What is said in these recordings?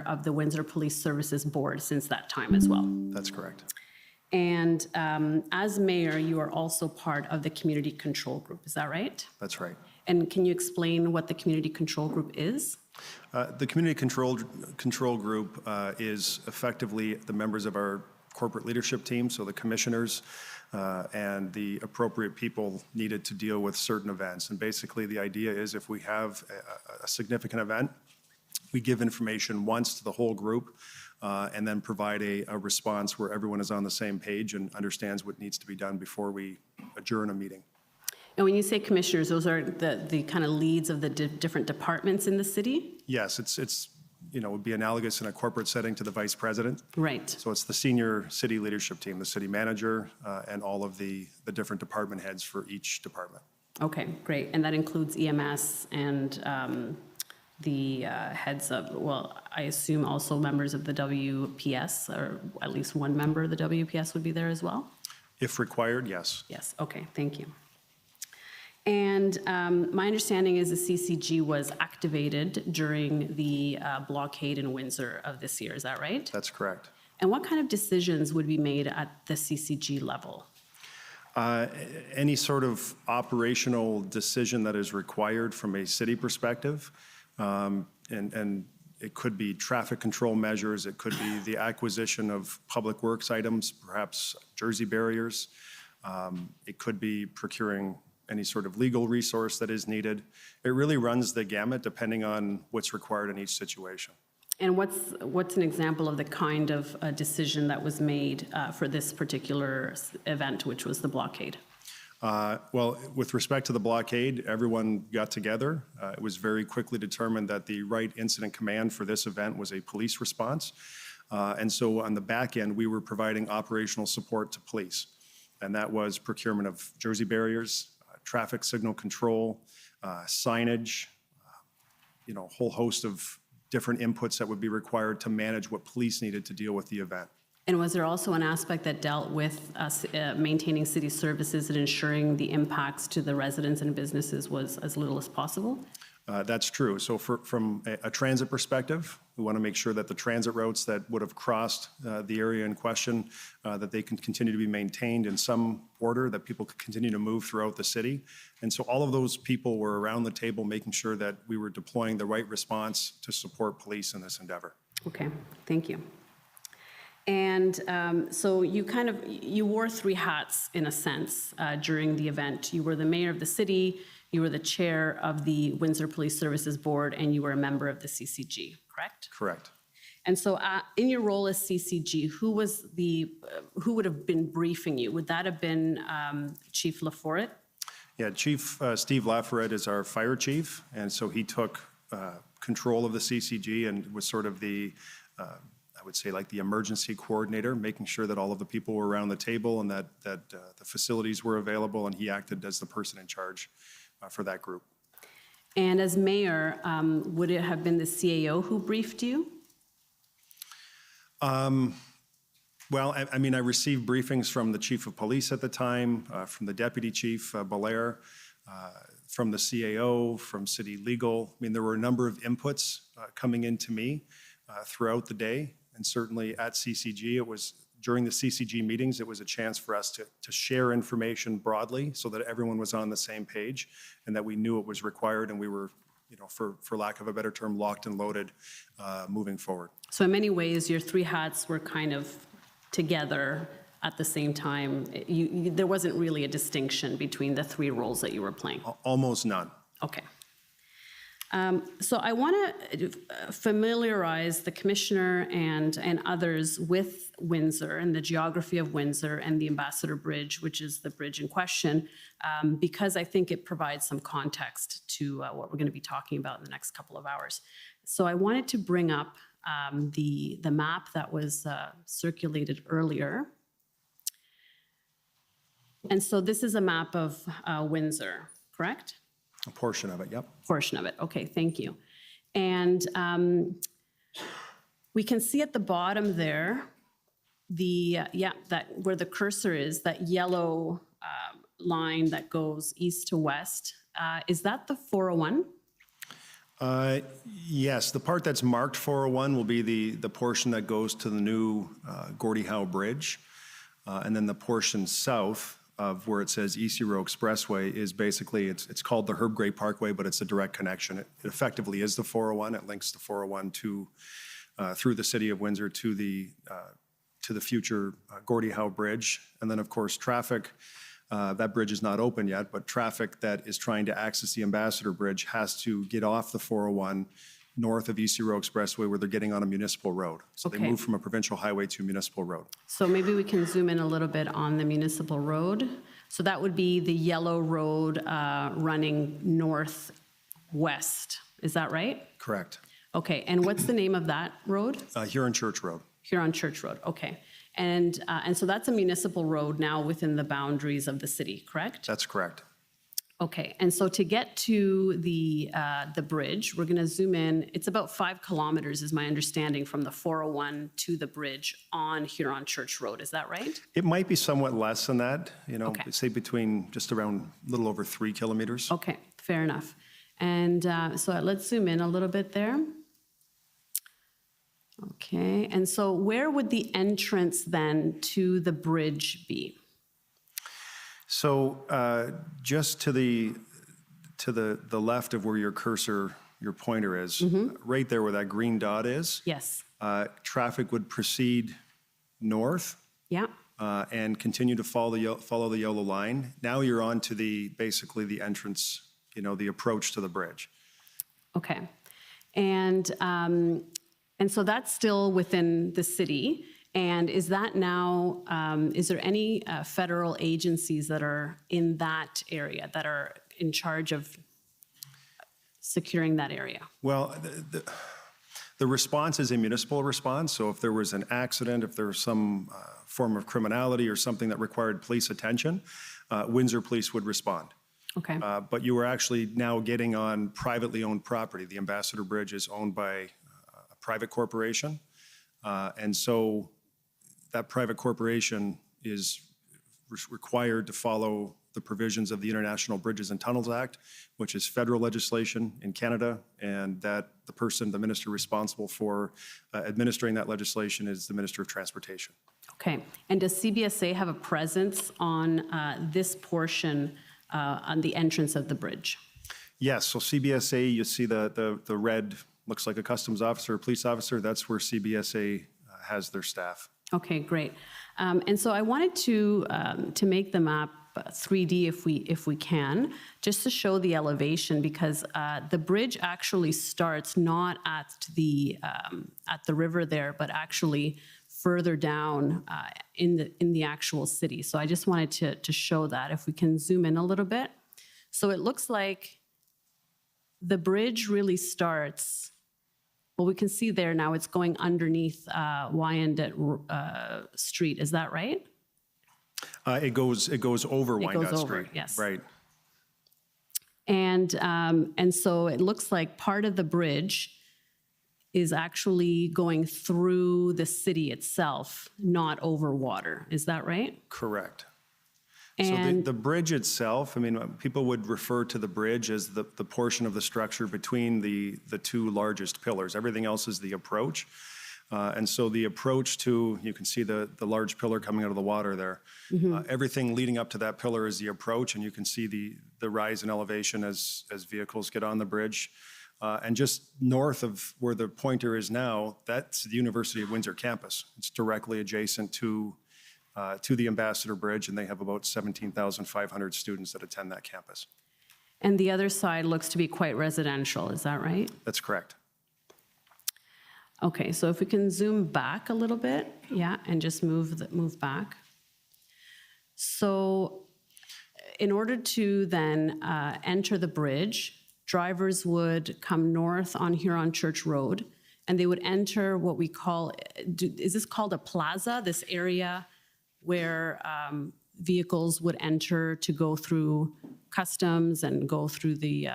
of the Windsor Police Services Board since that time as well. That's correct. And as mayor, you are also part of the Community Control Group, is that right? That's right. And can you explain what the Community Control Group is? The Community Control Group is effectively the members of our corporate leadership team, so the commissioners and the appropriate people needed to deal with certain events. And basically the idea is if we have a significant event, we give information once to the whole group and then provide a response where everyone is on the same page and understands what needs to be done before we adjourn a meeting. And when you say commissioners, those are the kind of leads of the different departments in the city? Yes, it's would be analogous in a corporate setting to the vice president. Right. So it's the senior city leadership team, the city manager, and all of the different department heads for each department. Okay, great. And that includes EMS and the heads of, well, I assume also members of the WPS, or at least one member of the WPS would be there as well? If required, yes. Yes, okay, thank you. And my understanding is the CCG was activated during the blockade in Windsor of this year, is that right? That's correct. And what kind of decisions would be made at the CCG level? Any sort of operational decision that is required from a city perspective, and it could be traffic control measures, it could be the acquisition of public works items, perhaps jersey barriers, it could be procuring any sort of legal resource that is needed. It really runs the gamut depending on what's required in each situation. And what's an example of the kind of decision that was made for this particular event, which was the blockade? Well, with respect to the blockade, everyone got together. It was very quickly determined that the right incident command for this event was a police response. And so on the back end, we were providing operational support to police. And that was procurement of jersey barriers, traffic signal control, signage, a whole host of different inputs that would be required to manage what police needed to deal with the event. And was there also an aspect that dealt with maintaining city services and ensuring the impacts to the residents and businesses was as little as possible? That's true. So from a transit perspective, we want to make sure that the transit routes that would have crossed the area in question, that they can continue to be maintained in some order, that people could continue to move throughout the city. And so all of those people were around the table making sure that we were deploying the right response to support police in this endeavor. Okay, thank you. And so you wore three hats in a sense during the event. You were the mayor of the city, you were the chair of the Windsor Police Services Board, and you were a member of the CCG, correct? Correct. And so in your role as CCG, who would have been briefing you? Would that have been Chief Laforet? Yeah, Chief Steve Laforet is our fire chief, and so he took control of the CCG and was sort of the I would say like the emergency coordinator, making sure that all of the people were around the table and that the facilities were available, and he acted as the person in charge for that group. And as mayor, would it have been the CAO who briefed you? Well, I mean, I received briefings from the chief of police at the time, from the deputy chief, Belair, from the CAO, from city legal. I mean, there were a number of inputs coming into me throughout the day. And certainly at CCG, it was during the CCG meetings, it was a chance for us to share information broadly so that everyone was on the same page and that we knew it was required and we were, for lack of a better term, locked and loaded moving forward. So in many ways, your three hats were kind of together at the same time. There wasn't really a distinction between the three roles that you were playing? Almost none. Okay. So I want to familiarize the commissioner and others with Windsor and the geography of Windsor and the Ambassador Bridge, which is the bridge in question, because I think it provides some context to what we're going to be talking about in the next couple of hours. So I wanted to bring up the map that was circulated earlier. And so this is a map of Windsor, correct? A portion of it, yep. Portion of it, okay, thank you. And we can see at the bottom there, that where the cursor is, that yellow line that goes east to west. Is that the 401? Yes, the part that's marked 401 will be the portion that goes to the new Gordie Howe Bridge. And then the portion south of where it says EC Row Expressway is basically, it's called the Herb Gray Parkway, but it's a direct connection. It effectively is the 401. It links the 401 through the city of Windsor to the future Gordie Howe Bridge. And then, of course, traffic, that bridge is not open yet, but traffic that is trying to access the Ambassador Bridge has to get off the 401 north of EC Row Expressway where they're getting on a municipal road. So they move from a provincial highway to a municipal road. So maybe we can zoom in a little bit on the municipal road. So that would be the yellow road running northwest. Is that right? Correct. Okay, and what's the name of that road? Huron Church Road. Huron Church Road, okay. And so that's a municipal road now within the boundaries of the city, correct? That's correct. Okay, and so to get to the bridge, we're gonna zoom in. It's about 5 kilometers is my understanding from the 401 to the bridge on Huron Church Road, is that right? It might be somewhat less than that, Okay. say between just around a little over 3 kilometers. Okay, fair enough. And so let's zoom in a little bit there. Okay, and so where would the entrance then to the bridge be? So just to the left of where your cursor, your pointer is, right there where that green dot is, Yes, traffic would proceed north yeah, and continue to follow the yellow line. Now you're on to basically the entrance, the approach to the bridge. okay. And so that's still within the city. And is that now, is there any federal agencies that are in that area that are in charge of securing that area? Well, the response is a municipal response. So if there was an accident, if there was some form of criminality or something that required police attention, Windsor Police would respond. Okay, But you were actually now getting on privately owned property. The Ambassador Bridge is owned by a private corporation. And so that private corporation is required to follow the provisions of the International Bridges and Tunnels Act, which is federal legislation in Canada, and that the minister responsible for administering that legislation is the Minister of Transportation. okay. And does CBSA have a presence on this portion on the entrance of the bridge? Yes, so CBSA, you see the red, looks like a customs officer or police officer, that's where CBSA has their staff. Okay, great. And so I wanted to make the map 3D if we can, just to show the elevation, because the bridge actually starts not at the river there, but actually further down in the actual city. So I just wanted to show that. If we can zoom in a little bit. So it looks like the bridge really starts. Well, we can see there now it's going underneath Wyandotte Street. Is that right? It goes over Wyandotte goes over, Street. yes. Right. And so it looks like part of the bridge is actually going through the city itself, not over water. Is that right? Correct. And So the bridge itself, I mean, people would refer to the bridge as the portion of the structure between the two largest pillars. Everything else is the approach. And so the approach to, you can see the large pillar coming out of the water there. Everything leading up to that pillar is the approach, and you can see the rise in elevation as vehicles get on the bridge. And just north of where the pointer is now, that's the University of Windsor campus. It's directly adjacent to the Ambassador Bridge, and they have about 17,500 students that attend that campus. and the other side looks to be quite residential. Is that right? That's correct. Okay, so if we can zoom back a little bit, yeah, and just move back. So in order to then enter the bridge, drivers would come north on Huron Church Road, and they would enter what we call, is this called a plaza, this area where vehicles would enter to go through customs and go through the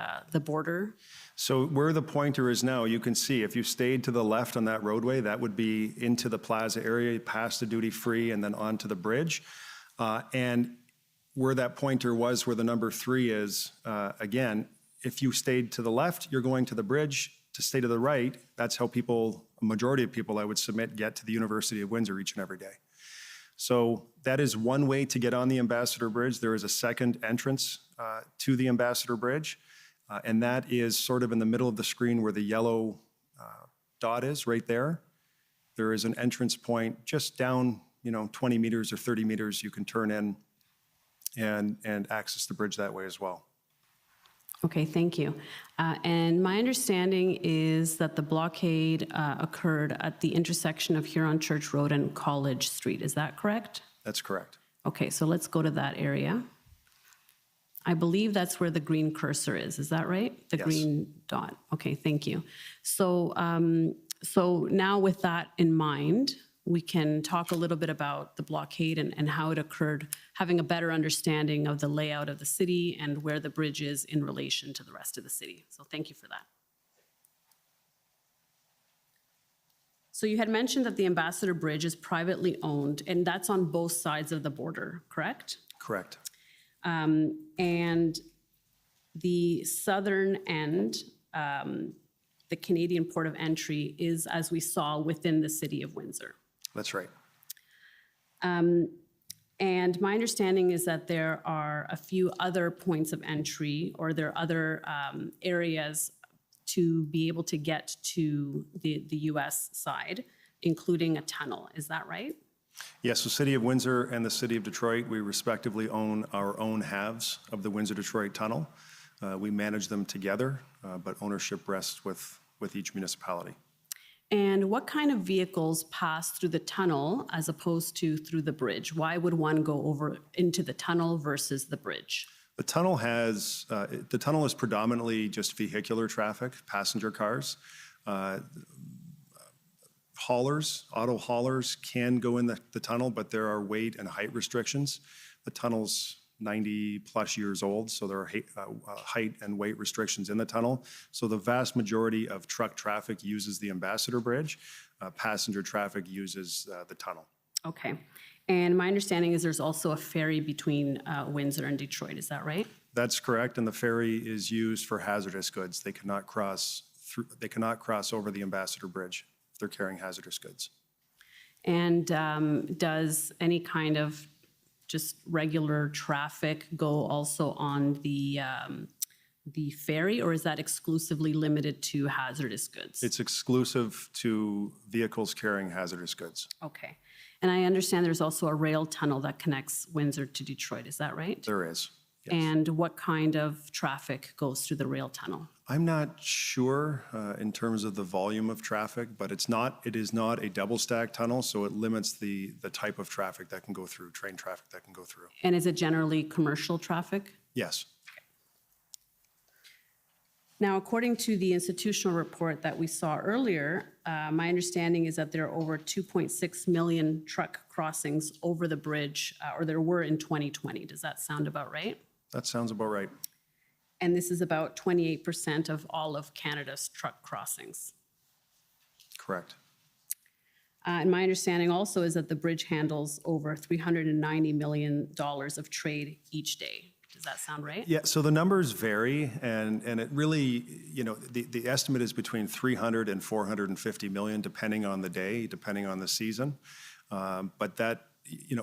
border? So where the pointer is now, you can see if you stayed to the left on that roadway, that would be into the plaza area, past the duty free, and then onto the bridge. And where that pointer was, where the number 3 is, again, if you stayed to the left, you're going to the bridge. To stay to the right, that's how people, a majority of people I would submit, get to the University of Windsor each and every day. So that is one way to get on the Ambassador Bridge. There is a second entrance to the Ambassador Bridge, and that is sort of in the middle of the screen where the yellow dot is right there. There is an entrance point just down, 20 meters or 30 meters. You can turn in and access the bridge that way as well. Okay, thank you. And my understanding is that the blockade occurred at the intersection of Huron Church Road and College Street. Is that correct? That's correct. Okay, so let's go to that area. I believe that's where the green cursor is. Is that right? The Yes. green dot. Okay, thank you. So, so now with that in mind, we can talk a little bit about the blockade and how it occurred, having a better understanding of the layout of the city and where the bridge is in relation to the rest of the city. So thank you for that. So you had mentioned that the Ambassador Bridge is privately owned, and that's on both sides of the border, correct? Correct. And the southern end, the Canadian port of entry, is, as we saw, within the city of Windsor. That's right. And my understanding is that there are a few other points of entry, or there are other areas to be able to get to the US side, including a tunnel. Is that right? Yes, the City of Windsor and the City of Detroit, we respectively own our own halves of the Windsor-Detroit Tunnel. We manage them together, but ownership rests with each municipality. And what kind of vehicles pass through the tunnel as opposed to through the bridge? Why would one go over into the tunnel versus the bridge? The tunnel is predominantly just vehicular traffic, passenger cars. Auto haulers can go in the tunnel, but there are weight and height restrictions. The tunnel's 90-plus years old, so there are height and weight restrictions in the tunnel. So the vast majority of truck traffic uses the Ambassador Bridge. Passenger traffic uses the tunnel. Okay. And my understanding is there's also a ferry between Windsor and Detroit. Is that right? That's correct, and the ferry is used for hazardous goods. They cannot cross over the Ambassador Bridge if they're carrying hazardous goods. And does any kind of just regular traffic go also on the ferry, or is that exclusively limited to hazardous goods? It's exclusive to vehicles carrying hazardous goods. Okay. And I understand there's also a rail tunnel that connects Windsor to Detroit. Is that right? There is, yes. And what kind of traffic goes through the rail tunnel? I'm not sure in terms of the volume of traffic, but it is not a double stack tunnel, so it limits the type of traffic that can go through, train traffic that can go through. And is it generally commercial traffic? Yes. Now, according to the institutional report that we saw earlier, my understanding is that there are over 2.6 million truck crossings over the bridge, or there were in 2020. Does that sound about right? That sounds about right. And this is about 28% of all of Canada's truck crossings. Correct. And my understanding also is that the bridge handles over $390 million of trade each day. Does that sound right? Yeah, so the numbers vary, and it really, the estimate is between 300 and 450 million, depending on the day, depending on the season. But that,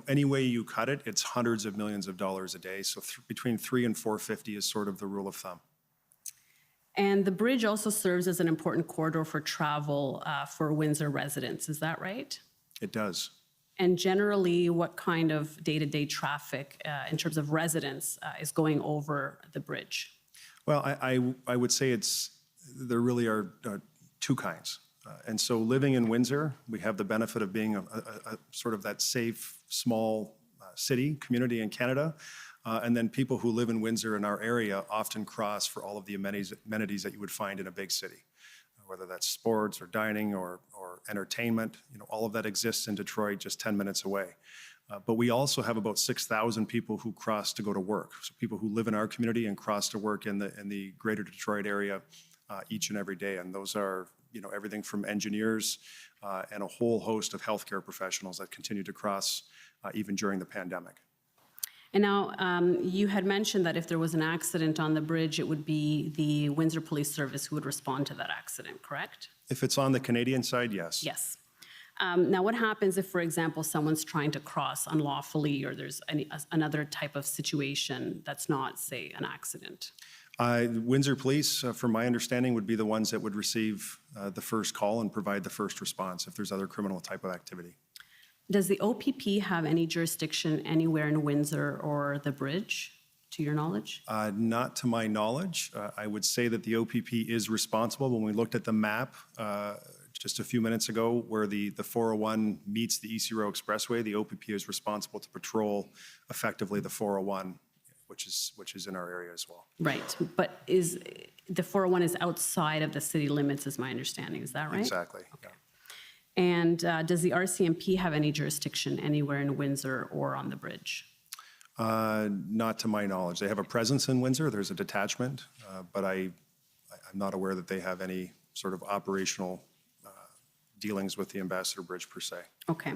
any way you cut it, it's hundreds of millions of dollars a day. So between 3 and 450 is sort of the rule of thumb. And the bridge also serves as an important corridor for travel for Windsor residents. Is that right? It does. And generally, what kind of day-to-day traffic in terms of residents is going over the bridge? Well, I would say there really are two kinds. And so living in Windsor, we have the benefit of being a sort of that safe, small city, community in Canada. And then people who live in Windsor in our area often cross for all of the amenities that you would find in a big city, whether that's sports or dining or entertainment. All of that exists in Detroit, just 10 minutes away. But we also have about 6,000 people who cross to go to work. So people who live in our community and cross to work in the greater Detroit area each and every day. And those are everything from engineers and a whole host of healthcare professionals that continue to cross even during the pandemic. And now, you had mentioned that if there was an accident on the bridge, it would be the Windsor Police Service who would respond to that accident, correct? If it's on the Canadian side, yes. Yes. Now, what happens if, for example, someone's trying to cross unlawfully or there's another type of situation that's not, say, an accident? Windsor Police, from my understanding, would be the ones that would receive the first call and provide the first response if there's other criminal type of activity. Does the OPP have any jurisdiction anywhere in Windsor or the bridge, to your knowledge? Not to my knowledge. I would say that the OPP is responsible. When we looked at the map just a few minutes ago where the 401 meets the East Row Expressway, the OPP is responsible to patrol effectively the 401, which is in our area as well. Right, but is the 401 is outside of the city limits, is my understanding. Is that right? Exactly. Okay. And does the RCMP have any jurisdiction anywhere in Windsor or on the bridge? Not to my knowledge. They have a presence in Windsor. There's a detachment, but I'm not aware that they have any sort of operational dealings with the Ambassador Bridge per se. Okay.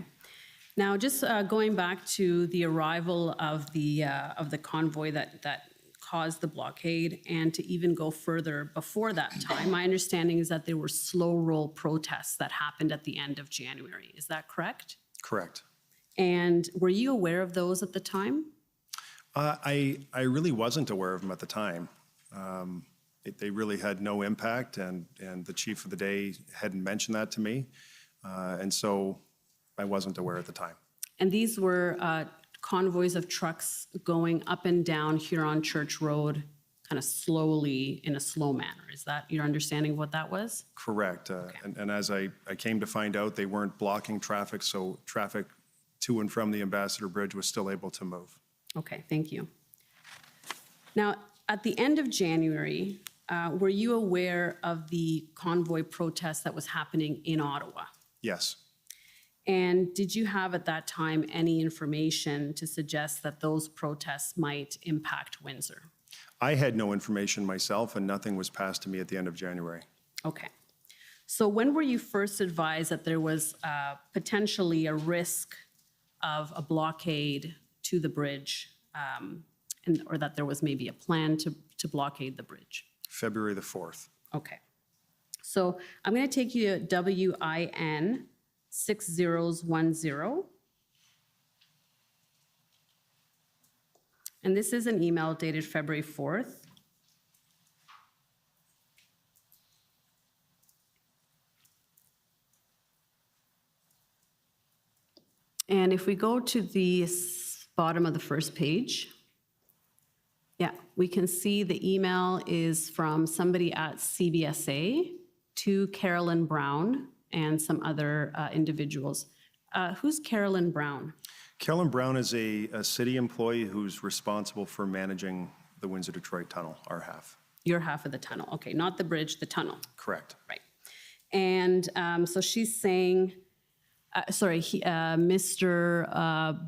Now, just going back to the arrival of the convoy that caused the blockade, and to even go further before that time, my understanding is that there were slow roll protests that happened at the end of January. Is that correct? Correct. And were you aware of those at the time? I really wasn't aware of them at the time. They really had no impact, and the chief of the day hadn't mentioned that to me, and so I wasn't aware at the time. And these were convoys of trucks going up and down Huron Church Road kind of slowly in a slow manner. Is that your understanding of what that was? Correct. And as I came to find out, they weren't blocking traffic, so traffic to and from the Ambassador Bridge was still able to move. Okay, thank you. Now, at the end of January, were you aware of the convoy protest that was happening in Ottawa? Yes. And did you have at that time any information to suggest that those protests might impact Windsor? I had no information myself, and nothing was passed to me at the end of January. Okay. So when were you first advised that there was potentially a risk of a blockade to the bridge, or that there was maybe a plan to blockade the bridge? February the 4th. Okay. So I'm going to take you to WIN 6010. And this is an email dated February 4th. And if we go to the bottom of the first page, yeah, we can see the email is from somebody at CBSA to Carolyn Brown and some other individuals. Who's Carolyn Brown? Carolyn Brown is a city employee who's responsible for managing the Windsor-Detroit tunnel, our half. Your half of the tunnel. Okay, not the bridge, the tunnel. Correct. Right. And so she's saying, Mr.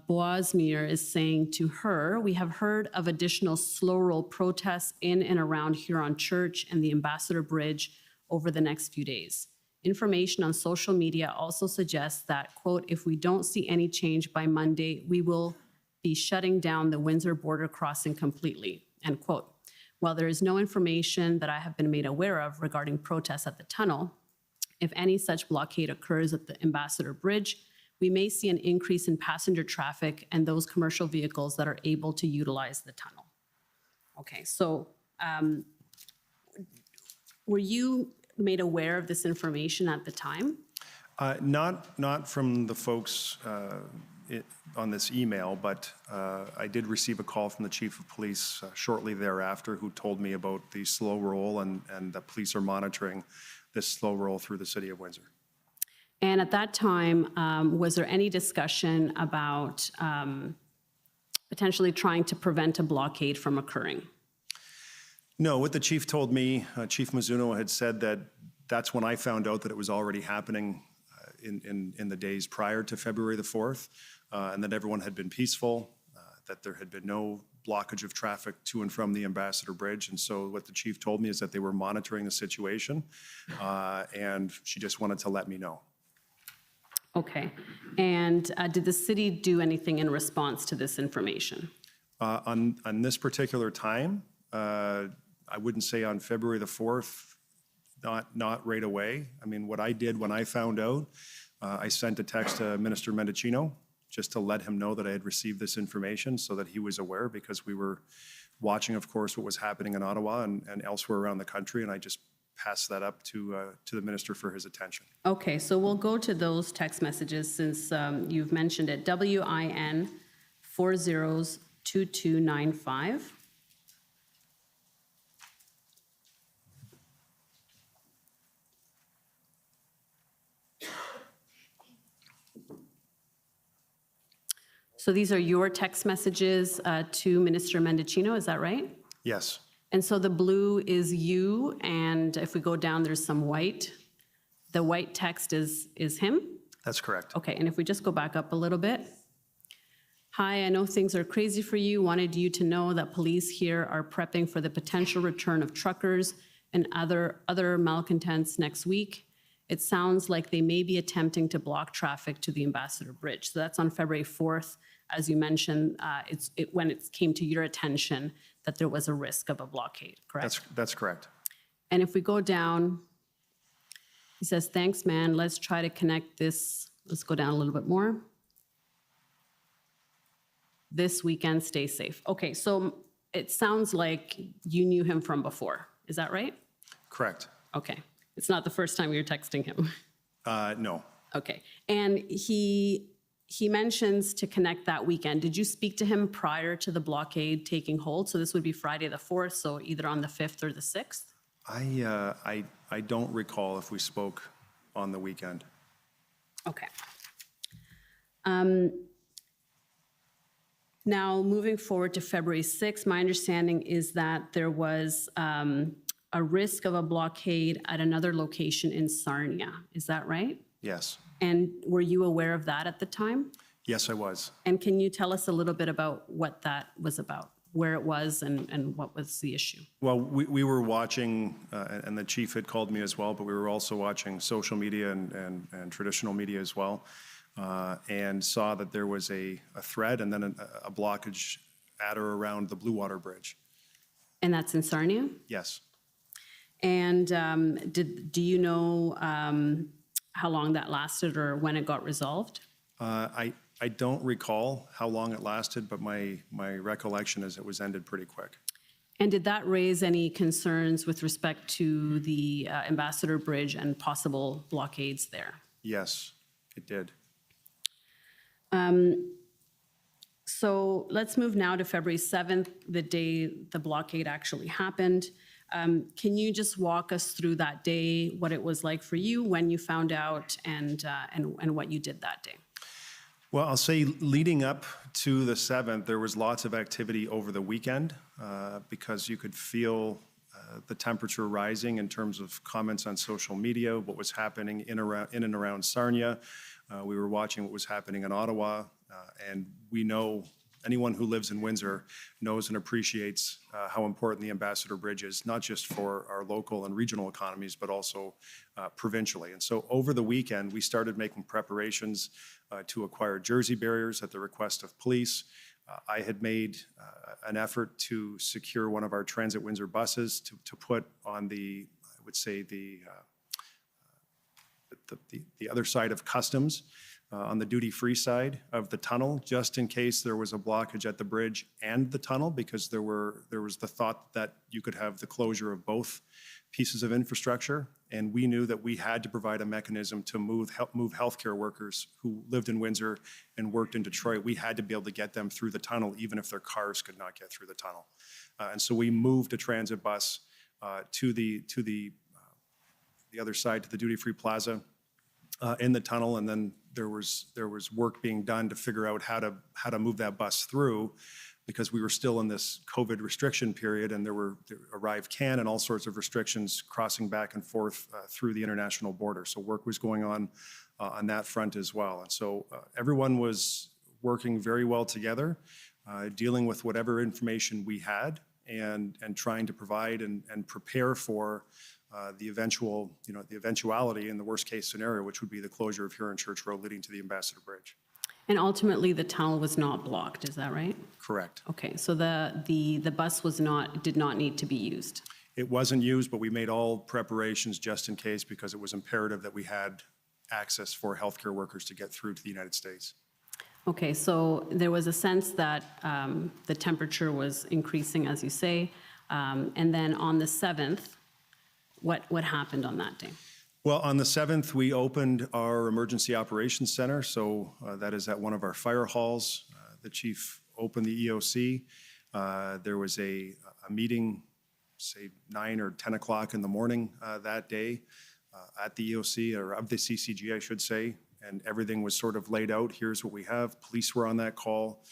Boismere is saying to her, we have heard of additional slow roll protests in and around Huron Church and the Ambassador Bridge over the next few days. Information on social media also suggests that, quote, if we don't see any change by Monday, we will be shutting down the Windsor border crossing completely, end quote. While there is no information that I have been made aware of regarding protests at the tunnel, if any such blockade occurs at the Ambassador Bridge, we may see an increase in passenger traffic and those commercial vehicles that are able to utilize the tunnel. Okay, so were you made aware of this information at the time? Not from the folks on this email, but I did receive a call from the chief of police shortly thereafter who told me about the slow roll and the police are monitoring this slow roll through the city of Windsor. And at that time, was there any discussion about potentially trying to prevent a blockade from occurring? No, what the chief told me, Chief Mizuno had said that that's when I found out that it was already happening in the days prior to February the 4th, and that everyone had been peaceful, that there had been no blockage of traffic to and from the Ambassador Bridge. And so what the chief told me is that they were monitoring the situation, and she just wanted to let me know. Okay. And did the city do anything in response to this information? On this particular time, I wouldn't say on February the 4th, not right away. I mean, what I did when I found out, I sent a text to Minister Mendicino just to let him know that I had received this information so that he was aware, because we were watching, of course, what was happening in Ottawa and elsewhere around the country, and I just passed that up to the minister for his attention. Okay, so we'll go to those text messages since you've mentioned it. WIN 402295. So these are your text messages to Minister Mendicino, is that right? Yes, And so the blue is you, and if we go down, there's some white. The white text is him? that's correct. Okay, and if we just go back up a little bit. Hi, I know things are crazy for you. Wanted you to know that police here are prepping for the potential return of truckers and other malcontents next week. It sounds like they may be attempting to block traffic to the Ambassador Bridge. So that's on February 4th. As you mentioned, when it came to your attention that there was a risk of a blockade, correct? That's correct. And if we go down, he says, thanks, man. Let's try to connect this. Let's go down a little bit more. This weekend, stay safe. Okay, so it sounds like you knew him from before. Is that right? Correct. Okay. It's not the first time you're texting him. No. Okay. And he mentions to connect that weekend. Did you speak to him prior to the blockade taking hold? So this would be Friday the 4th, so either on the 5th or the 6th? I don't recall if we spoke on the weekend. Okay. Now, moving forward to February 6th, my understanding is that there was a risk of a blockade at another location in Sarnia. Is that right? Yes. And were you aware of that at the time? Yes, I was. And can you tell us a little bit about what that was about, where it was and what was the issue? Well, we were watching, and the chief had called me as well, but we were also watching social media and traditional media as well, and saw that there was a threat and then a blockage at or around the Blue Water Bridge. And that's in Sarnia? Yes. And do you know how long that lasted or when it got resolved? I don't recall how long it lasted, but my recollection is it was ended pretty quick. And did that raise any concerns with respect to the Ambassador Bridge and possible blockades there? Yes, it did. So let's move now to February 7th, the day the blockade actually happened. Can you just walk us through that day, what it was like for you, when you found out, and what you did that day? Well, I'll say leading up to the 7th, there was lots of activity over the weekend because you could feel the temperature rising in terms of comments on social media, what was happening in and around Sarnia. We were watching what was happening in Ottawa, and we know anyone who lives in Windsor knows and appreciates how important the Ambassador Bridge is, not just for our local and regional economies, but also provincially. And so over the weekend, we started making preparations to acquire jersey barriers at the request of police. I had made an effort to secure one of our Transit Windsor buses to put on the, I would say, the other side of customs, on the duty-free side of the tunnel, just in case there was a blockage at the bridge and the tunnel, because there was the thought that you could have the closure of both pieces of infrastructure. And we knew that we had to provide a mechanism to move healthcare workers who lived in Windsor and worked in Detroit. We had to be able to get them through the tunnel, even if their cars could not get through the tunnel. And so we moved a transit bus to the other side, to the duty-free plaza in the tunnel, and then there was work being done to figure out how to move that bus through, because we were still in this COVID restriction period, and there arrived can and all sorts of restrictions crossing back and forth through the international border. So work was going on that front as well. And so everyone was working very well together, dealing with whatever information we had and trying to provide and prepare for the eventuality in the worst case scenario, which would be the closure of Huron Church Road leading to the Ambassador Bridge. And ultimately, the tunnel was not blocked, is that right? Correct. Okay, so the bus did not need to be used. It wasn't used, but we made all preparations just in case because it was imperative that we had access for healthcare workers to get through to the United States. Okay, so there was a sense that the temperature was increasing, as you say, and then on the 7th, what happened on that day? Well, on the 7th, we opened our emergency operations center. So that is at one of our fire halls. The chief opened the EOC. There was a meeting, say 9 or 10 o'clock in the morning that day at the EOC, or of the CCG, I should say. And everything was sort of laid out. Here's what we have. Police were on that call.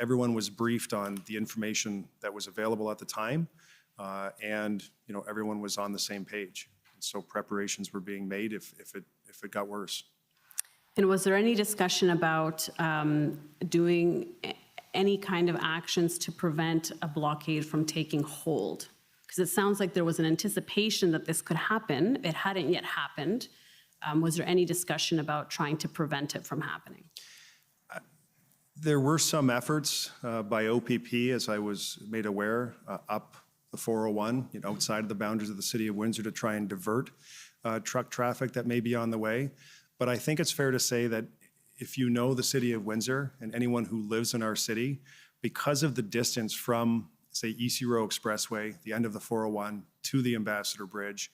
Everyone was briefed on the information that was available at the time. And, everyone was on the same page. So preparations were being made if it got worse. And was there any discussion about doing any kind of actions to prevent a blockade from taking hold? Because it sounds like there was an anticipation that this could happen. It hadn't yet happened. Was there any discussion about trying to prevent it from happening? There were some efforts by OPP, as I was made aware, up the 401, outside of the boundaries of the city of Windsor to try and divert truck traffic that may be on the way. But I think it's fair to say that if you know the city of Windsor and anyone who lives in our city, because of the distance from, say, EC Row Expressway, the end of the 401, to the Ambassador Bridge,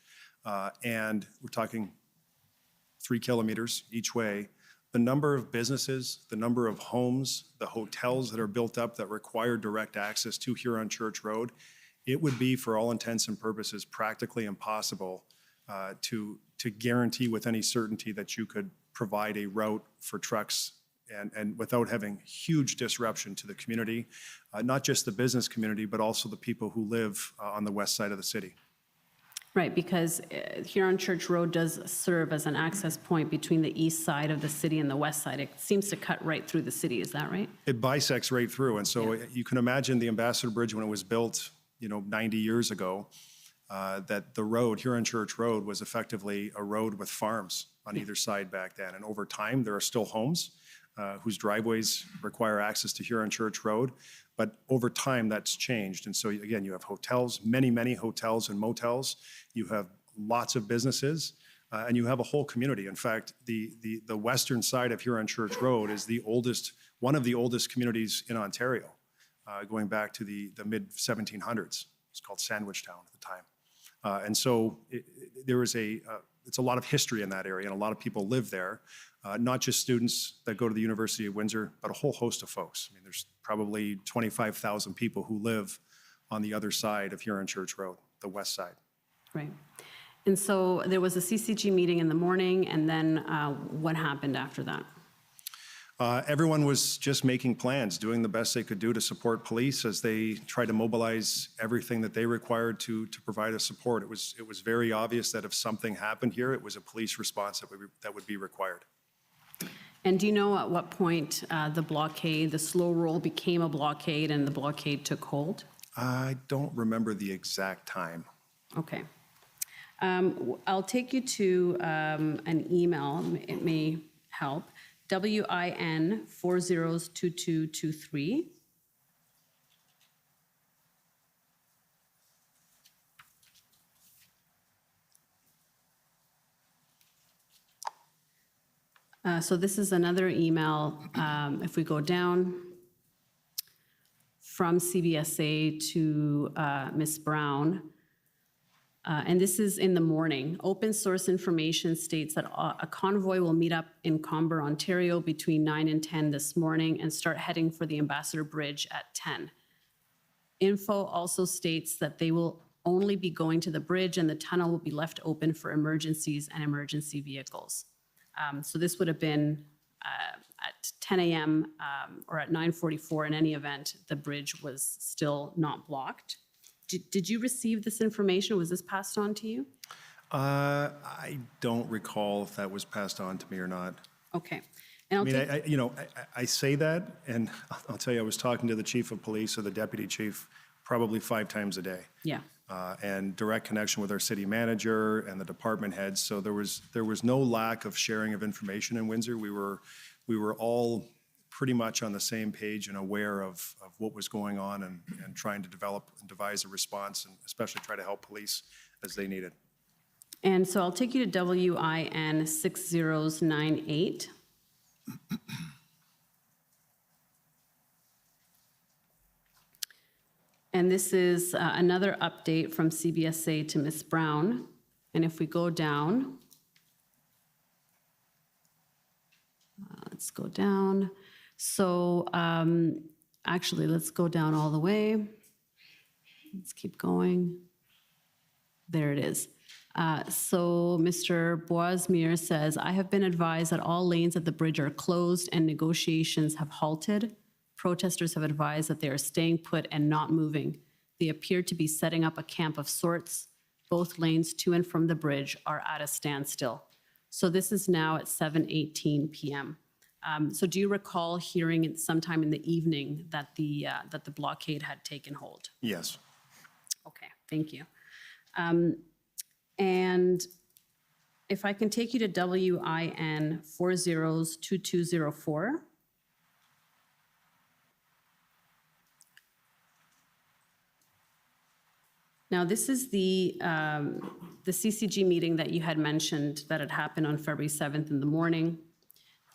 and we're talking 3 kilometers each way, the number of businesses, the number of homes, the hotels that are built up that require direct access to Huron Church Road, it would be, for all intents and purposes, practically impossible to guarantee with any certainty that you could provide a route for trucks and without having huge disruption to the community, not just the business community, but also the people who live on the west side of the city. Right, because Huron Church Road does serve as an access point between the east side of the city and the west side. It seems to cut right through the city, is that right? It bisects right through, and so you can imagine the Ambassador Bridge when it was built 90 years ago, that the road, Huron Church Road, was effectively a road with farms on either side back then. And over time, there are still homes whose driveways require access to Huron Church Road. But over time, that's changed. And so, again, you have hotels, many, many hotels and motels. You have lots of businesses, and you have a whole community. In fact, the western side of Huron Church Road is one of the oldest communities in Ontario. Going back to the mid-1700s. It's called Sandwich Town at the time. And so it's a lot of history in that area, and a lot of people live there, not just students that go to the University of Windsor, but a whole host of folks. I mean, there's probably 25,000 people who live on the other side of Huron Church Road, the west side. Right. And so there was a CCG meeting in the morning, and then what happened after that? Everyone was just making plans, doing the best they could do to support police as they tried to mobilize everything that they required to provide us support. It was very obvious that if something happened here, it was a police response that would be required. And do you know at what point the slow roll became a blockade and the blockade took hold? I don't remember the exact time. Okay. I'll take you to an email. It may help. WIN 402223. So this is another email, if we go down, from CBSA to Ms. Brown. And this is in the morning. Open source information states that a convoy will meet up in Comber, Ontario between 9 and 10 this morning and start heading for the Ambassador Bridge at 10. Info also states that they will only be going to the bridge and the tunnel will be left open for emergencies and emergency vehicles. So this would have been at 10 a.m. Or at 9:44. In any event, the bridge was still not blocked. Did you receive this information? Was this passed on to you? I don't recall if that was passed on to me or not. Okay. And I say that, and I'll tell you, I was talking to the chief of police or the deputy chief probably 5 times a day. Yeah. And direct connection with our city manager and the department heads. So there was no lack of sharing of information in Windsor. We were we were all pretty much on the same page and aware of what was going on and trying to develop and devise a response and especially try to help police as they needed. And so I'll take you to WIN 6098. And this is another update from CBSA to Ms. Brown. And if we go down, let's go down. So actually, let's go down all the way. Let's keep going. There it is. So Mr. Boismere says, I have been advised that all lanes at the bridge are closed and negotiations have halted. Protesters have advised that they are staying put and not moving. They appear to be setting up a camp of sorts. Both lanes to and from the bridge are at a standstill. So this is now at 7:18 p.m. So do you recall hearing it sometime in the evening that the blockade had taken hold? Yes. Okay, thank you. And if I can take you to WIN 402204. Now, this is the CCG meeting that you had mentioned that had happened on February 7th in the morning.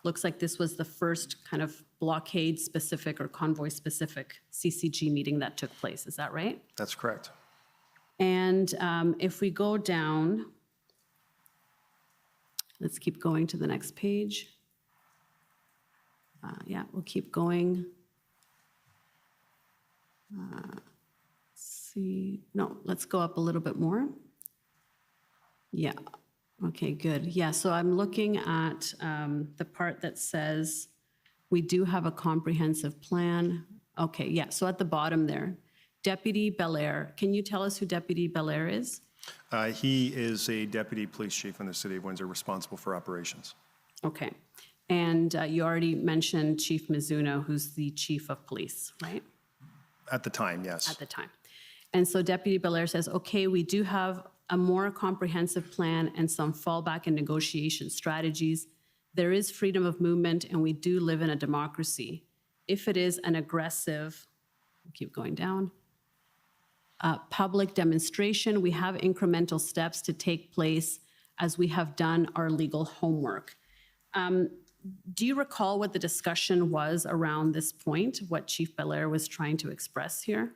Looks like this was the first kind of blockade-specific or convoy-specific CCG meeting that took place. Is that right? That's correct. And if we go down, let's keep going to the next page. Yeah, we'll keep going. See, no, let's go up a little bit more. Yeah, okay, good. Yeah, so I'm looking at the part that says we do have a comprehensive plan. Okay, yeah, so at the bottom there, Deputy Belair. Can you tell us who Deputy Belair is? He is a deputy police chief in the city of Windsor responsible for operations. Okay, and you already mentioned Chief Mizuno, who's the chief of police, right? At the time, yes. At the time. And so Deputy Belair says, okay, we do have a more comprehensive plan and some fallback and negotiation strategies. There is freedom of movement and we do live in a democracy. If it is an aggressive, keep going down, public demonstration, we have incremental steps to take place as we have done our legal homework. Do you recall what the discussion was around this point, what Chief Belair was trying to express here?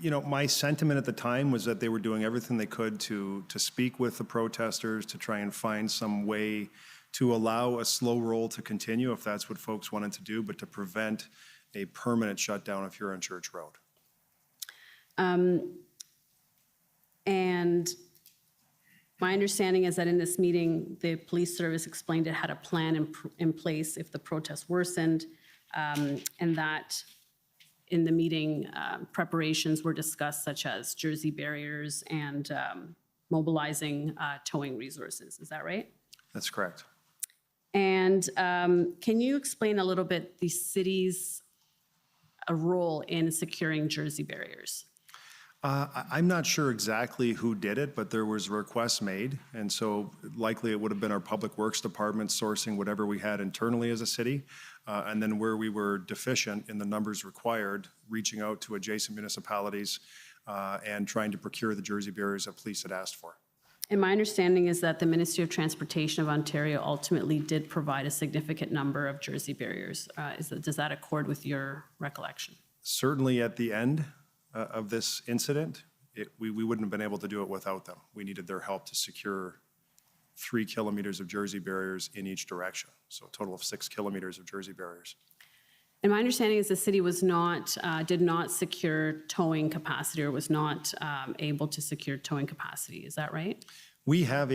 You know, my sentiment at the time was that they were doing everything they could to speak with the protesters, to try and find some way to allow a slow roll to continue if that's what folks wanted to do, but to prevent a permanent shutdown of Huron Church Road. And my understanding is that in this meeting, the police service explained it had a plan in place if the protests worsened, and that in the meeting, preparations were discussed, such as jersey barriers and mobilizing towing resources. Is that right? That's correct. And can you explain a little bit the city's role in securing jersey barriers? I'm not sure exactly who did it, but there was requests made. And so likely it would have been our public works department sourcing whatever we had internally as a city. And then where we were deficient in the numbers required, reaching out to adjacent municipalities and trying to procure the jersey barriers that police had asked for. And my understanding is that the Ministry of Transportation of Ontario ultimately did provide a significant number of jersey barriers. Does that accord with your recollection? Certainly at the end of this incident, we wouldn't have been able to do it without them. We needed their help to secure 3 kilometers of jersey barriers in each direction. So a total of 6 kilometers of jersey barriers. And my understanding is the city was not, did not secure towing capacity or was not able to secure towing capacity. Is that right? We have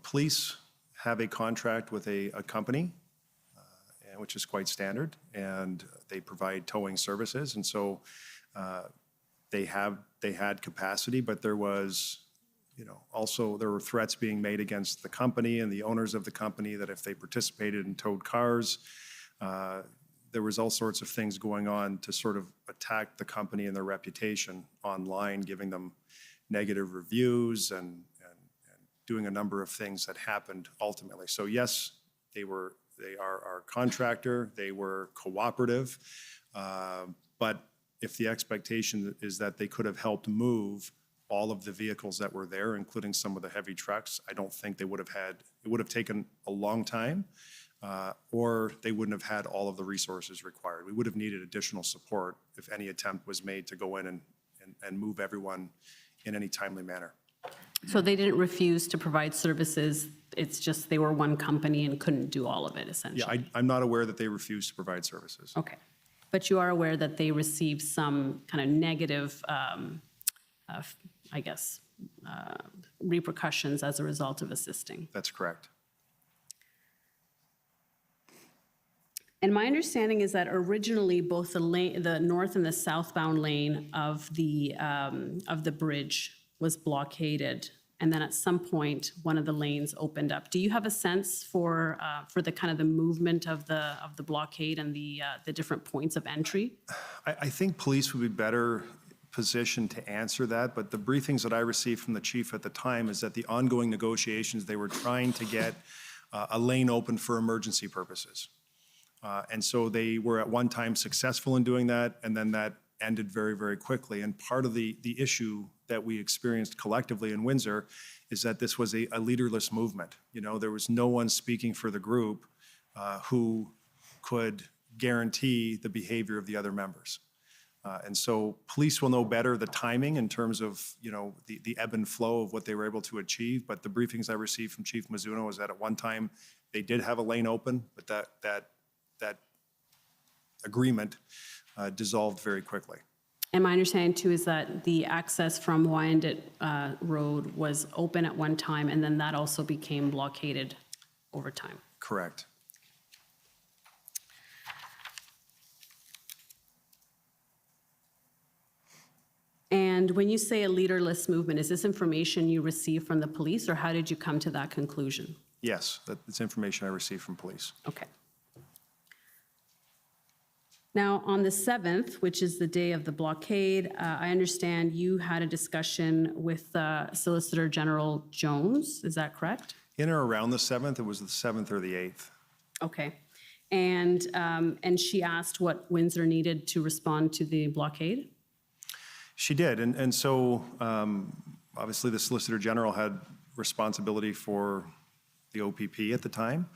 police have a contract with a company, which is quite standard, and they provide towing services. And so they had capacity, but there was, also there were threats being made against the company and the owners of the company that if they participated in towed cars, there was all sorts of things going on to sort of attack the company and their reputation online, giving them negative reviews and doing a number of things that happened ultimately. So yes, they were They are our contractor. They were cooperative. But if the expectation is that they could have helped move all of the vehicles that were there, including some of the heavy trucks, I don't think they would have had, it would have taken a long time, or they wouldn't have had all of the resources required. We would have needed additional support if any attempt was made to go in and move everyone in any timely manner. So they didn't refuse to provide services, it's just they were one company and couldn't do all of it, essentially? Yeah, I'm not aware that they refused to provide services. Okay. But you are aware that they received some kind of negative, repercussions as a result of assisting? That's correct. And my understanding is that originally both the north and the southbound lane of the bridge was blockaded, and then at some point one of the lanes opened up. Do you have a sense for the kind of the movement of the blockade and the different points of entry? I think police would be better positioned to answer that, but the briefings that I received from the chief at the time is that the ongoing negotiations, they were trying to get a lane open for emergency purposes. And so they were at one time successful in doing that, and then that ended very, very quickly. And part of the issue that we experienced collectively in Windsor is that this was a leaderless movement. You know, there was no one speaking for the group who could guarantee the behavior of the other members. And so police will know better the timing in terms of, you know, the ebb and flow of what they were able to achieve. But the briefings I received from Chief Mizuno was that at one time they did have a lane open, but that agreement dissolved very quickly. And my understanding too is that the access from Wyandotte Road was open at one time, and then that also became blockaded over time. Correct. And when you say a leaderless movement, is this information you received from the police, or how did you come to that conclusion? Yes, that's information I received from police. Okay. Now, on the 7th, which is the day of the blockade, I understand you had a discussion with Solicitor General Jones. Is that correct? In or around the 7th, it was the 7th or the 8th. Okay. And she asked what Windsor needed to respond to the blockade? She did, and so obviously the Solicitor General had responsibility for the OPP at the time,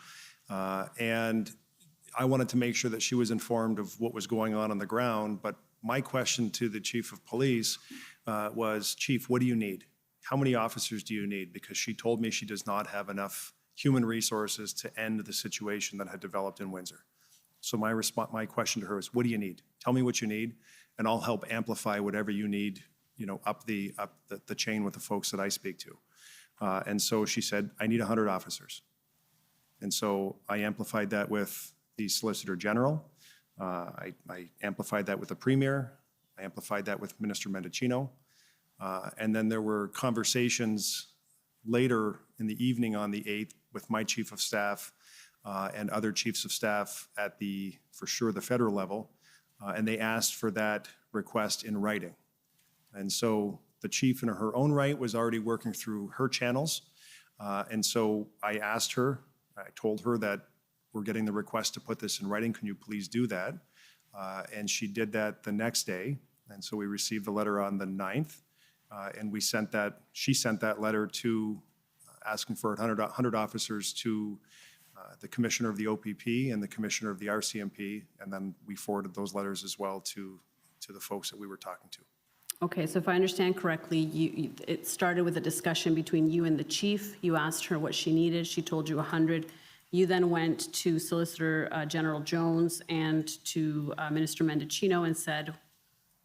and I wanted to make sure that she was informed of what was going on the ground. But my question to the Chief of Police was, Chief, what do you need? How many officers do you need? Because she told me she does not have enough human resources to end the situation that had developed in Windsor. So my question to her is, what do you need? Tell me what you need, and I'll help amplify whatever you need, you know, up the chain with the folks that I speak to. And so she said, I need 100 officers. And so I amplified that with the Solicitor General. I amplified that with the Premier. I amplified that with Minister Mendicino. And then there were conversations later in the evening on the 8th with my Chief of Staff and other Chiefs of Staff at for sure, the federal level. And they asked for that request in writing. And so the chief in her own right was already working through her channels. And so I asked her, I told her that we're getting the request to put this in writing. Can you please do that? And she did that the next day. And so we received the letter on the 9th. And she sent that letter to asking for 100 officers to the commissioner of the OPP and the commissioner of the RCMP. And then we forwarded those letters as well to the folks that we were talking to. Okay, so if I understand correctly, it started with a discussion between you and the chief. You asked her what she needed. She told you 100. You then went to Solicitor General Jones and to Minister Mendicino and said,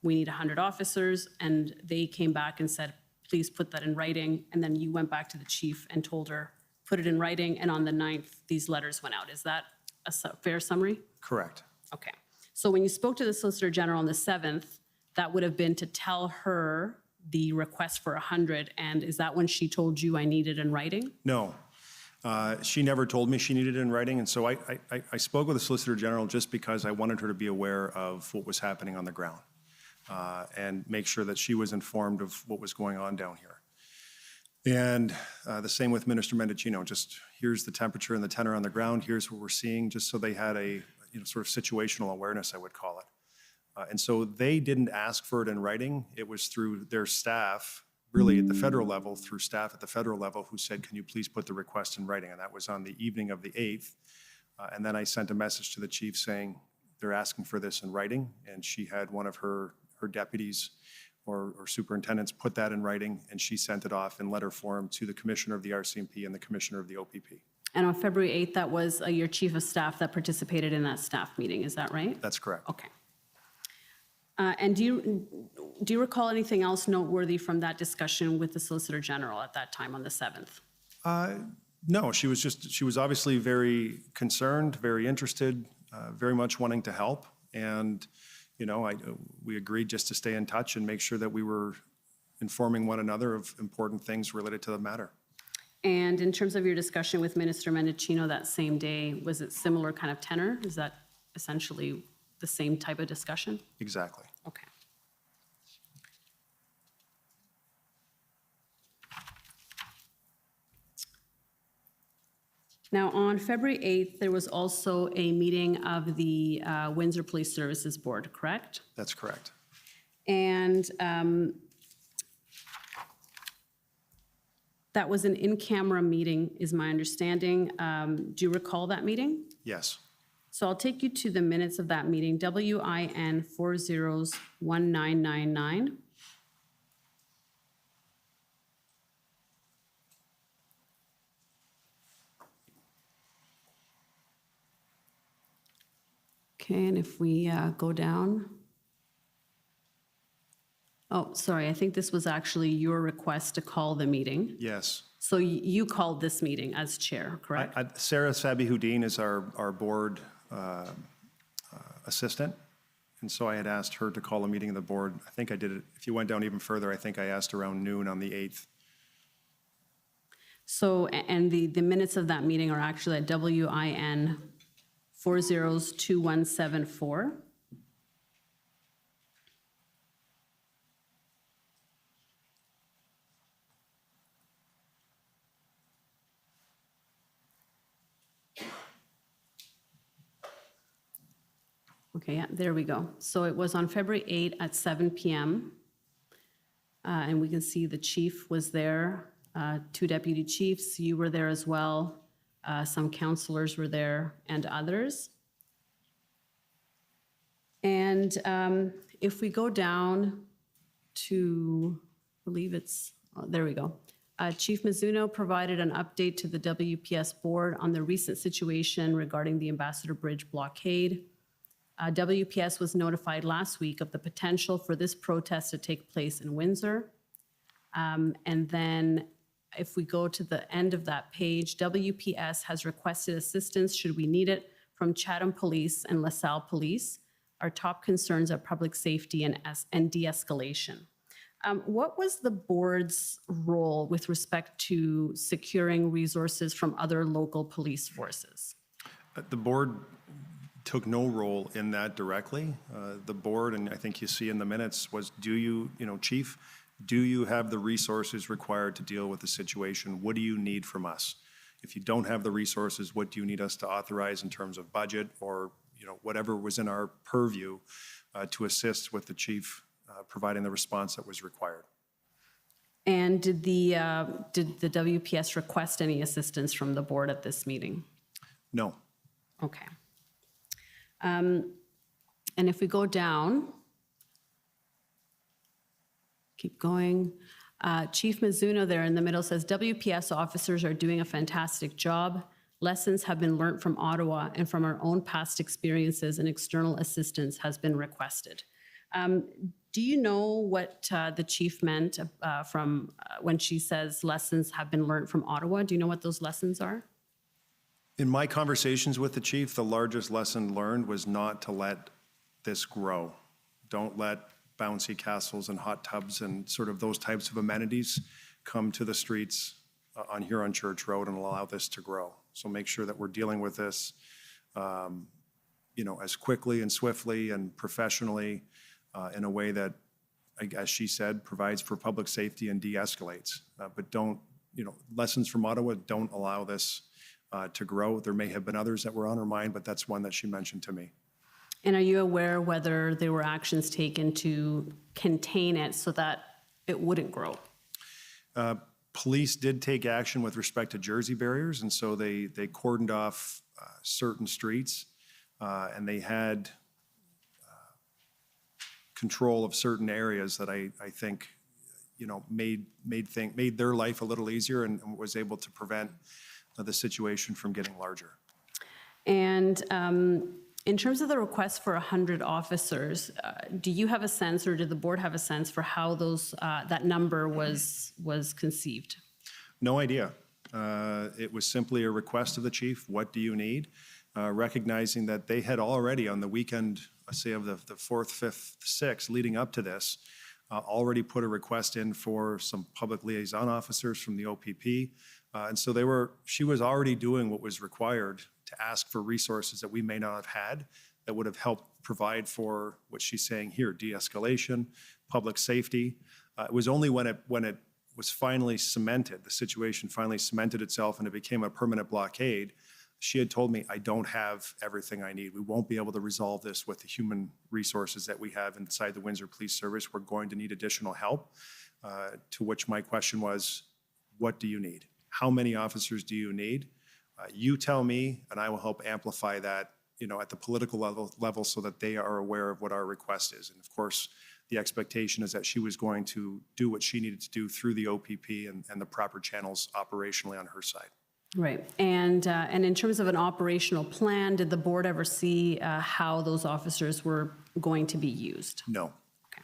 we need 100 officers. And they came back and said, please put that in writing. And then you went back to the chief and told her, put it in writing. And on the 9th, these letters went out. Is that a fair summary? Correct. Okay. So when you spoke to the Solicitor General on the 7th, that would have been to tell her the request for 100. And is that when she told you I need it in writing? No. She never told me she needed it in writing. And so I spoke with the Solicitor General just because I wanted her to be aware of what was happening on the ground and make sure that she was informed of what was going on down here. And the same with Minister Mendicino, just here's the temperature and the tenor on the ground, here's what we're seeing, just so they had a sort of situational awareness, I would call it. And so they didn't ask for it in writing. It was through their staff, really at the federal level, through staff at the federal level who said, can you please put the request in writing? And that was on the evening of the 8th. And then I sent a message to the chief saying, they're asking for this in writing. And she had one of her deputies or superintendents put that in writing, and she sent it off in letter form to the commissioner of the RCMP and the commissioner of the OPP. And on February 8th, that was your chief of staff that participated in that staff meeting, is that right? That's correct. Okay. And do you recall anything else noteworthy from that discussion with the Solicitor General at that time on the 7th? No, she was obviously very concerned, very interested, very much wanting to help. And, we agreed just to stay in touch and make sure that we were informing one another of important things related to the matter. And in terms of your discussion with Minister Mendicino that same day, was it similar kind of tenor? Is that essentially the same type of discussion? Exactly. Okay. Now, on February 8th, there was also a meeting of the Windsor Police Services Board, correct? That's correct. And that was an in-camera meeting, is my understanding. Do you recall that meeting? Yes. So I'll take you to the minutes of that meeting, WIN 401999. Okay, and if we go down. Oh, sorry, I think this was actually your request to call the meeting. Yes. So you called this meeting as chair, correct? Sarah Sabi-Houdin is our board assistant. And so I had asked her to call a meeting of the board. I think I did it, if you went down even further, I think I asked around noon on the 8th. So, and the minutes of that meeting are actually at WIN 402174. Okay, yeah, there we go. So it was on February 8 at 7 p.m. And we can see the chief was there, 2 deputy chiefs, you were there as well, some councillors were there, and others. And if we go down to, I believe it's, oh, there we go. Chief Mizuno provided an update to the WPS board on the recent situation regarding the Ambassador Bridge blockade. WPS was notified last week of the potential for this protest to take place in Windsor. And then if we go to the end of that page, WPS has requested assistance, should we need it, from Chatham Police and LaSalle Police. Our top concerns are public safety and de-escalation. What was the board's role with respect to securing resources from other local police forces? The board took no role in that directly. The board, and I think you see in the minutes, was Chief, do you have the resources required to deal with the situation? What do you need from us? If you don't have the resources, what do you need us to authorize in terms of budget or whatever was in our purview to assist with the chief providing the response that was required? And did the WPS request any assistance from the board at this meeting? No. Okay. And if we go down, keep going. Chief Mizuno there in the middle says, WPS officers are doing a fantastic job. Lessons have been learned from Ottawa and from our own past experiences, and external assistance has been requested. Do you know what the chief meant from when she says lessons have been learned from Ottawa? Do you know what those lessons are? In my conversations with the chief, the largest lesson learned was not to let this grow. Don't let bouncy castles and hot tubs and sort of those types of amenities come to the streets on Huron Church Road and allow this to grow. So make sure that we're dealing with this, as quickly and swiftly and professionally in a way that, as she said, provides for public safety and de-escalates. But don't lessons from Ottawa don't allow this to grow. There may have been others that were on her mind, but that's one that she mentioned to me. And are you aware whether there were actions taken to contain it so that it wouldn't grow? Police did take action with respect to Jersey barriers, and so they cordoned off certain streets, and they had control of certain areas that I think, made their life a little easier and was able to prevent the situation from getting larger. And in terms of the request for 100 officers, do you have a sense, or did the board have a sense for how that number was conceived? No idea. It was simply a request of the chief. What do you need? Recognizing that they had already on the weekend, let's say of the 4th, 5th, 6th, leading up to this, already put a request in for some public liaison officers from the OPP. And so she was already doing what was required to ask for resources that we may not have had that would have helped provide for what she's saying here, de-escalation, public safety. It was only when it was finally cemented, the situation finally cemented itself and it became a permanent blockade, she had told me, I don't have everything I need. We won't be able to resolve this with the human resources that we have inside the Windsor Police Service. We're going to need additional help. To which my question was, what do you need? How many officers do you need? You tell me, and I will help amplify that, at the political level so that they are aware of what our request is. And of course, the expectation is that she was going to do what she needed to do through the OPP and the proper channels operationally on her side. Right. And in terms of an operational plan, did the board ever see how those officers were going to be used? No. Okay.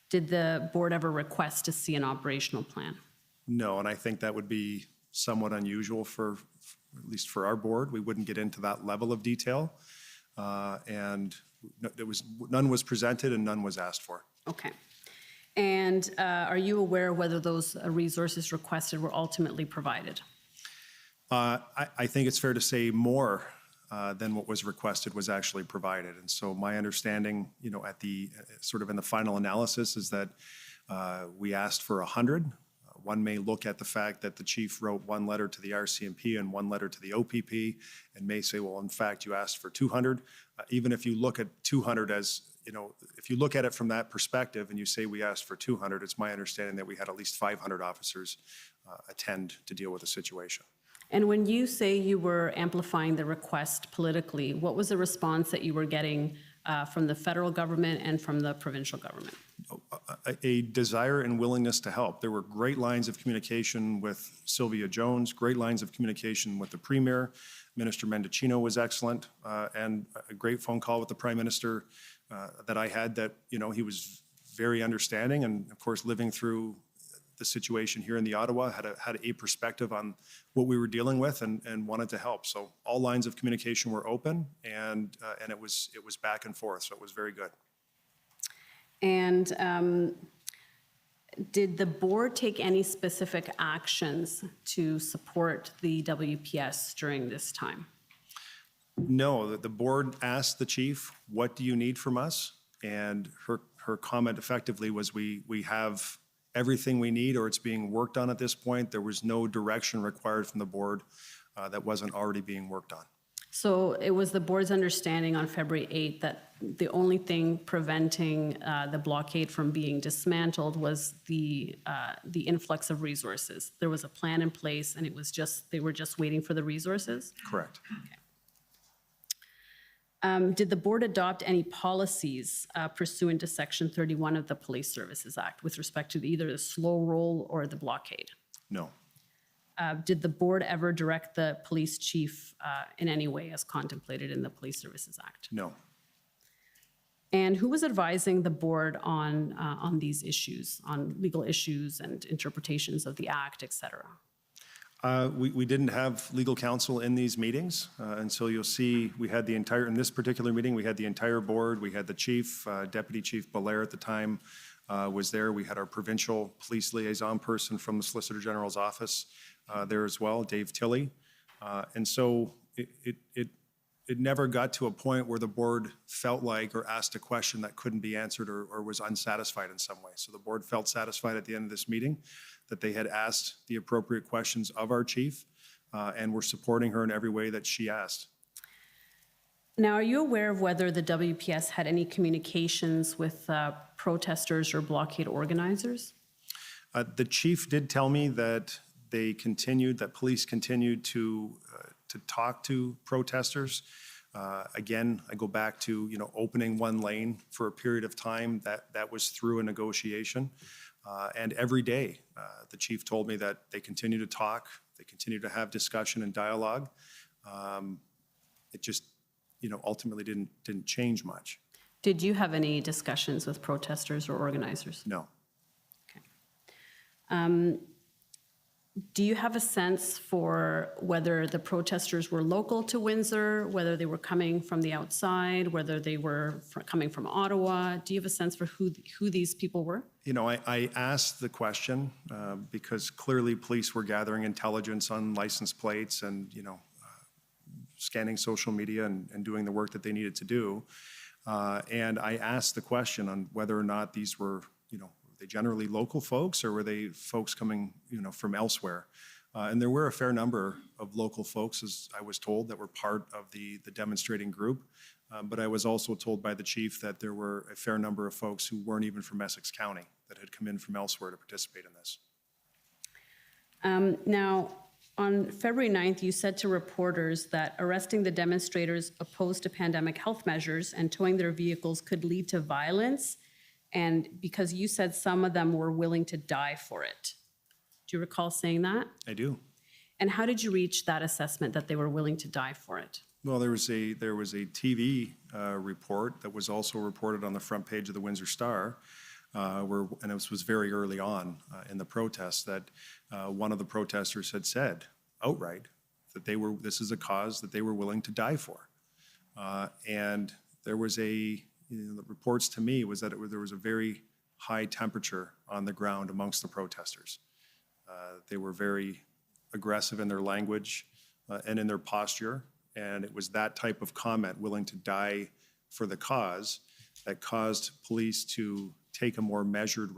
Did the board ever request to see an operational plan? No, and I think that would be somewhat unusual at least for our board. We wouldn't get into that level of detail. And none was presented and none was asked for. Okay. And are you aware whether those resources requested were ultimately provided? I think it's fair to say more than what was requested was actually provided. And so my understanding, at the sort of in the final analysis is that we asked for 100. One may look at the fact that the chief wrote one letter to the RCMP and one letter to the OPP and may say, well, in fact, you asked for 200. Even if you look at 200 as, if you look at it from that perspective and you say we asked for 200, it's my understanding that we had at least 500 officers attend to deal with the situation. And when you say you were amplifying the request politically, what was the response that you were getting from the federal government and from the provincial government? A desire and willingness to help. There were great lines of communication with Sylvia Jones, great lines of communication with the Premier. Minister Mendocino was excellent, and a great phone call with the Prime Minister that I had that, he was very understanding and, of course, living through the situation here in the Ottawa, had a perspective on what we were dealing with and wanted to help. So all lines of communication were open and it was back and forth, so it was very good. And did the board take any specific actions to support the WPS during this time? No, the board asked the chief, what do you need from us? And her comment effectively was we have everything we need, or it's being worked on at this point. There was no direction required from the board that wasn't already being worked on. So it was the board's understanding on February 8th that the only thing preventing the blockade from being dismantled was the influx of resources. There was a plan in place, and they were just waiting for the resources? Correct. Okay. Did the board adopt any policies pursuant to Section 31 of the Police Services Act with respect to either the slow roll or the blockade? No. Did the board ever direct the police chief in any way as contemplated in the Police Services Act? No. And who was advising the board on these issues, on legal issues and interpretations of the Act, et cetera? We didn't have legal counsel in these meetings, and so you'll see we had in this particular meeting, we had the entire board, we had the chief, Deputy Chief Belair at the time was there. We had our provincial police liaison person from the Solicitor General's office there as well, Dave Tilley. And so it never got to a point where the board felt like or asked a question that couldn't be answered or was unsatisfied in some way. So the board felt satisfied at the end of this meeting that they had asked the appropriate questions of our chief, and were supporting her in every way that she asked. Now, are you aware of whether the WPS had any communications with protesters or blockade organizers? The chief did tell me that police continued to talk to protesters. Again, I go back to, opening one lane for a period of time, that was through a negotiation. And every day, the chief told me that they continue to talk, they continue to have discussion and dialogue. It just, ultimately didn't change much. Did you have any discussions with protesters or organizers? No. Okay. Do you have a sense for whether the protesters were local to Windsor, whether they were coming from the outside, whether they were coming from Ottawa? Do you have a sense for who these people were? I asked the question because clearly police were gathering intelligence on license plates and, scanning social media and doing the work that they needed to do. And I asked the question on whether or not these were, they generally local folks or were they folks coming, from elsewhere? And there were a fair number of local folks, as I was told, that were part of the demonstrating group. But I was also told by the chief that there were a fair number of folks who weren't even from Essex County that had come in from elsewhere to participate in this. Now, on February 9th, you said to reporters that arresting the demonstrators opposed to pandemic health measures and towing their vehicles could lead to violence, and because you said some of them were willing to die for it. Do you recall saying that? I do. And how did you reach that assessment that they were willing to die for it? Well, there was a TV report that was also reported on the front page of the Windsor Star, and it was very early on in the protest that one of the protesters had said outright that this is a cause that they were willing to die for. And there was the reports to me was that there was a very high temperature on the ground amongst the protesters. They were very aggressive in their language and in their posture. And it was that type of comment, willing to die for the cause, that caused police to take a more measured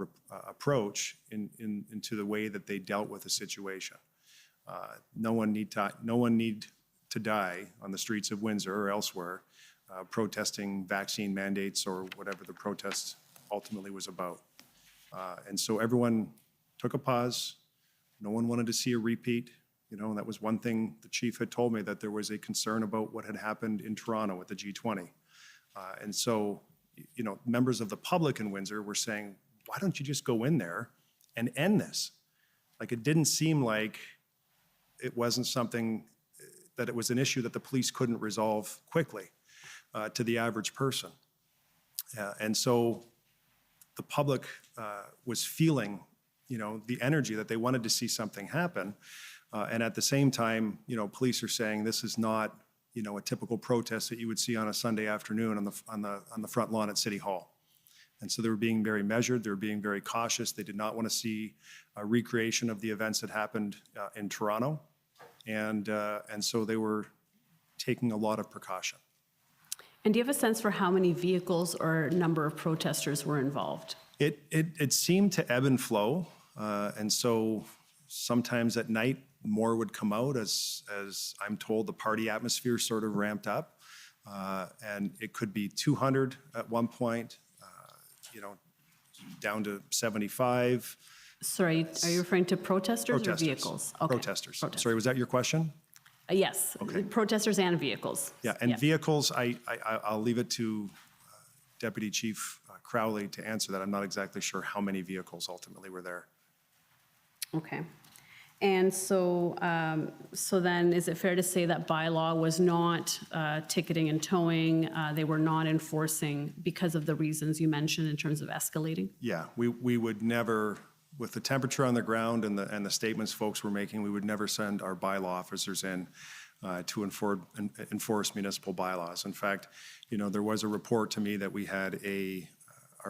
approach into the way that they dealt with the situation. No one need to die on the streets of Windsor or elsewhere protesting vaccine mandates or whatever the protest ultimately was about. And so everyone took a pause. No one wanted to see a repeat. And that was one thing the chief had told me, that there was a concern about what had happened in Toronto at the G20. And so, members of the public in Windsor were saying, why don't you just go in there and end this? Like, it didn't seem like it wasn't something that it was an issue that the police couldn't resolve quickly to the average person. And so the public was feeling, the energy that they wanted to see something happen. And at the same time, police are saying this is not, a typical protest that you would see on a Sunday afternoon on the front lawn at City Hall. And so they were being very measured. They were being very cautious. They did not want to see a recreation of the events that happened in Toronto. And so they were taking a lot of precaution. And do you have a sense for how many vehicles or number of protesters were involved? It seemed to ebb and flow. And so sometimes at night, more would come out as I'm told the party atmosphere sort of ramped up. And it could be 200 at one point, down to 75. Sorry, are you referring to protesters or vehicles? Okay. Protesters. Sorry, was that your question? Yes, Okay. Protesters and vehicles. Yeah, and vehicles, I'll leave it to Deputy Chief Crowley to answer that. I'm not exactly sure how many vehicles ultimately were there. Okay. And so, then is it fair to say that bylaw was not ticketing and towing? They were not enforcing because of the reasons you mentioned in terms of escalating? Yeah, we would never, with the temperature on the ground and the statements folks were making, we would never send our bylaw officers in to enforce municipal bylaws. In fact, there was a report to me that we had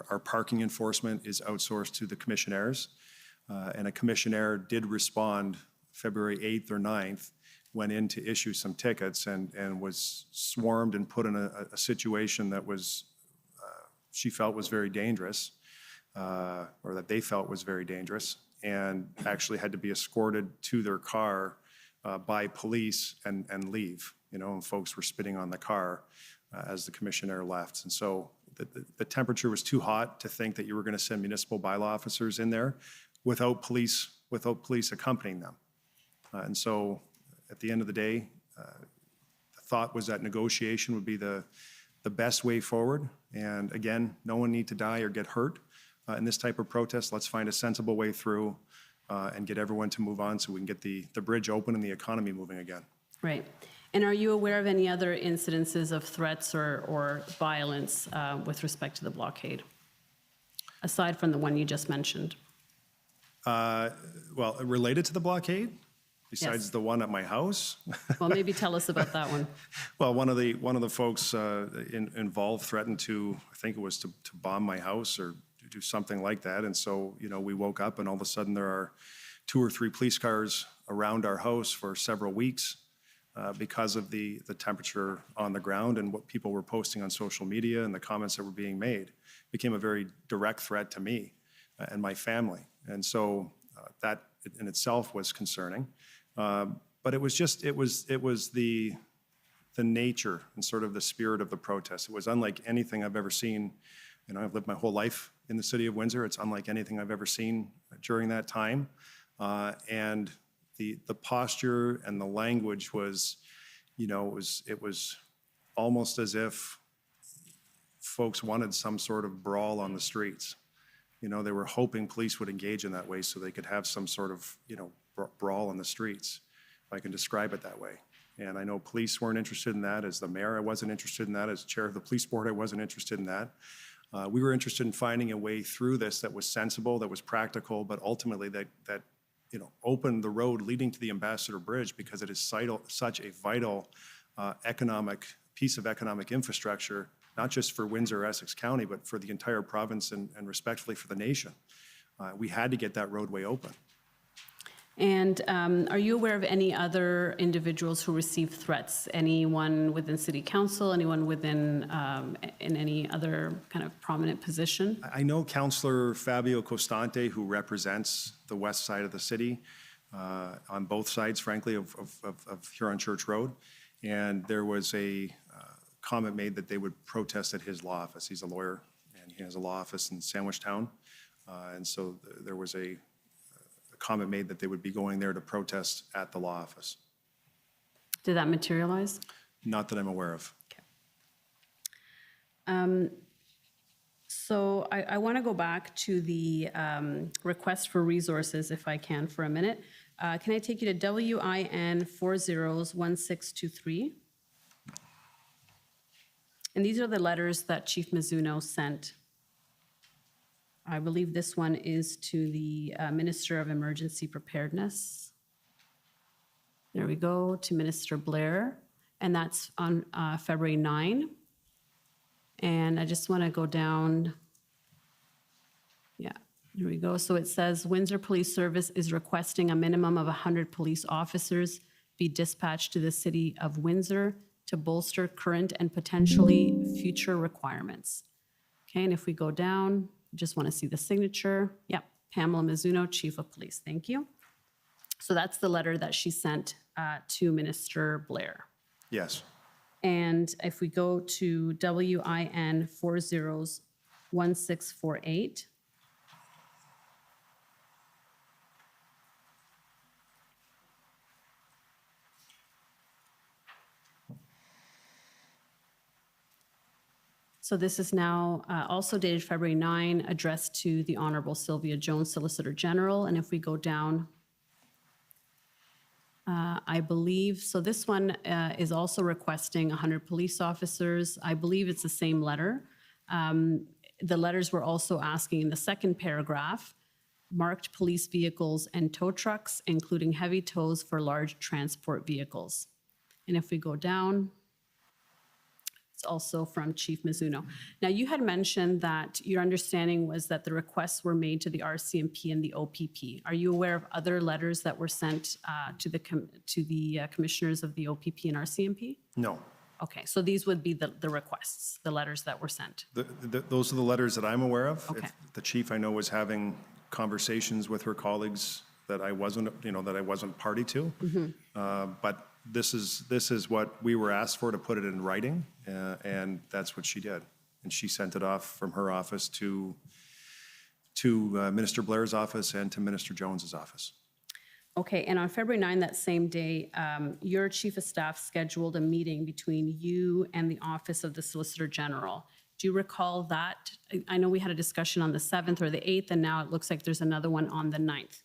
our parking enforcement is outsourced to the commissionaires. And a commissionaire did respond February 8th or 9th, went in to issue some tickets and was swarmed and put in a situation that was, she felt was very dangerous, or that they felt was very dangerous. and actually had to be escorted to their car by police and leave, and folks were spitting on the car as the commissioner left. And so the temperature was too hot to think that you were going to send municipal bylaw officers in there without police accompanying them. And so at the end of the day, the thought was that negotiation would be the best way forward. And again, no one need to die or get hurt in this type of protest. Let's find a sensible way through and get everyone to move on so we can get the bridge open and the economy moving again. Right. And are you aware of any other incidences of threats or violence with respect to the blockade, aside from the one you just mentioned? Well, related to the blockade, besides Yes. the one at my house? Well, maybe tell us about that one. Well, one of the folks involved threatened to, I think it was to bomb my house or do something like that. And so, we woke up and all of a sudden there are 2 or 3 police cars around our house for several weeks because of the temperature on the ground and what people were posting on social media and the comments that were being made. It became a very direct threat to me and my family. And so that in itself was concerning. But it was the nature and sort of the spirit of the protest. It was unlike anything I've ever seen. I've lived my whole life in the city of Windsor. It's unlike anything I've ever seen during that time. And the posture and the language was, it was almost as if folks wanted some sort of brawl on the streets. They were hoping police would engage in that way so they could have some sort of, brawl in the streets, if I can describe it that way. And I know police weren't interested in that. As the mayor, I wasn't interested in that. As chair of the police board, I wasn't interested in that. We were interested in finding a way through this that was sensible, that was practical, but ultimately that opened the road leading to the Ambassador Bridge, because it is such a vital piece of economic infrastructure, not just for Windsor, Essex County, but for the entire province and respectfully for the nation. We had to get that roadway open. And are you aware of any other individuals who received threats? Anyone within City Council? Anyone within in any other kind of prominent position? I know Councillor Fabio Costante, who represents the west side of the city, on both sides, frankly, of Huron Church Road. And there was a comment made that they would protest at his law office. He's a lawyer, and he has a law office in Sandwichtown. And so there was a comment made that they would be going there to protest at the law office. Did that materialize? Not that I'm aware of. Okay. So I want to go back to the request for resources, if I can, for a minute. Can I take you to WIN 401623? And these are the letters that Chief Mizuno sent. I believe this one is to the Minister of Emergency Preparedness. There we go, to Minister Blair, and that's on February 9. And I just want to go down. Yeah, here we go. So it says Windsor Police Service is requesting a minimum of 100 police officers be dispatched to the city of Windsor to bolster current and potentially future requirements. Okay, and if we go down, just want to see the signature. Yep, Pamela Mizuno, Chief of Police. Thank you. So that's the letter that she sent to Minister Blair. Yes. And if we go to WIN 401648. So this is now also dated February 9, addressed to the Honorable Sylvia Jones, Solicitor General. And if we go down, I believe, so this one is also requesting 100 police officers. I believe it's the same letter. The letters were also asking in the second paragraph, marked police vehicles and tow trucks, including heavy tows for large transport vehicles. And if we go down, it's also from Chief Mizuno. Now, you had mentioned that your understanding was that the requests were made to the RCMP and the OPP. Are you aware of other letters that were sent to the commissioners of the OPP and RCMP? No. Okay, so these would be the requests, the letters that were sent. Those are the letters that I'm aware of. Okay. If the chief, I know, was having conversations with her colleagues that I wasn't party to. But this is what we were asked for, to put it in writing, and that's what she did. And she sent it off from her office to Minister Blair's office and to Minister Jones's office. Okay, and on February 9, that same day, your chief of staff scheduled a meeting between you and the Office of the Solicitor General. Do you recall that? I know we had a discussion on the 7th or the 8th, and now it looks like there's another one on the 9th.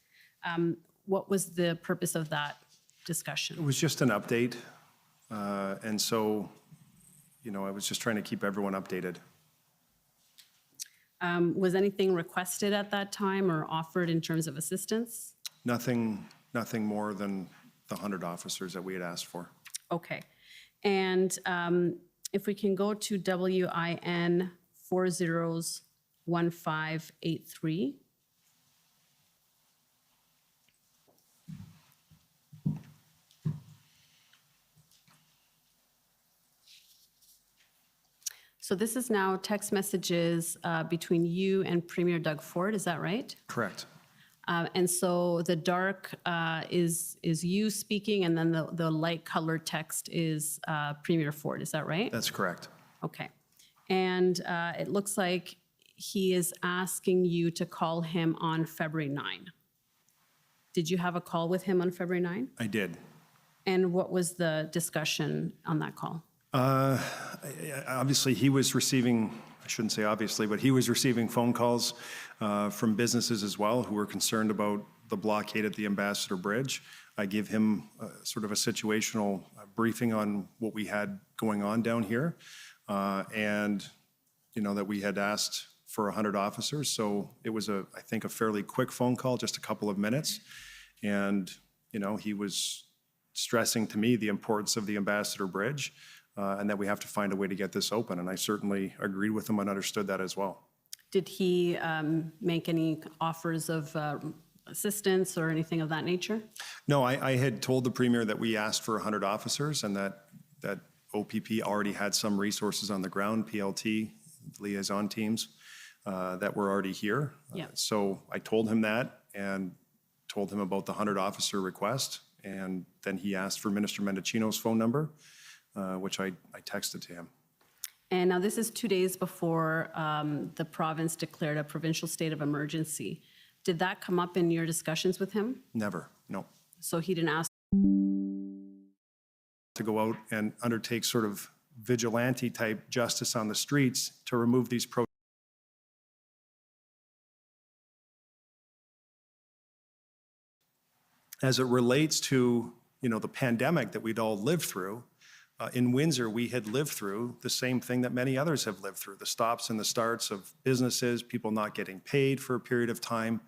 What was the purpose of that discussion? It was just an update. And so, I was just trying to keep everyone updated. Was anything requested at that time or offered in terms of assistance? Nothing more than the 100 officers that we had asked for. Okay. And if we can go to WIN 401583. So this is now text messages between you and Premier Doug Ford, is that right? Correct. And so the dark is you speaking, and then the light colored text is Premier Ford, is that right? That's correct. Okay. And it looks like he is asking you to call him on February 9. Did you have a call with him on February 9? I did. And what was the discussion on that call? Obviously, he was receiving, I shouldn't say obviously, but he was receiving phone calls from businesses as well who were concerned about the blockade at the Ambassador Bridge. I gave him sort of a situational briefing on what we had going on down here, and that we had asked for 100 officers. So it was I think a fairly quick phone call, just a couple of minutes, and he was stressing to me the importance of the Ambassador Bridge. And that we have to find a way to get this open. And I certainly agreed with him and understood that as well. Did he make any offers of assistance or anything of that nature? No, I had told the Premier that we asked for 100 officers and that OPP already had some resources on the ground, PLT, liaison teams, that were already here. Yeah. So I told him that and told him about the 100 officer request. And then he asked for Minister Mendicino's phone number, which I texted to him. And now this is 2 days before the province declared a provincial state of emergency. Did that come up in your discussions with him? Never, no. So he didn't ask to go out and undertake sort of vigilante type justice on the streets to remove these protests. As it relates to, the pandemic that we'd all lived through, in Windsor, we had lived through the same thing that many others have lived through, the stops and the starts of businesses, people not getting paid for a period of time,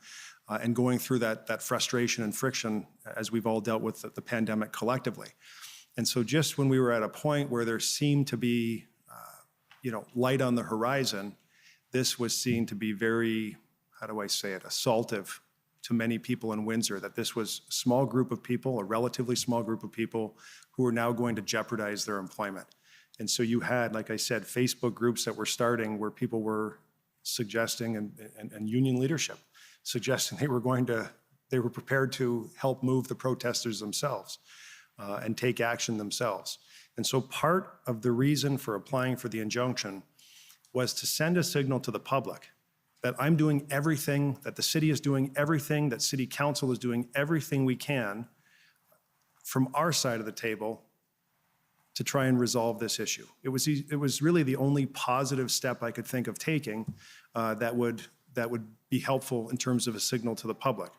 and going through that frustration and friction as we've all dealt with the pandemic collectively. And so just when we were at a point where there seemed to be, light on the horizon, this was seen to be very, how do I say it, assaultive to many people in Windsor, that this was a small group of people, a relatively small group of people who are now going to jeopardize their employment. And so you had, like I said, Facebook groups that were starting where people were suggesting, and union leadership, suggesting they were prepared to help move the protesters themselves and take action themselves. And so part of the reason for applying for the injunction was to send a signal to the public that I'm doing everything, that the city is doing everything, that city council is doing everything we can from our side of the table to try and resolve this issue. It was really the only positive step I could think of taking that would be helpful in terms of a signal to the public.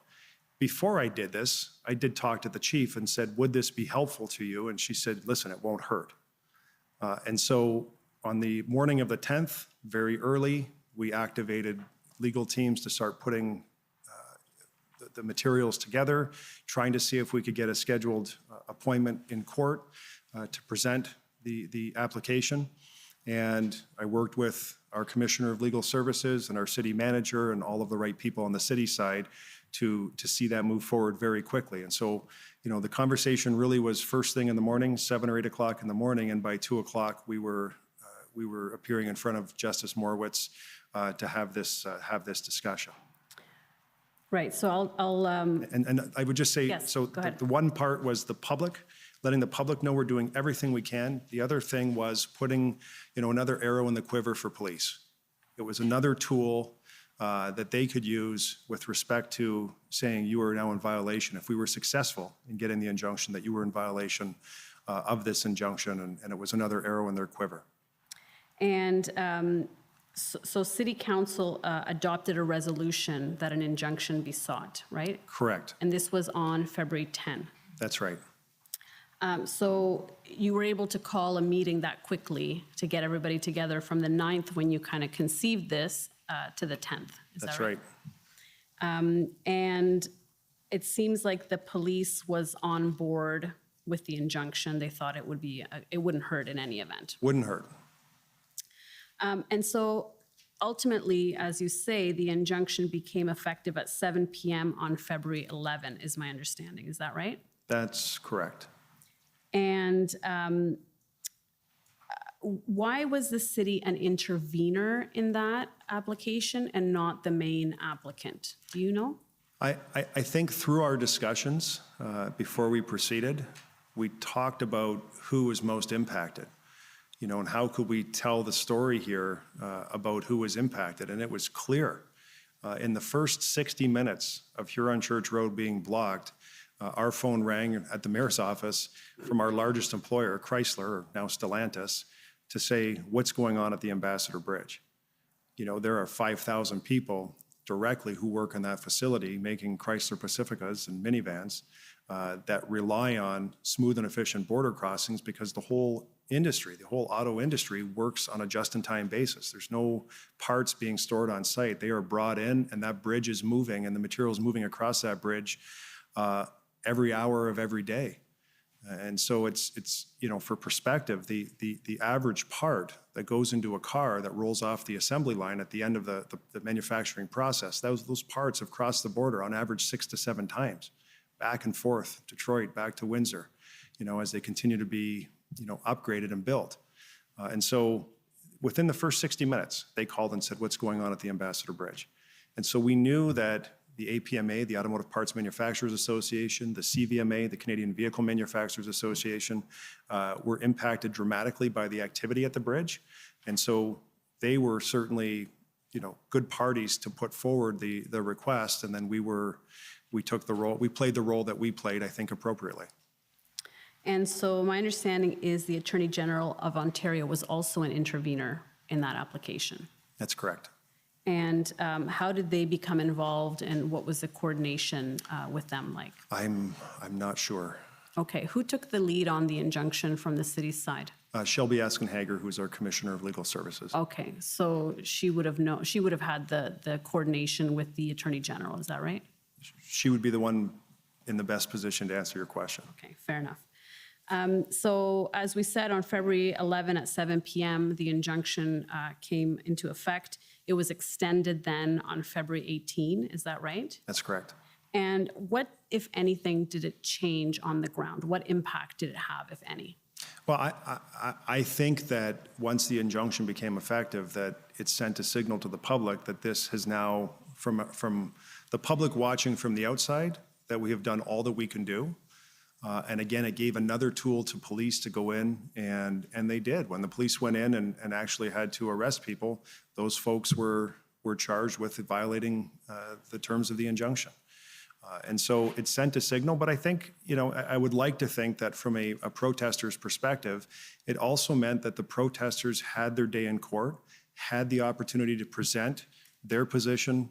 Before I did this, I did talk to the chief and said, would this be helpful to you? And she said, listen, it won't hurt. And so on the morning of the 10th, very early, we activated legal teams to start putting the materials together, trying to see if we could get a scheduled appointment in court to present the application. And I worked with our Commissioner of Legal Services and our city manager and all of the right people on the city side to see that move forward very quickly. And so, the conversation really was first thing in the morning, 7 or 8 o'clock in the morning, and by 2 o'clock we were appearing in front of Justice Morowitz to have this discussion. Right, so I'll And I would just say, Yes, so go ahead. the one part was the public, letting the public know we're doing everything we can. The other thing was putting, another arrow in the quiver for police. It was another tool that they could use with respect to saying you are now in violation. If we were successful in getting the injunction, that you were in violation of this injunction, and it was another arrow in their quiver. And so City Council adopted a resolution that an injunction be sought, right? Correct. And this was on February 10. That's right. So you were able to call a meeting that quickly to get everybody together from the 9th when you kind of conceived this to the 10th. Is That's that right? right. And it seems like the police was on board with the injunction. They thought it wouldn't hurt in any event. Wouldn't hurt. And so ultimately, as you say, the injunction became effective at 7 p.m. on February 11, is my understanding. Is that right? That's correct. And why was the city an intervener in that application and not the main applicant? Do you know? I think through our discussions before we proceeded, we talked about who was most impacted, and how could we tell the story here about who was impacted. And it was clear in the first 60 minutes of Huron Church Road being blocked, our phone rang at the mayor's office from our largest employer, Chrysler, or now Stellantis, to say, what's going on at the Ambassador Bridge? There are 5,000 people directly who work in that facility making Chrysler Pacificas and minivans that rely on smooth and efficient border crossings because the whole industry, the whole auto industry works on a just-in-time basis. There's no parts being stored on site. They are brought in and that bridge is moving and the material is moving across that bridge every hour of every day. And so it's for perspective, the average part that goes into a car that rolls off the assembly line at the end of the manufacturing process, those parts have crossed the border on average 6 to 7 times, back and forth, Detroit, back to Windsor, as they continue to be, upgraded and built. And so within the first 60 minutes, they called and said, what's going on at the Ambassador Bridge? And so we knew that the APMA, the Automotive Parts Manufacturers Association, the CVMA, the Canadian Vehicle Manufacturers Association, were impacted dramatically by the activity at the bridge. And so they were certainly, good parties to put forward the request. And then we took the role, we played the role that we played, I think, appropriately. And so my understanding is the Attorney General of Ontario was also an intervener in that application. That's correct. And how did they become involved, and what was the coordination with them like? I'm not sure. Okay, who took the lead on the injunction from the city's side? Shelby Askenhager, who's our Commissioner of Legal Services. Okay, so she would have had the coordination with the Attorney General, is that right? She would be the one in the best position to answer your question. Okay, fair enough. So as we said, on February 11 at 7 p.m., the injunction came into effect. It was extended then on February 18, is that right? That's correct. And what, if anything, did it change on the ground? What impact did it have, if any? Well, I think that once the injunction became effective, that it sent a signal to the public that this has now, from the public watching from the outside, that we have done all that we can do. And again, it gave another tool to police to go in, and they did. When the police went in and actually had to arrest people, those folks were charged with violating the terms of the injunction. And so it sent a signal, but I think, I would like to think that from a protester's perspective, it also meant that the protesters had their day in court, had the opportunity to present their position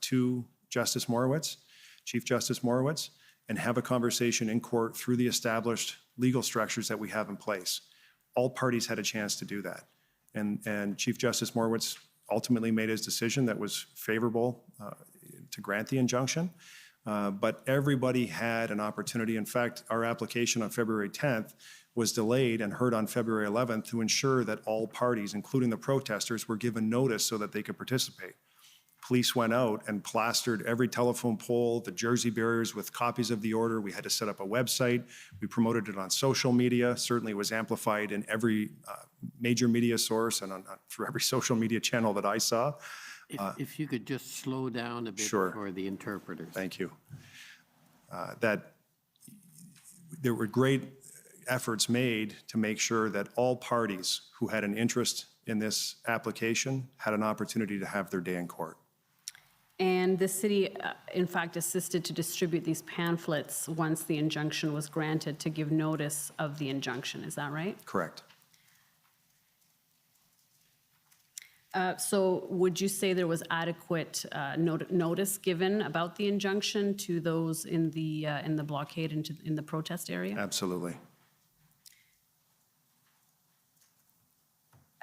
to Justice Morowitz, Chief Justice Morowitz, and have a conversation in court through the established legal structures that we have in place. All parties had a chance to do that. And Chief Justice Morowitz ultimately made his decision that was favorable to grant the injunction. But everybody had an opportunity. In fact, our application on February 10th was delayed and heard on February 11th to ensure that all parties, including the protesters, were given notice so that they could participate. Police went out and plastered every telephone pole, the Jersey barriers with copies of the order. We had to set up a website. We promoted it on social media. Certainly it was amplified in every major media source and through every social media channel that I saw. If you could just slow down a bit Sure. for the interpreters. Thank you. That there were great efforts made to make sure that all parties who had an interest in this application had an opportunity to have their day in court. And the city, in fact, assisted to distribute these pamphlets once the injunction was granted to give notice of the injunction. Is that right? Correct. So would you say there was adequate notice given about the injunction to those in the blockade and in the protest area? Absolutely.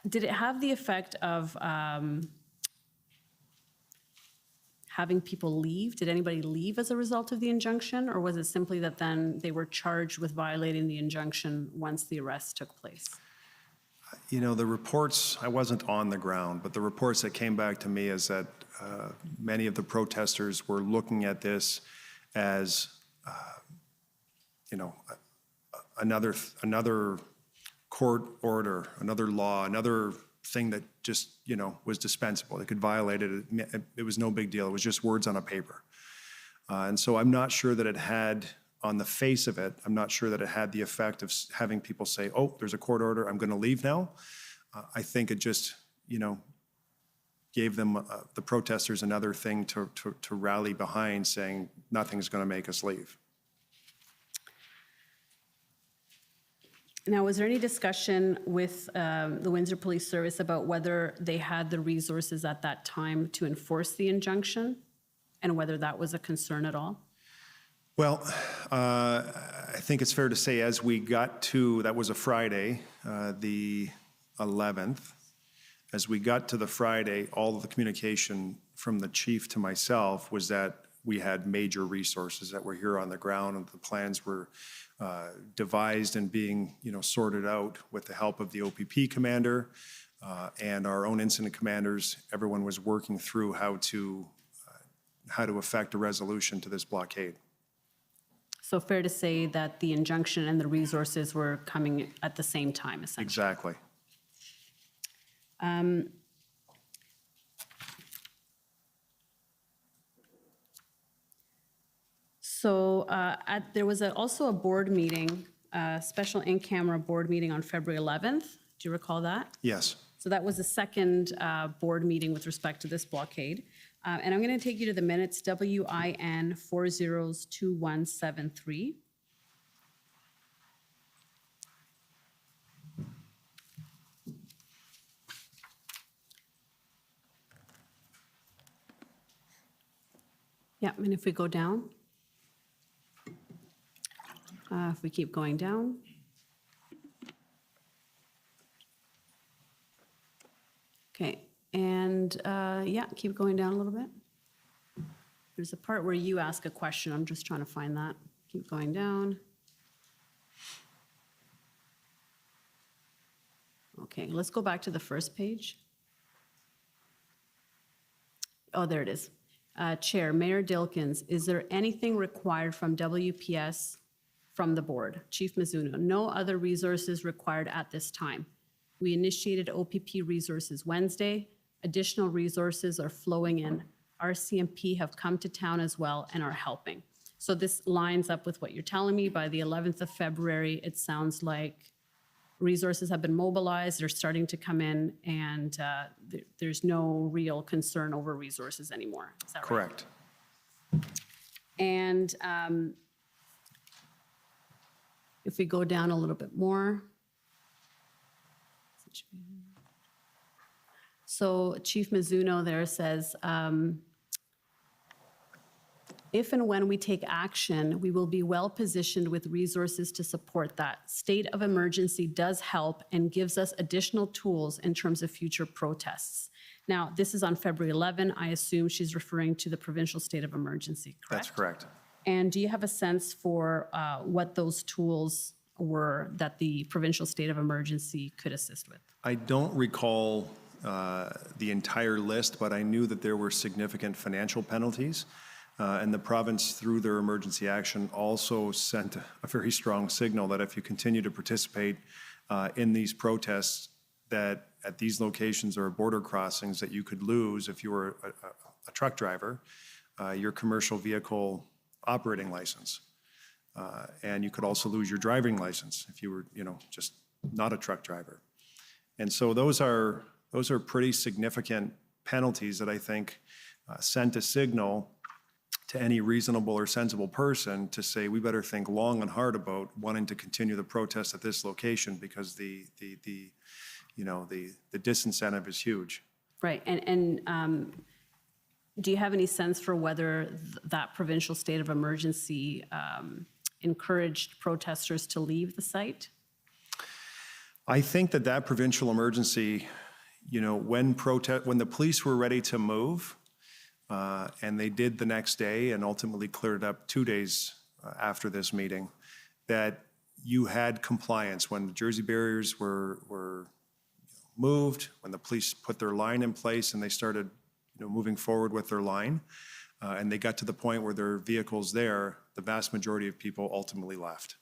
Did it have the effect of having people leave? Did anybody leave as a result of the injunction? Or was it simply that then they were charged with violating the injunction once the arrest took place? You know, the reports, I wasn't on the ground, but the reports that came back to me is that many of the protesters were looking at this as, you know, another court order, another law, another thing that just, you know, was dispensable. They could violate it. It was no big deal. It was just words on a paper. And so I'm not sure that it had, on the face of it, I'm not sure that it had the effect of having people say, oh, there's a court order, I'm going to leave now. I think it just, you know, gave them, the protesters, another thing to rally behind, saying nothing's going to make us leave. Now, was there any discussion with the Windsor Police Service about whether they had the resources at that time to enforce the injunction and whether that was a concern at all? Well, I think it's fair to say as we got to, that was a Friday, the 11th, as we got to the Friday, all of the communication from the chief to myself was that we had major resources that were here on the ground, and the plans were devised and being, you know, sorted out with the help of the OPP commander and our own incident commanders. Everyone was working through how to effect a resolution to this blockade. So fair to say that the injunction and the resources were coming at the same time, essentially? Exactly. So there was also a board meeting, a special in-camera board meeting on February 11th. Do you recall that? Yes. So that was the second board meeting with respect to this blockade. And I'm going to take you to the minutes, WIN 402173. Yeah, and if we go down, if we keep going down. Okay, and yeah, keep going down a little bit. There's a part where you ask a question. I'm just trying to find that. Keep going down. Okay, let's go back to the first page. Oh, there it is. Chair, Mayor Dilkins, is there anything required from WPS from the board? Chief Mizuno, no other resources required at this time. We initiated OPP resources Wednesday. Additional resources are flowing in. RCMP have come to town as well and are helping. So this lines up with what you're telling me. By the 11th of February, it sounds like resources have been mobilized, they're starting to come in, and there's no real concern over resources anymore. Is that right? Correct. And if we go down a little bit more. So Chief Mizuno there says, if and when we take action, we will be well positioned with resources to support that. State of emergency does help and gives us additional tools in terms of future protests. Now, this is on February 11. I assume she's referring to the provincial state of emergency, correct? That's correct. And do you have a sense for what those tools were that the provincial state of emergency could assist with? I don't recall the entire list, but I knew that there were significant financial penalties. And the province, through their emergency action, also sent a very strong signal that if you continue to participate in these protests, that at these locations or border crossings, that you could lose, if you were a truck driver, your commercial vehicle operating license. And you could also lose your driving license if you were, just not a truck driver. And so those are pretty significant penalties that I think sent a signal to any reasonable or sensible person to say, we better think long and hard about wanting to continue the protest at this location, because the disincentive is huge. Right, and do you have any sense for whether that provincial state of emergency encouraged protesters to leave the site? I think that provincial emergency, when the police were ready to move, and they did the next day and ultimately cleared it up 2 days after this meeting, that you had compliance when the Jersey barriers were moved, when the police put their line in place and they started moving forward with their line, and they got to the point where there are vehicles there, the vast majority of people ultimately left.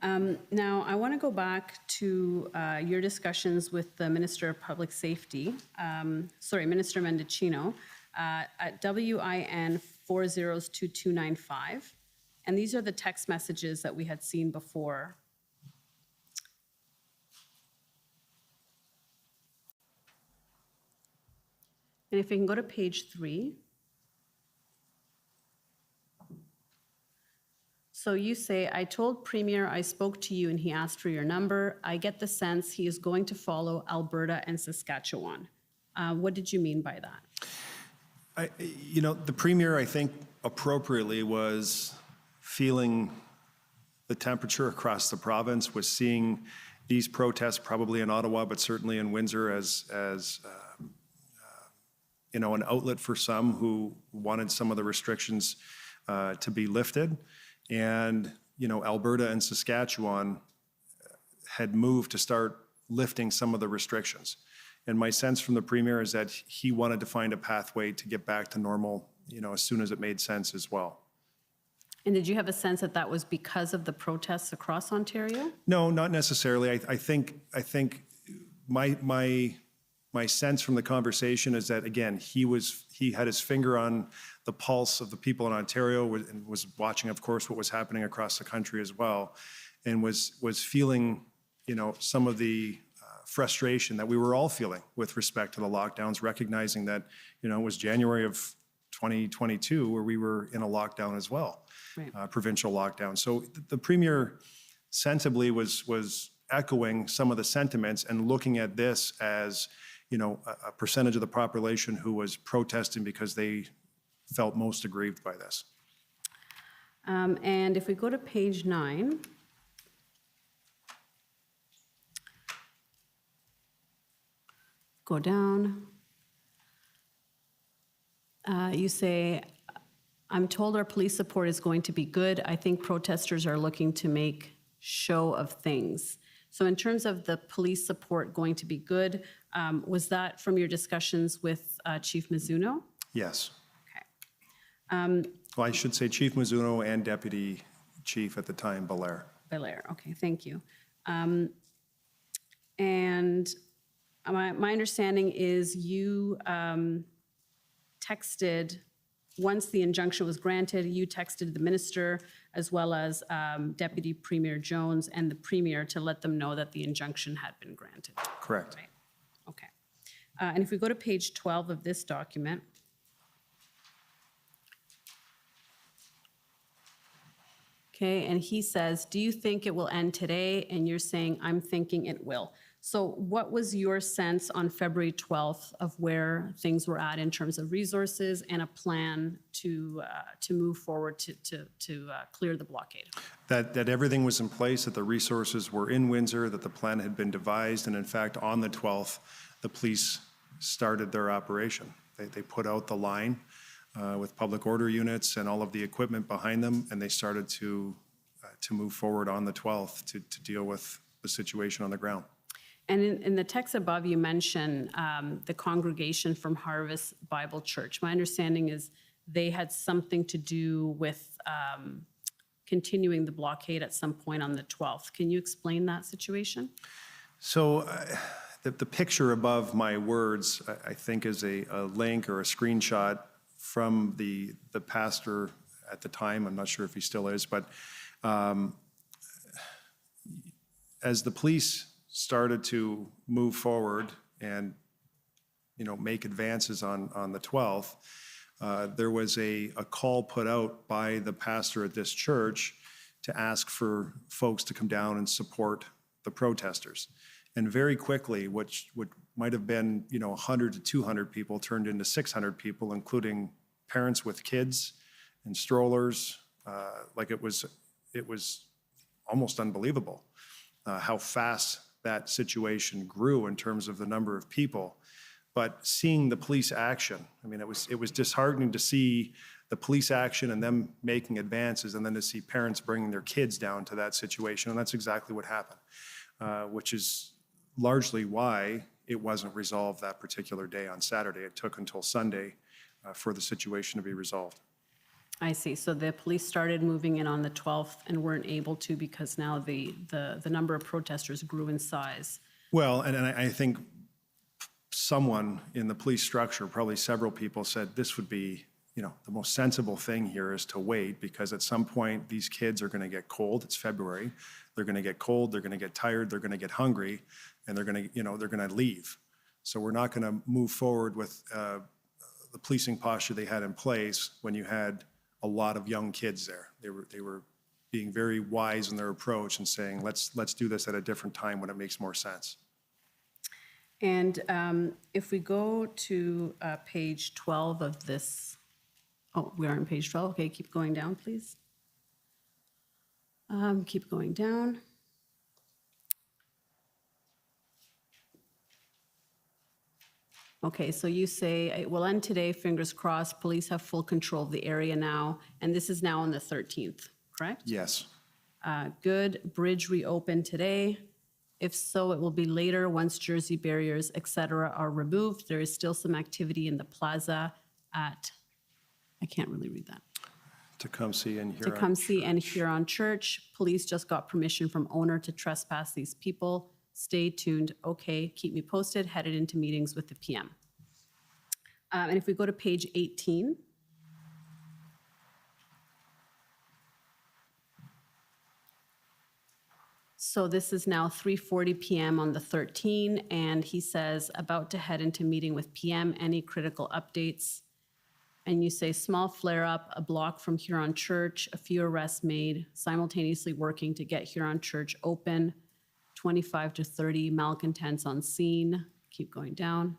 Now, I want to go back to your discussions with the Minister of Public Safety, Minister Mendicino, at WIN 402295. And these are the text messages that we had seen before. And if we can go to page 3. So you say, I told Premier I spoke to you and he asked for your number. I get the sense he is going to follow Alberta and Saskatchewan. What did you mean by that? The Premier, I think, appropriately was feeling the temperature across the province, was seeing these protests probably in Ottawa, but certainly in Windsor as an outlet for some who wanted some of the restrictions to be lifted. And, Alberta and Saskatchewan had moved to start lifting some of the restrictions. And my sense from the Premier is that he wanted to find a pathway to get back to normal, as soon as it made sense as well. And did you have a sense that that was because of the protests across Ontario? No, not necessarily. I think my sense from the conversation is that, again, he had his finger on the pulse of the people in Ontario and was watching, of course, what was happening across the country as well, and was feeling, some of the frustration that we were all feeling with respect to the lockdowns, recognizing that, it was January of 2022 where we were in a lockdown as well, right. Provincial lockdown. So the Premier sensibly was echoing some of the sentiments and looking at this as, a percentage of the population who was protesting because they felt most aggrieved by this. And if we go to page 9, go down, you say, I'm told our police support is going to be good. I think protesters are looking to make show of things. So in terms of the police support going to be good, was that from your discussions with Chief Mizuno? Yes. Okay. Well, I should say Chief Mizuno and Deputy Chief at the time, Belair. Belair, okay, thank you. And my understanding is you texted, once the injunction was granted, you texted the minister as well as Deputy Premier Jones and the Premier to let them know that the injunction had been granted. Correct. Right. Okay. And if we go to page 12 of this document, okay, and he says, do you think it will end today? And you're saying, I'm thinking it will. So what was your sense on February 12th of where things were at in terms of resources and a plan to move forward to clear the blockade? That everything was in place, that the resources were in Windsor, that the plan had been devised, and in fact, on the 12th, the police started their operation. They put out the line with public order units and all of the equipment behind them, and they started to to move forward on the 12th to deal with the situation on the ground. And in the text above, you mention the congregation from Harvest Bible Church. My understanding is they had something to do with continuing the blockade at some point on the 12th. Can you explain that situation? So the picture above my words, I think, is a link or a screenshot from the pastor at the time. I'm not sure if he still is, but as the police started to move forward and, make advances on the 12th, there was a call put out by the pastor at this church to ask for folks to come down and support the protesters. And very quickly, what might have been, 100 to 200 people turned into 600 people, including parents with kids and strollers. It was almost unbelievable how fast that situation grew in terms of the number of people. But seeing the police action, it was disheartening to see the police action and them making advances, and then to see parents bringing their kids down to that situation. And that's exactly what happened, which is largely why it wasn't resolved that particular day on Saturday. It took until Sunday for the situation to be resolved. I see. So the police started moving in on the 12th and weren't able to because now the number of protesters grew in size. Well, and I think someone in the police structure, probably several people, said this would be, the most sensible thing here is to wait, because at some point these kids are going to get cold. It's February. They're going to get cold. They're going to get tired. They're going to get hungry, and they're going to leave. So we're not going to move forward with the policing posture they had in place when you had a lot of young kids there. They were being very wise in their approach and saying, let's do this at a different time when it makes more sense. And if we go to page 12 of this, we are on page 12. Okay, keep going down, please. Keep going down. Okay, so you say, it will end today, fingers crossed, police have full control of the area now, and this is now on the 13th, correct? Yes. Good, bridge reopened today. If so, it will be later once Jersey barriers, et cetera, are removed. There is still some activity in the plaza at, I can't really read that. Tecumseh and Huron. Tecumseh and Huron Church. Police just got permission from owner to trespass these people. Stay tuned. Okay, keep me posted. Headed into meetings with the PM. And if we go to page 18. So this is now 3:40 PM on the 13th, and he says, about to head into meeting with PM, any critical updates? And you say, small flare-up, a block from Huron Church, a few arrests made, simultaneously working to get Huron Church open, 25 to 30 malcontents on scene. Keep going down.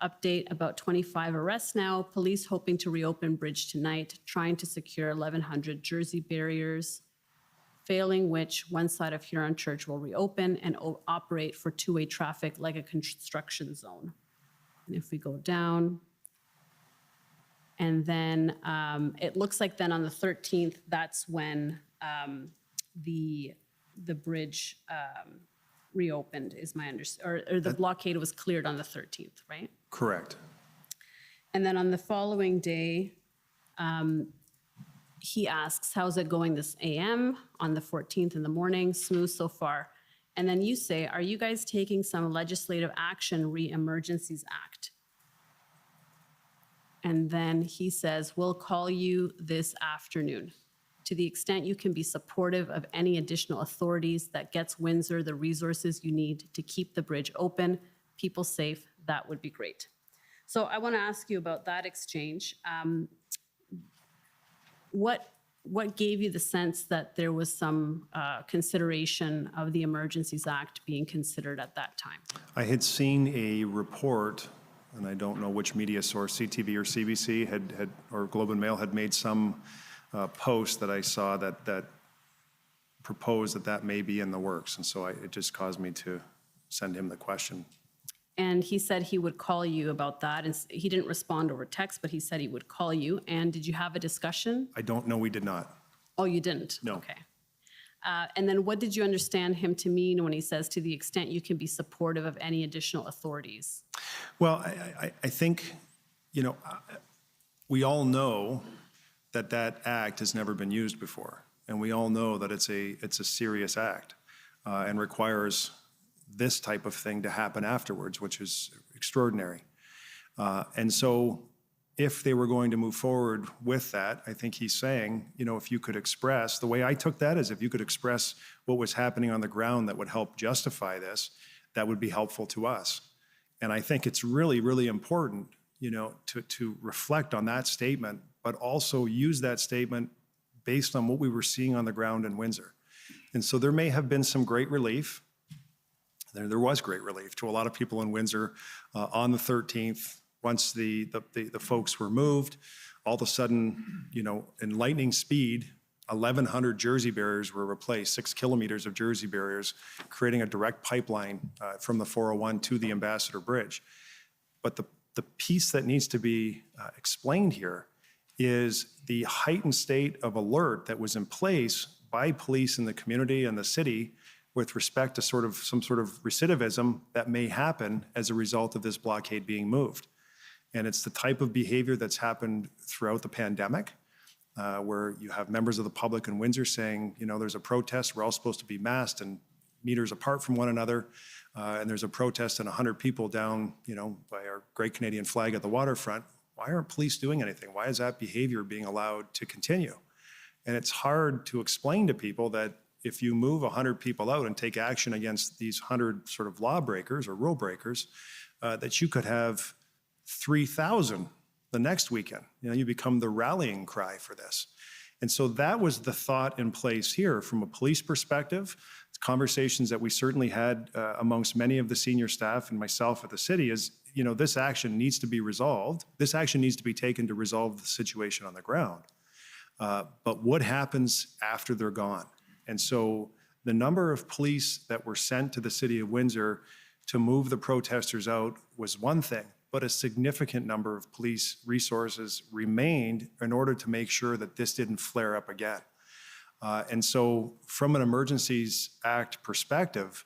Update, about 25 arrests now, police hoping to reopen bridge tonight, trying to secure 1,100 Jersey barriers, failing which one side of Huron Church will reopen and operate for two-way traffic like a construction zone. And if we go down, and then it looks like then on the 13th, that's when the bridge reopened, is my understanding, or the blockade was cleared on the 13th, right? Correct. And then on the following day, he asks, how's it going this AM on the 14th in the morning? Smooth so far. And then you say, are you guys taking some legislative action re-emergencies act? And then he says, we'll call you this afternoon. To the extent you can be supportive of any additional authorities that gets Windsor the resources you need to keep the bridge open, people safe, that would be great. So I want to ask you about that exchange. What gave you the sense that there was some consideration of the Emergencies Act being considered at that time? I had seen a report, and I don't know which media source, CTV or CBC, had or Globe and Mail had made some post that I saw that proposed that may be in the works. And so it just caused me to send him the question. And he said he would call you about that. And he didn't respond over text, but he said he would call you. And did you have a discussion? I don't know, we did not. Oh, you didn't? No. Okay. And then what did you understand him to mean when he says, to the extent you can be supportive of any additional authorities? Well, I think, we all know that that act has never been used before. And we all know that it's a serious act and requires this type of thing to happen afterwards, which is extraordinary. And so if they were going to move forward with that, I think he's saying, if you could express, the way I took that is if you could express what was happening on the ground that would help justify this, that would be helpful to us. And I think it's really, really important, to reflect on that statement, but also use that statement based on what we were seeing on the ground in Windsor. And so there may have been some great relief. There was great relief to a lot of people in Windsor on the 13th. Once the folks were moved, all of a sudden, in lightning speed, 1,100 Jersey barriers were replaced, 6 kilometers of Jersey barriers, creating a direct pipeline from the 401 to the Ambassador Bridge. But the piece that needs to be explained here is the heightened state of alert that was in place by police in the community and the city with respect to some sort of recidivism that may happen as a result of this blockade being moved. And it's the type of behavior that's happened throughout the pandemic, where you have members of the public in Windsor saying, there's a protest, we're all supposed to be masked and meters apart from one another, and there's a protest and 100 people down, by our great Canadian flag at the waterfront. Why aren't police doing anything? Why is that behavior being allowed to continue? And it's hard to explain to people that if you move 100 people out and take action against these 100 sort of lawbreakers or rule breakers, that you could have 3,000 the next weekend. You become the rallying cry for this. And so that was the thought in place here from a police perspective. It's conversations that we certainly had amongst many of the senior staff and myself at the city is, this action needs to be resolved. This action needs to be taken to resolve the situation on the ground. But what happens after they're gone? And so the number of police that were sent to the city of Windsor to move the protesters out was one thing, but a significant number of police resources remained in order to make sure that this didn't flare up again. And so from an Emergencies Act perspective,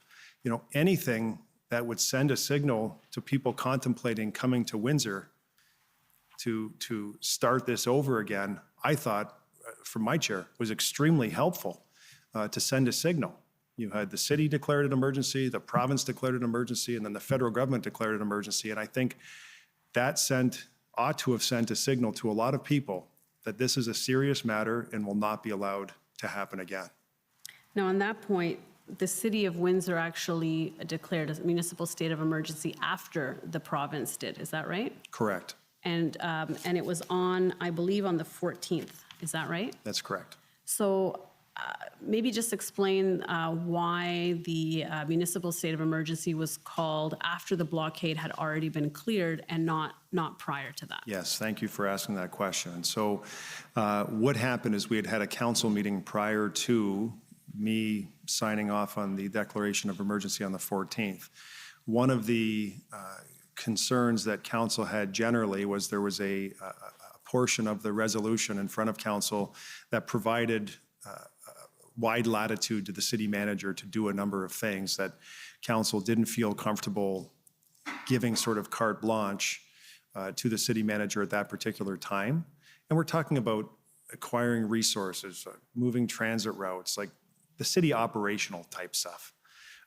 anything that would send a signal to people contemplating coming to Windsor to start this over again, I thought, from my chair, was extremely helpful to send a signal. You had the city declared an emergency, the province declared an emergency, and then the federal government declared an emergency. And I think that ought to have sent a signal to a lot of people that this is a serious matter and will not be allowed to happen again. Now, on that point, the city of Windsor actually declared a municipal state of emergency after the province did. Is that right? Correct. And it was on, I believe, on the 14th. Is that right? That's correct. So maybe just explain why the municipal state of emergency was called after the blockade had already been cleared and not prior to that. Yes, thank you for asking that question. And so what happened is we had a council meeting prior to me signing off on the declaration of emergency on the 14th. One of the concerns that council had generally was there was a portion of the resolution in front of council that provided wide latitude to the city manager to do a number of things that council didn't feel comfortable giving sort of carte blanche to the city manager at that particular time. And we're talking about acquiring resources, moving transit routes, like the city operational type stuff.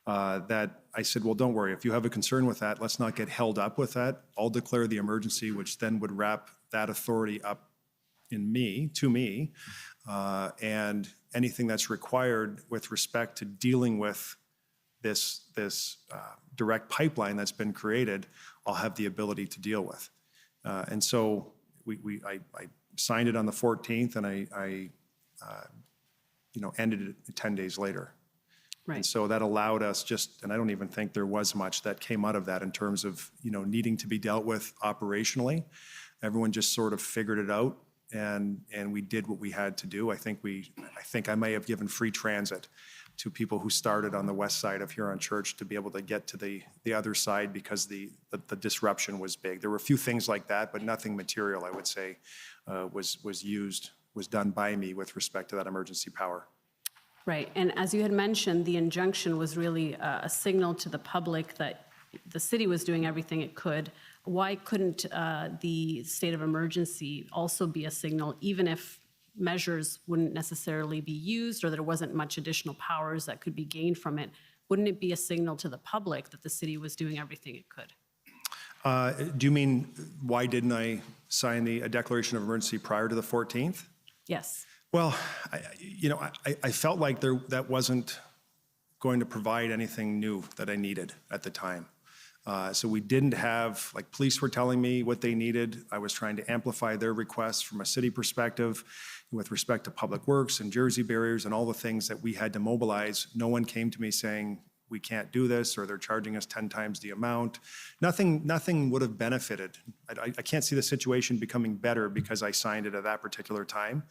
That I said, well, don't worry, if you have a concern with that, let's not get held up with that. I'll declare the emergency, which then would wrap that authority up to me, and anything that's required with respect to dealing with this direct pipeline that's been created, I'll have the ability to deal with. And so I signed it on the 14th, and I ended it 10 days later. Right. And so that allowed us and I don't even think there was much that came out of that in terms of, needing to be dealt with operationally. Everyone just sort of figured it out, and we did what we had to do. I think I may have given free transit to people who started on the west side of Huron Church to be able to get to the other side because the disruption was big. There were a few things like that, but nothing material, I would say, was used was done by me with respect to that emergency power. Right, and as you had mentioned, the injunction was really a signal to the public that the city was doing everything it could. Why couldn't the state of emergency also be a signal, even if measures wouldn't necessarily be used or there wasn't much additional powers that could be gained from it? Wouldn't it be a signal to the public that the city was doing everything it could? Do you mean, why didn't I sign a declaration of emergency prior to the 14th? Yes. Well, I felt like that wasn't going to provide anything new that I needed at the time. So we didn't have, like, police were telling me what they needed. I was trying to amplify their requests from a city perspective with respect to public works and Jersey barriers and all the things that we had to mobilize. No one came to me saying, we can't do this, or they're charging us 10 times the amount. Nothing would have benefited. I can't see the situation becoming better because I signed it at that particular time.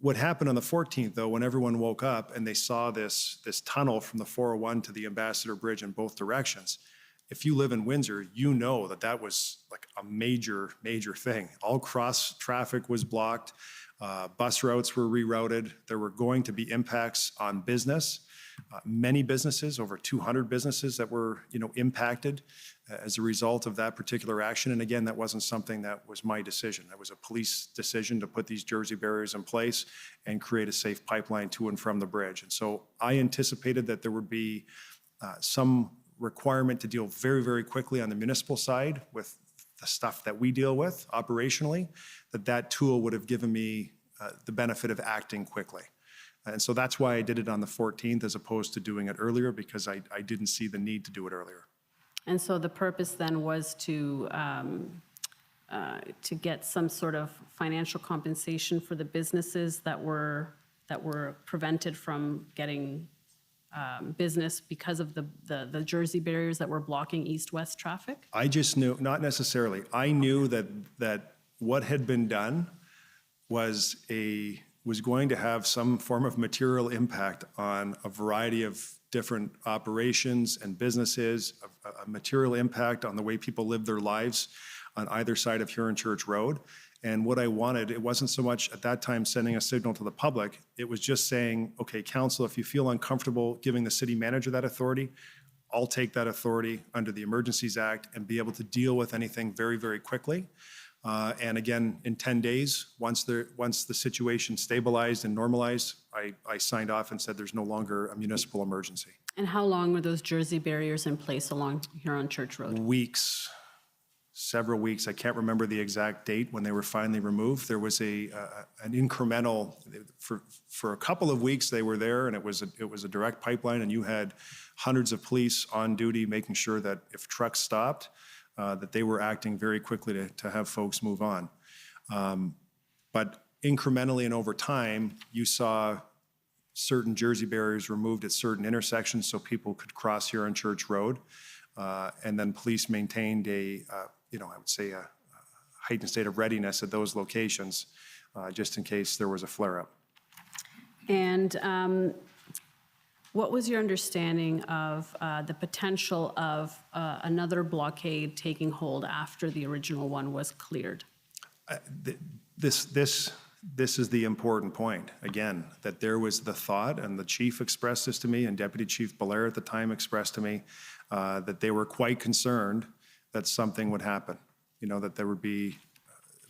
What happened on the 14th, though, when everyone woke up and they saw this tunnel from the 401 to the Ambassador Bridge in both directions, if you live in Windsor, you know that was like a major thing. All cross traffic was blocked. Bus routes were rerouted. There were going to be impacts on business. Many businesses, over 200 businesses that were, impacted as a result of that particular action. And again, that wasn't something that was my decision. That was a police decision to put these Jersey barriers in place and create a safe pipeline to and from the bridge. And so I anticipated that there would be some requirement to deal very, very quickly on the municipal side with the stuff that we deal with operationally, that tool would have given me the benefit of acting quickly. And so that's why I did it on the 14th as opposed to doing it earlier, because I didn't see the need to do it earlier. And so the purpose then was to get some sort of financial compensation for the businesses that were prevented from getting business because of the Jersey barriers that were blocking east-west traffic? I just knew, not necessarily. I knew that what had been done was going to have some form of material impact on a variety of different operations and businesses, a material impact on the way people live their lives on either side of Huron Church Road. And what I wanted, it wasn't so much at that time sending a signal to the public, it was just saying, okay, council, if you feel uncomfortable giving the city manager that authority, I'll take that authority under the Emergencies Act and be able to deal with anything very, very quickly. And again, in 10 days, once the situation stabilized and normalized, I signed off and said there's no longer a municipal emergency. And how long were those Jersey barriers in place along Huron Church Road? Weeks, several weeks. I can't remember the exact date when they were finally removed. There was an incremental, for a couple of weeks they were there, and it was a direct pipeline, and you had hundreds of police on duty making sure that if trucks stopped, that they were acting very quickly to have folks move on. But incrementally and over time, you saw certain Jersey barriers removed at certain intersections so people could cross here on Church Road. And then police maintained I would say a heightened state of readiness at those locations just in case there was a flare-up. And what was your understanding of the potential of another blockade taking hold after the original one was cleared? This is the important point, again, that there was the thought, and the chief expressed this to me, and Deputy Chief Belair at the time expressed to me, that they were quite concerned that something would happen, that there would be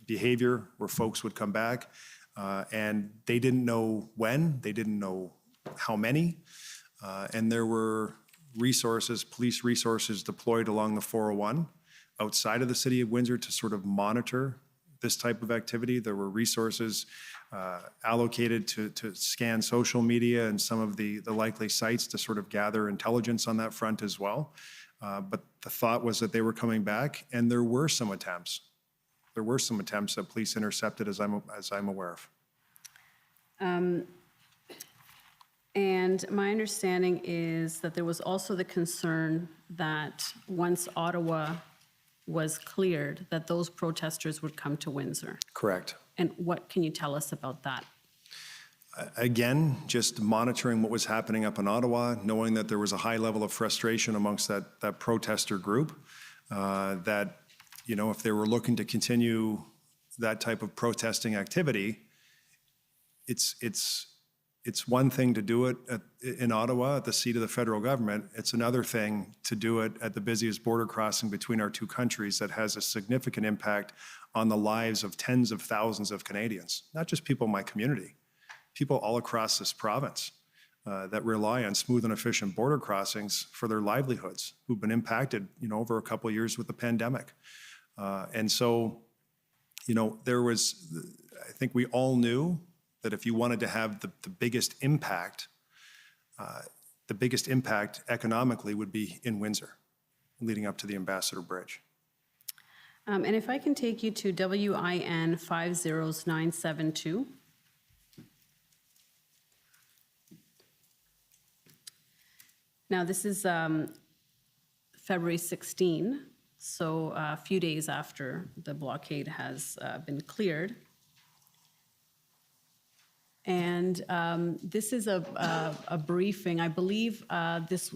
behavior where folks would come back, and they didn't know when, they didn't know how many, and there were police resources deployed along the 401 outside of the city of Windsor to sort of monitor this type of activity. There were resources allocated to scan social media and some of the likely sites to sort of gather intelligence on that front as well. But the thought was that they were coming back, and there were some attempts. There were some attempts that police intercepted, as I'm aware of. And my understanding is that there was also the concern that once Ottawa was cleared, that those protesters would come to Windsor. Correct. And what can you tell us about that? Again, just monitoring what was happening up in Ottawa, knowing that there was a high level of frustration amongst that protester group, that, if they were looking to continue that type of protesting activity, it's one thing to do it in Ottawa at the seat of the federal government. It's another thing to do it at the busiest border crossing between our two countries that has a significant impact on the lives of tens of thousands of Canadians, not just people in my community, people all across this province that rely on smooth and efficient border crossings for their livelihoods, who've been impacted, over a couple of years with the pandemic. And so, I think we all knew that if you wanted to have the biggest impact economically would be in Windsor, leading up to the Ambassador Bridge. And if I can take you to WIN 50972. Now, this is February 16, so a few days after the blockade has been cleared. And this is a briefing. I believe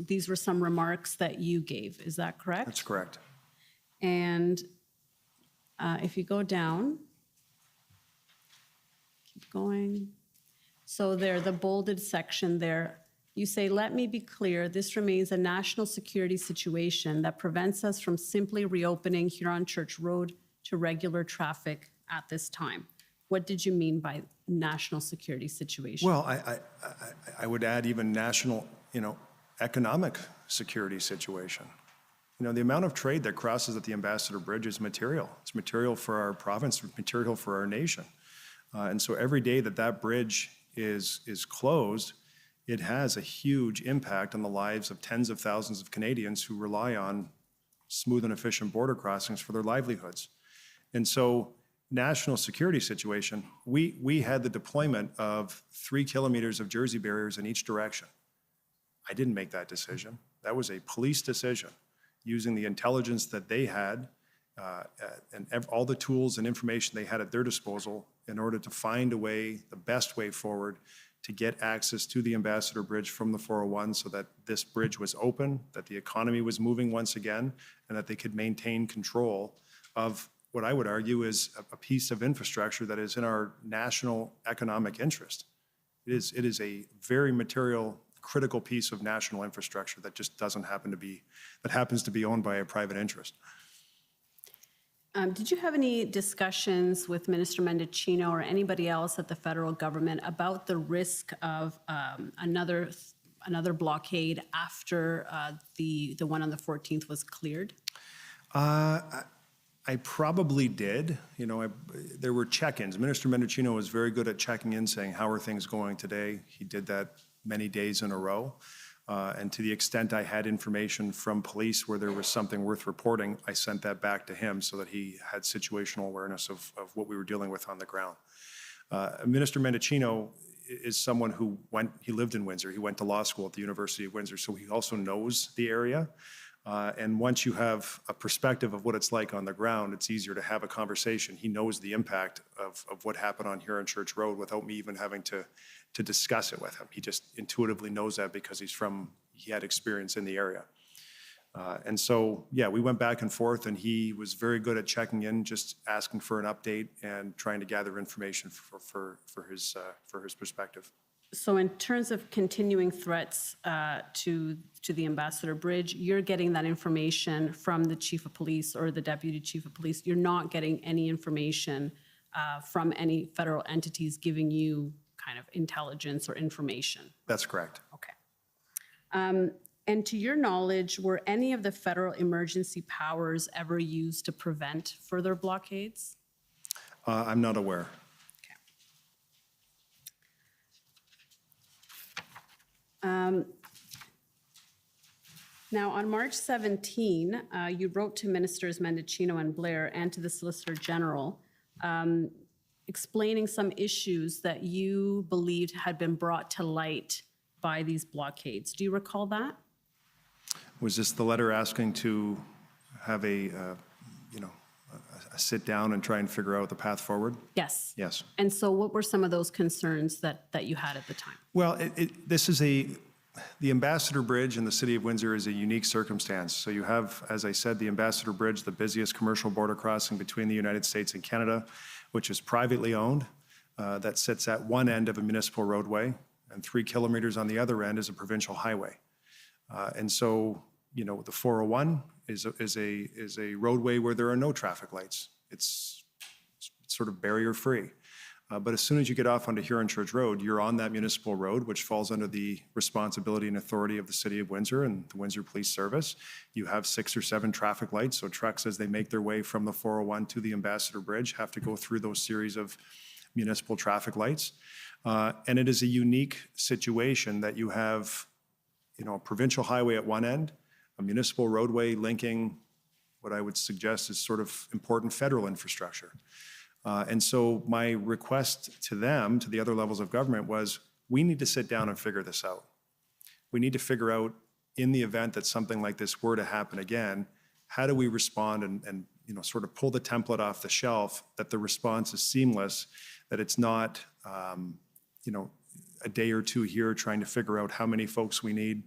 these were some remarks that you gave. Is that correct? That's correct. And if you go down, keep going. So there, the bolded section there, you say, "Let me be clear, this remains a national security situation that prevents us from simply reopening Huron Church Road to regular traffic at this time." What did you mean by national security situation? Well, I would add even national, economic security situation. The amount of trade that crosses at the Ambassador Bridge is material. It's material for our province, material for our nation. And so every day that bridge is closed, it has a huge impact on the lives of tens of thousands of Canadians who rely on smooth and efficient border crossings for their livelihoods. And so national security situation, we had the deployment of 3 kilometers of Jersey barriers in each direction. I didn't make that decision. That was a police decision using the intelligence that they had and all the tools and information they had at their disposal in order to find a way, the best way forward to get access to the Ambassador Bridge from the 401 so that this bridge was open, that the economy was moving once again, and that they could maintain control of what I would argue is a piece of infrastructure that is in our national economic interest. It is a very material, critical piece of national infrastructure that just happens to be owned by a private interest. Did you have any discussions with Minister Mendicino or anybody else at the federal government about the risk of another blockade after the one on the 14th was cleared? I probably did. There were check-ins. Minister Mendicino was very good at checking in, saying, "How are things going today?" He did that many days in a row. And to the extent I had information from police where there was something worth reporting, I sent that back to him so that he had situational awareness of what we were dealing with on the ground. Minister Mendicino is someone who he lived in Windsor. He went to law school at the University of Windsor, so he also knows the area. And once you have a perspective of what it's like on the ground, it's easier to have a conversation. He knows the impact of what happened on Huron Church Road without me even having to discuss it with him. He just intuitively knows that because he had experience in the area. And so, yeah, we went back and forth, and he was very good at checking in, just asking for an update and trying to gather information for his perspective. So in terms of continuing threats to the Ambassador Bridge, you're getting that information from the Chief of Police or the Deputy Chief of Police. You're not getting any information from any federal entities giving you kind of intelligence or information. That's correct. Okay. And to your knowledge, were any of the federal emergency powers ever used to prevent further blockades? I'm not aware. Now, on March 17, you wrote to Ministers Mendicino and Blair and to the Solicitor General explaining some issues that you believed had been brought to light by these blockades. Do you recall that? Was this the letter asking to have a sit down and try and figure out the path forward? Yes. Yes. And so what were some of those concerns that you had at the time? Well, the Ambassador Bridge in the city of Windsor is a unique circumstance. So you have, as I said, the Ambassador Bridge, the busiest commercial border crossing between the United States and Canada, which is privately owned. that sits at one end of a municipal roadway, and 3 kilometers on the other end is a provincial highway. And so, the 401 is a roadway where there are no traffic lights. It's sort of barrier-free. But as soon as you get off onto Huron Church Road, you're on that municipal road, which falls under the responsibility and authority of the City of Windsor and the Windsor Police Service. You have 6 or 7 traffic lights, so trucks, as they make their way from the 401 to the Ambassador Bridge, have to go through those series of municipal traffic lights. And it is a unique situation that you have, a provincial highway at one end, a municipal roadway linking what I would suggest is sort of important federal infrastructure. And so my request to them, to the other levels of government, was we need to sit down and figure this out. We need to figure out, in the event that something like this were to happen again, how do we respond and sort of pull the template off the shelf, that the response is seamless, that it's not, a day or two here trying to figure out how many folks we need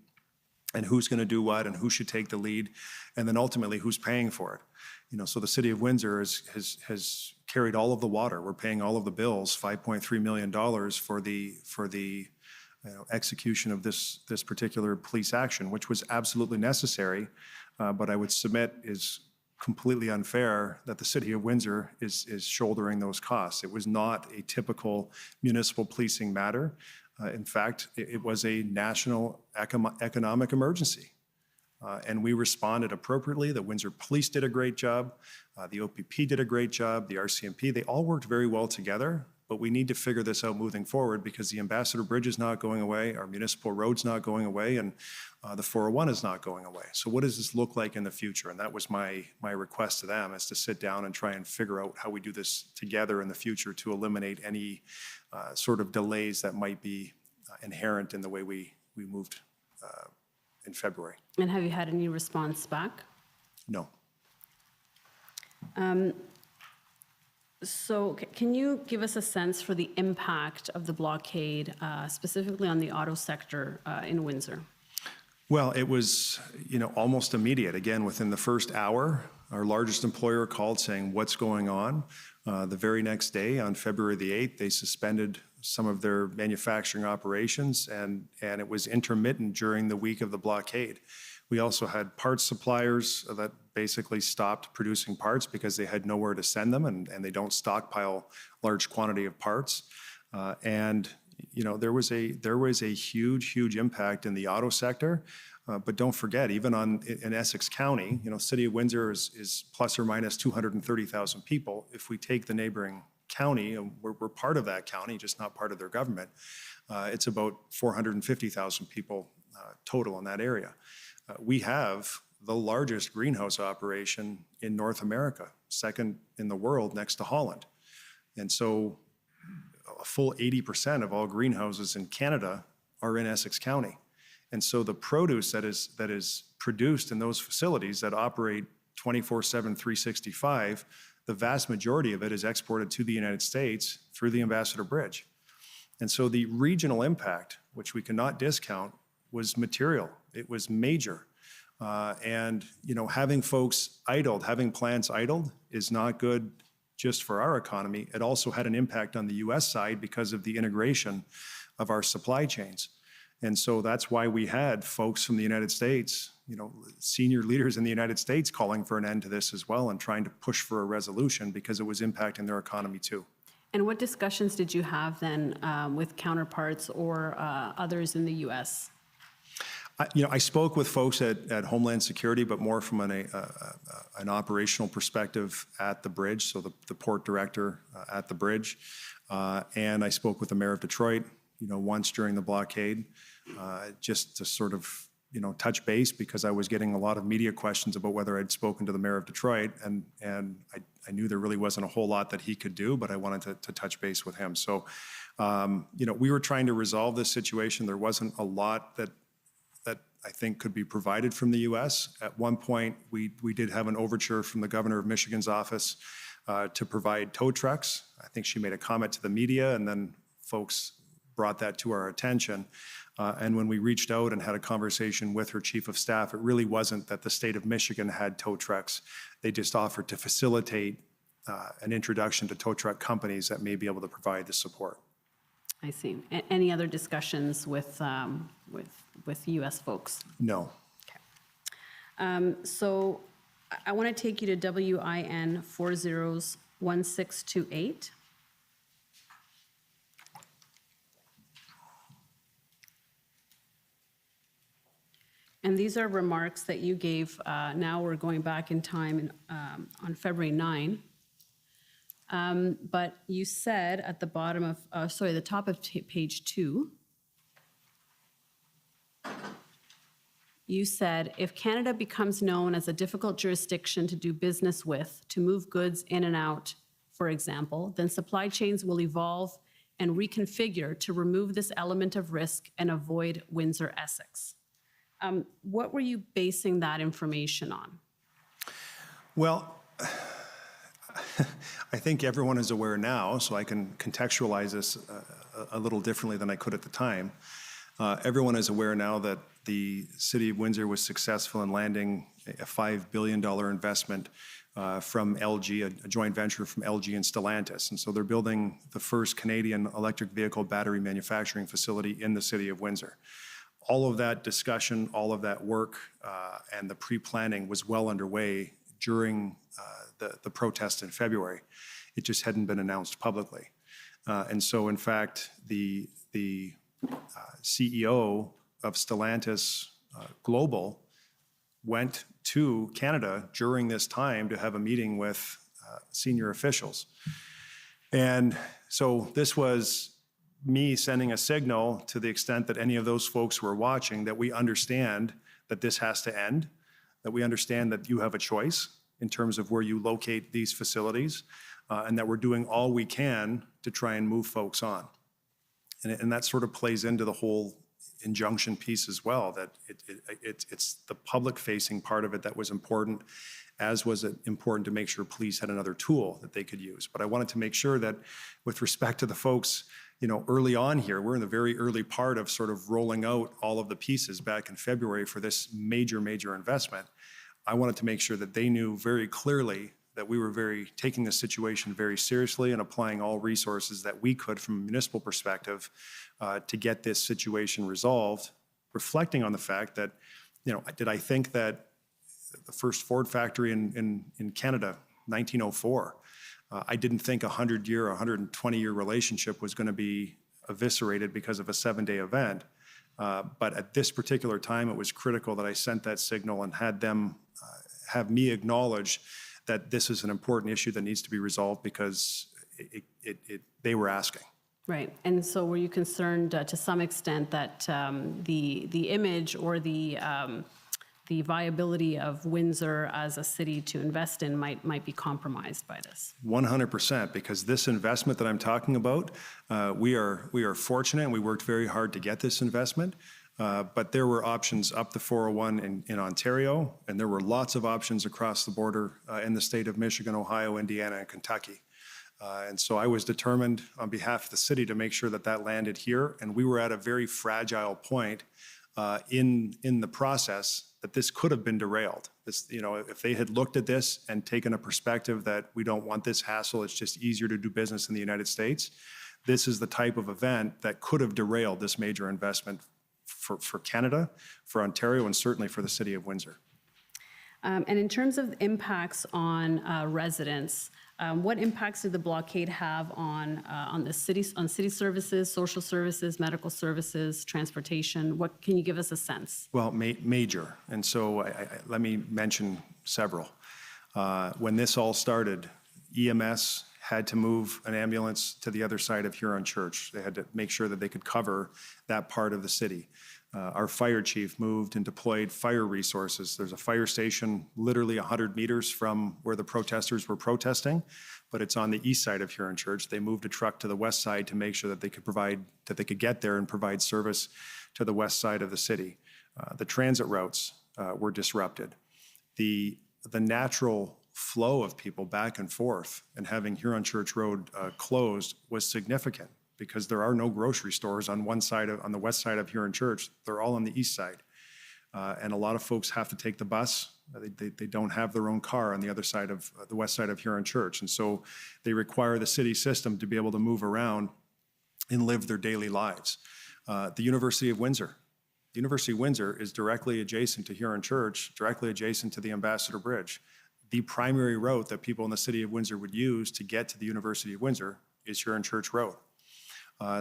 and who's going to do what and who should take the lead, and then ultimately who's paying for it. So the City of Windsor has carried all of the water. We're paying all of the bills, $5.3 million for the execution of this particular police action, which was absolutely necessary, but I would submit is completely unfair that the City of Windsor is shouldering those costs. It was not a typical municipal policing matter. In fact, it was a national economic emergency. And we responded appropriately. The Windsor Police did a great job. The OPP did a great job. The RCMP, they all worked very well together. But we need to figure this out moving forward, because the Ambassador Bridge is not going away, our municipal road's not going away, and the 401 is not going away. So what does this look like in the future? And that was my request to them, is to sit down and try and figure out how we do this together in the future to eliminate any sort of delays that might be inherent in the way we moved in February. And have you had any response back? No. So can you give us a sense for the impact of the blockade, specifically on the auto sector in Windsor? Well, it was, almost immediate. Again, within the first hour, our largest employer called saying, what's going on? The very next day, on February the 8th, they suspended some of their manufacturing operations, and it was intermittent during the week of the blockade. We also had parts suppliers that basically stopped producing parts because they had nowhere to send them, and they don't stockpile large quantity of parts. There was a huge impact in the auto sector. But don't forget, even in Essex County, City of Windsor is plus or minus 230,000 people. If we take the neighboring county, and we're part of that county, just not part of their government, it's about 450,000 people total in that area. We have the largest greenhouse operation in North America, second in the world next to Holland. And so a full 80% of all greenhouses in Canada are in Essex County. And so the produce that is produced in those facilities that operate 24/7, 365, the vast majority of it is exported to the United States through the Ambassador Bridge. And so the regional impact, which we cannot discount, was material. It was major. Having folks idled, having plants idled is not good just for our economy. It also had an impact on the U.S. side because of the integration of our supply chains. And so that's why we had folks from the United States, senior leaders in the United States, calling for an end to this as well and trying to push for a resolution, because it was impacting their economy too. And what discussions did you have then with counterparts or others in the U.S.? I spoke with folks at Homeland Security, but more from an operational perspective at the bridge, so the port director at the bridge. And I spoke with the mayor of Detroit, once during the blockade, just to sort of, touch base, because I was getting a lot of media questions about whether I'd spoken to the mayor of Detroit, and I knew there really wasn't a whole lot that he could do, but I wanted to touch base with him. So, we were trying to resolve this situation. There wasn't a lot that I think could be provided from the U.S. At one point, we did have an overture from the governor of Michigan's office to provide tow trucks. I think she made a comment to the media, and then folks brought that to our attention. And when we reached out and had a conversation with her chief of staff, it really wasn't that the state of Michigan had tow trucks. They just offered to facilitate an introduction to tow truck companies that may be able to provide the support. I see. Any other discussions with U.S. folks? No. So I want to take you to WIN 401628. And these are remarks that you gave, now we're going back in time on February 9. But you said at the bottom of, the top of page 2, you said, if Canada becomes known as a difficult jurisdiction to do business with, to move goods in and out, for example, then supply chains will evolve and reconfigure to remove this element of risk and avoid Windsor-Essex. What were you basing that information on? Well, I think everyone is aware now, so I can contextualize this a little differently than I could at the time. Everyone is aware now that the City of Windsor was successful in landing a $5 billion investment from LG, a joint venture from LG and Stellantis. And so they're building the first Canadian electric vehicle battery manufacturing facility in the City of Windsor. All of that discussion, all of that work, and the pre-planning was well underway during the protest in February. It just hadn't been announced publicly. And so, in fact, the CEO of Stellantis Global went to Canada during this time to have a meeting with senior officials. And so this was me sending a signal to the extent that any of those folks were watching that we understand that this has to end, that we understand that you have a choice in terms of where you locate these facilities, and that we're doing all we can to try and move folks on. And that sort of plays into the whole injunction piece as well, that it's the public-facing part of it that was important, as was it important to make sure police had another tool that they could use. But I wanted to make sure that with respect to the folks, early on here, we're in the very early part of sort of rolling out all of the pieces back in February for this major, major investment. I wanted to make sure that they knew very clearly that we were taking the situation very seriously and applying all resources that we could from a municipal perspective to get this situation resolved, reflecting on the fact that, did I think that the first Ford factory in Canada, 1904, I didn't think a 100-year or 120-year relationship was going to be eviscerated because of a 7-day event. But at this particular time, it was critical that I sent that signal and had them have me acknowledge that this is an important issue that needs to be resolved because they were asking. Right. And so were you concerned to some extent that the image or the viability of Windsor as a city to invest in might be compromised by this? 100%, because this investment that I'm talking about, we are fortunate and we worked very hard to get this investment. But there were options up the 401 in Ontario, and there were lots of options across the border in the state of Michigan, Ohio, Indiana, and Kentucky. And so I was determined on behalf of the city to make sure that that landed here. And we were at a very fragile point in the process that this could have been derailed. This, if they had looked at this and taken a perspective that we don't want this hassle, it's just easier to do business in the United States, this is the type of event that could have derailed this major investment for Canada, for Ontario, and certainly for the City of Windsor. And in terms of impacts on residents, what impacts did the blockade have on the city services, social services, medical services, transportation? What can you give us a sense? Well, major, and so let me mention several. When this all started, EMS had to move an ambulance to the other side of Huron Church. They had to make sure that they could cover that part of the city. Our fire chief moved and deployed fire resources. There's a fire station literally 100 meters from where the protesters were protesting, but it's on the east side of Huron Church. They moved a truck to the west side to make sure that they could get there and provide service to the west side of the city. The transit routes were disrupted. The natural flow of people back and forth and having Huron Church Road closed was significant, because there are no grocery stores on the west side of Huron Church. They're all on the east side. And a lot of folks have to take the bus They don't have their own car on the other side of the west side of Huron Church. And so they require the city system to be able to move around and live their daily lives. The University of Windsor. The University of Windsor is directly adjacent to Huron Church, directly adjacent to the Ambassador Bridge. The primary route that people in the city of Windsor would use to get to the University of Windsor is Huron Church Road.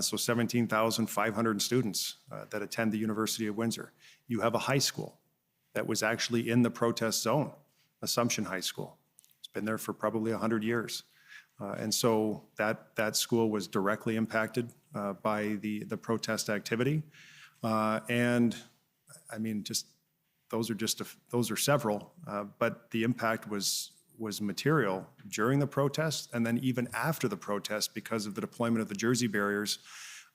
So 17,500 students that attend the University of Windsor. You have a high school that was actually in the protest zone, Assumption High School. It's been there for probably 100 years. And so that school was directly impacted by the protest activity. And I mean, those are several, but the impact was material during the protest and then even after the protest because of the deployment of the Jersey barriers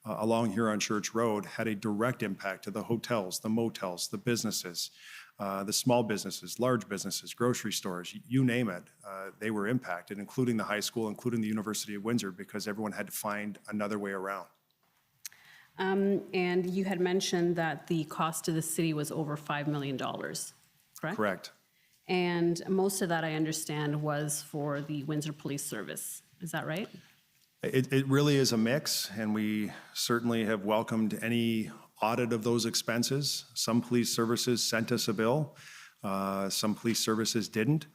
along Huron Church Road had a direct impact to the hotels, the motels, the businesses, the small businesses, large businesses, grocery stores, you name it. They were impacted, including the high school, including the University of Windsor, because everyone had to find another way around. And you had mentioned that the cost to the city was over $5 million, correct? Correct. And most of that, I understand, was for the Windsor Police Service. Is that right? It really is a mix, and we certainly have welcomed any audit of those expenses. Some police services sent us a bill. Some police services didn't.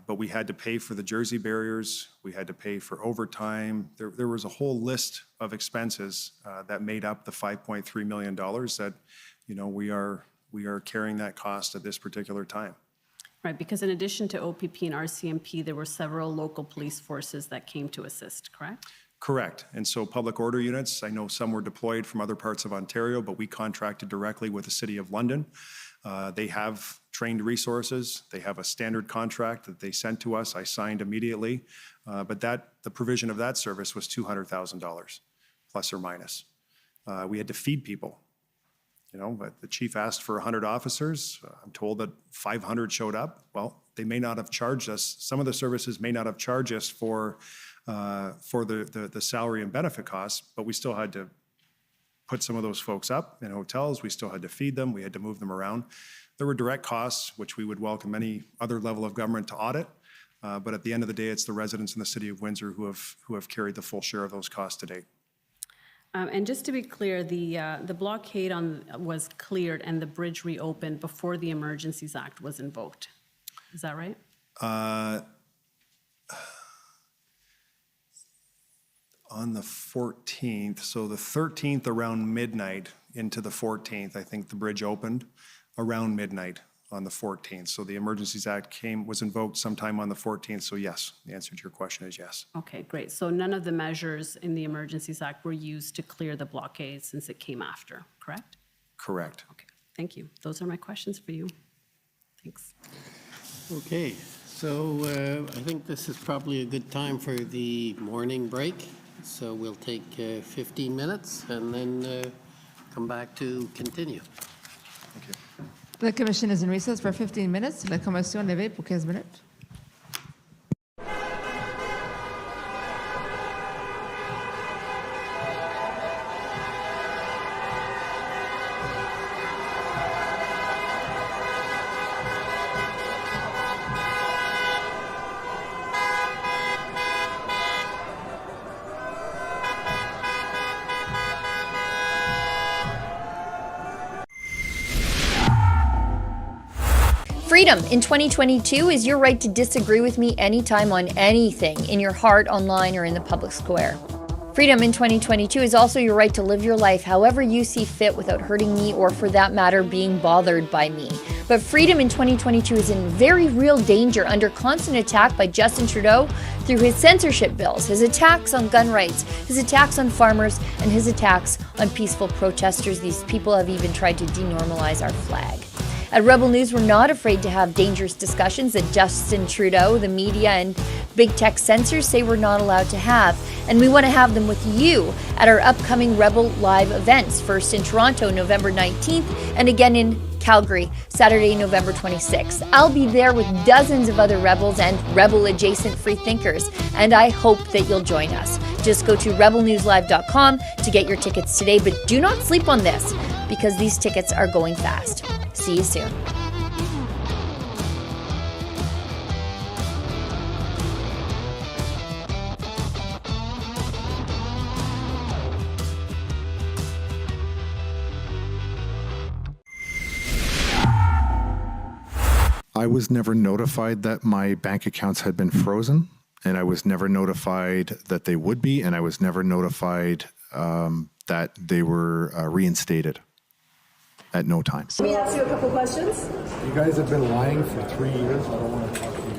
But we had to pay for the Jersey barriers. We had to pay for overtime. There was a whole list of expenses that made up the $5.3 million that, we are carrying that cost at this particular time. Right, because in addition to OPP and RCMP, there were several local police forces that came to assist, correct? Correct. And so public order units, I know some were deployed from other parts of Ontario, but we contracted directly with the City of London. They have trained resources. They have a standard contract that they sent to us. I signed immediately. But the provision of that service was $200,000, plus or minus. We had to feed people. But the chief asked for 100 officers. I'm told that 500 showed up. Well, they may not have charged us. Some of the services may not have charged us for the salary and benefit costs, but we still had to put some of those folks up in hotels. We still had to feed them. We had to move them around. There were direct costs, which we would welcome any other level of government to audit. But at the end of the day, it's the residents in the city of Windsor who have carried the full share of those costs to date. And just to be clear, the blockade was cleared and the bridge reopened before the Emergencies Act was invoked. Is that right? On the 14th, so the 13th around midnight into the 14th, I think the bridge opened around midnight on the 14th. So the Emergencies Act was invoked sometime on the 14th. So yes, the answer to your question is yes. Okay, great. So none of the measures in the Emergencies Act were used to clear the blockade since it came after, correct? Correct. Okay, thank you. Those are my questions for you. Thanks. Okay, so I think this is probably a good time for the morning break. So we'll take 15 minutes and then come back to continue. Thank you. The commission is in recess for 15 minutes. La commission est levée pour 15 minutes. Freedom in 2022 is your right to disagree with me anytime on anything, in your heart, online, or in the public square. Freedom in 2022 is also your right to live your life however you see fit without hurting me or, for that matter, being bothered by me. But freedom in 2022 is in very real danger under constant attack by Justin Trudeau through his censorship bills, his attacks on gun rights, his attacks on farmers, and his attacks on peaceful protesters. These people have even tried to denormalize our flag. At Rebel News, we're not afraid to have dangerous discussions that Justin Trudeau, the media, and big tech censors say we're not allowed to have. And we want to have them with you at our upcoming Rebel Live events, first in Toronto, November 19th, and again in Calgary, Saturday, November 26th. I'll be there with dozens of other Rebels and Rebel-adjacent free thinkers, and I hope that you'll join us. Just go to rebelnewslive.com to get your tickets today, but do not sleep on this, because these tickets are going fast. See you soon. I was never notified that my bank accounts had been frozen, and I was never notified that they would be, and I was never notified that they were reinstated at no time. Let me ask you a couple questions. You guys have been lying for 3 years. I don't want to talk to you.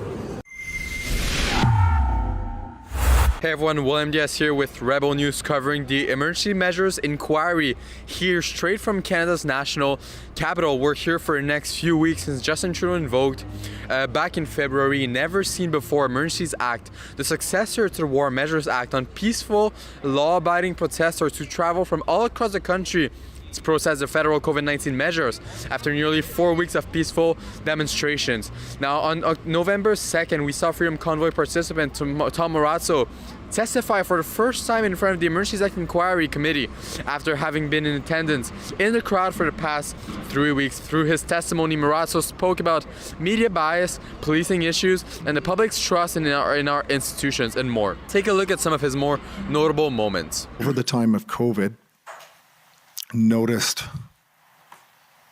Hey everyone, William Diaz here with Rebel News covering the emergency measures inquiry here straight from Canada's national capital. We're here for the next few weeks since Justin Trudeau invoked back in February, never seen before Emergencies Act, the successor to the War Measures Act, on peaceful, law-abiding protesters who travel from all across the country to protest the federal COVID-19 measures after nearly 4 weeks of peaceful demonstrations. Now, on November 2nd, we saw Freedom Convoy participant Tom Marazzo testify for the first time in front of the Emergencies Act Inquiry Committee after having been in attendance in the crowd for the past 3 weeks. Through his testimony, Marazzo spoke about media bias, policing issues, and the public's trust in our institutions and more. Take a look at some of his more notable moments. Over the time of COVID, noticed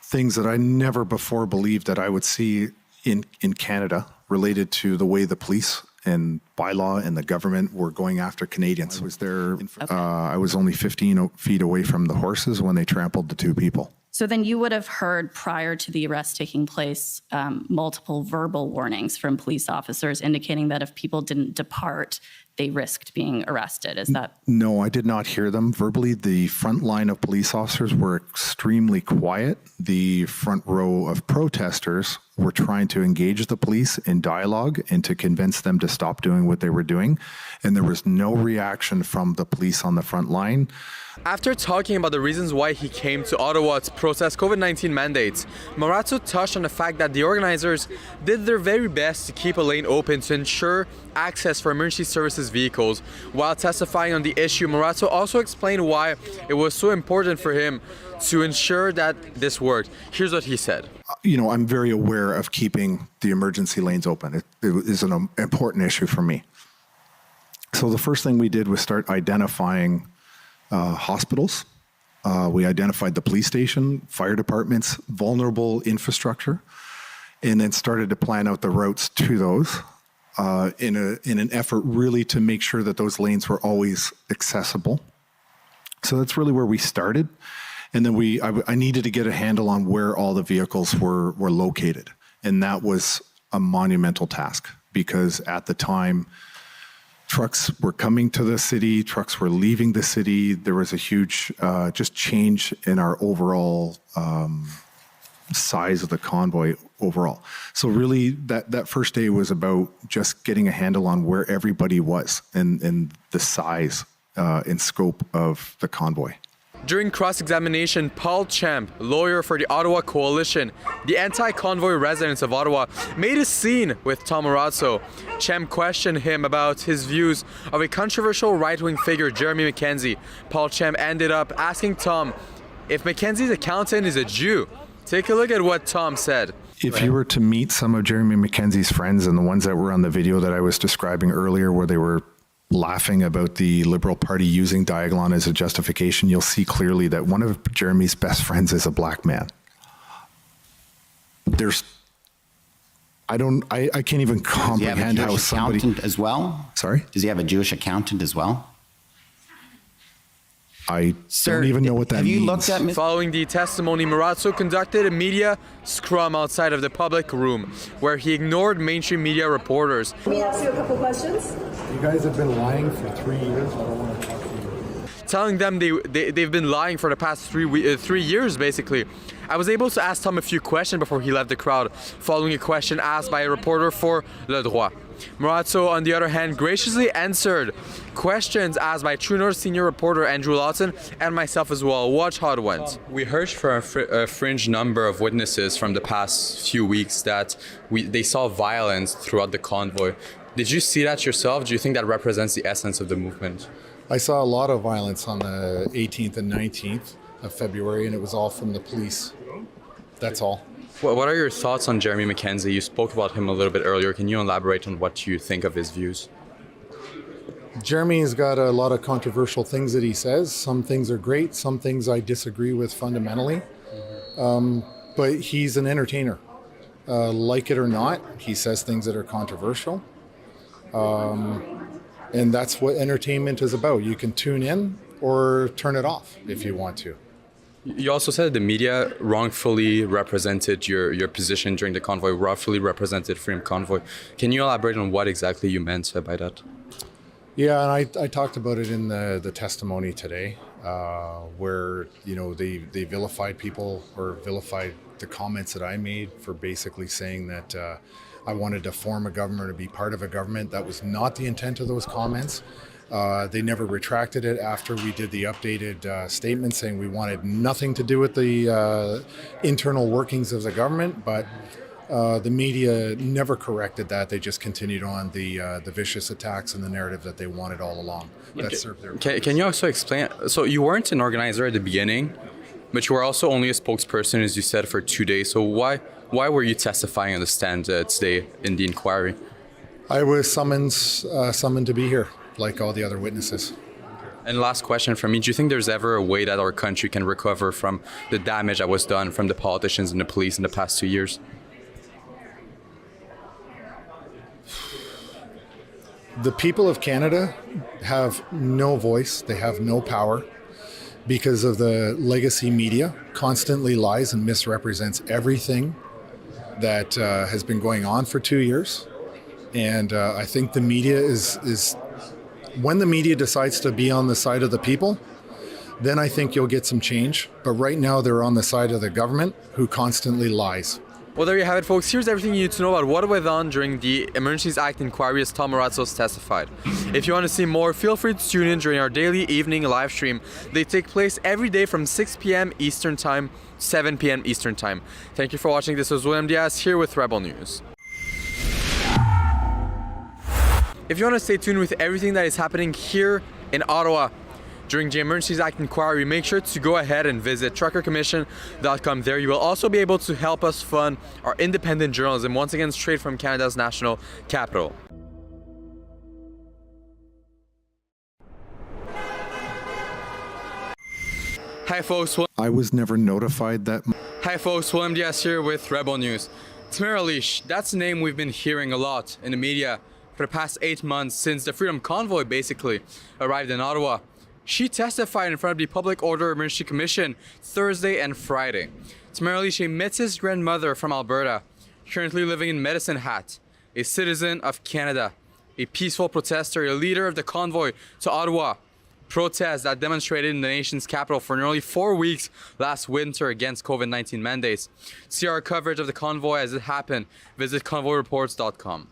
things that I never before believed that I would see in Canada related to the way the police and bylaw and the government were going after Canadians. I was there, I was only 15 feet away from the horses when they trampled the two people. So then you would have heard prior to the arrest taking place multiple verbal warnings from police officers indicating that if people didn't depart, they risked being arrested. Is that? No, I did not hear them verbally. The front line of police officers were extremely quiet. The front row of protesters were trying to engage the police in dialogue and to convince them to stop doing what they were doing. And there was no reaction from the police on the front line. After talking about the reasons why he came to Ottawa to protest COVID-19 mandates, Marazzo touched on the fact that the organizers did their very best to keep a lane open to ensure access for emergency services vehicles. While testifying on the issue, Marazzo also explained why it was so important for him to ensure that this worked. Here's what he said. You know, I'm very aware of keeping the emergency lanes open. It is an important issue for me. So the first thing we did was start identifying hospitals. We identified the police station, fire departments, vulnerable infrastructure, and then started to plan out the routes to those in an effort really to make sure that those lanes were always accessible. So that's really where we started. And then I needed to get a handle on where all the vehicles were located. And that was a monumental task because at the time, trucks were coming to the city, trucks were leaving the city. There was a huge just change in our overall size of the convoy overall. So really that first day was about just getting a handle on where everybody was and the size and scope of the convoy. During cross-examination, Paul Champ, lawyer for the Ottawa Coalition, the anti-convoy residents of Ottawa, made a scene with Tom Marazzo. Champ questioned him about his views of a controversial right-wing figure, Jeremy Mackenzie. Paul Champ ended up asking Tom if Mackenzie's accountant is a Jew. Take a look at what Tom said. If you were to meet some of Jeremy Mackenzie's friends and the ones that were on the video that I was describing earlier where they were laughing about the Liberal Party using Diagolon as a justification, you'll see clearly that one of Jeremy's best friends is a black man. I can't even comprehend how somebody... Does he have a Jewish accountant as well? Sorry? Does he have a Jewish accountant as well? I don't even know what that means. Have you looked at... Following the testimony, Marazzo conducted a media scrum outside of the public room, where he ignored mainstream media reporters. Let me ask you a couple questions. You guys have been lying for 3 years. I don't want to talk to you. Telling them they've been lying for the past 3 years, basically. I was able to ask Tom a few questions before he left the crowd, following a question asked by a reporter for Le Droit. Marazzo, on the other hand, graciously answered questions asked by True North senior reporter Andrew Lawson and myself as well. Watch how it went. We heard from a fringe number of witnesses from the past few weeks that they saw violence throughout the convoy. Did you see that yourself? Do you think that represents the essence of the movement? I saw a lot of violence on the 18th and 19th of February, and it was all from the police. That's all. What are your thoughts on Jeremy Mackenzie? You spoke about him a little bit earlier. Can you elaborate on what you think of his views? Jeremy's got a lot of controversial things that he says. Some things are great. Some things I disagree with fundamentally. But he's an entertainer. like it or not, he says things that are controversial. And that's what entertainment is about. You can tune in or turn it off if you want to. You also said the media wrongfully represented your position during the convoy, wrongfully represented Freedom Convoy. Can you elaborate on what exactly you meant by that? Yeah, and I talked about it in the testimony today, where they vilified people or vilified the comments that I made for basically saying that I wanted to form a government or be part of a government. That was not the intent of those comments. They never retracted it after we did the updated statement saying we wanted nothing to do with the internal workings of the government, but the media never corrected that. They just continued on the vicious attacks and the narrative that they wanted all along. That served their purpose. Can you also explain? So you weren't an organizer at the beginning, but you were also only a spokesperson, as you said, for 2 days. So why were you testifying on the stand today in the inquiry? I was summoned to be here, like all the other witnesses. And last question from me, do you think there's ever a way that our country can recover from the damage that was done from the politicians and the police in the past 2 years? The people of Canada have no voice, they have no power because of the legacy media constantly lies and misrepresents everything that has been going on for 2 years. And I think the media is when the media decides to be on the side of the people, then I think you'll get some change. But right now they're on the side of the government who constantly lies. Well, there you have it, folks. Here's everything you need to know about what went on during the Emergencies Act inquiry as Tamara Lich testified. If you want to see more, feel free to tune in during our daily evening live stream. They take place every day from 6 p.m. Eastern Time, 7 p.m. Eastern Time. Thank you for watching. This was William Diaz here with Rebel News. If you want to stay tuned with everything that is happening here in Ottawa during the Emergencies Act inquiry, make sure to go ahead and visit truckercommission.com. There you will also be able to help us fund our independent journalism, once again straight from Canada's national capital. Hi folks. I was never notified that. Hi folks, William Diaz here with Rebel News. Tamara Lich, that's a name we've been hearing a lot in the media for the past 8 months since the Freedom Convoy basically arrived in Ottawa. She testified in front of the Public Order Emergency Commission Thursday and Friday. Tamara Lich, a Métis grandmother from Alberta, currently living in Medicine Hat, a citizen of Canada, a peaceful protester, a leader of the convoy to Ottawa, protests that demonstrated in the nation's capital for nearly 4 weeks last winter against COVID-19 mandates. See our coverage of the convoy as it happened. Visit convoyreports.com.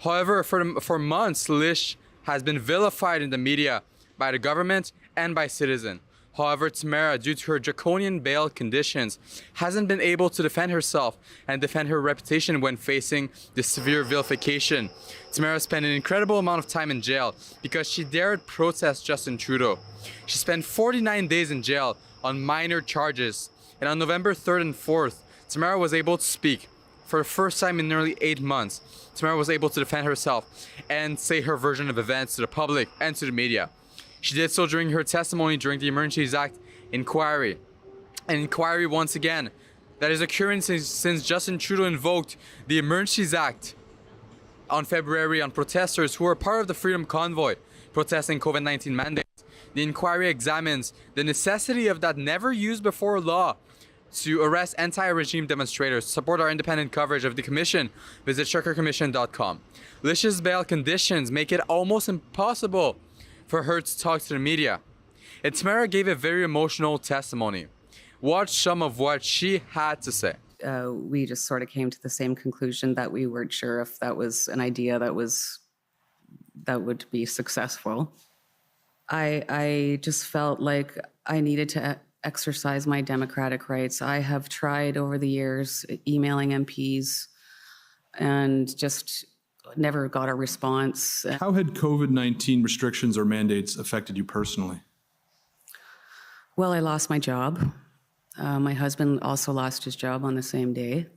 However, for months, Lich has been vilified in the media by the government and by citizens. However, Tamara, due to her draconian bail conditions, hasn't been able to defend herself and defend her reputation when facing the severe vilification. Tamara spent an incredible amount of time in jail because she dared protest Justin Trudeau. She spent 49 days in jail on minor charges, and on November 3rd and 4th, Tamara was able to speak. For the first time in nearly 8 months, Tamara was able to defend herself and say her version of events to the public and to the media. She did so during her testimony during the Emergencies Act inquiry. An inquiry, once again, that is occurring since Justin Trudeau invoked the Emergencies Act on February on protesters who were part of the Freedom Convoy protesting COVID-19 mandates. The inquiry examines the necessity of that never-used-before law to arrest anti-regime demonstrators. To support our independent coverage of the commission, visit truckercommission.com. Lich's bail conditions make it almost impossible for her to talk to the media. And Tamara gave a very emotional testimony. Watch some of what she had to say. We just sort of came to the same conclusion that we weren't sure if that was an idea that would be successful. I just felt like I needed to exercise my democratic rights. I have tried over the years emailing MPs and just never got a response. How had COVID-19 restrictions or mandates affected you personally? Well, I lost my job. My husband also lost his job on the same day.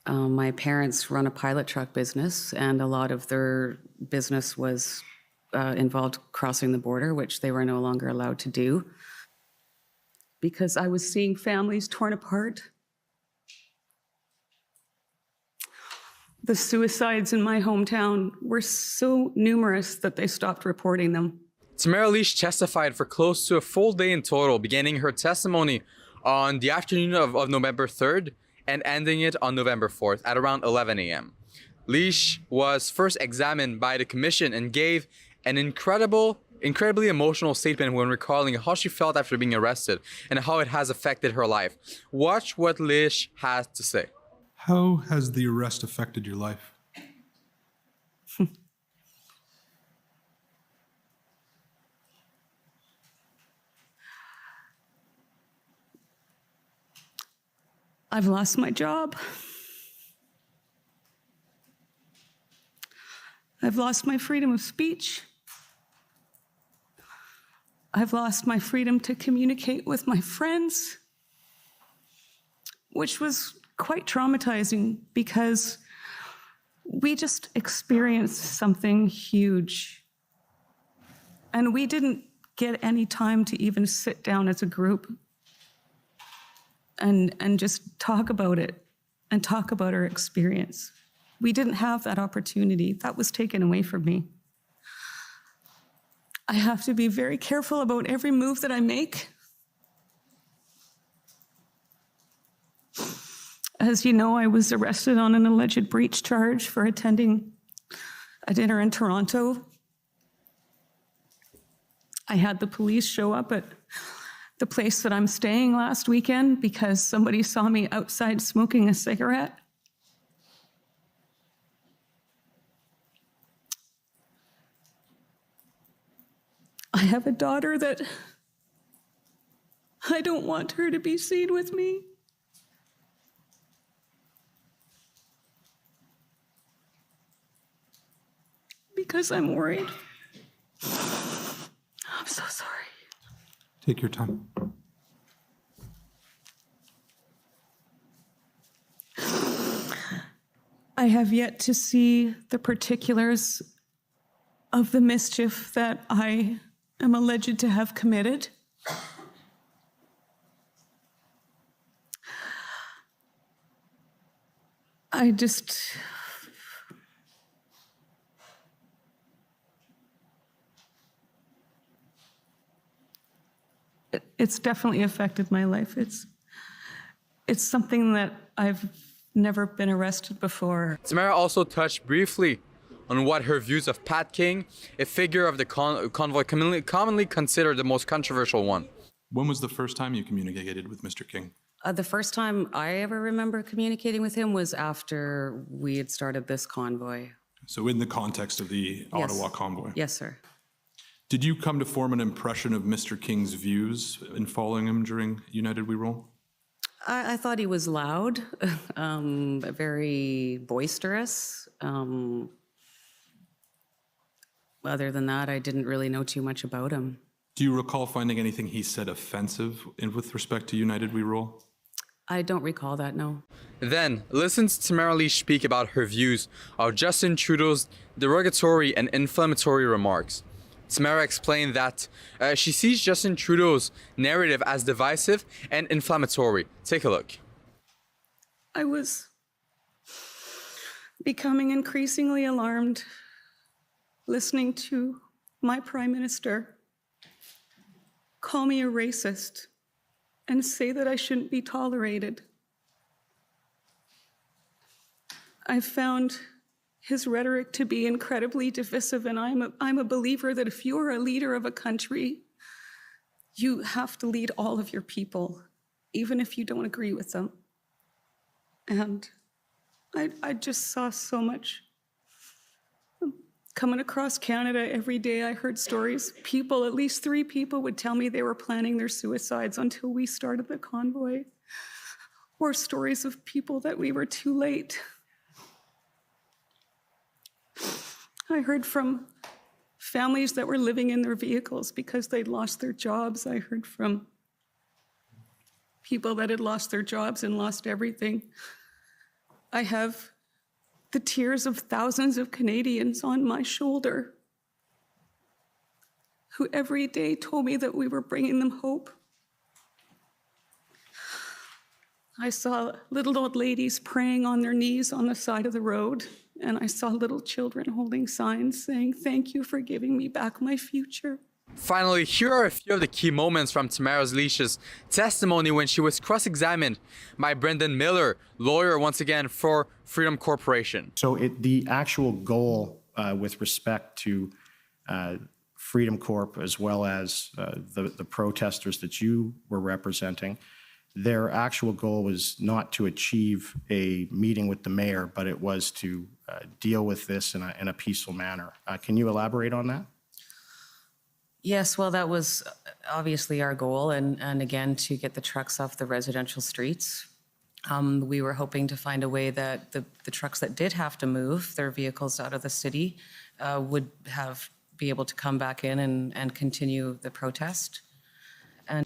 My parents run a pilot truck business, and a lot of their business was involved crossing the border, which they were no longer allowed to do, because I was seeing families torn apart. The suicides in my hometown were so numerous that they stopped reporting them. Tamara Lich testified for close to a full day in total, beginning her testimony on the afternoon of November 3rd and ending it on November 4th at around 11 a.m. Lich was first examined by the commission and gave an incredibly emotional statement when recalling how she felt after being arrested and how it has affected her life. Watch what Lich has to say. How has the arrest affected your life? I've lost my job. I've lost my freedom of speech. I've lost my freedom to communicate with my friends, which was quite traumatizing because we just experienced something huge. And we didn't get any time to even sit down as a group and just talk about it and talk about our experience. We didn't have that opportunity. That was taken away from me. I have to be very careful about every move that I make. As you know, I was arrested on an alleged breach charge for attending a dinner in Toronto. I had the police show up at the place that I'm staying last weekend because somebody saw me outside smoking a cigarette. I have a daughter that I don't want her to be seen with me. Because I'm worried. I'm so sorry. Take your time. I have yet to see the particulars of the mischief that I am alleged to have committed. I just... It's definitely affected my life. It's something that I've never been arrested before. Tamara also touched briefly on what her views of Pat King, a figure of the convoy commonly considered the most controversial one. When was the first time you communicated with Mr. King? The first time I ever remember communicating with him was after we had started this convoy. So in the context of the Ottawa convoy? Yes, sir. Did you come to form an impression of Mr. King's views in following him during United We Roll? I thought he was loud, very boisterous. Other than that, I didn't really know too much about him. Do you recall finding anything he said offensive with respect to United We Roll? I don't recall that, no. Then, listen to Tamara Lich speak about her views of Justin Trudeau's derogatory and inflammatory remarks. Tamara explained that she sees Justin Trudeau's narrative as divisive and inflammatory. Take a look. I was becoming increasingly alarmed listening to my Prime Minister call me a racist and say that I shouldn't be tolerated. I found his rhetoric to be incredibly divisive, and I'm a believer that if you're a leader of a country, you have to lead all of your people, even if you don't agree with them. And I just saw so much. Coming across Canada every day, I heard stories. People, at least 3 people, would tell me they were planning their suicides until we started the convoy. Or stories of people that we were too late. I heard from families that were living in their vehicles because they'd lost their jobs. I heard from people that had lost their jobs and lost everything. I have the tears of thousands of Canadians on my shoulder who every day told me that we were bringing them hope. I saw little old ladies praying on their knees on the side of the road, and I saw little children holding signs saying, "Thank you for giving me back my future." Finally, here are a few of the key moments from Tamara Lich's testimony when she was cross-examined by Brendan Miller, lawyer once again for Freedom Corporation. So the actual goal with respect to Freedom Corp, as well as the protesters that you were representing, their actual goal was not to achieve a meeting with the mayor, but it was to deal with this in a peaceful manner. Can you elaborate on that? Yes, well, that was obviously our goal, and again, to get the trucks off the residential streets. We were hoping to find a way that the trucks that did have to move their vehicles out of the city would be able to come back in and continue the protest. And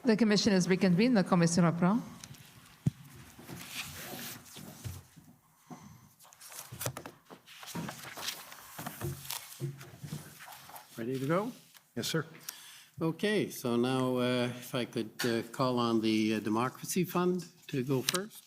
The commission is reconvened. La commission reprend. Ready to go? Yes, sir. Okay, so now if I could call on the Democracy Fund to go first.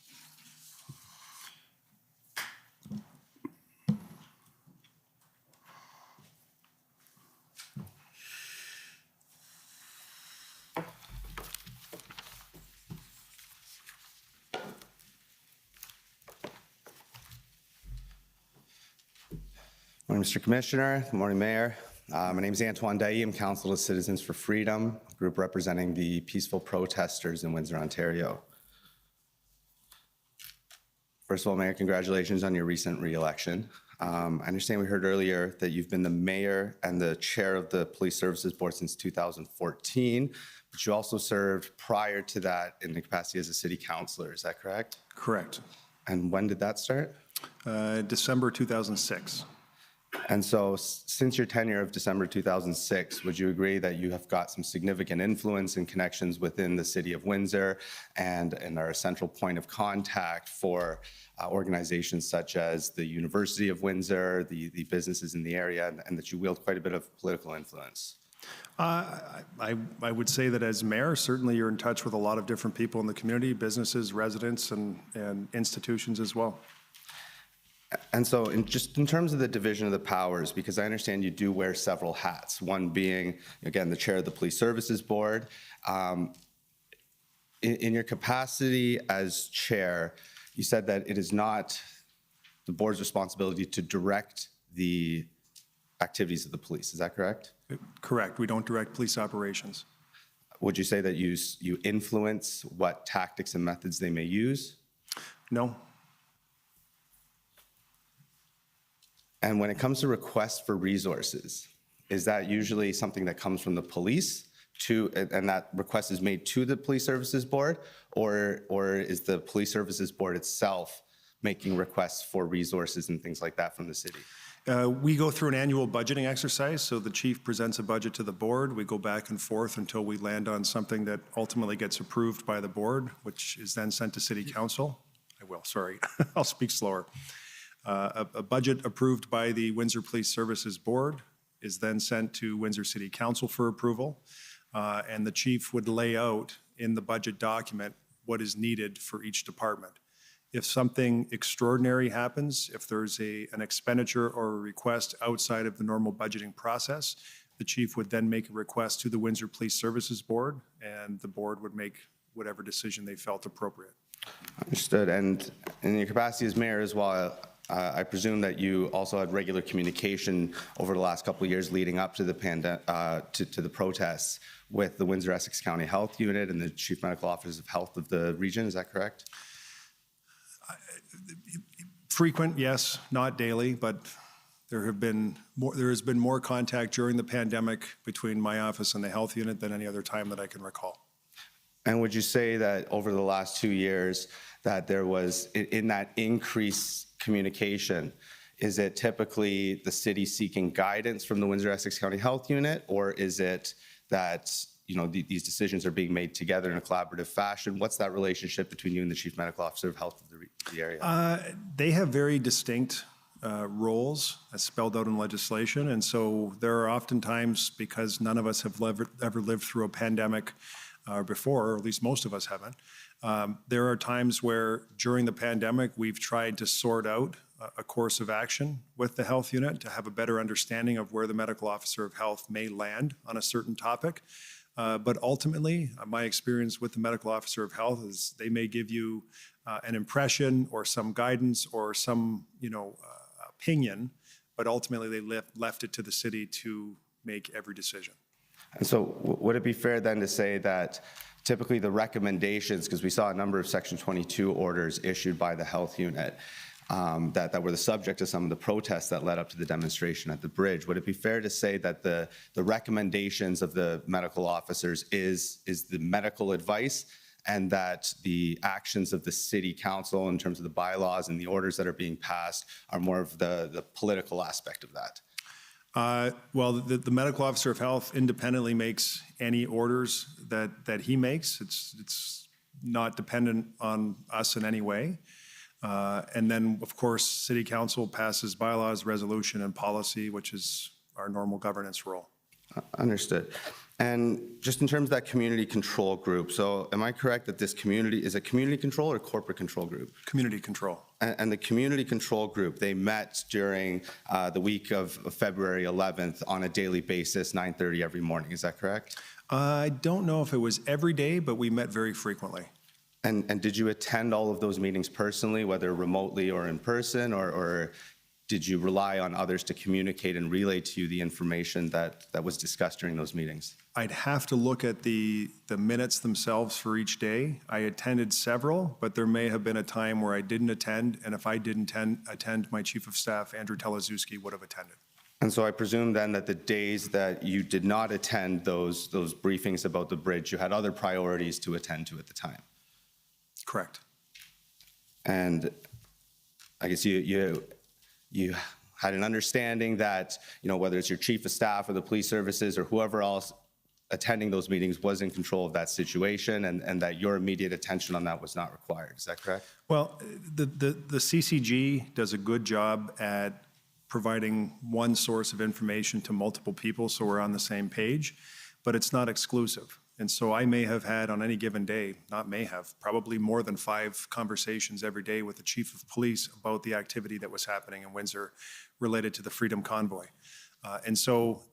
Morning, Mr. Commissioner. Good morning, Mayor. My name is Antoine Dailly. I'm Counsel to Citizens for Freedom, a group representing the peaceful protesters in Windsor, Ontario. First of all, Mayor, congratulations on your recent re-election. I understand we heard earlier that you've been the mayor and the chair of the Police Services Board since 2014, but you also served prior to that in the capacity as a city councilor. Is that correct? Correct. And when did that start? December 2006. And so since your tenure of December 2006, would you agree that you have got some significant influence and connections within the city of Windsor and are a central point of contact for organizations such as the University of Windsor, the businesses in the area, and that you wield quite a bit of political influence? I would say that as mayor, certainly you're in touch with a lot of different people in the community, businesses, residents, and institutions as well. And so just in terms of the division of the powers, because I understand you do wear several hats, one being, again, the chair of the Police Services Board. In your capacity as chair, you said that it is not the board's responsibility to direct the activities of the police. Is that correct? Correct. We don't direct police operations. Would you say that you influence what tactics and methods they may use? No. And when it comes to requests for resources, is that usually something that comes from the police and that request is made to the Police Services Board, or is the Police Services Board itself making requests for resources and things like that from the city? We go through an annual budgeting exercise, so the chief presents a budget to the board. We go back and forth until we land on something that ultimately gets approved by the board, which is then sent to City Council. I'll speak slower. A budget approved by the Windsor Police Services Board is then sent to Windsor City Council for approval, and the chief would lay out in the budget document what is needed for each department. If something extraordinary happens, if there's an expenditure or a request outside of the normal budgeting process, the chief would then make a request to the Windsor Police Services Board, and the board would make whatever decision they felt appropriate. Understood. And in your capacity as mayor as well, I presume that you also had regular communication over the last couple of years leading up to the to the protests with the Windsor-Essex County Health Unit and the Chief Medical Officers of Health of the region. Is that correct? Frequent, yes, not daily, but there has been more contact during the pandemic between my office and the health unit than any other time that I can recall. And would you say that over the last 2 years that there was, in that increased communication, is it typically the city seeking guidance from the Windsor-Essex County Health Unit, or is it that these decisions are being made together in a collaborative fashion? What's that relationship between you and the Chief Medical Officer of Health of the area? They have very distinct roles as spelled out in legislation. And so there are often times, because none of us have ever lived through a pandemic before, or at least most of us haven't, there are times where during the pandemic, we've tried to sort out a course of action with the health unit to have a better understanding of where the medical officer of health may land on a certain topic. But ultimately, my experience with the medical officer of health is they may give you an impression or some guidance or some, opinion, but ultimately they left it to the city to make every decision. And so would it be fair then to say that typically the recommendations, because we saw a number of Section 22 orders issued by the health unit that were the subject of some of the protests that led up to the demonstration at the bridge, would it be fair to say that the recommendations of the medical officers is the medical advice, and that the actions of the city council in terms of the bylaws and the orders that are being passed are more of the political aspect of that? Well, the medical officer of health independently makes any orders that he makes. It's not dependent on us in any way. And then, of course, city council passes bylaws, resolution, and policy, which is our normal governance role. Understood. And just in terms of that community control group, so am I correct that this community is a community control or corporate control group? Community control. And the community control group, they met during the week of February 11th on a daily basis, 9:30 every morning. Is that correct? I don't know if it was every day, but we met very frequently. And did you attend all of those meetings personally, whether remotely or in person, or did you rely on others to communicate and relay to you the information that was discussed during those meetings? I'd have to look at the minutes themselves for each day. I attended several, but there may have been a time where I didn't attend, and if I didn't attend, my chief of staff, Andrew Teleszewski, would have attended. And so I presume then that the days that you did not attend those briefings about the bridge, you had other priorities to attend to at the time? Correct. And I guess you had an understanding that, whether it's your chief of staff or the police services or whoever else attending those meetings was in control of that situation, and that your immediate attention on that was not required. Is that correct? Well, the CCG does a good job at providing one source of information to multiple people so we're on the same page, but it's not exclusive. And so I may have had on any given day, probably more than 5 conversations every day with the chief of police about the activity that was happening in Windsor related to the Freedom Convoy. And so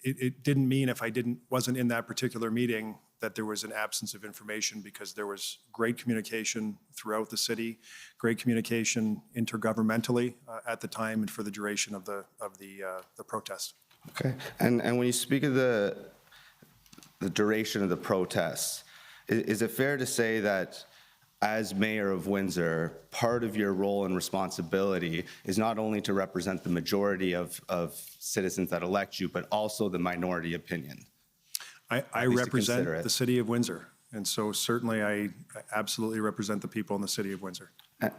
it didn't mean if I wasn't in that particular meeting that there was an absence of information, because there was great communication throughout the city, great communication intergovernmentally at the time and for the duration of the protest. Okay. And when you speak of the duration of the protests, is it fair to say that as mayor of Windsor, part of your role and responsibility is not only to represent the majority of citizens that elect you, but also the minority opinion? I represent the city of Windsor, and so certainly I absolutely represent the people in the city of Windsor.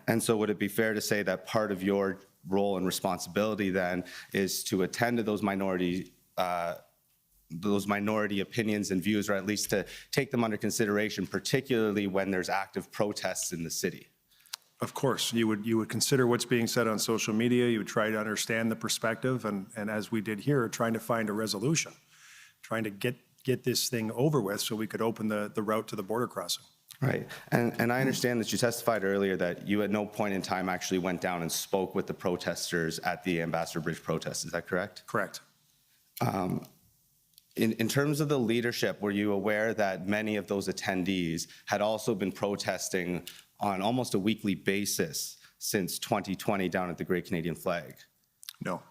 And so would it be fair to say that part of your role and responsibility then is to attend to those minority opinions and views, or at least to take them under consideration, particularly when there's active protests in the city? Of course, you would consider what's being said on social media. You would try to understand the perspective, and as we did here, trying to find a resolution, trying to get this thing over with so we could open the route to the border crossing. Right. And I understand that you testified earlier that you at no point in time actually went down and spoke with the protesters at the Ambassador Bridge protest. Is that correct? Correct. In terms of the leadership, were you aware that many of those attendees had also been protesting on almost a weekly basis since 2020 down at the Great Canadian Flag? No.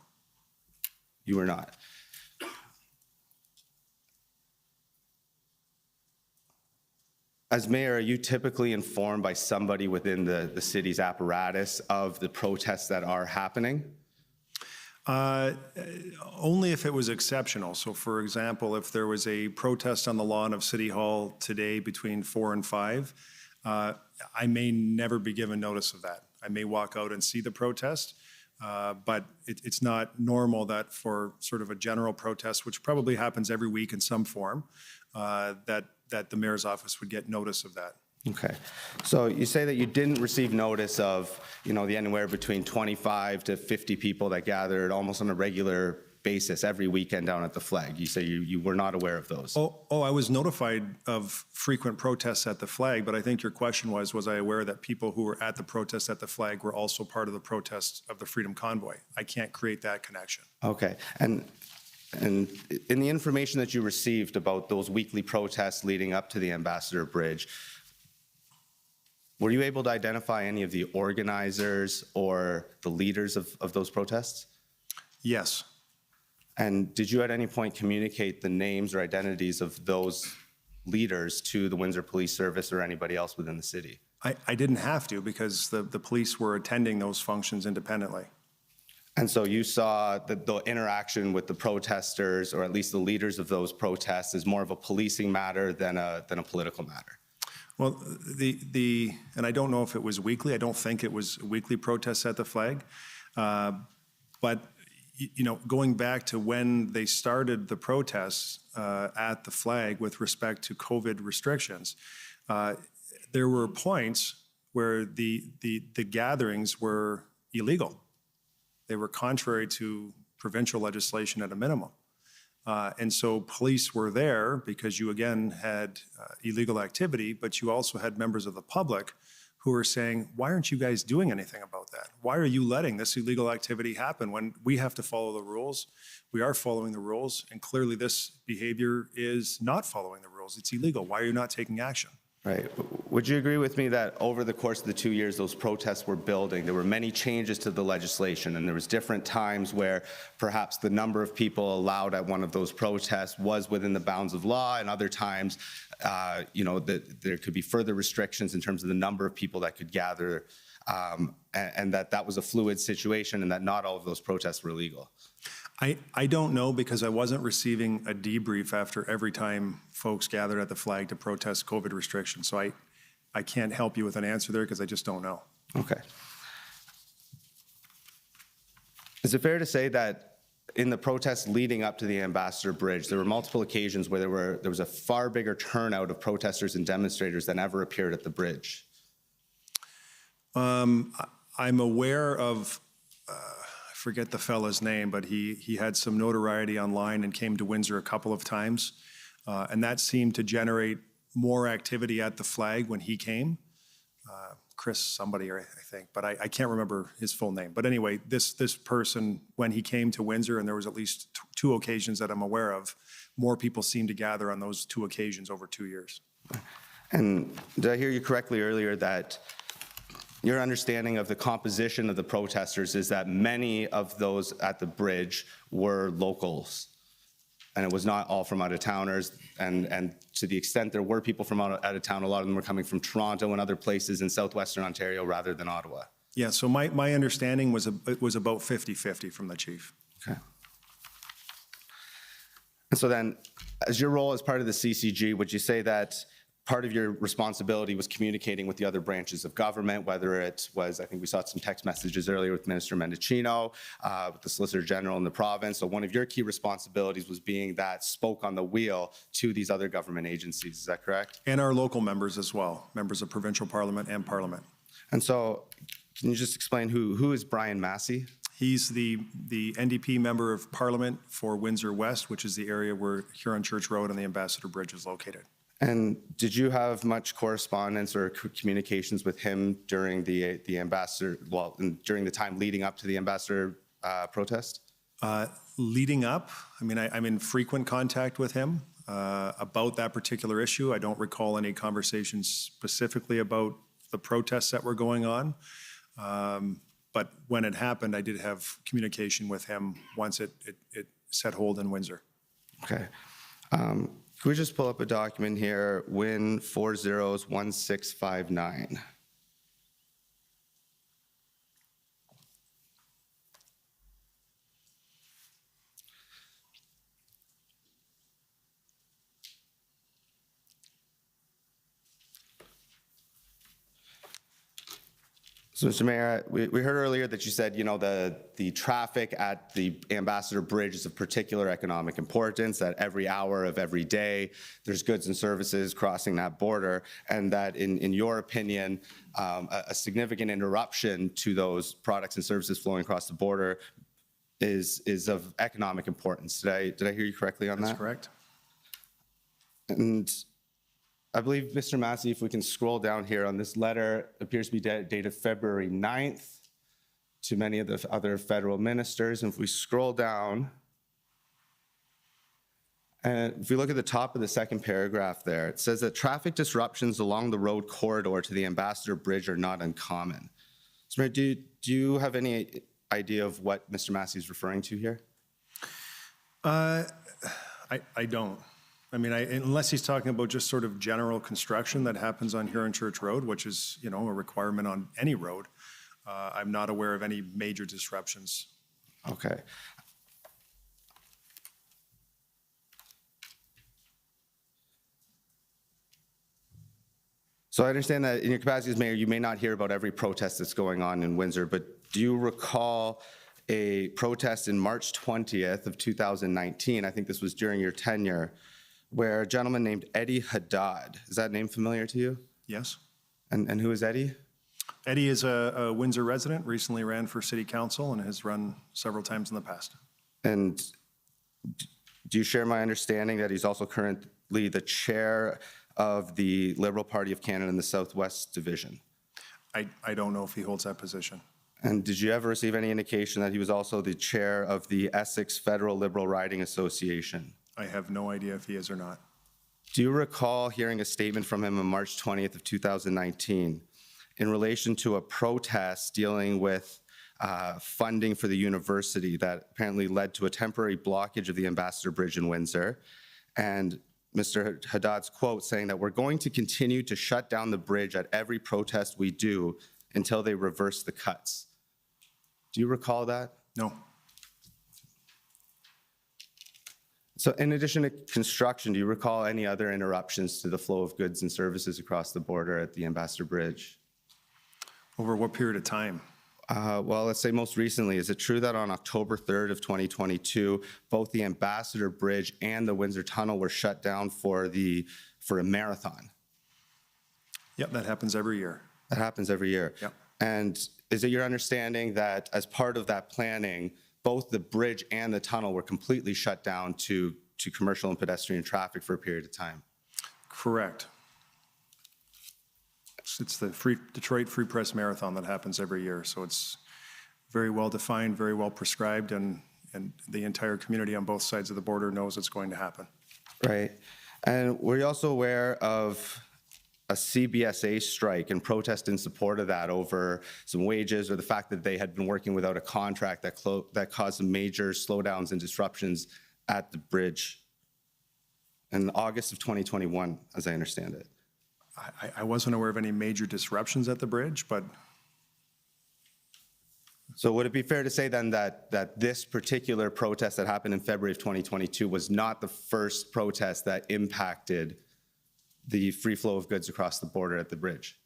You were not? As mayor, are you typically informed by somebody within the city's apparatus of the protests that are happening? Only if it was exceptional. So for example, if there was a protest on the lawn of City Hall today between 4 and 5, I may never be given notice of that. I may walk out and see the protest, but it's not normal that for sort of a general protest, which probably happens every week in some form, that the mayor's office would get notice of that. Okay. So you say that you didn't receive notice of, the anywhere between 25 to 50 people that gathered almost on a regular basis every weekend down at the flag. You say you were not aware of those. I was notified of frequent protests at the flag, but I think your question was I aware that people who were at the protests at the flag were also part of the protests of the Freedom Convoy? I can't create that connection. Okay. And in the information that you received about those weekly protests leading up to the Ambassador Bridge, were you able to identify any of the organizers or the leaders of those protests? Yes. And did you at any point communicate the names or identities of those leaders to the Windsor Police Service or anybody else within the city? I didn't have to because the police were attending those functions independently. And so you saw the interaction with the protesters, or at least the leaders of those protests, as more of a policing matter than a political matter? Well, and I don't know if it was weekly. I don't think it was weekly protests at the flag. But going back to when they started the protests at the flag with respect to COVID restrictions, there were points where the gatherings were illegal. They were contrary to provincial legislation at a minimum. And so police were there because you, again, had illegal activity, but you also had members of the public who were saying, why aren't you guys doing anything about that? Why are you letting this illegal activity happen when we have to follow the rules? We are following the rules, and clearly this behavior is not following the rules. It's illegal. Why are you not taking action? Right. Would you agree with me that over the course of the 2 years those protests were building, there were many changes to the legislation, and there was different times where perhaps the number of people allowed at one of those protests was within the bounds of law, and other times, that there could be further restrictions in terms of the number of people that could gather, and that was a fluid situation, and that not all of those protests were legal? I don't know because I wasn't receiving a debrief after every time folks gathered at the flag to protest COVID restrictions. So I can't help you with an answer there because I just don't know. Okay. Is it fair to say that in the protests leading up to the Ambassador Bridge, there were multiple occasions where there was a far bigger turnout of protesters and demonstrators than ever appeared at the bridge? I'm aware of I forget the fella's name, but he had some notoriety online and came to Windsor a couple of times. And that seemed to generate more activity at the flag when he came. Chris somebody, I think, but I can't remember his full name. But anyway, this person, when he came to Windsor, and there was at least two occasions that I'm aware of, more people seemed to gather on those 2 occasions over 2 years. And did I hear you correctly earlier that your understanding of the composition of the protesters is that many of those at the bridge were locals, and it was not all from out-of-towners, and to the extent there were people from out of town, a lot of them were coming from Toronto and other places in southwestern Ontario rather than Ottawa? Yeah, so my understanding was it was about 50-50 from the chief. Okay. And so then, as your role as part of the CCG, would you say that part of your responsibility was communicating with the other branches of government, whether it was, I think we saw some text messages earlier with Minister Mendicino, with the Solicitor General in the province. So one of your key responsibilities was being that spoke on the wheel to these other government agencies, is that correct? And our local members as well, members of provincial parliament and parliament. And so can you just explain who is Brian Massey? He's the NDP member of parliament for Windsor West, which is the area where Huron Church Road and the Ambassador Bridge is located. And did you have much correspondence or communications with him during the ambassador, during the time leading up to the ambassador protest? Leading up, I mean, I'm in frequent contact with him about that particular issue. I don't recall any conversations specifically about the protests that were going on. But when it happened, I did have communication with him once it set hold in Windsor. Okay. Could we just pull up a document here, Win 401659? So, Mr. Mayor, we heard earlier that you said, you know, the traffic at the Ambassador Bridge is of particular economic importance, that every hour of every day there's goods and services crossing that border, and that in your opinion, a significant interruption to those products and services flowing across the border is of economic importance. Did I hear you correctly on that? That's correct. And I believe, Mr. Massey, if we can scroll down here on this letter, appears to be dated February 9th to many of the other federal ministers. And if we scroll down, and if we look at the top of the second paragraph there, it says that traffic disruptions along the road corridor to the Ambassador Bridge are not uncommon. So, Mayor, do you have any idea of what Mr. Massey is referring to here? I don't. I mean, unless he's talking about just sort of general construction that happens on Huron Church Road, which is, you know, a requirement on any road. I'm not aware of any major disruptions. Okay. So I understand that in your capacity as mayor, you may not hear about every protest that's going on in Windsor, but do you recall a protest in March 20th of 2019, I think this was during your tenure, where a gentleman named Eddie Haddad, is that name familiar to you? Yes. And who is Eddie? Eddie is a Windsor resident, recently ran for city council and has run several times in the past. And do you share my understanding that he's also currently the chair of the Liberal Party of Canada in the Southwest Division? I don't know if he holds that position. And did you ever receive any indication that he was also the chair of the Essex Federal Liberal Riding Association? I have no idea if he is or not. Do you recall hearing a statement from him on March 20th of 2019 in relation to a protest dealing with funding for the university that apparently led to a temporary blockage of the Ambassador Bridge in Windsor? And Mr. Haddad's quote saying that we're going to continue to shut down the bridge at every protest we do until they reverse the cuts. Do you recall that? No. So in addition to construction, do you recall any other interruptions to the flow of goods and services across the border at the Ambassador Bridge? Over what period of time? Well, let's say most recently. Is it true that on October 3rd of 2022, both the Ambassador Bridge and the Windsor Tunnel were shut down for a marathon? Yep, that happens every year. That happens every year. Yep. And is it your understanding that as part of that planning, both the bridge and the tunnel were completely shut down to commercial and pedestrian traffic for a period of time? Correct. It's the Detroit Free Press Marathon that happens every year. So it's very well defined, very well prescribed, and the entire community on both sides of the border knows it's going to happen. Right. And were you also aware of a CBSA strike and protest in support of that over some wages or the fact that they had been working without a contract that caused some major slowdowns and disruptions at the bridge in August of 2021, as I understand it? I wasn't aware of any major disruptions at the bridge, but. So would it be fair to say then that this particular protest that happened in February of 2022 was not the first protest that impacted the free flow of goods across the border at the bridge?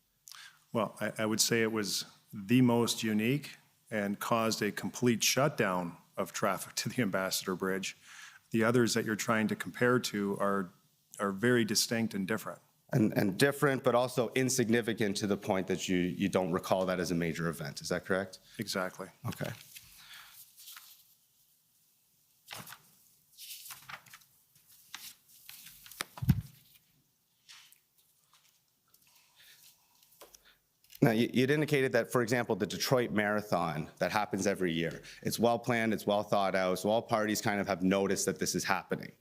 Well, I would say it was the most unique and caused a complete shutdown of traffic to the Ambassador Bridge. The others that you're trying to compare to are very distinct and different. And different, but also insignificant to the point that you don't recall that as a major event. Is that correct? Exactly. Okay. Now, you'd indicated that, for example, the Detroit Marathon that happens every year, it's well planned, it's well thought out, so all parties kind of have noticed that this is happening.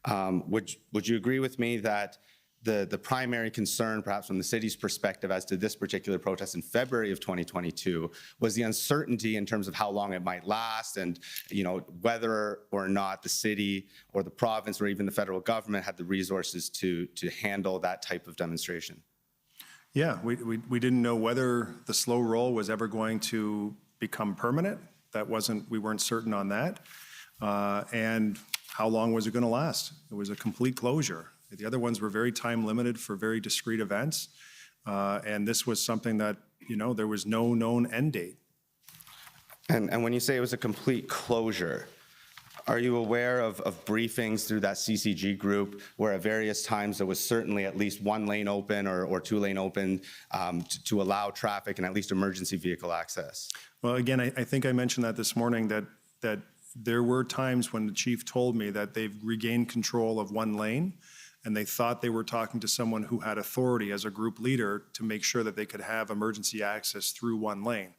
Would you agree with me that the primary concern, perhaps from the city's perspective as to this particular protest in February of 2022 was the uncertainty in terms of how long it might last and, you know, whether or not the city or the province or even the federal government had the resources to handle that type of demonstration? Yeah, we didn't know whether the slow roll was ever going to become permanent. We weren't certain on that. And how long was it going to last? It was a complete closure. The other ones were very time limited for very discrete events. And this was something that there was no known end date. And when you say it was a complete closure, are you aware of briefings through that CCG group where at various times there was certainly at least one lane open or two lane open to allow traffic and at least emergency vehicle access? Well, again, I think I mentioned that this morning, that there were times when the chief told me that they've regained control of one lane, and they thought they were talking to someone who had authority as a group leader to make sure that they could have emergency access through one lane.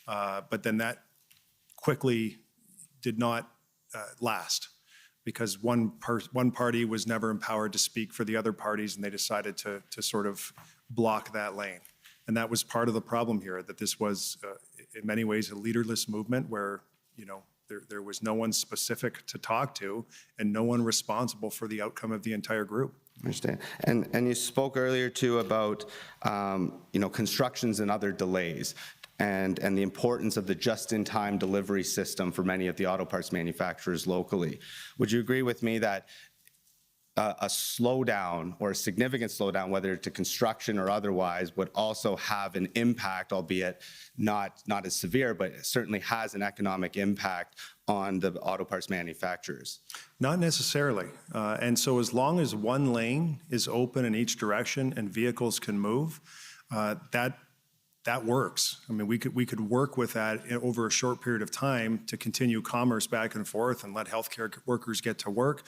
But then that quickly did not last, because one party was never empowered to speak for the other parties, and they decided to sort of block that lane. And that was part of the problem here, that this was in many ways a leaderless movement where, there was no one specific to talk to and no one responsible for the outcome of the entire group. I understand. And you spoke earlier too about, constructions and other delays. And the importance of the just-in-time delivery system for many of the auto parts manufacturers locally. Would you agree with me that a slowdown or a significant slowdown, whether to construction or otherwise, would also have an impact, albeit not as severe, but it certainly has an economic impact on the auto parts manufacturers? Not necessarily. And so as long as one lane is open in each direction and vehicles can move, that works. I mean, we could work with that over a short period of time to continue commerce back and forth and let healthcare workers get to work.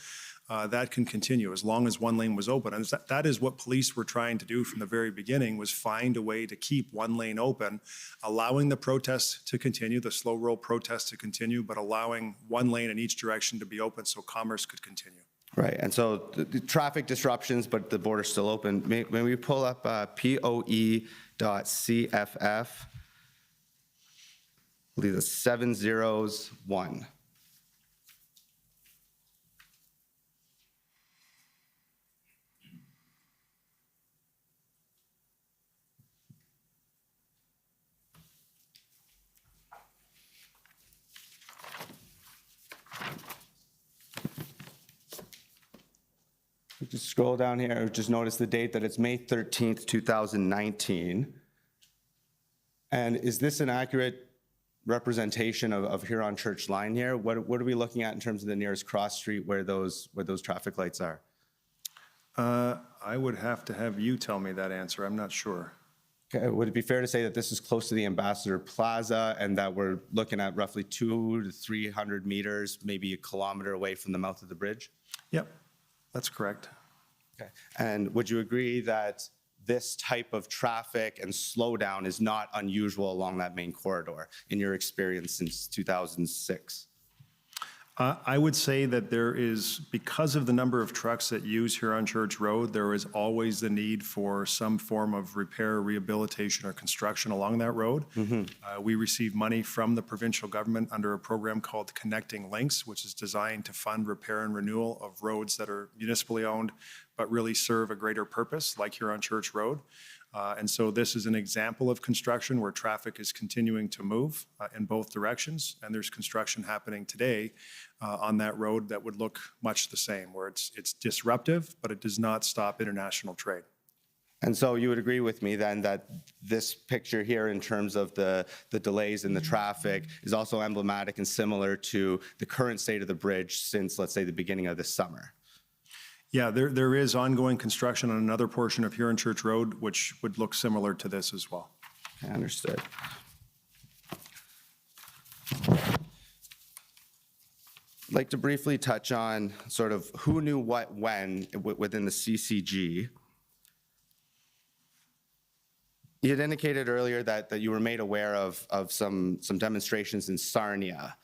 That can continue as long as one lane was open. And that is what police were trying to do from the very beginning, was find a way to keep one lane open, allowing the protests to continue, the slow roll protests to continue, but allowing one lane in each direction to be open so commerce could continue. Right, and so the traffic disruptions, but the border's still open. May we pull up POE.CFF? I believe it's 701. Just scroll down here, just notice the date that it's May 13th, 2019. And is this an accurate representation of Huron Church Line here? What are we looking at in terms of the nearest cross street where those traffic lights are? I would have to have you tell me that answer. I'm not sure. Okay, would it be fair to say that this is close to the Ambassador Plaza and that we're looking at roughly 200 to 300 meters, maybe a kilometer away from the mouth of the bridge? Yep, that's correct. Okay. And would you agree that this type of traffic and slowdown is not unusual along that main corridor in your experience since 2006? I would say that there is, because of the number of trucks that use Huron Church Road, there is always the need for some form of repair, rehabilitation, or construction along that road. We receive money from the provincial government under a program called Connecting Links, which is designed to fund repair and renewal of roads that are municipally owned, but really serve a greater purpose, like Huron Church Road. And so this is an example of construction where traffic is continuing to move in both directions, and there's construction happening today on that road that would look much the same, where it's disruptive, but it does not stop international trade. And so you would agree with me then that this picture here in terms of the delays in the traffic is also emblematic and similar to the current state of the bridge since, let's say, the beginning of this summer? Yeah, there is ongoing construction on another portion of Huron Church Road, which would look similar to this as well. I understood. I'd like to briefly touch on sort of who knew what when within the CCG. You had indicated earlier that you were made aware of some demonstrations in Sarnia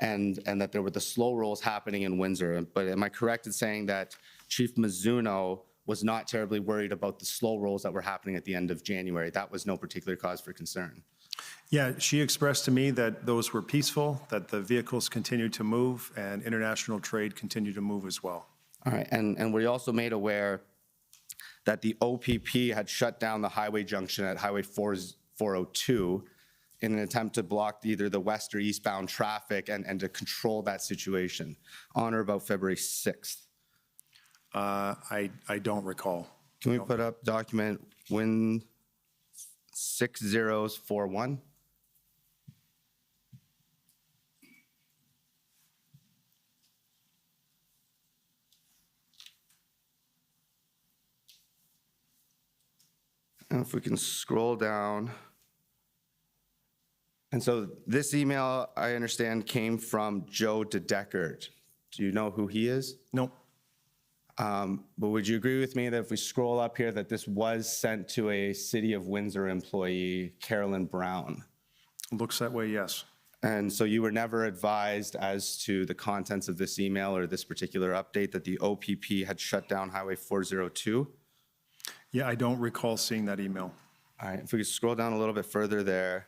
and that there were the slow rolls happening in Windsor. But am I correct in saying that Chief Mizuno was not terribly worried about the slow rolls that were happening at the end of January? That was no particular cause for concern. Yeah, she expressed to me that those were peaceful, that the vehicles continued to move, and international trade continued to move as well. All right, and were you also made aware that the OPP had shut down the highway junction at Highway 402 in an attempt to block either the west or eastbound traffic and to control that situation on or about February 6th? I don't recall. Can we put up document Windsor 6041. And if we can scroll down. And so this email, I understand, came from Joe DeDeckert. Do you know who he is? Nope. But would you agree with me that if we scroll up here, that this was sent to a City of Windsor employee, Carolyn Brown? Looks that way, yes. And so you were never advised as to the contents of this email or this particular update that the OPP had shut down Highway 402? Yeah, I don't recall seeing that email. All right, if we could scroll down a little bit further there,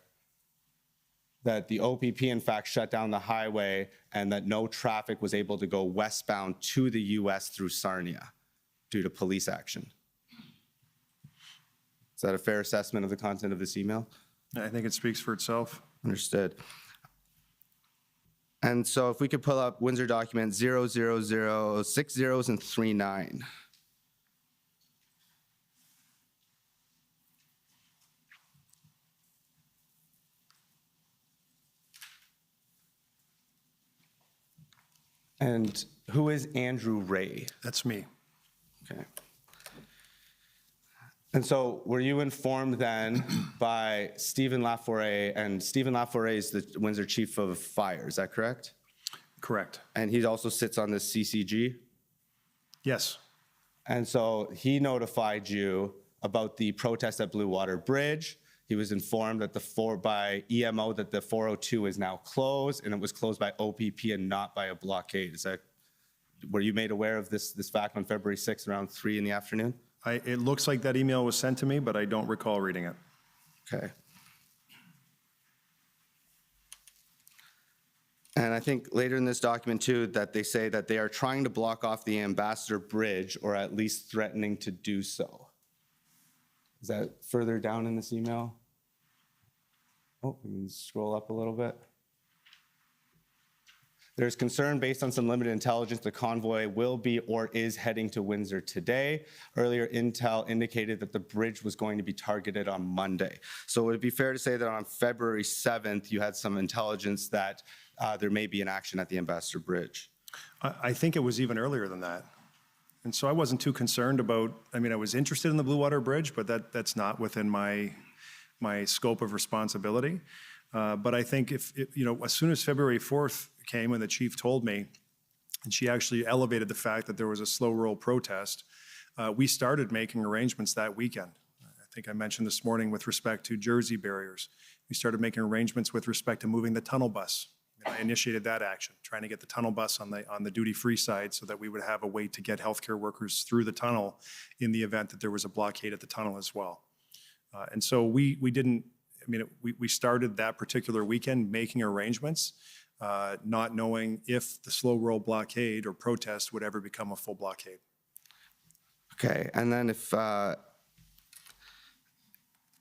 that the OPP in fact shut down the highway and that no traffic was able to go westbound to the US through Sarnia due to police action. Is that a fair assessment of the content of this email? I think it speaks for itself. Understood. And so if we could pull up Windsor document 00060 and 39. And who is Andrew Ray? That's me. Okay. And so were you informed then by Stephen Laforet, and Stephen Laforet is the Windsor Chief of Fire, is that correct? Correct. And he also sits on the CCG? Yes. And so he notified you about the protest at Blue Water Bridge. He was informed that by EMO that the 402 is now closed, and it was closed by OPP and not by a blockade. Were you made aware of this fact on February 6th around 3 in the afternoon? It looks like that email was sent to me, but I don't recall reading it. Okay. And I think later in this document too, that they say that they are trying to block off the Ambassador Bridge, or at least threatening to do so. Is that further down in this email? Oh, we can scroll up a little bit. There's concern based on some limited intelligence the convoy will be or is heading to Windsor today. Earlier intel indicated that the bridge was going to be targeted on Monday. So would it be fair to say that on February 7th, you had some intelligence that there may be an action at the Ambassador Bridge? I think it was even earlier than that. And so I wasn't too concerned about, I was interested in the Blue Water Bridge, but that's not within my scope of responsibility. But I think as soon as February 4th came and the chief told me, and she actually elevated the fact that there was a slow roll protest, we started making arrangements that weekend. I think I mentioned this morning with respect to Jersey barriers. We started making arrangements with respect to moving the tunnel bus. I initiated that action, trying to get the tunnel bus on the duty-free side so that we would have a way to get healthcare workers through the tunnel in the event that there was a blockade at the tunnel as well. And so we started that particular weekend making arrangements, not knowing if the slow roll blockade or protest would ever become a full blockade. Okay, and then if,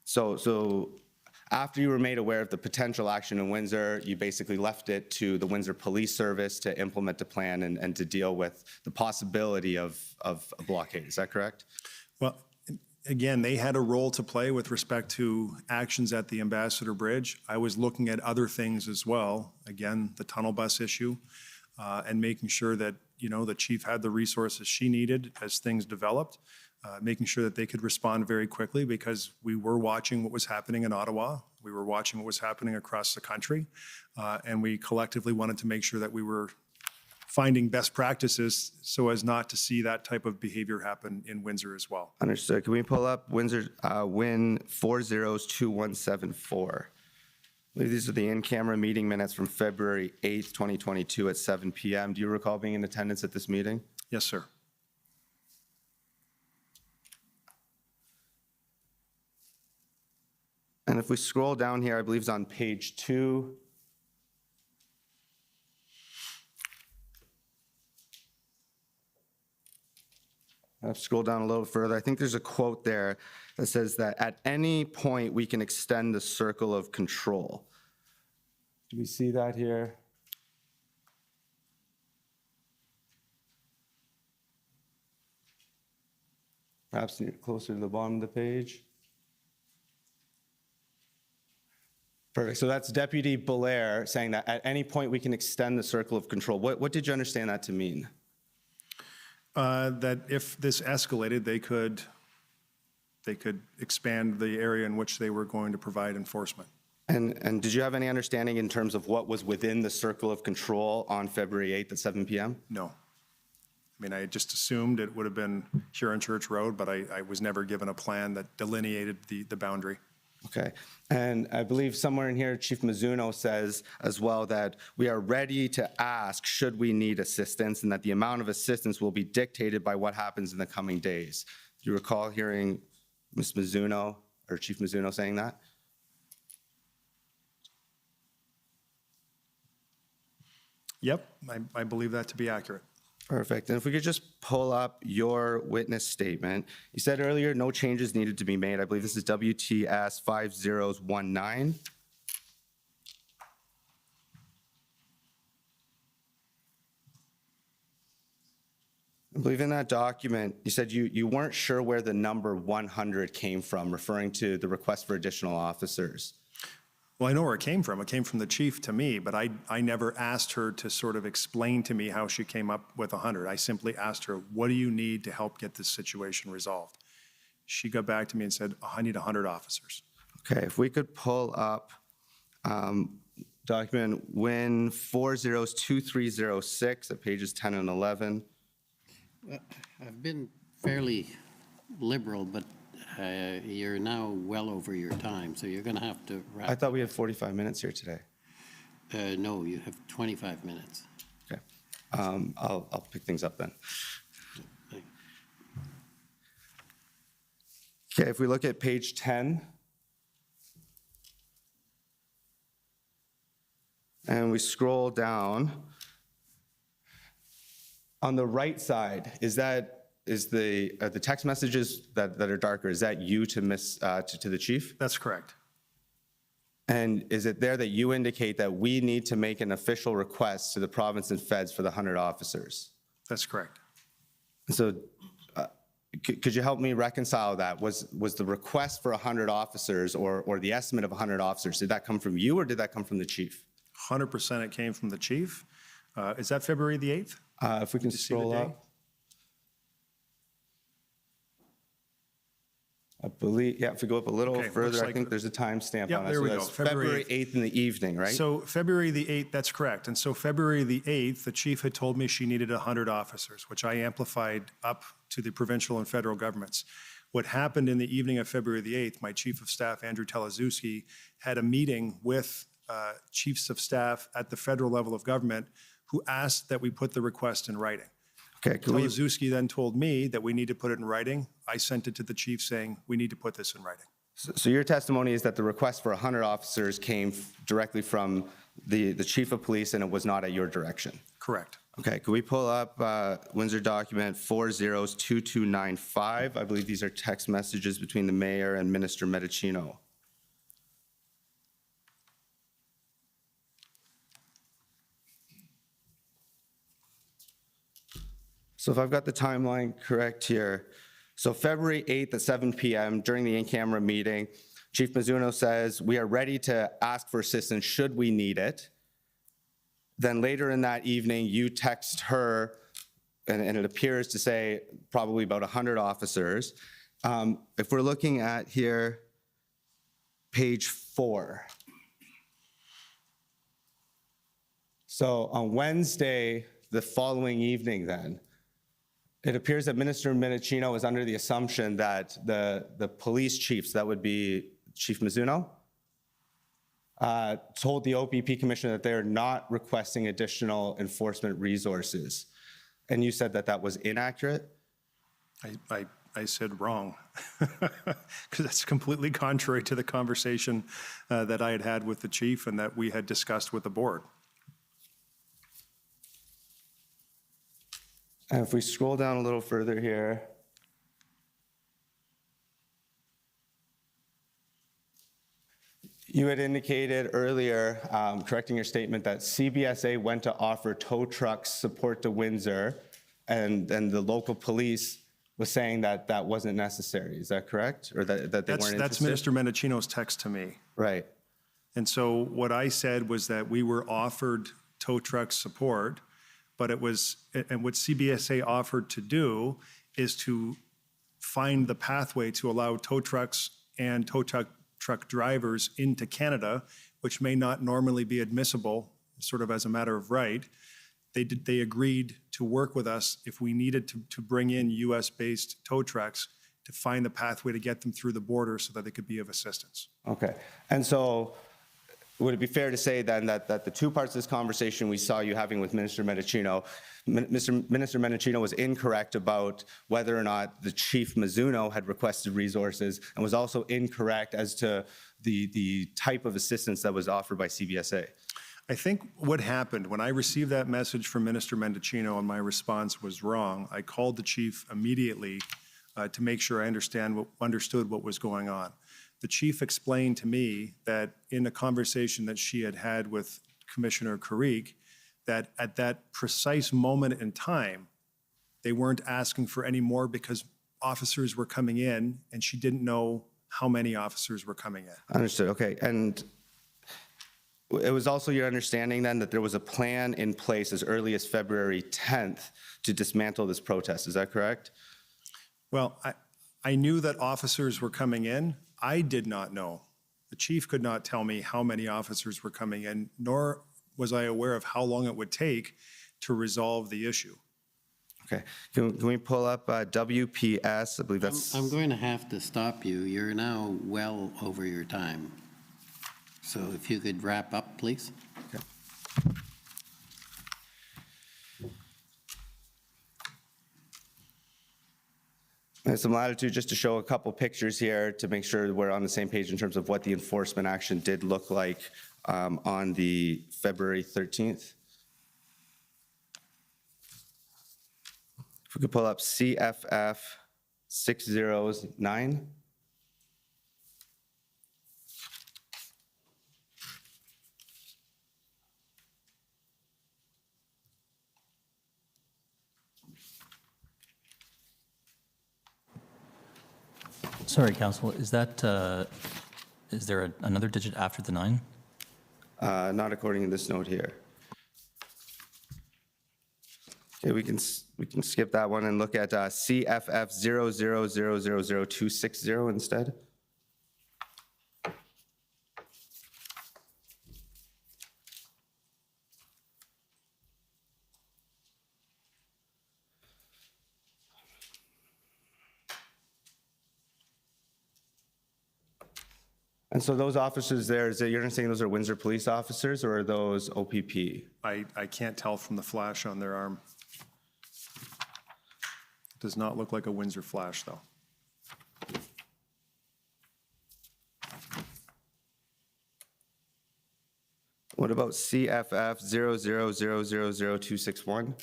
so after you were made aware of the potential action in Windsor, you basically left it to the Windsor Police Service to implement the plan and to deal with the possibility of a blockade, is that correct? Well, again, they had a role to play with respect to actions at the Ambassador Bridge. I was looking at other things as well. Again, the tunnel bus issue, and making sure that, the chief had the resources she needed as things developed, making sure that they could respond very quickly because we were watching what was happening in Ottawa. We were watching what was happening across the country. And we collectively wanted to make sure that we were finding best practices so as not to see that type of behavior happen in Windsor as well. Understood. Can we pull up Windsor Win 402174? These are the in-camera meeting minutes from February 8th, 2022 at 7 p.m. Do you recall being in attendance at this meeting? Yes, sir. And if we scroll down here, I believe it's on page 2. I'll scroll down a little further. I think there's a quote there that says that at any point we can extend the circle of control. Do we see that here? Perhaps closer to the bottom of the page. Perfect. So that's Deputy Belair saying that at any point we can extend the circle of control. What did you understand that to mean? That if this escalated, they could expand the area in which they were going to provide enforcement. And did you have any understanding in terms of what was within the circle of control on February 8th at 7 p.m.? No. I mean, I just assumed it would have been Huron Church Road, but I was never given a plan that delineated the boundary. Okay. And I believe somewhere in here, Chief Mizuno says as well that we are ready to ask should we need assistance, and that the amount of assistance will be dictated by what happens in the coming days. Do you recall hearing Ms. Mizuno or Chief Mizuno saying that? Yep, I believe that to be accurate. Perfect. And if we could just pull up your witness statement. You said earlier no changes needed to be made. I believe this is WTS 5019. I believe in that document, you said you weren't sure where the number 100 came from, referring to the request for additional officers. Well, I know where it came from. It came from the chief to me, but I never asked her to sort of explain to me how she came up with 100. I simply asked her, what do you need to help get this situation resolved? She got back to me and said, I need 100 officers. Okay, if we could pull up document Win 402306 at pages 10 and 11. I've been fairly liberal, but you're now well over your time, so you're going to have to wrap. I thought we had 45 minutes here today. No, you have 25 minutes. Okay, I'll pick things up then. Okay, if we look at page 10, and we scroll down, on the right side, is the text messages that are darker, is that you to the chief? That's correct. And is it there that you indicate that we need to make an official request to the province and feds for the 100 officers? That's correct. So could you help me reconcile that? Was the request for 100 officers or the estimate of 100 officers, did that come from you or did that come from the chief? 100% it came from the chief. Is that February the 8th? If we can scroll up. I believe, yeah, if we go up a little further, I think there's a timestamp on it. There we so go. that's February 8th in the evening, right? So February the 8th, that's correct. And so February the 8th, the chief had told me she needed 100 officers, which I amplified up to the provincial and federal governments. What happened in the evening of February the 8th, my chief of staff, Andrew Teleszewski, had a meeting with chiefs of staff at the federal level of government who asked that we put the request in writing. Okay, Teleszewski then told me that we need to put it in writing. I sent it to the chief saying, we need to put this in writing. So your testimony is that the request for 100 officers came directly from the chief of police and it was not at your direction? Correct. Okay, could we pull up Windsor document 402295? I believe these are text messages between the mayor and Minister Medicino. So if I've got the timeline correct here, so February 8th at 7 p.m. during the in-camera meeting, Chief Mizuno says, we are ready to ask for assistance should we need it. Then later in that evening, you text her, and it appears to say probably about 100 officers. If we're looking at here, page 4. So on Wednesday, the following evening then, it appears that Minister Medicino is under the assumption that the police chiefs, that would be Chief Mizuno, told the OPP Commissioner that they're not requesting additional enforcement resources. And you said that that was inaccurate? I said wrong, because that's completely contrary to the conversation that I had had with the chief and that we had discussed with the board. And if we scroll down a little further here, you had indicated earlier, correcting your statement, that CBSA went to offer tow trucks support to Windsor, and the local police was saying that that wasn't necessary. Is that correct? Or that they weren't interested? That's Minister Medicino's text to me. Right. And so what I said was that we were offered tow truck support, but it was, and what CBSA offered to do is to find the pathway to allow tow trucks and tow truck drivers into Canada, which may not normally be admissible, sort of as a matter of right. They agreed to work with us if we needed to bring in US-based tow trucks to find the pathway to get them through the border so that they could be of assistance. Okay. And so would it be fair to say then that the two parts of this conversation we saw you having with Minister Mendicino, Minister Mendicino was incorrect about whether or not the Chief Mizuno had requested resources, and was also incorrect as to the type of assistance that was offered by CBSA? I think what happened when I received that message from Minister Mendicino and my response was wrong, I called the chief immediately to make sure I understood what was going on. The chief explained to me that in a conversation that she had had with Commissioner Carrick, that at that precise moment in time, they weren't asking for any more because officers were coming in and she didn't know how many officers were coming in. Understood. Okay. And it was also your understanding then that there was a plan in place as early as February 10th to dismantle this protest. Is that correct? Well, I knew that officers were coming in. I did not know. The chief could not tell me how many officers were coming in, nor was I aware of how long it would take to resolve the issue. Okay. Can we pull up WPS? I believe that's... I'm going to have to stop you. You're now well over your time. So if you could wrap up, please. Okay. There's some latitude just to show a couple pictures here to make sure we're on the same page in terms of what the enforcement action did look like on the February 13th. If we could pull up CFF 609. Sorry, Council, is that, is there another digit after the 9? Not according to this note here. Okay, we can skip that one and look at CFF 0000260 instead. And so those officers there, you're saying those are Windsor police officers or are those OPP? I can't tell from the flash on their arm. It does not look like a Windsor flash, though. What about CFF 0000261?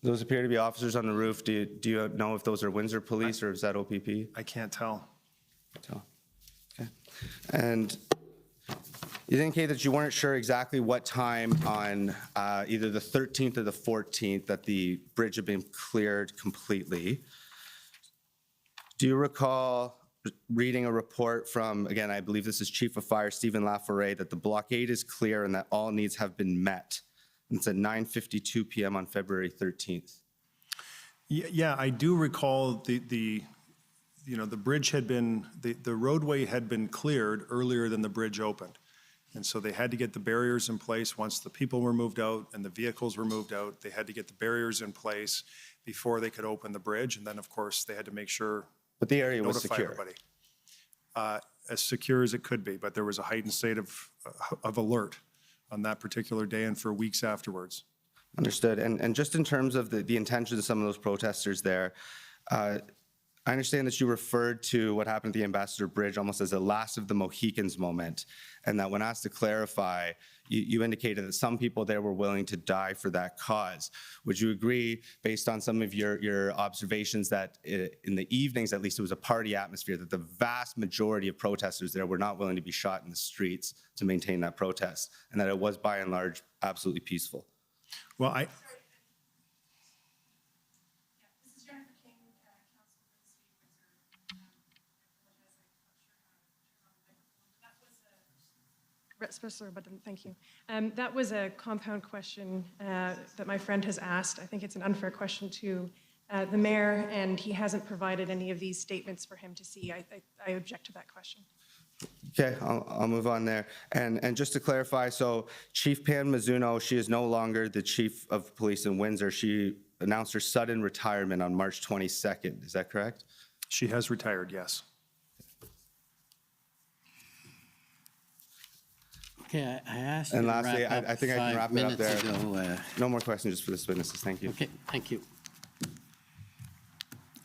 Those appear to be officers on the roof. Do you know if those are Windsor police or is that OPP? I can't tell. Okay. And you indicate that you weren't sure exactly what time on either the 13th or the 14th that the bridge had been cleared completely. Do you recall reading a report from, again, I believe this is Chief of Fire Stephen Laforet, that the blockade is clear and that all needs have been met? And it's at 9:52 p.m. on February 13th. Yeah, I do recall the bridge had been, the roadway had been cleared earlier than the bridge opened. And so they had to get the barriers in place once the people were moved out and the vehicles were moved out. They had to get the barriers in place before they could open the bridge. And then, of course, they had to make sure. But the area was notify secure. Everybody. As secure as it could be, but there was a heightened state of alert on that particular day and for weeks afterwards. Understood. And just in terms of the intentions of some of those protesters there, I understand that you referred to what happened at the Ambassador Bridge almost as a last of the Mohicans moment, and that when asked to clarify, you indicated that some people there were willing to die for that cause. Would you agree, based on some of your observations, that in the evenings, at least, it was a party atmosphere, that the vast majority of protesters there were not willing to be shot in the streets to maintain that protest, and that it was, by and large, absolutely peaceful? Well, I, Special, but thank you. That was a compound question that my friend has asked. I think it's an unfair question to the mayor, and he hasn't provided any of these statements for him to see. I object to that question. Okay, I'll move on there. And just to clarify, so Chief Pam Mizuno, she is no longer the chief of police in Windsor. She announced her sudden retirement on March 22nd. Is that correct? she has retired, yes. Okay, I asked you And to lastly, wrap up I think I can 5 wrap it up minutes there. ago. No more questions just for this witnesses. Thank you. Okay, thank you.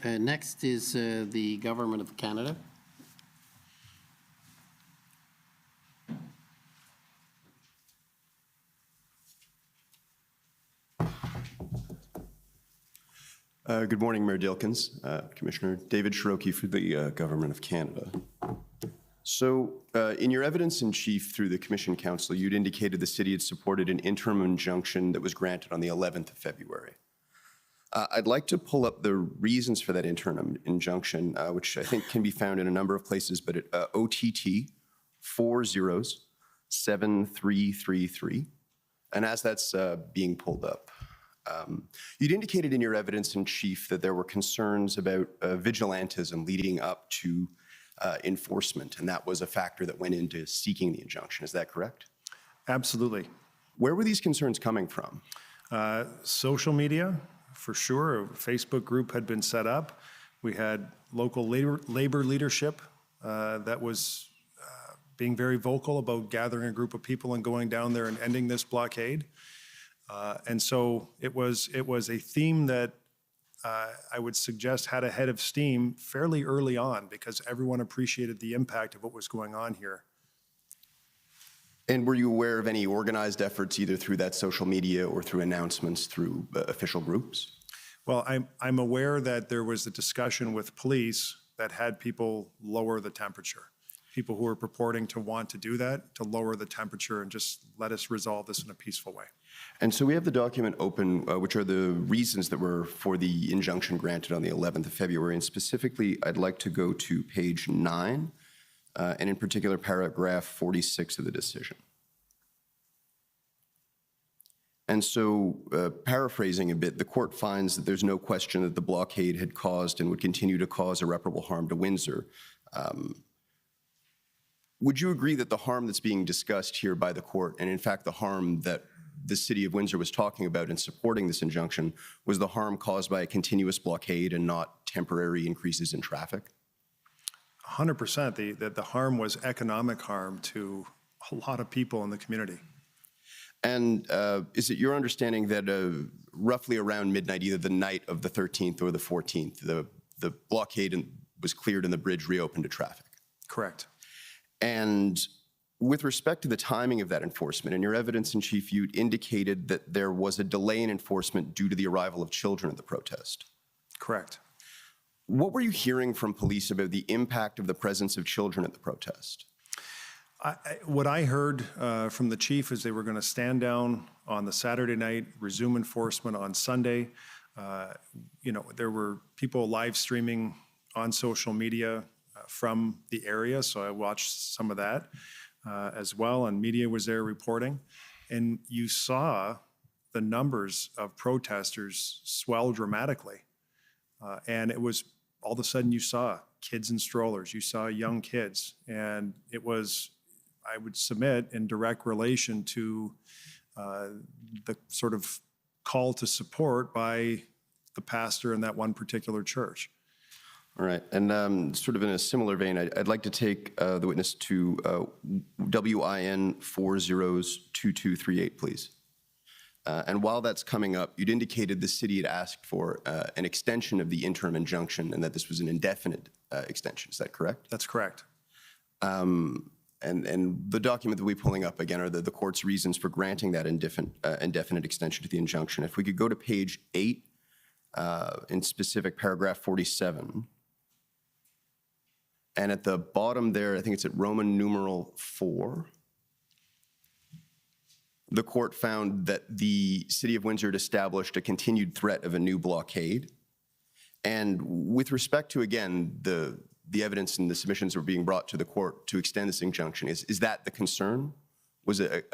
Next is the Government of Canada. Good morning, Mayor Dilkins, Commissioner David Shiroki for the Government of Canada. So in your evidence in chief through the Commission Council, you'd indicated the city had supported an interim injunction that was granted on the 11th of February. I'd like to pull up the reasons for that interim injunction, which I think can be found in a number of places, but at OTT 407333. And as that's being pulled up, you'd indicated in your evidence in chief that there were concerns about vigilantism leading up to enforcement, and that was a factor that went into seeking the injunction. Is that correct? Absolutely. Where were these concerns coming from? Social media, for sure. A Facebook group had been set up. We had local labor leadership that was being very vocal about gathering a group of people and going down there and ending this blockade. And so it was a theme that I would suggest had a head of steam fairly early on because everyone appreciated the impact of what was going on here. And were you aware of any organized efforts either through that social media or through announcements through official groups? Well, I'm aware that there was a discussion with police that had people lower the temperature. People who were purporting to want to do that, to lower the temperature and just let us resolve this in a peaceful way. And so we have the document open, which are the reasons that were for the injunction granted on the 11th of February. And specifically, I'd like to go to page 9, and in particular, paragraph 46 of the decision. And so, paraphrasing a bit, the court finds that there's no question that the blockade had caused and would continue to cause irreparable harm to Windsor. Would you agree that the harm that's being discussed here by the court, and in fact the harm that the city of Windsor was talking about in supporting this injunction, was the harm caused by a continuous blockade and not temporary increases in traffic? 100%. The harm was economic harm to a lot of people in the community. And is it your understanding that roughly around midnight, either the night of the 13th or the 14th, the blockade was cleared and the bridge reopened to traffic? Correct. And with respect to the timing of that enforcement, in your evidence in chief, you indicated that there was a delay in enforcement due to the arrival of children at the protest. Correct. What were you hearing from police about the impact of the presence of children at the protest? What I heard from the chief is they were going to stand down on the Saturday night, resume enforcement on Sunday. There were people live streaming on social media from the area, so I watched some of that as well, and media was there reporting. And you saw the numbers of protesters swell dramatically. And it was, all of a sudden you saw kids in strollers, you saw young kids, and it was, I would submit, in direct relation to the sort of call to support by the pastor in that one particular church. All right, and sort of in a similar vein, I'd like to take the witness to WIN 402238, please. And while that's coming up, you'd indicated the city had asked for an extension of the interim injunction and that this was an indefinite extension. Is that correct? That's correct. And the document that we're pulling up, again, are the court's reasons for granting that indefinite extension to the injunction. If we could go to page 8, in specific paragraph 47. And at the bottom there, I think it's at Roman numeral 4. the court found that the City of Windsor had established a continued threat of a new blockade. And with respect to, again, the evidence and the submissions that were being brought to the court to extend this injunction, is that the concern? Was it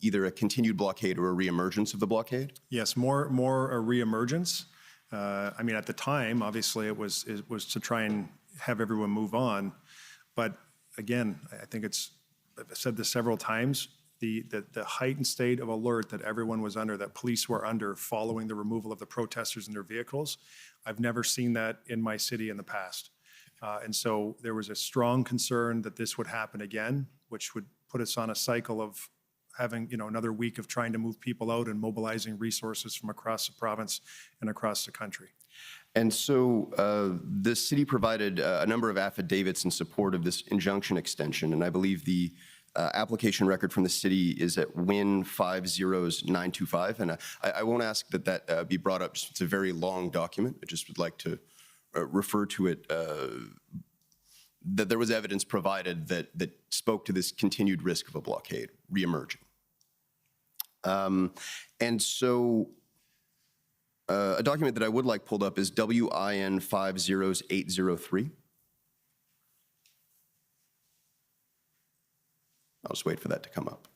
either a continued blockade or a reemergence of the blockade? Yes, more a reemergence. I mean, at the time, obviously, it was to try and have everyone move on. But again, I think I've said this several times, the heightened state of alert that everyone was under, that police were under following the removal of the protesters in their vehicles, I've never seen that in my city in the past. And so there was a strong concern that this would happen again, which would put us on a cycle of having, another week of trying to move people out and mobilizing resources from across the province and across the country. And so the city provided a number of affidavits in support of this injunction extension, and I believe the application record from the city is at Win 50925, and I won't ask that be brought up. It's a very long document. I just would like to refer to it, that there was evidence provided that spoke to this continued risk of a blockade reemerging. And so a document that I would like pulled up is WIN 50803. I'll just wait for that to come up.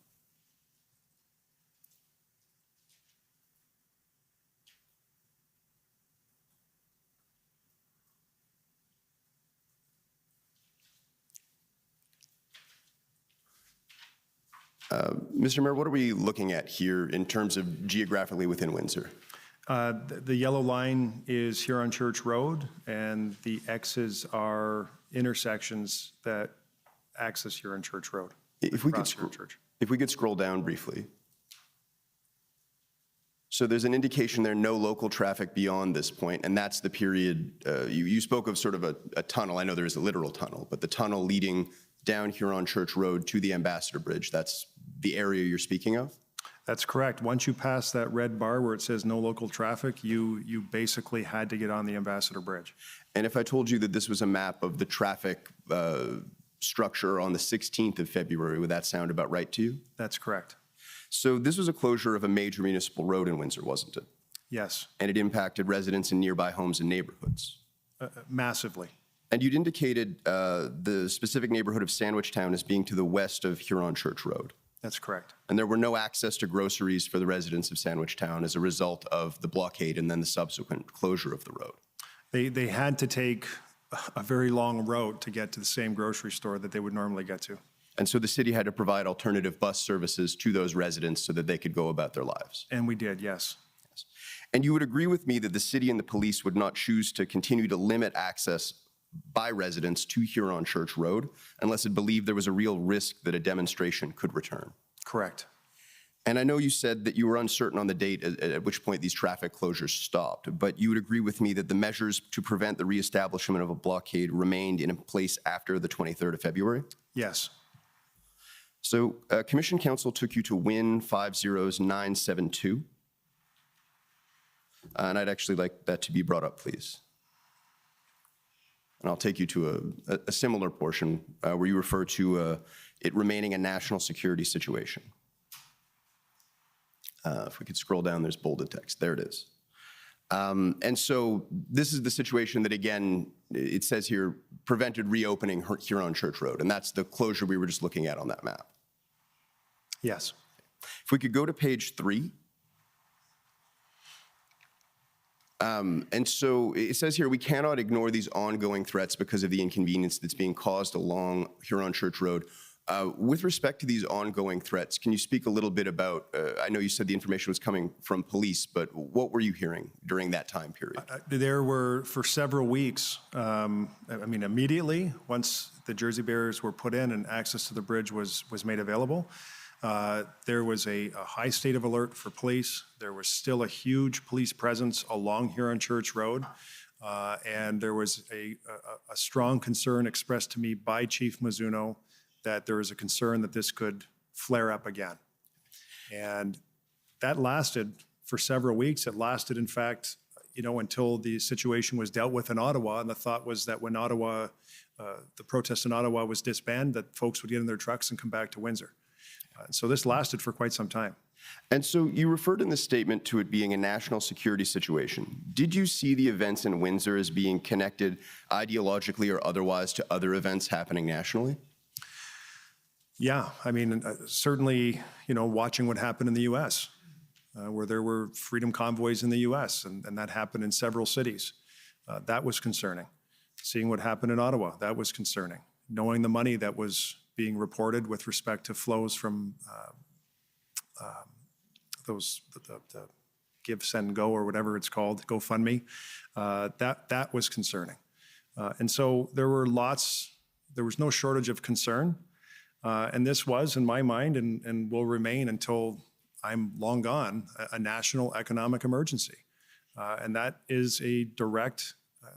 Mr. Mayor, what are we looking at here in terms of geographically within Windsor? The yellow line is Huron Church Road, and the X's are intersections that access Huron Church Road. If we could scroll down briefly. So there's an indication there, no local traffic beyond this point, and that's the period, you spoke of sort of a tunnel. I know there is a literal tunnel, but the tunnel leading down Huron Church Road to the Ambassador Bridge, that's the area you're speaking of? That's correct. Once you pass that red bar where it says no local traffic, you basically had to get on the Ambassador Bridge. And if I told you that this was a map of the traffic structure on the 16th of February, would that sound about right to you? That's correct. So this was a closure of a major municipal road in Windsor, wasn't it? Yes. And it impacted residents in nearby homes and neighborhoods? Massively. And you'd indicated the specific neighborhood of Sandwich Town as being to the west of Huron Church Road. That's correct. And there were no access to groceries for the residents of Sandwich Town as a result of the blockade and then the subsequent closure of the road. They had to take a very long route to get to the same grocery store that they would normally get to. And so the city had to provide alternative bus services to those residents so that they could go about their lives. And we did, yes. And you would agree with me that the city and the police would not choose to continue to limit access by residents to Huron Church Road unless it believed there was a real risk that a demonstration could return. Correct. And I know you said that you were uncertain on the date at which point these traffic closures stopped, but you would agree with me that the measures to prevent the reestablishment of a blockade remained in place after the 23rd of February? Yes. So Commission Council took you to Win 50972. And I'd actually like that to be brought up, please. And I'll take you to a similar portion where you refer to it remaining a national security situation. If we could scroll down, there's bolded text. There it is. And so this is the situation that, again, it says here, prevented reopening Huron Church Road. And that's the closure we were just looking at on that map. Yes. If we could go to page 3. And so it says here, we cannot ignore these ongoing threats because of the inconvenience that's being caused along Huron Church Road. With respect to these ongoing threats, can you speak a little bit about, I know you said the information was coming from police, but what were you hearing during that time period? There were, for several weeks, I mean, immediately, once the Jersey barriers were put in and access to the bridge was made available, there was a high state of alert for police. There was still a huge police presence along Huron Church Road. And there was a strong concern expressed to me by Chief Mizuno that there was a concern that this could flare up again. And that lasted for several weeks. It lasted, in fact, until the situation was dealt with in Ottawa. And the thought was that when Ottawa, the protest in Ottawa was disbanded, that folks would get in their trucks and come back to Windsor. So this lasted for quite some time. And so you referred in the statement to it being a national security situation. Did you see the events in Windsor as being connected ideologically or otherwise to other events happening nationally? Yeah, I mean, certainly, you know, watching what happened in the U.S., where there were freedom convoys in the U.S., and that happened in several cities. That was concerning. Seeing what happened in Ottawa, that was concerning. Knowing the money that was being reported with respect to flows from the Give, Send, Go, or whatever it's called, GoFundMe, that was concerning. And so there was no shortage of concern. And this was, in my mind, and will remain until I'm long gone, a national economic emergency. And that is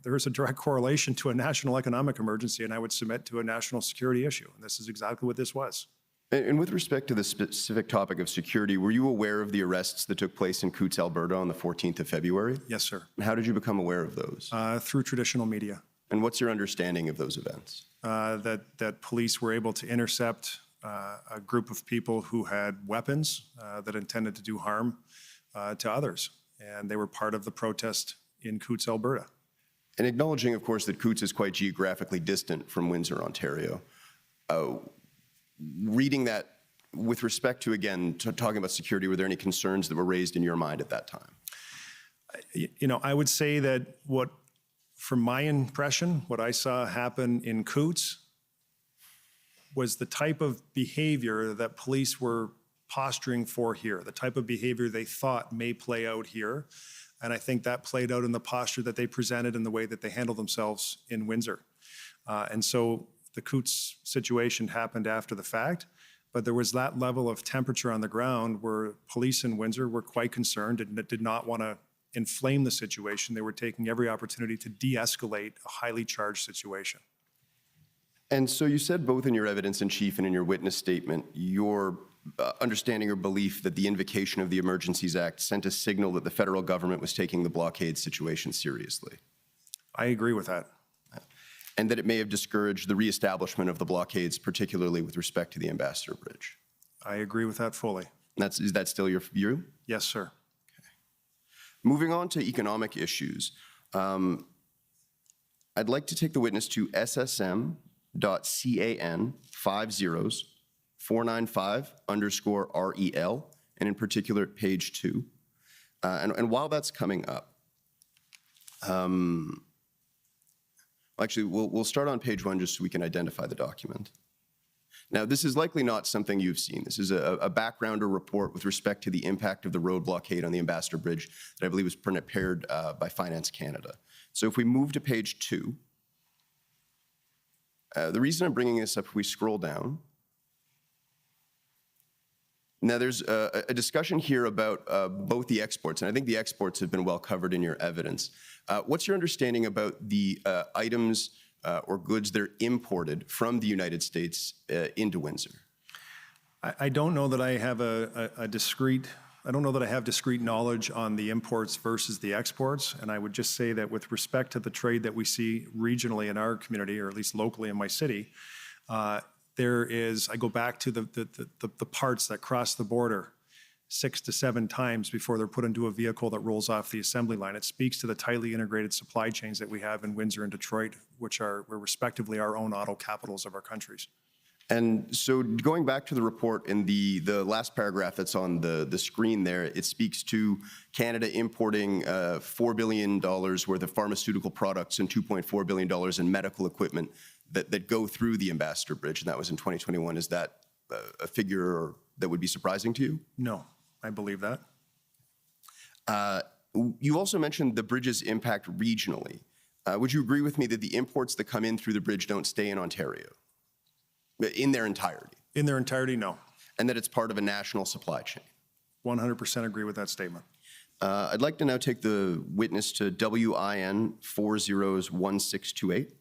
there is a direct correlation to a national economic emergency, and I would submit to a national security issue. And this is exactly what this was. And with respect to the specific topic of security, were you aware of the arrests that took place in Coutts, Alberta on the 14th of February? Yes, sir. And how did you become aware of those? Through traditional media. And what's your understanding of those events? That police were able to intercept a group of people who had weapons that intended to do harm to others. And they were part of the protest in Coutts, Alberta. And acknowledging, of course, that Coutts is quite geographically distant from Windsor, Ontario, reading that with respect to, again, talking about security, were there any concerns that were raised in your mind at that time? You know, I would say that from my impression, what I saw happen in Coutts was the type of behavior that police were posturing for here, the type of behavior they thought may play out here. And I think that played out in the posture that they presented and the way that they handled themselves in Windsor. And so the Coutts situation happened after the fact, but there was that level of temperature on the ground where police in Windsor were quite concerned and did not want to inflame the situation. They were taking every opportunity to de-escalate a highly charged situation. And so you said both in your evidence in chief and in your witness statement, your understanding or belief that the invocation of the Emergencies Act sent a signal that the federal government was taking the blockade situation seriously. I agree with that. And that it may have discouraged the reestablishment of the blockades, particularly with respect to the Ambassador Bridge. I agree with that fully. Is that still your view? Yes, sir. Okay. Moving on to economic issues, I'd like to take the witness to SSM.CAN 50495_REL, and in particular at page 2. And while that's coming up, actually, we'll start on page 1 just so we can identify the document. Now, this is likely not something you've seen. This is a backgrounder report with respect to the impact of the road blockade on the Ambassador Bridge that I believe was prepared by Finance Canada. So if we move to page 2, the reason I'm bringing this up, if we scroll down, now there's a discussion here about both the exports, and I think the exports have been well covered in your evidence. What's your understanding about the items or goods that are imported from the United States into Windsor? I don't know that I have I don't know that I have discrete knowledge on the imports versus the exports. And I would just say that with respect to the trade that we see regionally in our community, or at least locally in my city, there is, I go back to the parts that cross the border 6 to 7 times before they're put into a vehicle that rolls off the assembly line. It speaks to the tightly integrated supply chains that we have in Windsor and Detroit, which are respectively our own auto capitals of our countries. And so going back to the report in the last paragraph that's on the screen there, it speaks to Canada importing $4 billion worth of pharmaceutical products and $2.4 billion in medical equipment that go through the Ambassador Bridge, and that was in 2021. Is that a figure that would be surprising to you? No, I believe that. You also mentioned the bridge's impact regionally. Would you agree with me that the imports that come in through the bridge don't stay in Ontario? In their entirety? In their entirety, no. And that it's part of a national supply chain? 100% agree with that statement. I'd like to now take the witness to WIN 401628.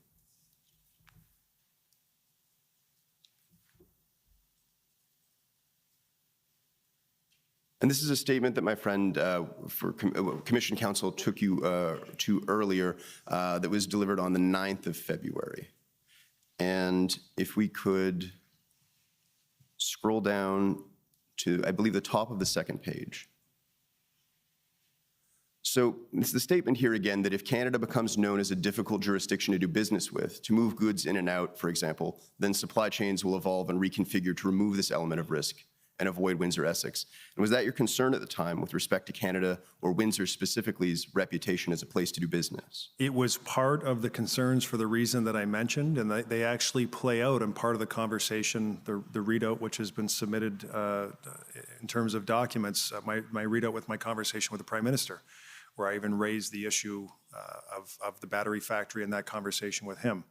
And this is a statement that my friend for Commission Counsel took you to earlier that was delivered on the 9th of February. And if we could scroll down to, I believe, the top of the second page. So it's the statement here again that if Canada becomes known as a difficult jurisdiction to do business with, to move goods in and out, for example, then supply chains will evolve and reconfigure to remove this element of risk and avoid Windsor-Essex. And was that your concern at the time with respect to Canada or Windsor specifically's reputation as a place to do business? It was part of the concerns for the reason that I mentioned, and they actually play out in part of the conversation, the readout which has been submitted in terms of documents, my readout with my conversation with the Prime Minister, where I even raised the issue of the battery factory in that conversation with him.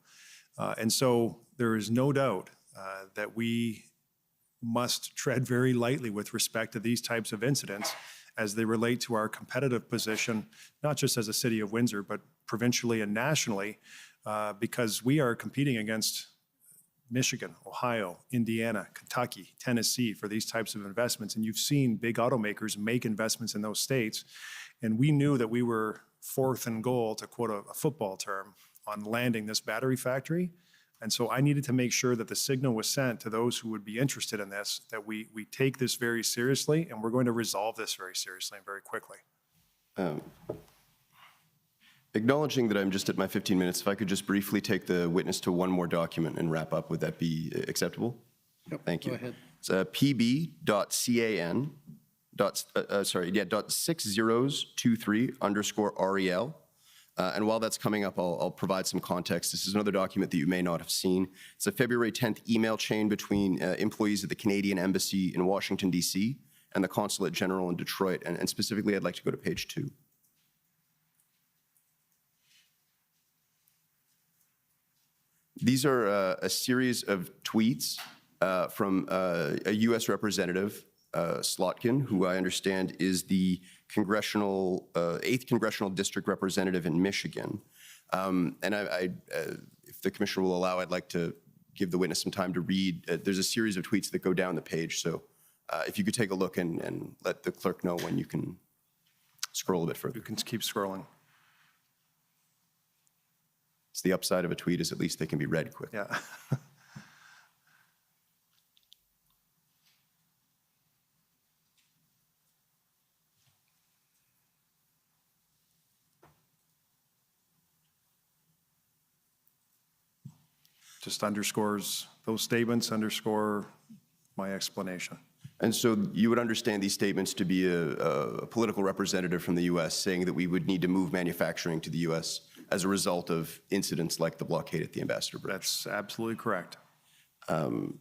And so there is no doubt that we must tread very lightly with respect to these types of incidents as they relate to our competitive position, not just as a city of Windsor, but provincially and nationally, because we are competing against Michigan, Ohio, Indiana, Kentucky, Tennessee for these types of investments. And you've seen big automakers make investments in those states. And we knew that we were fourth and goal, to quote a football term, on landing this battery factory. And so I needed to make sure that the signal was sent to those who would be interested in this, that we take this very seriously, and we're going to resolve this very seriously and very quickly. Acknowledging that I'm just at my 15 minutes, if I could just briefly take the witness to one more document and wrap up, would that be acceptable? Yep, thank you. go ahead. It's pb.can, .6023_REL. And while that's coming up, I'll provide some context. This is another document that you may not have seen. It's a February 10th email chain between employees at the Canadian Embassy in Washington, D.C. and the Consulate General in Detroit. And specifically, I'd like to go to page 2. These are a series of tweets from a U.S. representative, Slotkin, who I understand is the 8th Congressional District Representative in Michigan. And if the Commissioner will allow, I'd like to give the witness some time to read. There's a series of tweets that go down the page, so if you could take a look and let the clerk know when you can scroll a bit further. You can keep scrolling. It's the upside of a tweet is at least they can be read quick. Yeah. Just underscores, those statements underscore my explanation. And so you would understand these statements to be a political representative from the U.S. saying that we would need to move manufacturing to the U.S. as a result of incidents like the blockade at the Ambassador Bridge. That's absolutely correct. And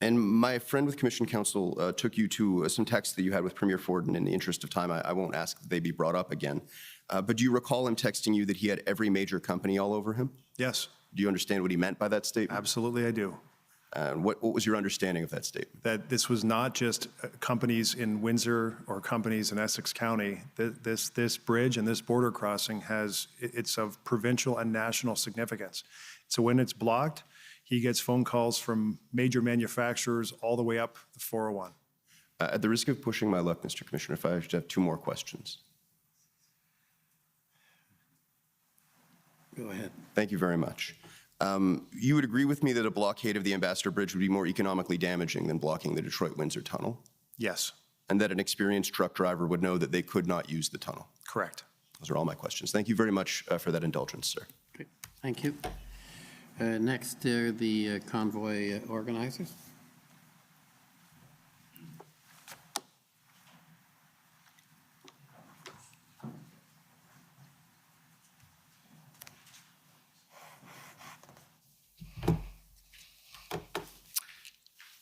my friend with Commission Counsel took you to some texts that you had with Premier Ford, and in the interest of time, I won't ask that they be brought up again. But do you recall him texting you that he had every major company all over him? Yes. Do you understand what he meant by that statement? Absolutely, I do. And what was your understanding of that statement? That this was not just companies in Windsor or companies in Essex County. This bridge and this border crossing it's of provincial and national significance. So when it's blocked, he gets phone calls from major manufacturers all the way up the 401. At the risk of pushing my luck, Mr. Commissioner, if I should have 2 more questions. Go ahead. Thank you very much. You would agree with me that a blockade of the Ambassador Bridge would be more economically damaging than blocking the Detroit-Windsor tunnel? Yes. And that an experienced truck driver would know that they could not use the tunnel? Correct. Those are all my questions. Thank you very much for that indulgence, sir. Okay. Thank you. Next are the convoy organizers.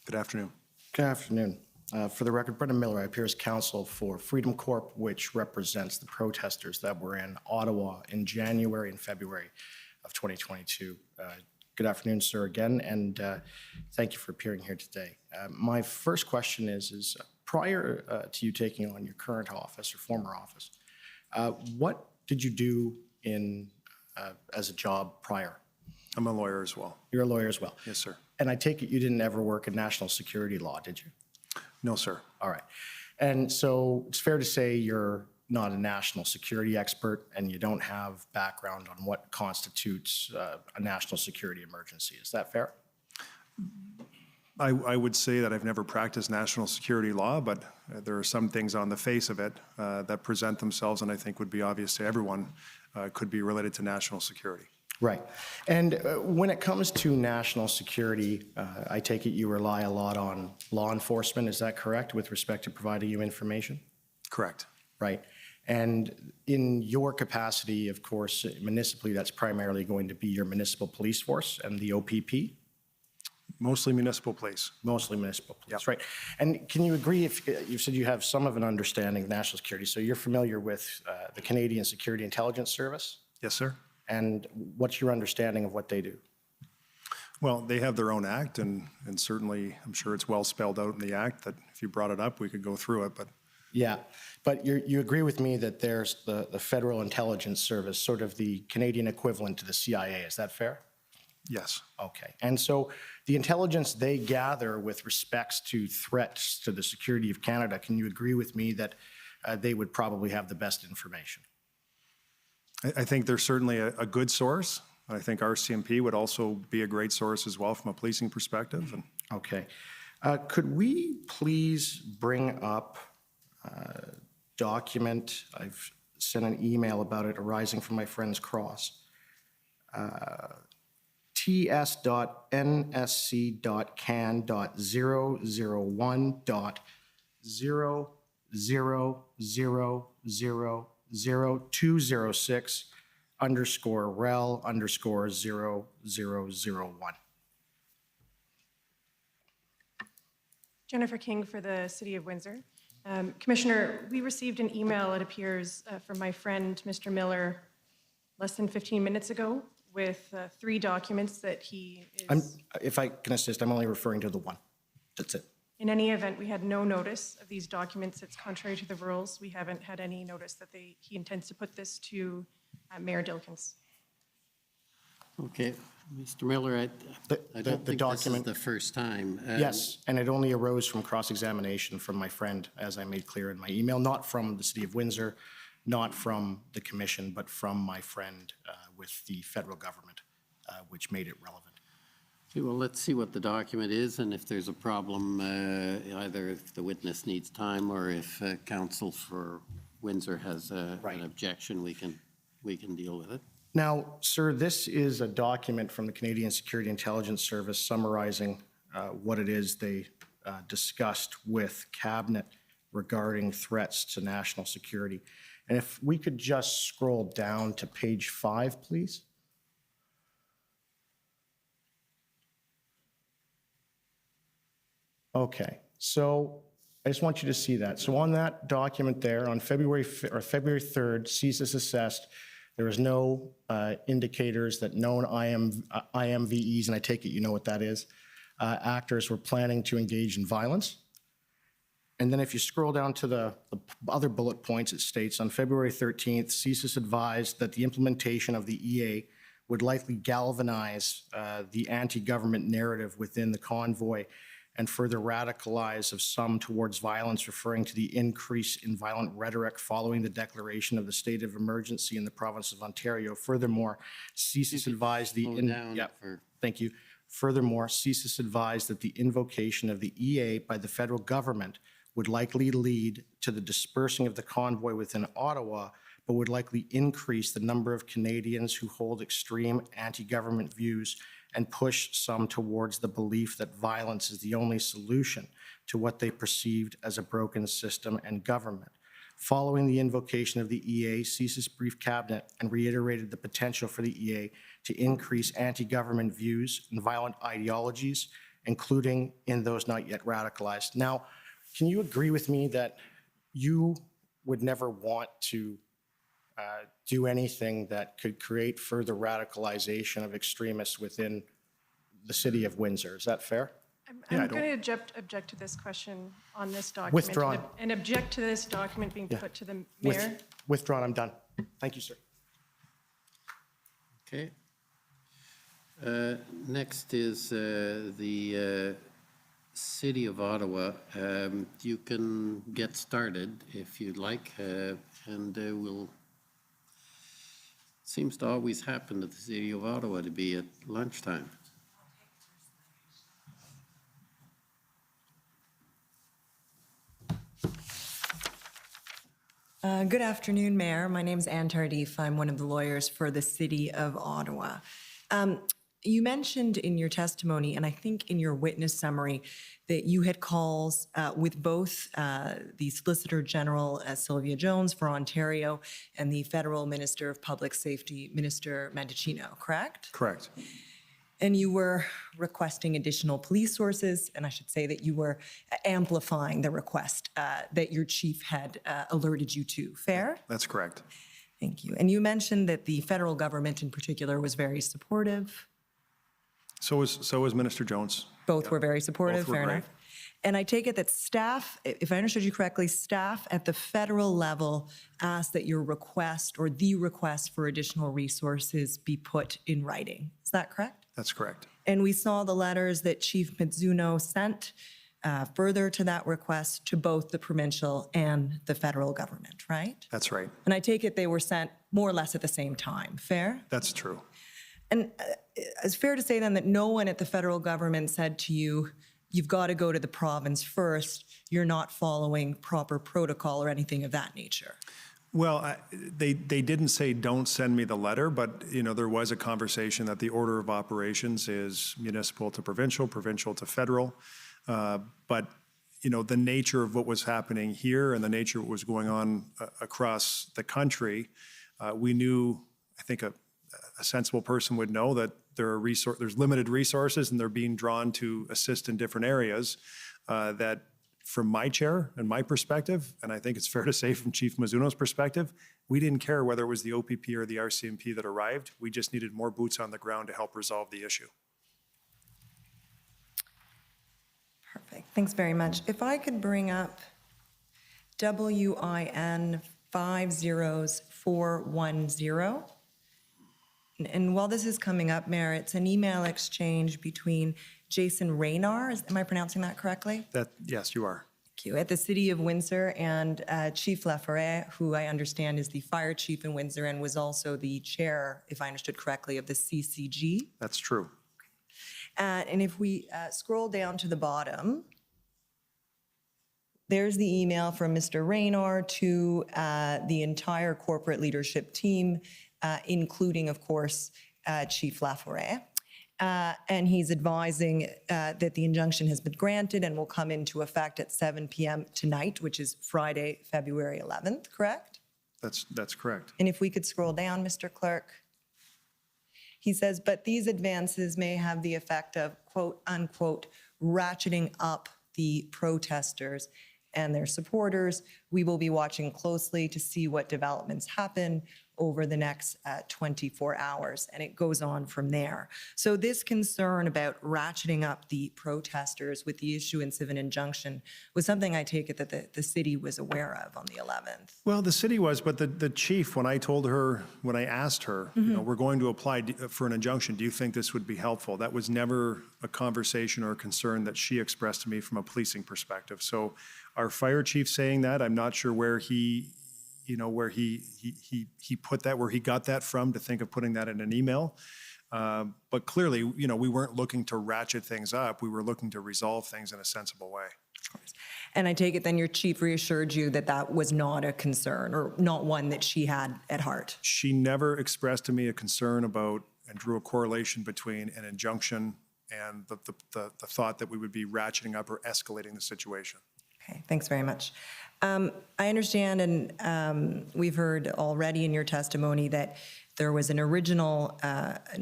Good afternoon. Good afternoon. For the record, Brendan Miller, I appear as counsel for Freedom Corp, which represents the protesters that were in Ottawa in January and February of 2022. Good afternoon, sir, again, and thank you for appearing here today. My first question is prior to you taking on your current office or former office, what did you do as a job prior? I'm a lawyer as well. You're a lawyer as well? Yes, sir. And I take it you didn't ever work in national security law, did you? No, sir. All right. And so it's fair to say you're not a national security expert and you don't have background on what constitutes a national security emergency. Is that fair? I would say that I've never practiced national security law, but there are some things on the face of it that present themselves and I think would be obvious to everyone could be related to national security. Right. And when it comes to national security, I take it you rely a lot on law enforcement, is that correct, with respect to providing you information? Correct. Right. And in your capacity, of course, municipally, that's primarily going to be your municipal police force and the OPP? Mostly municipal police. Mostly municipal police, right. And can you agree, if you said you have some of an understanding of national security, so you're familiar with the Canadian Security Intelligence Service? Yes, sir. And what's your understanding of what they do? Well, they have their own act, and certainly I'm sure it's well spelled out in the act that if you brought it up, we could go through it, but. Yeah, but you agree with me that there's the Federal Intelligence Service, sort of the Canadian equivalent to the CIA, is that fair? Yes. Okay, and so the intelligence they gather with respects to threats to the security of Canada, can you agree with me that they would probably have the best information? I think they're certainly a good source. I think RCMP would also be a great source as well from a policing perspective. Okay. Could we please bring up a document? I've sent an email about it arising from my friend's cross. ts.nsc.can.001.000000206 _rel_0001. Jennifer King for the City of Windsor. Commissioner, we received an email, it appears, from my friend, Mr. Miller, less than 15 minutes ago with 3 documents that he is... If I can assist, I'm only referring to the one. That's it. In any event, we had no notice of these documents. It's contrary to the rules. We haven't had any notice that he intends to put this to Mayor Dilkens. Okay, Mr. Miller, I don't think this is the first time. Yes, and it only arose from cross-examination from my friend, as I made clear in my email, not from the City of Windsor, not from the Commission, but from my friend with the federal government, which made it relevant. Okay, well, let's see what the document is, and if there's a problem, either if the witness needs time or if counsel for Windsor has an objection, we can deal with it. Now, sir, this is a document from the Canadian Security Intelligence Service summarizing what it is they discussed with Cabinet regarding threats to national security. And if we could just scroll down to page 5, please. Okay, so I just want you to see that. So on that document there, on February 3rd, CSIS assessed there was no indicators that known IMVEs, and I take it you know what that is, actors were planning to engage in violence. And then if you scroll down to the other bullet points, it states on February 13th, CSIS advised that the implementation of the EA would likely galvanize the anti-government narrative within the convoy and further radicalize of some towards violence, referring to the increase in violent rhetoric following the declaration of the state of emergency in the province of Ontario. Furthermore, CSIS advised Furthermore, CSIS advised that the invocation of the EA by the federal government would likely lead to the dispersing of the convoy within Ottawa, but would likely increase the number of Canadians who hold extreme anti-government views and push some towards the belief that violence is the only solution to what they perceived as a broken system and government. Following the invocation of the EA, CSIS briefed Cabinet and reiterated the potential for the EA to increase anti-government views and violent ideologies, including in those not yet radicalized. Now, can you agree with me that you would never want to do anything that could create further radicalization of extremists within the City of Windsor? Is that fair? I'm going to object to this question on this document. Withdrawn. And object to this document being put to the mayor. Withdrawn, I'm done. Thank you, sir. Okay. Next is the City of Ottawa. You can get started if you'd like, and we'll. Seems to always happen at the City of Ottawa to be at lunchtime. Good afternoon, Mayor. My name is Anne Tardif. I'm one of the lawyers for the City of Ottawa. You mentioned in your testimony, and I think in your witness summary, that you had calls with both the Solicitor General, Sylvia Jones for Ontario, and the Federal Minister of Public Safety, Minister Mendicino, correct? Correct. And you were requesting additional police sources, and I should say that you were amplifying the request that your chief had alerted you to. Fair? That's correct. Thank you. And you mentioned that the federal government in particular was very supportive. So was Minister Jones. Both were very supportive, Both were fair great. enough. And I take it that staff, if I understood you correctly, staff at the federal level asked that your request or the request for additional resources be put in writing. Is that correct? That's correct. And we saw the letters that Chief Mizuno sent further to that request to both the provincial and the federal government, right? That's right. And I take it they were sent more or less at the same time, fair? That's true. And it's fair to say then that no one at the federal government said to you, you've got to go to the province first, you're not following proper protocol or anything of that nature. Well, they didn't say don't send me the letter, but there was a conversation that the order of operations is municipal to provincial, provincial to federal. But the nature of what was happening here and the nature of what was going on across the country, we knew. I think a sensible person would know that there's limited resources and they're being drawn to assist in different areas. That from my chair and my perspective, and I think it's fair to say from Chief Mizuno's perspective, we didn't care whether it was the OPP or the RCMP that arrived. We just needed more boots on the ground to help resolve the issue. Perfect. Thanks very much. If I could bring up WIN 50410. And while this is coming up, Mayor, it's an email exchange between Jason Raynar, am I pronouncing that correctly? Yes, you are. Thank you. At the City of Windsor, and Chief Laforêt, who I understand is the fire chief in Windsor and was also the chair, if I understood correctly, of the CCG. That's true. And if we scroll down to the bottom, there's the email from Mr. Raynar to the entire corporate leadership team, including, of course, Chief Laforêt. And he's advising that the injunction has been granted and will come into effect at 7 p.m. tonight, which is Friday, February 11th, correct? That's correct. And if we could scroll down, Mr. Clerk. He says, but these advances may have the effect of, quote, unquote, ratcheting up the protesters and their supporters. We will be watching closely to see what developments happen over the next 24 hours, and it goes on from there. So this concern about ratcheting up the protesters with the issuance of an injunction was something I take it that the city was aware of on the 11th. Well, the city was, but the chief, when I asked her, we're going to apply for an injunction, do you think this would be helpful? That was never a conversation or a concern that she expressed to me from a policing perspective. So our fire chief saying that, I'm not sure where he put that, where he got that from to think of putting that in an email. But clearly, we weren't looking to ratchet things up. We were looking to resolve things in a sensible way. And I take it then your chief reassured you that that was not a concern or not one that she had at heart. She never expressed to me a concern about and drew a correlation between an injunction and the thought that we would be ratcheting up or escalating the situation. Okay, thanks very much. I understand, and we've heard already in your testimony that there was an original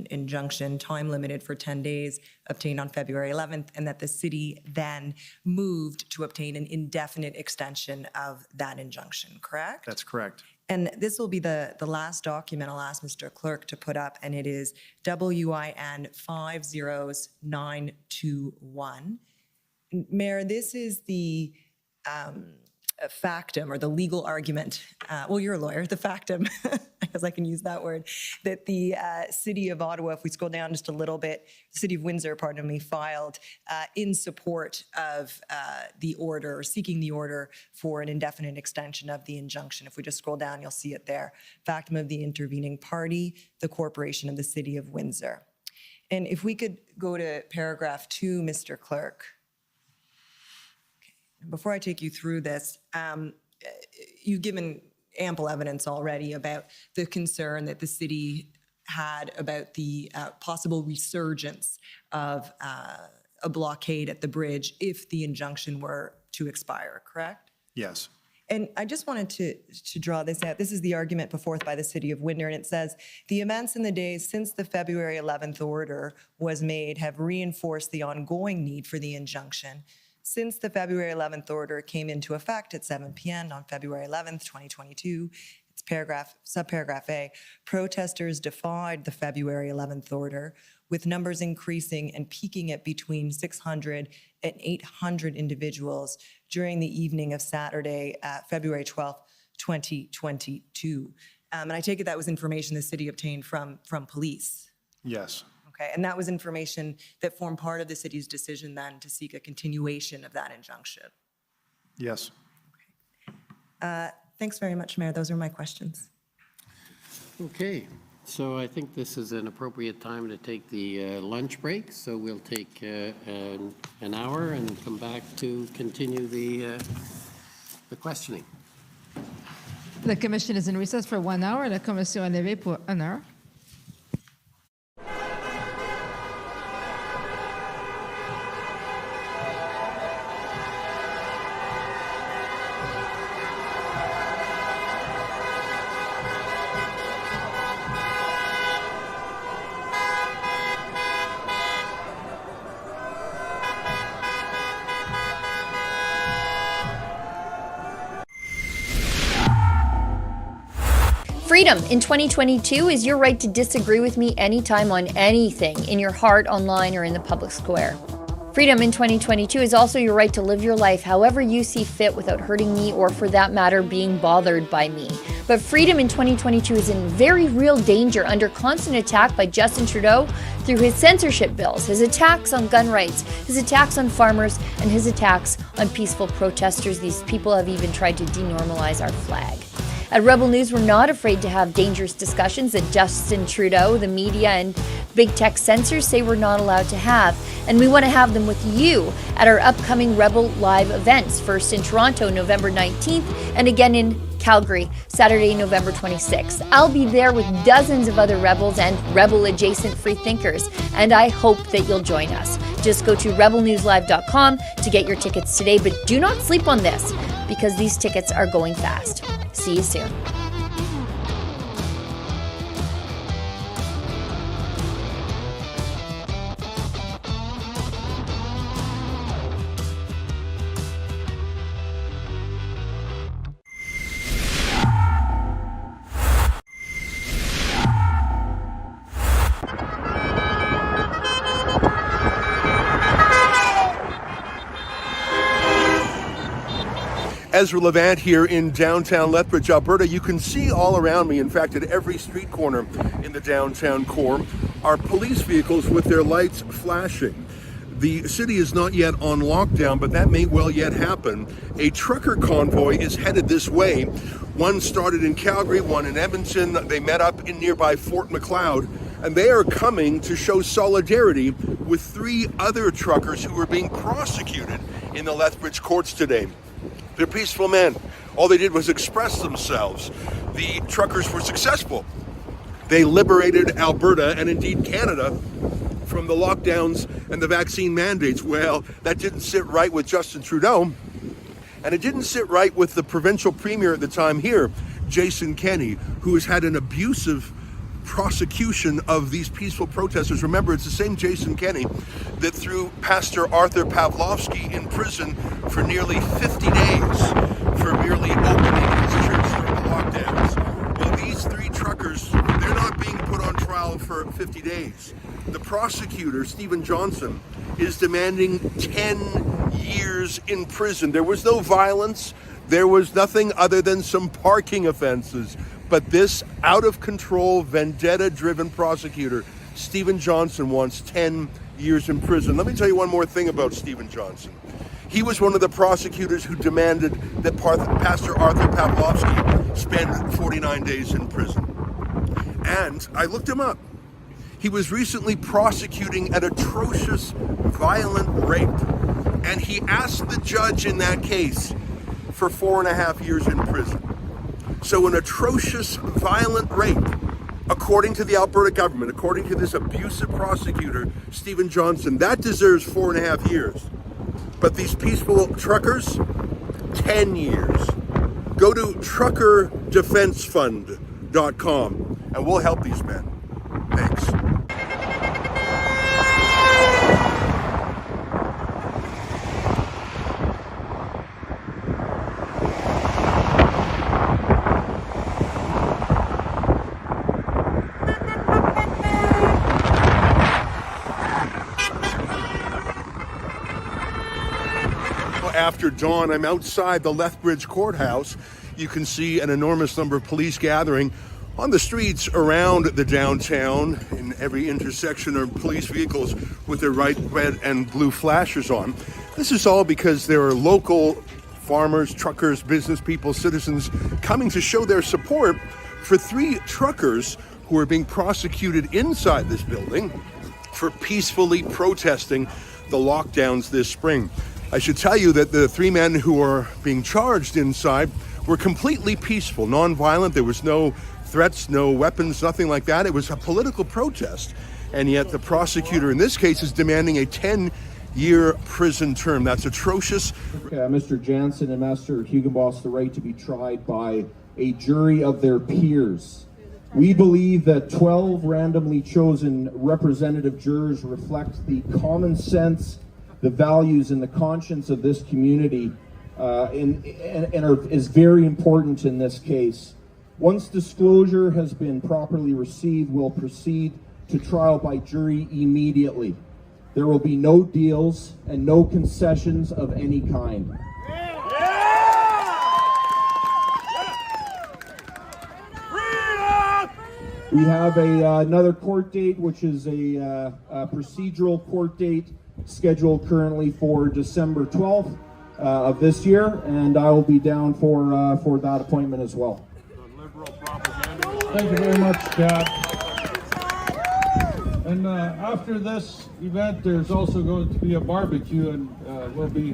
injunction, time limited for 10 days, obtained on February 11th, and that the city then moved to obtain an indefinite extension of that injunction, correct? That's correct. And this will be the last document I'll ask Mr. Clerk to put up, and it is WIN 50921. Mayor, this is the factum or the legal argument, well, you're a lawyer, the factum, because I can use that word, that the City of Ottawa, if we scroll down just a little bit, the City of Windsor, pardon me, filed in support of the order, seeking the order for an indefinite extension of the injunction. If we just scroll down, you'll see it there. Factum of the intervening party, the Corporation of the City of Windsor. And if we could go to paragraph 2, Mr. Clerk. Before I take you through this, you've given ample evidence already about the concern that the city had about the possible resurgence of a blockade at the bridge if the injunction were to expire, correct? Yes. And I just wanted to draw this out. This is the argument put forth by the city of Windsor, and it says, the events in the days since the February 11th order was made have reinforced the ongoing need for the injunction. Since the February 11th order came into effect at 7 p.m. on February 11th, 2022, it's subparagraph A, protesters defied the February 11th order, with numbers increasing and peaking at between 600 and 800 individuals during the evening of Saturday, February 12th, 2022. And I take it that was information the city obtained from police. Yes. Okay, and that was information that formed part of the city's decision then to seek a continuation of that injunction. Yes. Thanks very much, Mayor. Those are my questions. Okay, so I think this is an appropriate time to take the lunch break. So we'll take an hour and come back to continue the questioning. La commission is in recess for 1 hour. La commission est levée pour 1 heure. Freedom in 2022 is your right to disagree with me anytime on anything, in your heart, online, or in the public square. Freedom in 2022 is also your right to live your life however you see fit without hurting me or, for that matter, being bothered by me. But freedom in 2022 is in very real danger under constant attack by Justin Trudeau through his censorship bills, his attacks on gun rights, his attacks on farmers, and his attacks on peaceful protesters. These people have even tried to denormalize our flag. At Rebel News, we're not afraid to have dangerous discussions that Justin Trudeau, the media, and big tech censors say we're not allowed to have. And we want to have them with you at our upcoming Rebel Live events, first in Toronto, November 19th, and again in Calgary, Saturday, November 26th. I'll be there with dozens of other Rebels and Rebel-adjacent freethinkers, and I hope that you'll join us. Just go to rebelnewslive.com to get your tickets today, but do not sleep on this, because these tickets are going fast. See you soon. Ezra Levant here in downtown Lethbridge, Alberta. You can see all around me, in fact, at every street corner in the downtown core, are police vehicles with their lights flashing. The city is not yet on lockdown, but that may well yet happen. A trucker convoy is headed this way. One started in Calgary, one in Edmonton. They met up in nearby Fort Macleod, and they are coming to show solidarity with 3 other truckers who are being prosecuted in the Lethbridge courts today. They're peaceful men. All they did was express themselves. The truckers were successful. They liberated Alberta and indeed Canada from the lockdowns and the vaccine mandates. Well, that didn't sit right with Justin Trudeau, and it didn't sit right with the provincial premier at the time here, Jason Kenney, who has had an abusive prosecution of these peaceful protesters. Remember, it's the same Jason Kenney that threw Pastor Arthur Pawlowski in prison for nearly 50 days for merely opening his church during the lockdowns. Well, these 3 truckers, they're not being put on trial for 50 days. The prosecutor, Stephen Johnson, is demanding 10 years in prison. There was no violence. There was nothing other than some parking offenses. But this out-of-control, vendetta-driven prosecutor, Stephen Johnson, wants 10 years in prison. Let me tell you one more thing about Stephen Johnson. He was one of the prosecutors who demanded that Pastor Arthur Pawlowski spend 49 days in prison. And I looked him up. He was recently prosecuting an atrocious, violent rape. And he asked the judge in that case for 4.5 years in prison. So an atrocious, violent rape, according to the Alberta government, according to this abusive prosecutor, Stephen Johnson, that deserves 4.5 years. But these peaceful truckers, 10 years. Go to truckerdefensefund.com and we'll help these men. Thanks. After dawn, I'm outside the Lethbridge Courthouse. You can see an enormous number of police gathering on the streets around the downtown. In every intersection are police vehicles with their red, and blue flashers on. This is all because there are local farmers, truckers, business people, citizens coming to show their support for 3 truckers who are being prosecuted inside this building for peacefully protesting the lockdowns this spring. I should tell you that the 3 men who are being charged inside were completely peaceful, non-violent. There was no threats, no weapons, nothing like that. It was a political protest. And yet the prosecutor in this case is demanding a 10-year prison term. That's atrocious. Mr. Jansen and Master Hugenboss the right to be tried by a jury of their peers. We believe that 12 randomly chosen representative jurors reflect the common sense, the values and the conscience of this community is very important in this case. Once disclosure has been properly received, we'll proceed to trial by jury immediately. There will be no deals and no concessions of any kind. We have another court date, which is a procedural court date scheduled currently for December 12th of this year, and I will be down for that appointment as well. Thank you very much, Chad. And after this event, there's also going to be a barbecue, and we'll be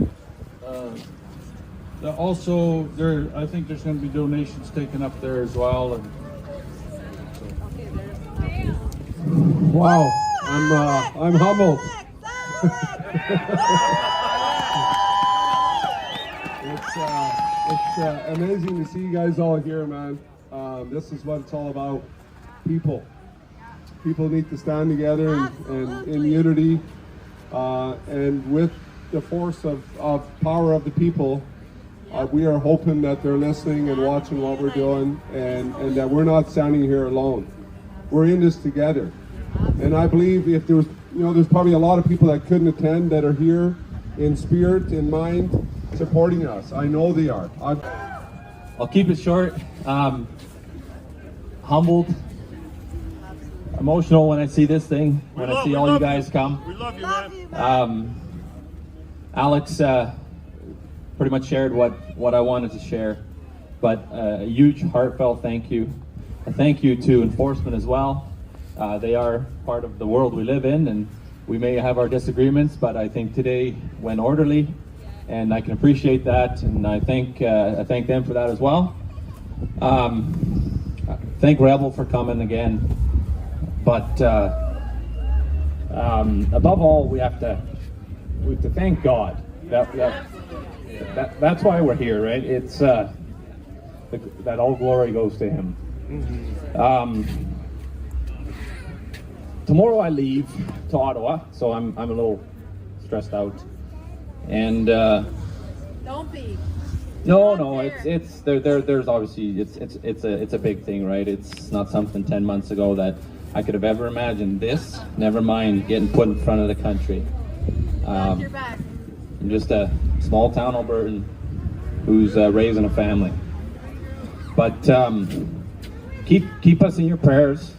also there. I think there's going to be donations taken up there as well. And wow, I'm humbled. It's amazing to see you guys all here, man. This is what it's all about. People need to stand together and in unity, and with the force of power of the people. We are hoping that they're listening and watching what we're doing, and that we're not standing here alone. We're in this together. And I believe if there was, there's probably a lot of people that couldn't attend that are here in spirit, in mind, supporting us. I know they are. I'll keep it short. Humbled, emotional when I see this thing, when I see all you guys come. We love you, man. Alex pretty much shared what I wanted to share, but a huge heartfelt thank you. A thank you to enforcement as well. They are part of the world we live in, and we may have our disagreements, but I think today went orderly, and I can appreciate that, and I thank them for that as well. Thank Rebel for coming again, but above all, we have to thank God. That's why we're here, right? It's that all glory goes to Him. Tomorrow I leave to Ottawa, so I'm a little stressed out, and don't be. No, it's there's obviously it's a big thing, right? It's not something 10 months ago that I could have ever imagined. This, never mind getting put in front of the country. I'm just a small town Albertan who's raising a family, but keep us in your prayers.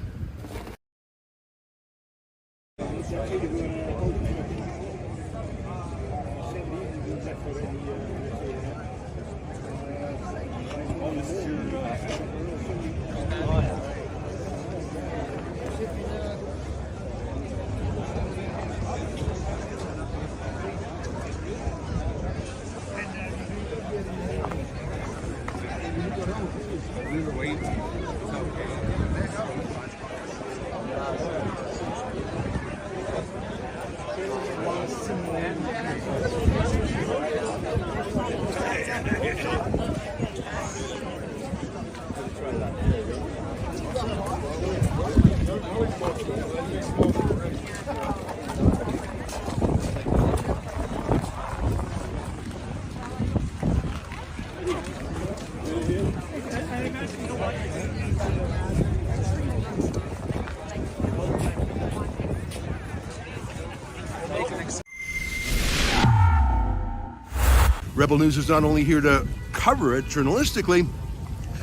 Rebel News is not only here to cover it journalistically,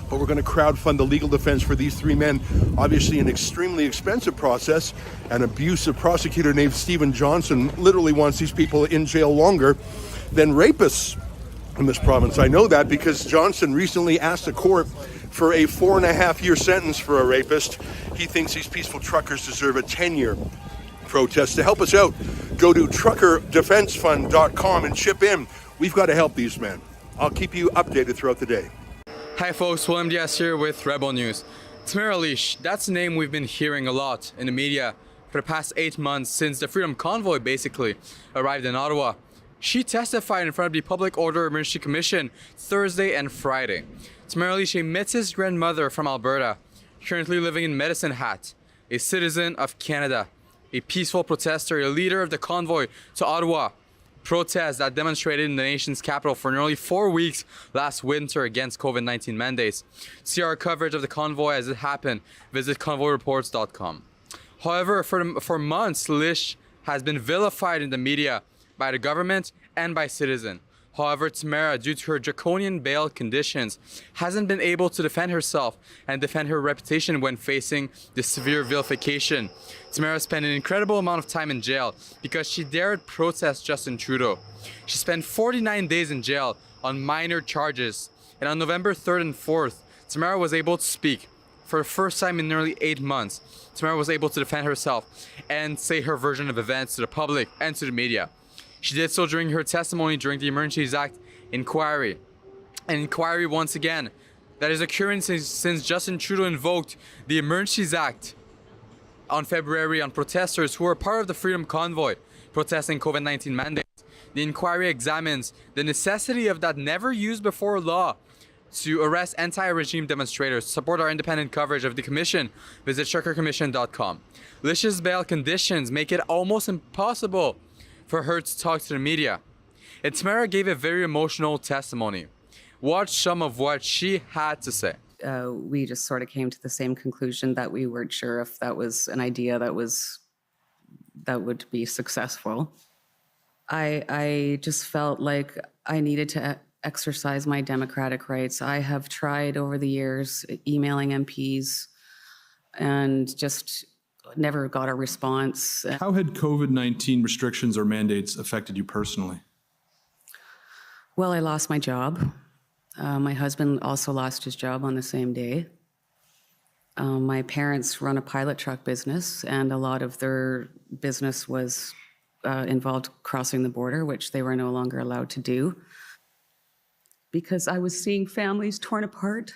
but we're going to crowdfund the legal defense for these three men. Obviously an extremely expensive process. An abusive prosecutor named Stephen Johnson literally wants these people in jail longer than rapists in this province. I know that because Johnson recently asked the court for a 4.5-year sentence for a rapist. He thinks these peaceful truckers deserve a 10-year protest. To help us out, go to truckerdefensefund.com and chip in. We've got to help these men. I'll keep you updated throughout the day. Hi folks, William Diaz here with Rebel News. Tamara Lich, that's a name we've been hearing a lot in the media for the past 8 months since the Freedom Convoy basically arrived in Ottawa. She testified in front of the Public Order Emergency Commission Thursday and Friday. Tamara Lich, a Métis grandmother from Alberta, currently living in Medicine Hat, a citizen of Canada, a peaceful protester, a leader of the Convoy to Ottawa, protests that demonstrated in the nation's capital for nearly 4 weeks last winter against COVID-19 mandates. See our coverage of the convoy as it happened. Visit convoyreports.com. However, for months, Lich has been vilified in the media by the government and by citizens. However, Tamara, due to her draconian bail conditions, hasn't been able to defend herself and defend her reputation when facing this severe vilification. Tamara spent an incredible amount of time in jail because she dared protest Justin Trudeau. She spent 49 days in jail on minor charges, and on November 3rd and 4th, Tamara was able to speak. For the first time in nearly 8 months, Tamara was able to defend herself and say her version of events to the public and to the media. She did so during her testimony during the Emergencies Act inquiry. An inquiry, once again, that is occurring since Justin Trudeau invoked the Emergencies Act on February on protesters who were part of the Freedom Convoy protesting COVID-19 mandates. The inquiry examines the necessity of that never-used-before law to arrest anti-regime demonstrators. To support our independent coverage of the commission, visit truckercommission.com. Lich's bail conditions make it almost impossible for her to talk to the media. And Tamara gave a very emotional testimony. Watch some of what she had to say. We just sort of came to the same conclusion that we weren't sure if that was an idea that would be successful. I just felt like I needed to exercise my democratic rights. I have tried over the years emailing MPs and just never got a response. How had COVID-19 restrictions or mandates affected you personally? Well, I lost my job. My husband also lost his job on the same day. My parents run a pilot truck business, and a lot of their business was involved crossing the border, which they were no longer allowed to do. Because I was seeing families torn apart.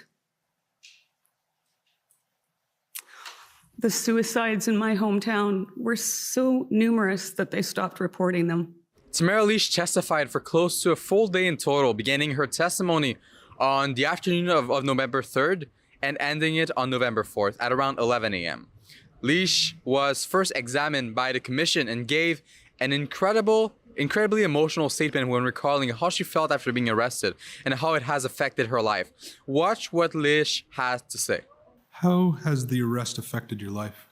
The suicides in my hometown were so numerous that they stopped reporting them. Tamara Lich testified for close to a full day in total, beginning her testimony on the afternoon of November 3rd and ending it on November 4th at around 11 a.m. Lich was first examined by the commission and gave an incredibly emotional statement when recalling how she felt after being arrested and how it has affected her life. Watch what Lich has to say. How has the arrest affected your life?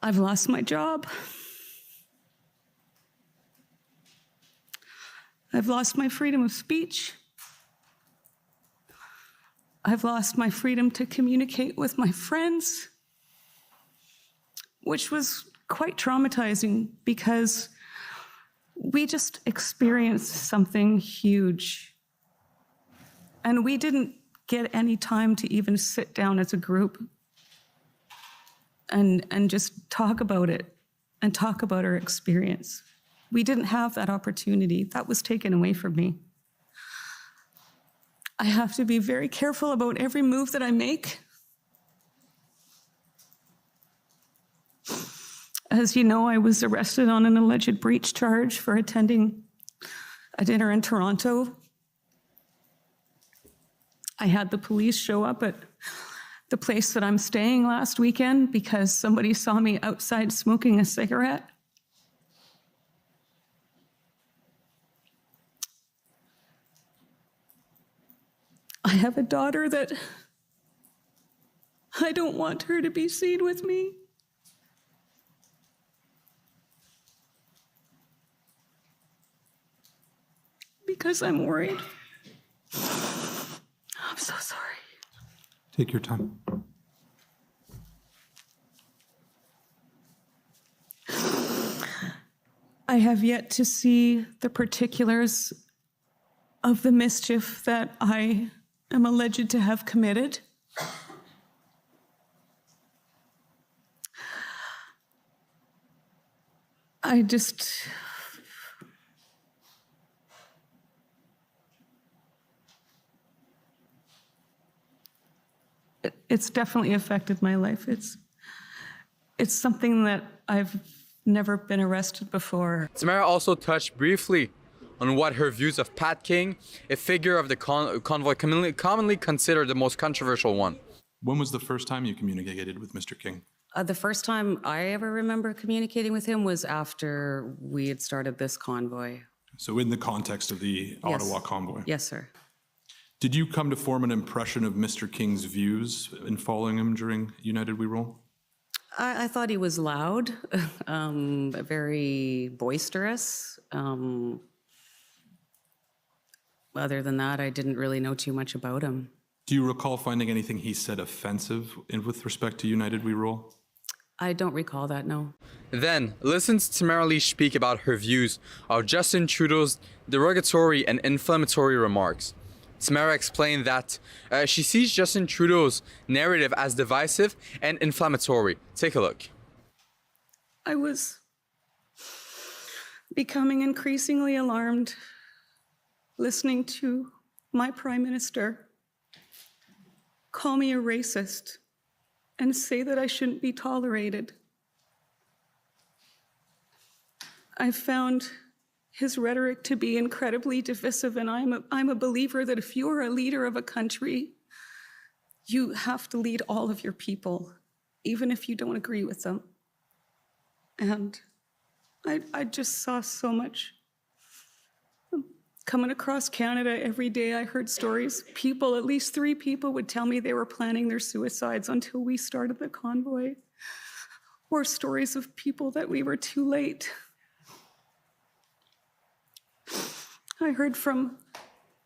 I've lost my job. I've lost my freedom of speech. I've lost my freedom to communicate with my friends, which was quite traumatizing because we just experienced something huge. And we didn't get any time to even sit down as a group and just talk about it and talk about our experience. We didn't have that opportunity. That was taken away from me. I have to be very careful about every move that I make. As you know, I was arrested on an alleged breach charge for attending a dinner in Toronto. I had the police show up at the place that I'm staying last weekend because somebody saw me outside smoking a cigarette. I have a daughter that I don't want her to be seen with me. Because I'm worried. I'm so sorry. Take your time. I have yet to see the particulars of the mischief that I am alleged to have committed. It's definitely affected my life. It's something that I've never been arrested before. Tamara also touched briefly on what her views of Pat King, a figure of the convoy commonly considered the most controversial one. When was the first time you communicated with Mr. King? The first time I ever remember communicating with him was after we had started this convoy. So in the context of the Ottawa convoy? Yes, sir. Did you come to form an impression of Mr. King's views in following him during United We Roll? I thought he was loud, very boisterous. Other than that, I didn't really know too much about him. Do you recall finding anything he said offensive with respect to United We Roll? I don't recall that, no. Then, listen to Tamara Lich speak about her views of Justin Trudeau's derogatory and inflammatory remarks. Tamara explained that she sees Justin Trudeau's narrative as divisive and inflammatory. Take a look. I was becoming increasingly alarmed listening to my Prime Minister call me a racist and say that I shouldn't be tolerated. I found his rhetoric to be incredibly divisive, and I'm a believer that if you're a leader of a country, you have to lead all of your people, even if you don't agree with them. And I just saw so much. Coming across Canada every day, I heard stories. People, at least 3 people, would tell me they were planning their suicides until we started the convoy. Or stories of people that we were too late. I heard from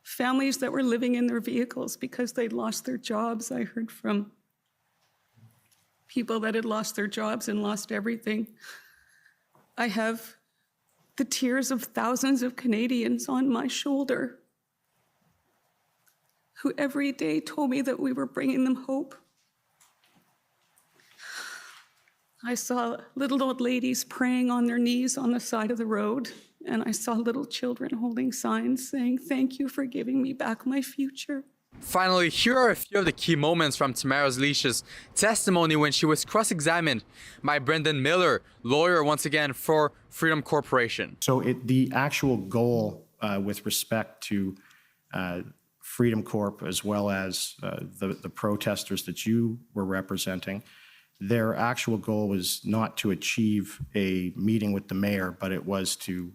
families that were living in their vehicles because they'd lost their jobs. I heard from people that had lost their jobs and lost everything. I have the tears of thousands of Canadians on my shoulder who every day told me that we were bringing them hope. I saw little old ladies praying on their knees on the side of the road, and I saw little children holding signs saying, "Thank you for giving me back my future." Finally, here are a few of the key moments from Tamara Lich's testimony when she was cross-examined by Brendan Miller, lawyer once again for Freedom Corporation. So the actual goal with respect to Freedom Corp as well as the protesters that you were representing, their actual goal was not to achieve a meeting with the mayor, but it was to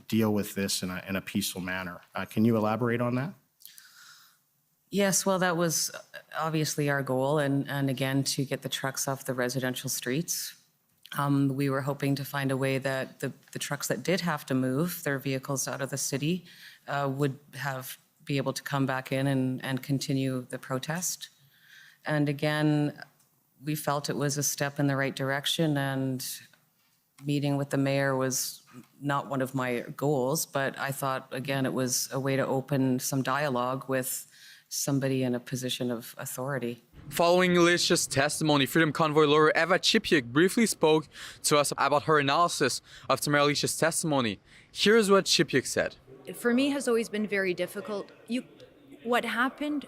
deal with this in a peaceful manner. Can you elaborate on that? Yes, well, that was obviously our goal, and again, to get the trucks off the residential streets. We were hoping to find a way that the trucks that did have to move their vehicles out of the city would be able to come back in and continue the protest. And again, we felt it was a step in the right direction, and meeting with the mayor was not one of my goals, but I thought, again, it was a way to open some dialogue with somebody in a position of authority. Following Lich's testimony, Freedom Convoy lawyer Eva Chipiuk briefly spoke to us about her analysis of Tamara Lich's testimony. Here's what Chipiuk said. For me, has always been very difficult. What happened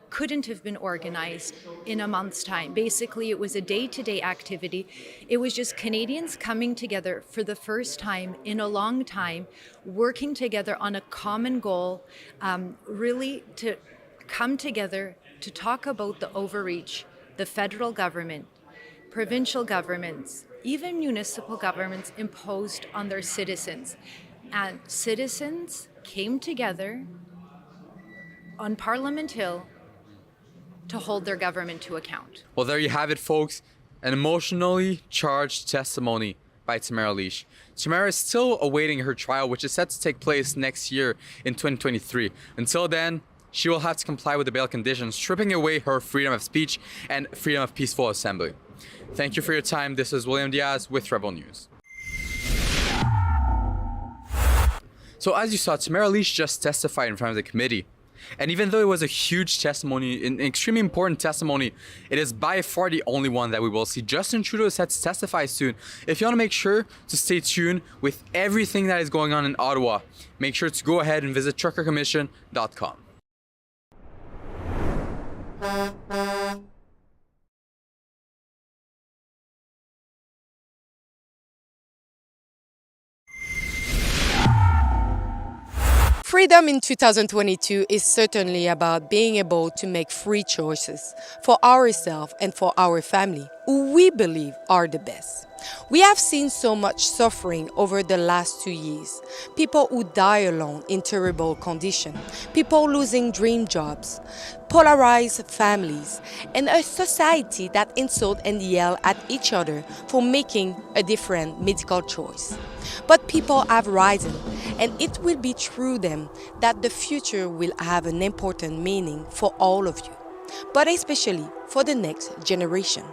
couldn't have been organized in a month's time. Basically, it was a day-to-day activity. It was just Canadians coming together for the first time in a long time, working together on a common goal, really to come together to talk about the overreach the federal government, provincial governments, even municipal governments imposed on their citizens. And citizens came together on Parliament Hill to hold their government to account. Well, there you have it, folks. An emotionally charged testimony by Tamara Lich. Tamara is still awaiting her trial, which is set to take place next year in 2023. Until then, she will have to comply with the bail conditions, stripping away her freedom of speech and freedom of peaceful assembly. Thank you for your time. This is William Diaz with Rebel News. So as you saw, Tamara Lich just testified in front of the committee. And even though it was a huge testimony, an extremely important testimony, it is by far the only one that we will see. Justin Trudeau is set to testify soon. If you want to make sure to stay tuned with everything that is going on in Ottawa, make sure to go ahead and visit truckercommission.com. Freedom in 2022 is certainly about being able to make free choices for ourselves and for our family, who we believe are the best. We have seen so much suffering over the last 2 years. People who die alone in terrible conditions, people losing dream jobs, polarized families, and a society that insult and yell at each other for making a different medical choice. But people have risen, and it will be through them that the future will have an important meaning for all of you, but especially for the next generation.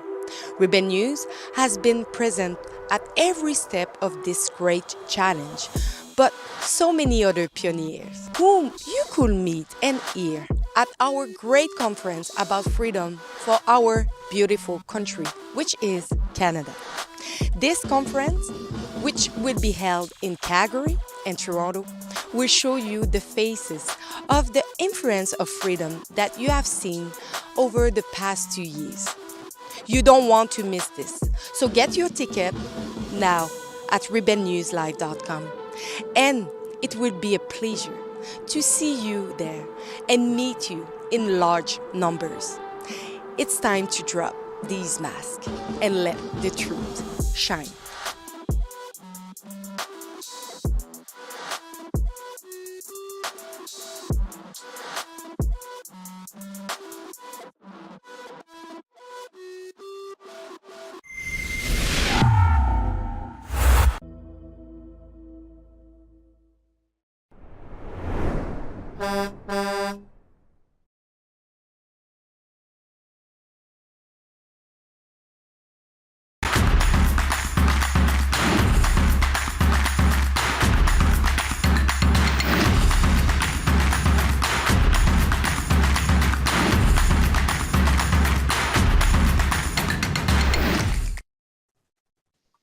Rebel News has been present at every step of this great challenge, but so many other pioneers whom you could meet and hear at our great conference about freedom for our beautiful country, which is Canada. This conference, which will be held in Calgary and Toronto, will show you the faces of the influence of freedom that you have seen over the past 2 years. You don't want to miss this, so get your ticket now at rebelnewslive.com. And it will be a pleasure to see you there and meet you in large numbers. It's time to drop these masks and let the truth shine.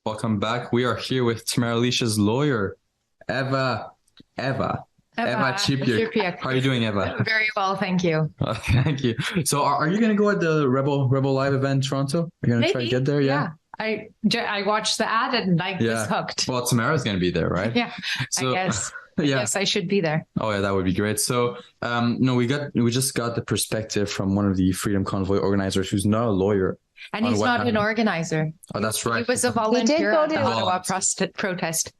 Welcome back. We are here with Tamara Lich's lawyer, Eva Chipiak. How are you doing, Eva? Very well, thank you. Thank you. So are you going to go at the Rebel Live event in Toronto? Are you going to try to get there? Yeah. I watched the ad and I was hooked. Well, Tamara's going to be there, right? Yeah, so, I guess. Yes, I should be there. Oh yeah, that would be great. So, we just got the perspective from one of the Freedom Convoy organizers who's not a lawyer. And he's not an organizer. Oh, that's right. He was a volunteer at the Ottawa protest.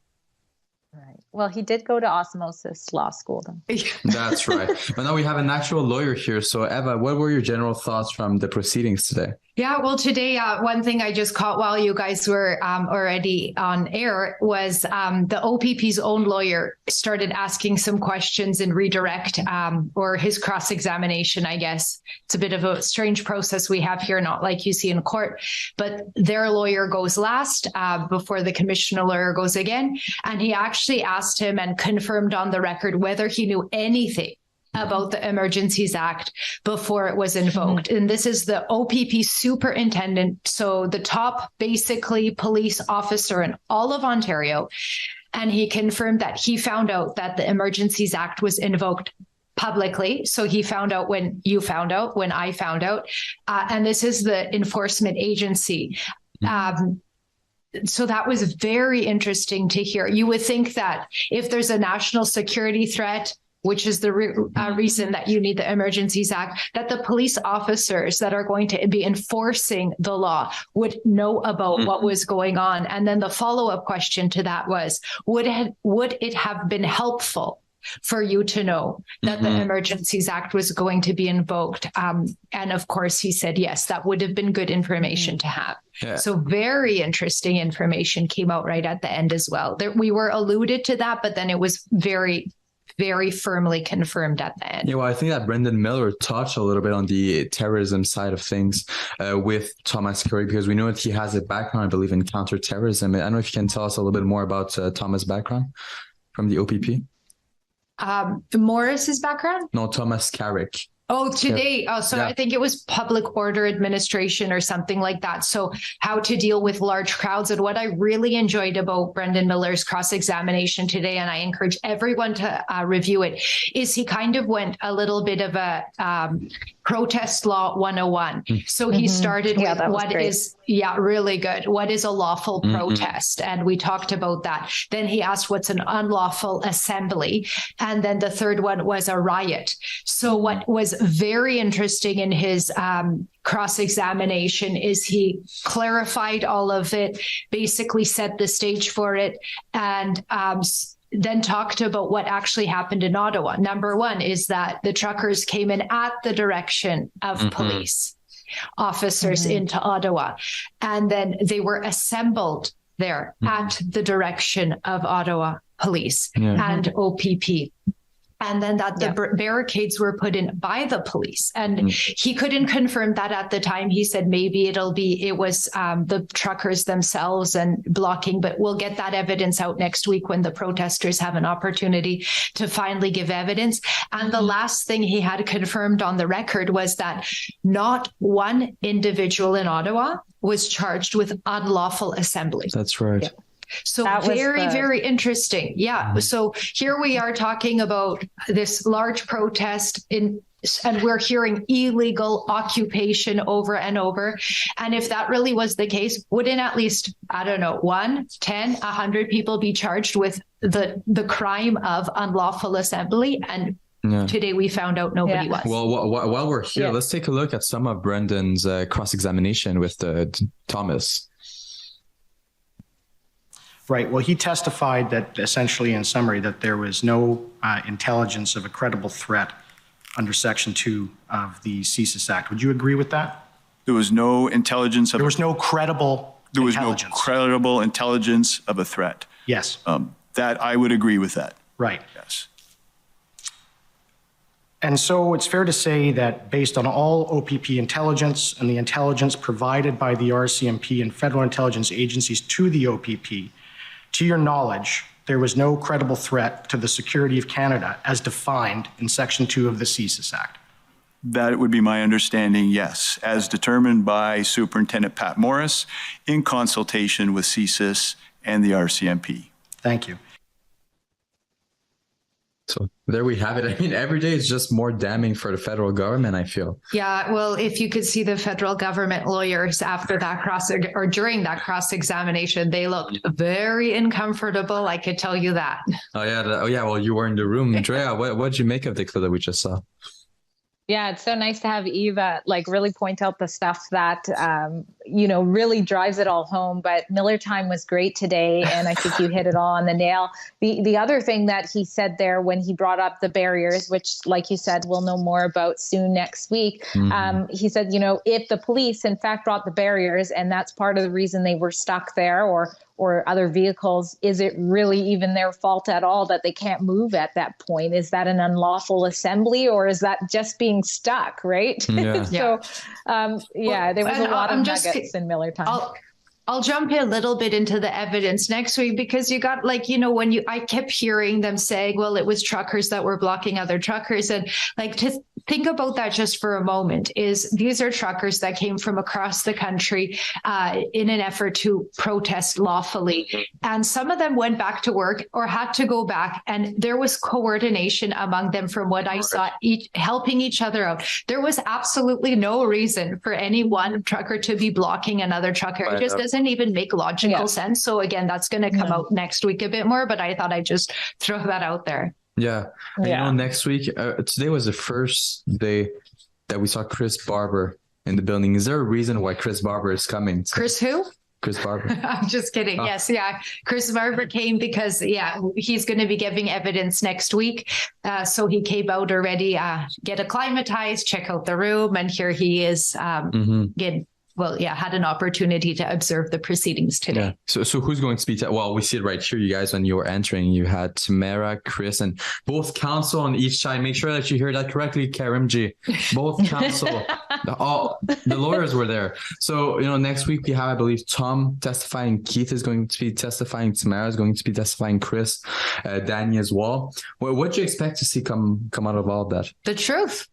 Right. Well, he did go to Osmosis Law School, though. That's right. But now we have an actual lawyer here. So, Eva, what were your general thoughts from the proceedings today? Yeah, well, today, one thing I just caught while you guys were already on air was the OPP's own lawyer started asking some questions in redirect or his cross-examination, I guess. It's a bit of a strange process we have here, not like you see in court, but their lawyer goes last before the commissioner lawyer goes again. And he actually asked him and confirmed on the record whether he knew anything about the Emergencies Act before it was invoked. And this is the OPP superintendent, so the top basically police officer in all of Ontario. And he confirmed that he found out that the Emergencies Act was invoked publicly. So he found out when you found out, when I found out. And this is the enforcement agency. So that was very interesting to hear. You would think that if there's a national security threat, which is the reason that you need the Emergencies Act, that the police officers that are going to be enforcing the law would know about what was going on. And then the follow-up question to that was, would it have been helpful for you to know that the Emergencies Act was going to be invoked? And of course, he said, yes, that would have been good information to have. Yeah. So very interesting information came out right at the end as well. We were alluded to that, but then it was very, very firmly confirmed at the end. Yeah, well, I think that Brendan Miller touched a little bit on the terrorism side of things with Thomas Curry, because we know that he has a background, I believe, in counterterrorism. I don't know if you can tell us a little bit more about Thomas' background from the OPP. Morris's background? No, Thomas Carrick. Oh, today. Oh, so Yeah. I think it was public order administration or something like that. So how to deal with large crowds. And what I really enjoyed about Brendan Miller's cross-examination today, and I encourage everyone to review it, is he kind of went a little bit of a protest law 101. So he started with what is, really good. What is a lawful protest? And we talked about that. Then he asked what's an unlawful assembly. And then the third one was a riot. So what was very interesting in his cross-examination is he clarified all of it, basically set the stage for it, and then talked about what actually happened in Ottawa. Number one is that the truckers came in at the direction of police officers into Ottawa, and then they were assembled there at the direction of Ottawa police and OPP. And then that the barricades were put in by the police. And he couldn't confirm that at the time. He said maybe it was the truckers themselves and blocking, but we'll get that evidence out next week when the protesters have an opportunity to finally give evidence. And the last thing he had confirmed on the record was that not one individual in Ottawa was charged with unlawful assembly. That's right. Yeah. So very interesting. Yeah. So here we are talking about this large protest and we're hearing illegal occupation over and over. And if that really was the case, wouldn't at least, 1, 10, 100 people be charged with the crime of unlawful assembly? And today we found out nobody was. Well, while we're here, let's take a look at some of Brendan's cross-examination with Thomas. Right. Well, he testified that essentially, in summary, that there was no intelligence of a credible threat under Section 2 of the CSIS Act. Would you agree with that? There was no intelligence of... There was no credible There was intelligence. no credible intelligence of a threat. Yes. That I would agree with that. Right. Yes. And so it's fair to say that based on all OPP intelligence and the intelligence provided by the RCMP and federal intelligence agencies to the OPP, to your knowledge, there was no credible threat to the security of Canada as defined in Section 2 of the CSIS Act. That would be my understanding, yes, as determined by Superintendent Pat Morris in consultation with CSIS and the RCMP. Thank you. So there we have it. I mean, every day is just more damning for the federal government, I feel. Yeah, well, if you could see the federal government lawyers after that during that cross-examination, they looked very uncomfortable. I could tell you that. Oh yeah. Well, you were in the room, Drea. What did you make of the clip that we just saw? Yeah, it's so nice to have Eva really point out the stuff that, really drives it all home. But Miller time was great today. And I think you hit it all on the nail. The other thing that he said there when he brought up the barriers, which, like you said, we'll know more about soon next week. He said, if the police, in fact, brought the barriers and that's part of the reason they were stuck there or other vehicles, is it really even their fault at all that they can't move at that point? Is that an unlawful assembly or is that just being stuck, right? Yeah. So, there was a lot of nuggets in Miller time. I'll jump in a little bit into the evidence next week because you got I kept hearing them saying, well, it was truckers that were blocking other truckers. And to think about that just for a moment is these are truckers that came from across the country in an effort to protest lawfully. And some of them went back to work or had to go back. And there was coordination among them from what I saw, helping each other out. There was absolutely no reason for any one trucker to be blocking another trucker. It just doesn't even make logical sense. So again, that's going to come out next week a bit more, but I thought I'd just throw that out there. Yeah. And, you know, next week, today was the first day that we saw Chris Barber in the building. Is there a reason why Chris Barber is coming? Chris who? Chris Barber. I'm just kidding. Oh. Yes, yeah. Chris Barber came because, he's going to be giving evidence next week. So he came out already, get acclimatized, check out the room, and here he is had an opportunity to observe the proceedings today. Yeah. So who's going to speak? Well, we see it right here, you guys, when you were entering. You had Tamara, Chris, and both counsel on each side. Make sure that you hear that correctly, Karimji. Both counsel, the lawyers were there. So, you know, next week we have, I believe, Tom testifying. Keith is going to be testifying. Tamara is going to be testifying. Chris, Danny as well. What do you expect to see come out of all of that? The truth.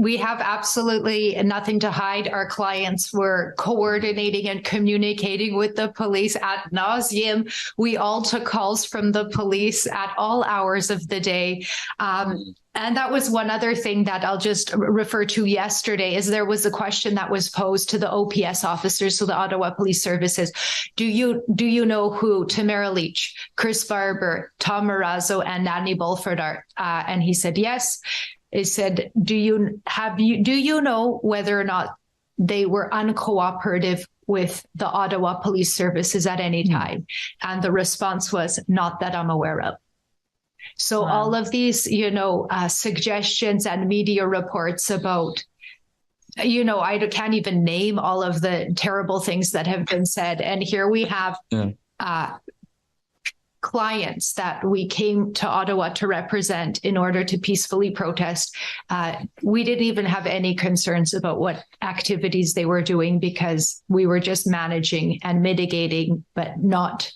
We have absolutely nothing to hide. Our clients were coordinating and communicating with the police ad nauseum. We all took calls from the police at all hours of the day. And that was one other thing that I'll just refer to yesterday, is there was a question that was posed to the OPS officers, so the Ottawa Police Services. Do you know who Tamara Lich, Chris Barber, Tom Marazzo, and Nanny Bulford are? And he said, yes. He said, do you know whether or not they were uncooperative with the Ottawa Police Services at any time? And the response was, not that I'm aware of. So all of these, suggestions and media reports about, I can't even name all of the terrible things that have been said. And here we have clients that we came to Ottawa to represent in order to peacefully protest. We didn't even have any concerns about what activities they were doing, because we were just managing and mitigating, but not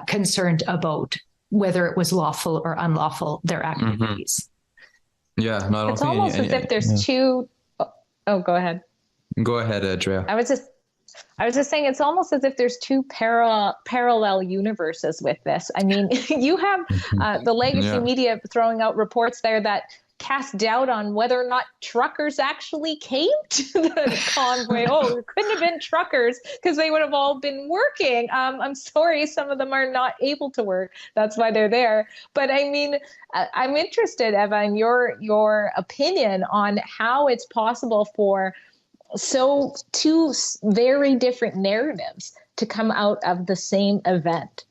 concerned about whether it was lawful or unlawful, their activities. Yeah, no, I don't it's think almost as if there's two. Oh, go ahead. Go ahead, Drea. I was just saying, it's almost as if there's two parallel universes with this. I mean, you have the legacy media throwing out reports there that cast doubt on whether or not truckers actually came to the convoy. It couldn't have been truckers because they would have all been working. I'm sorry, some of them are not able to work. That's why they're there. But I mean, I'm interested, Eva, in your opinion on how it's possible for two very different narratives to come out of the same event.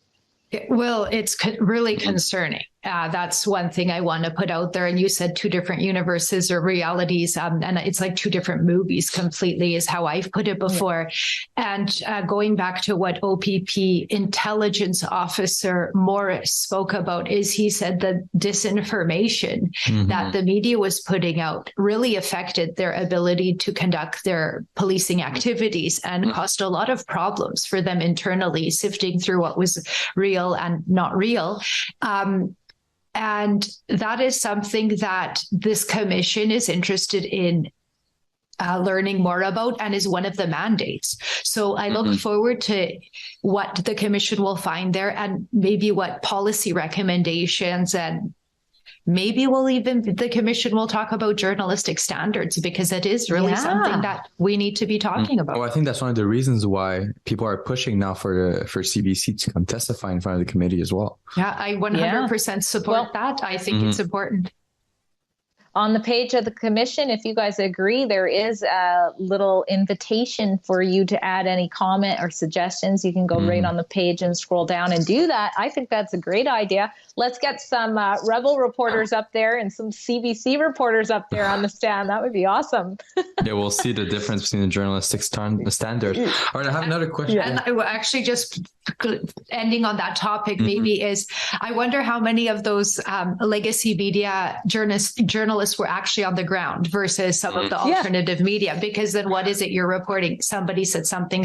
Well, it's really concerning. That's one thing I want to put out there. And you said two different universes or realities. And it's like two different movies completely is how I've put it before. And going back to what OPP intelligence officer Morris spoke about, is he said the disinformation that the media was putting out really affected their ability to conduct their policing activities and caused a lot of problems for them internally, sifting through what was real and not real. And that is something that this commission is interested in learning more about, and is one of the mandates. So I look forward to what the commission will find there, and maybe what policy recommendations, and maybe the commission will talk about journalistic standards, because it is really something that we need to be talking about. Well, I think that's one of the reasons why people are pushing now for CBC to come testify in front of the committee as well. Yeah, I 100% support that. I think it's important. On the page of the commission, if you guys agree, there is a little invitation for you to add any comment or suggestions. You can go right on the page and scroll down and do that. I think that's a great idea. Let's get some Rebel reporters up there and some CBC reporters up there on the stand. That would be awesome. Yeah, we'll see the difference between the journalistic standard. All right, I have another question. And I will actually just ending on that topic, maybe is, I wonder how many of those legacy media journalists were actually on the ground versus some of the alternative media, because then what is it you're reporting? Somebody said something,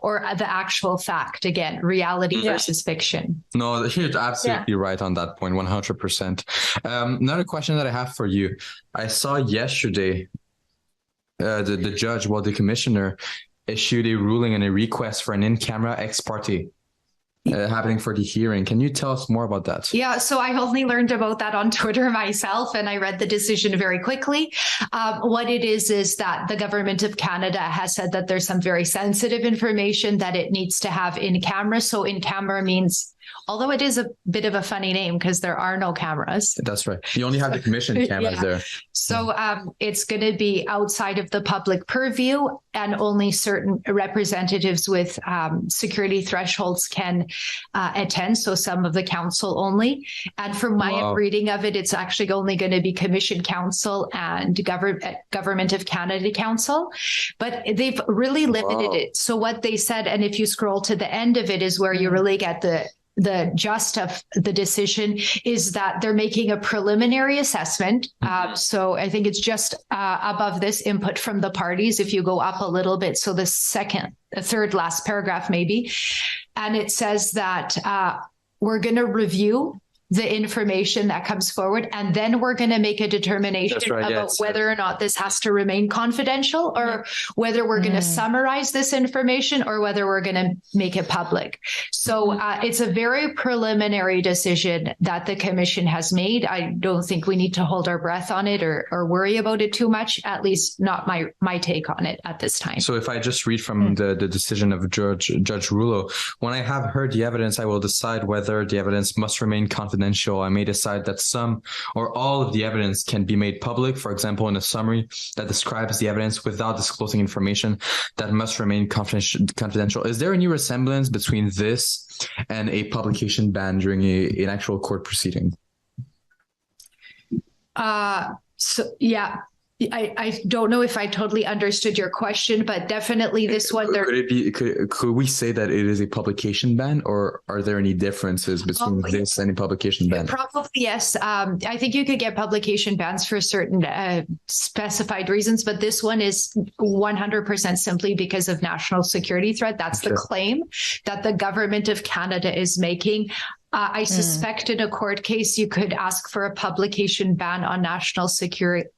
or the actual fact, again, reality versus fiction. No, you're absolutely right on that point, 100%. Another question that I have for you. I saw yesterday the judge, the commissioner, issued a ruling and a request for an in-camera ex parte happening for the hearing. Can you tell us more about that? Yeah, so I only learned about that on Twitter myself, and I read the decision very quickly. What it is that the government of Canada has said that there's some very sensitive information that it needs to have in camera. So in camera means although it is a bit of a funny name because there are no cameras. That's right. You only have the commission cameras Yeah. there. So it's going to be outside of the public purview, and only certain representatives with security thresholds can attend. So some of the council only. And from my reading of it, it's actually only going to be Commission Council and Government of Canada Council. But they've really limited it. So what they said, and if you scroll to the end of it, is where you really get the gist of the decision, is that they're making a preliminary assessment. So I think it's just above this, input from the parties. If you go up a little bit, so the third last paragraph maybe, and it says that we're going to review the information that comes forward, and then we're going to make a determination about whether or not this has to remain confidential, or whether we're going to summarize this information, or whether we're going to make it public. So it's a very preliminary decision that the commission has made. I don't think we need to hold our breath on it or worry about it too much, at least not my take on it at this time. So if I just read from the decision of Judge Rouleau, when I have heard the evidence, I will decide whether the evidence must remain confidential. I may decide that some or all of the evidence can be made public, for example, in a summary that describes the evidence without disclosing information that must remain confidential. Is there any resemblance between this and a publication ban during an actual court proceeding? I don't know if I totally understood your question, but definitely this one. Could we say that it is a publication ban, or are there any differences between this and a publication ban? Probably yes. I think you could get publication bans for certain specified reasons, but this one is 100% simply because of national security threat. That's the claim that the government of Canada is making. I suspect in a court case, you could ask for a publication ban on national security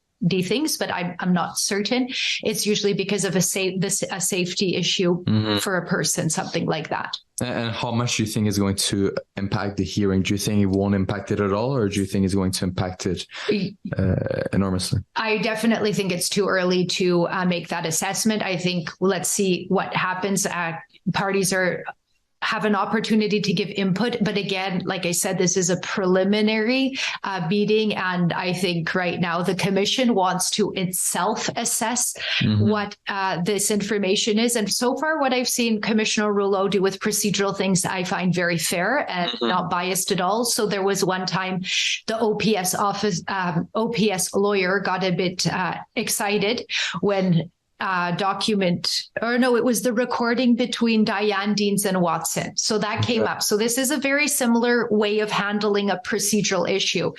things, but I'm not certain. It's usually because of a safety issue for a person, something like that. And how much do you think is going to impact the hearing? Do you think it won't impact it at all, or do you think it's going to impact it enormously? I definitely think it's too early to make that assessment. I think let's see what happens. Parties have an opportunity to give input. But again, like I said, this is a preliminary meeting. And I think right now the commission wants to itself assess what this information is. And so far, what I've seen Commissioner Rouleau do with procedural things, I find very fair and not biased at all. So there was one time the OPS lawyer got a bit excited when it was the recording between Diane Deans and Watson. So that came up. So this is a very similar way of handling a procedural issue.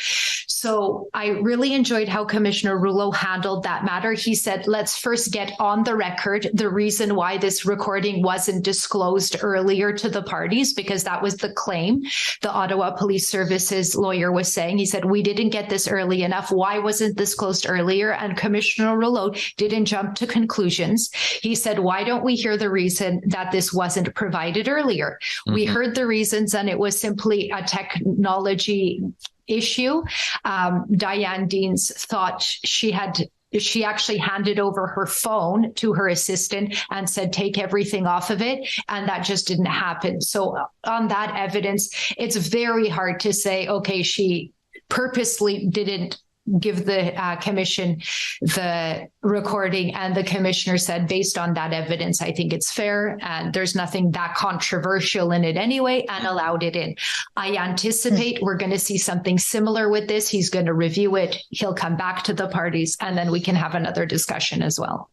So I really enjoyed how Commissioner Rouleau handled that matter. He said, let's first get on the record the reason why this recording wasn't disclosed earlier to the parties, because that was the claim the Ottawa Police Services lawyer was saying. He said, we didn't get this early enough. Why wasn't this disclosed earlier? And Commissioner Rouleau didn't jump to conclusions. He said, why don't we hear the reason that this wasn't provided earlier? We heard the reasons, and it was simply a technology issue. Diane Deans thought she actually handed over her phone to her assistant and said, take everything off of it. And that just didn't happen. So on that evidence, it's very hard to say, okay, she purposely didn't give the commission the recording, and the commissioner said, based on that evidence, I think it's fair and there's nothing that controversial in it anyway, and allowed it in. I anticipate we're going to see something similar with this. He's going to review it. He'll come back to the parties, and then we can have another discussion as well.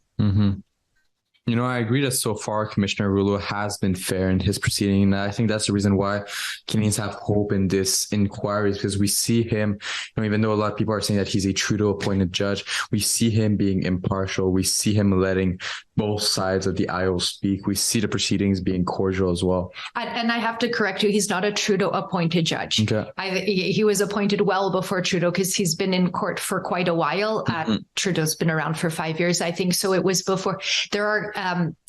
You know, I agree that so far Commissioner Rouleau has been fair in his proceeding. And I think that's the reason why Canadians have hope in this inquiry, because we see him, even though a lot of people are saying that he's a Trudeau appointed judge, we see him being impartial. We see him letting both sides of the aisle speak. We see the proceedings being cordial as well. And I have to correct you. He's not a Trudeau appointed judge. Okay. He was appointed well before Trudeau, because he's been in court for quite a while. Trudeau's been around for 5 years, I think. So it was before.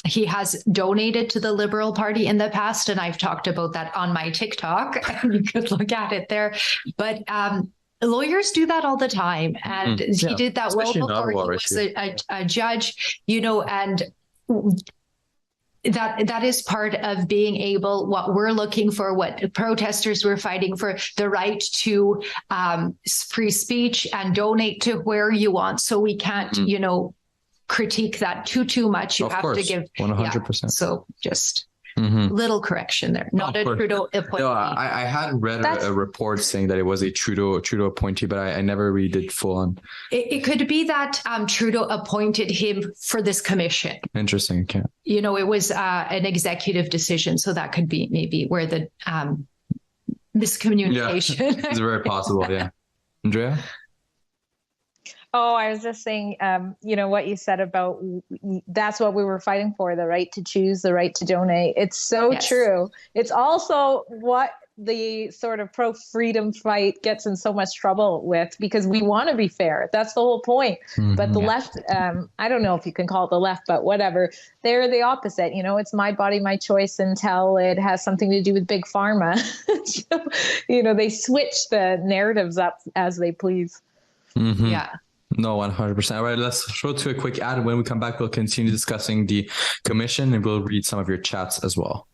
He has donated to the Liberal Party in the past, and I've talked about that on my TikTok. You could look at it there. But lawyers do that all the time. And he did that well before he was a judge, and that is part of being able, what we're looking for, what protesters were fighting for, the right to free speech and donate to where you want. So we can't, critique that too much. You Of have course, to give 100%. Yeah, so just little correction there. Not a Trudeau appointee. No, I had read a report saying that it was a Trudeau appointee, but I never really did full on. It could be that Trudeau appointed him for this commission. Interesting. Okay. It was an executive decision, so that could be maybe where the miscommunication. Yeah, it's very possible. Yeah. Andrea? Oh, I was just saying, what you said about that's what we were fighting for, the right to choose, the right to donate. It's so true. It's also what the sort of pro-freedom fight gets in so much trouble with, because we want to be fair. That's the whole point. But the left, I don't know if you can call it the left, but whatever, they're the opposite. It's my body, my choice until it has something to do with big pharma. So, they switch the narratives up as they please. Yeah. No, 100%. All right, let's go to a quick ad. When we come back, we'll continue discussing the commission and we'll read some of your chats as well.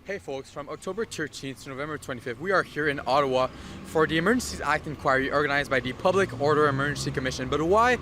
Hey folks, from October 13th to November 25th, we are here in Ottawa for the Emergencies Act inquiry organized by the Public Order Emergency Commission. But why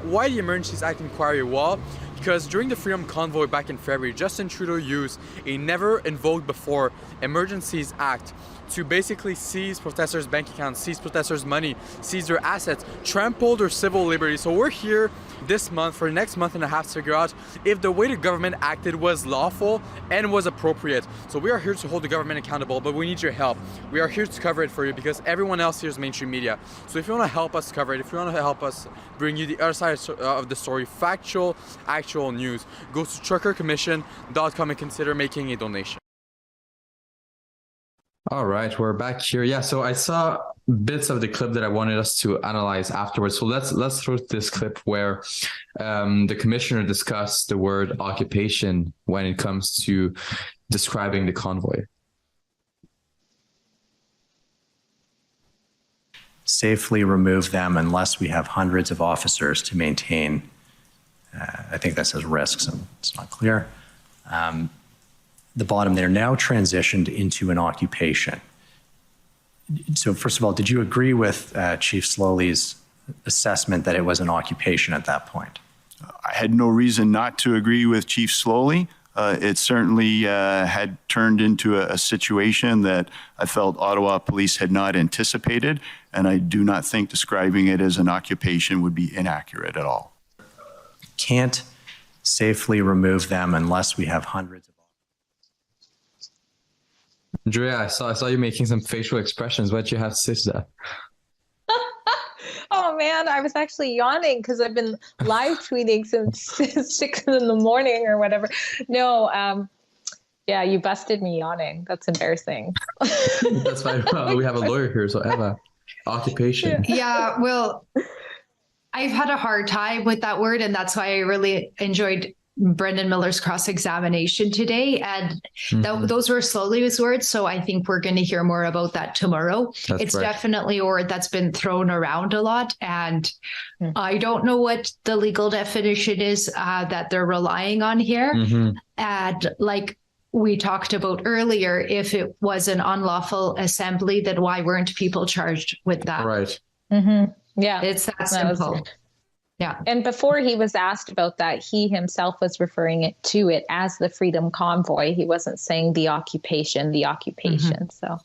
the Emergencies Act inquiry? Well, because during the Freedom Convoy back in February, Justin Trudeau used a never invoked before Emergencies Act to basically seize protesters' bank accounts, seize protesters' money, seize their assets, trample their civil liberties. So we're here this month for the next month and a half to figure out if the way the government acted was lawful and was appropriate. So we are here to hold the government accountable, but we need your help. We are here to cover it for you because everyone else here is mainstream media. So if you want to help us cover it, if you want to help us bring you the other side of the story, factual, actual news, go to truckercommission.com and consider making a donation. All right, we're back here. Yeah, so I saw bits of the clip that I wanted us to analyze afterwards. So let's throw this clip where the commissioner discussed the word occupation when it comes to describing the convoy. Safely remove them unless we have hundreds of officers to maintain. I think that says risks, and it's not clear. The bottom there, now transitioned into an occupation. So first of all, did you agree with Chief Slowly's assessment that it was an occupation at that point? I had no reason not to agree with Chief Slowly. It certainly had turned into a situation that I felt Ottawa police had not anticipated, and I do not think describing it as an occupation would be inaccurate at all. Can't safely remove them unless we have hundreds of. Andrea, I saw you making some facial expressions. What did you have to say to that? Oh man, I was actually yawning because I've been live tweeting since 6 in the morning or whatever. No, yeah, you busted me yawning. That's embarrassing. That's fine. Well, we have a lawyer here, so Eva, occupation. Yeah, well, I've had a hard time with that word, and that's why I really enjoyed Brendan Miller's cross-examination today. And those were Slowly's words. So I think we're going to hear more about that tomorrow. It's definitely a word that's been thrown around a lot. And I don't know what the legal definition is that they're relying on here. And like we talked about earlier, if it was an unlawful assembly, then why weren't people charged with that? Right. Yeah. It's that simple. Yeah. And before he was asked about that, he himself was referring to it as the Freedom Convoy. He wasn't saying the occupation. So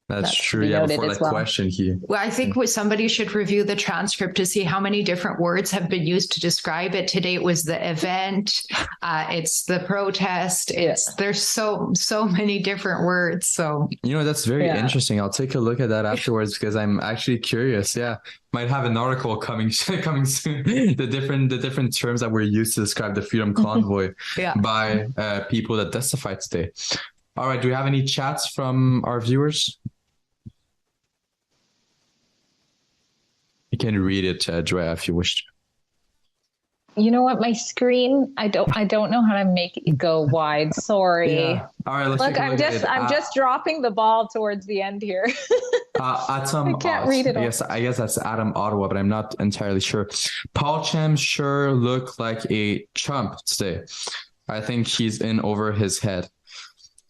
that's true. Yeah, before that question here. Well, I think somebody should review the transcript to see how many different words have been used to describe it. Today it was the event, it's the protest. There's so many different words. So that's very interesting. I'll take a look at that afterwards because I'm actually curious. Yeah, might have an article coming soon. the different terms that were used to describe the Freedom Convoy by people that testified today. All right. Do we have any chats from our viewers? You can read it, Drea, if you wish to. You know what? My screen, I don't know how to make it go wide. Sorry. Yeah. All right, let's Look, take a look at it. I'm just dropping the ball towards the end here. Atom, I can't read it all. I guess that's Adam Ottawa, but I'm not entirely sure. Paul Cham sure looked like a chump today. I think he's in over his head.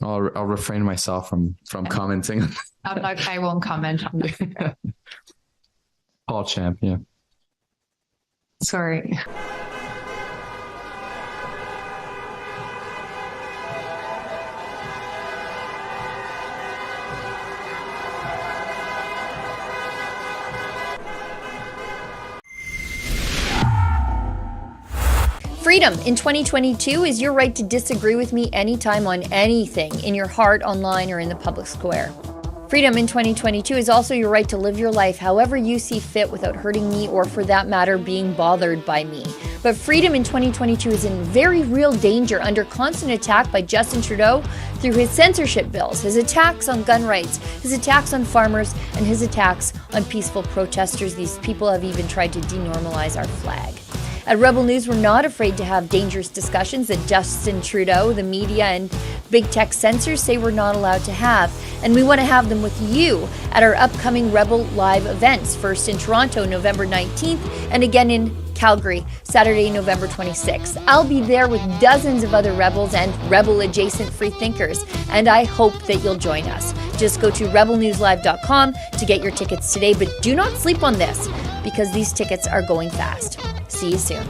I'll refrain myself from commenting. I won't comment on that. Paul Cham, yeah. Sorry. Freedom in 2022 is your right to disagree with me anytime on anything, in your heart, online, or in the public square. Freedom in 2022 is also your right to live your life however you see fit without hurting me or, for that matter, being bothered by me. But freedom in 2022 is in very real danger under constant attack by Justin Trudeau through his censorship bills, his attacks on gun rights, his attacks on farmers, and his attacks on peaceful protesters. These people have even tried to denormalize our flag. At Rebel News, we're not afraid to have dangerous discussions that Justin Trudeau, the media, and big tech censors say we're not allowed to have. And we want to have them with you at our upcoming Rebel Live events, first in Toronto, November 19th, and again in Calgary, Saturday, November 26th. I'll be there with dozens of other Rebels and Rebel-adjacent freethinkers, and I hope that you'll join us. Just go to rebelnewslive.com to get your tickets today, but do not sleep on this, because these tickets are going fast. See you soon.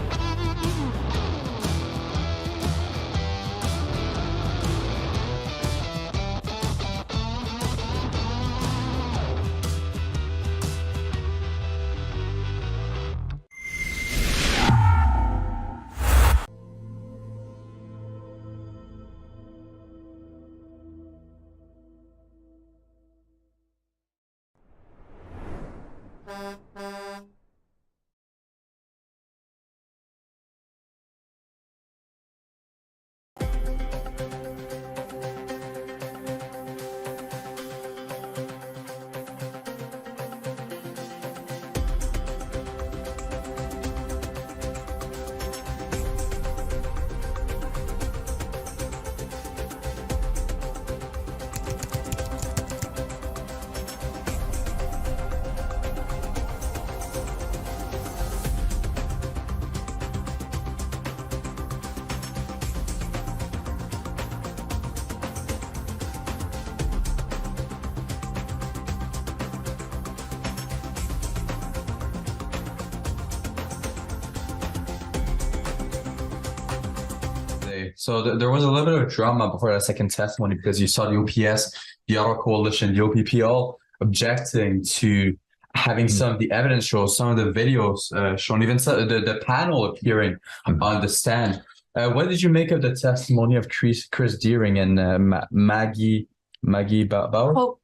So there was a little bit of drama before that second testimony because you saw the OPS, the Ottawa Coalition, the OPP all objecting to having some of the evidence show, some of the videos shown, even the panel appearing on the stand. What did you make of the testimony of Chris Deering and Maggie Bauer?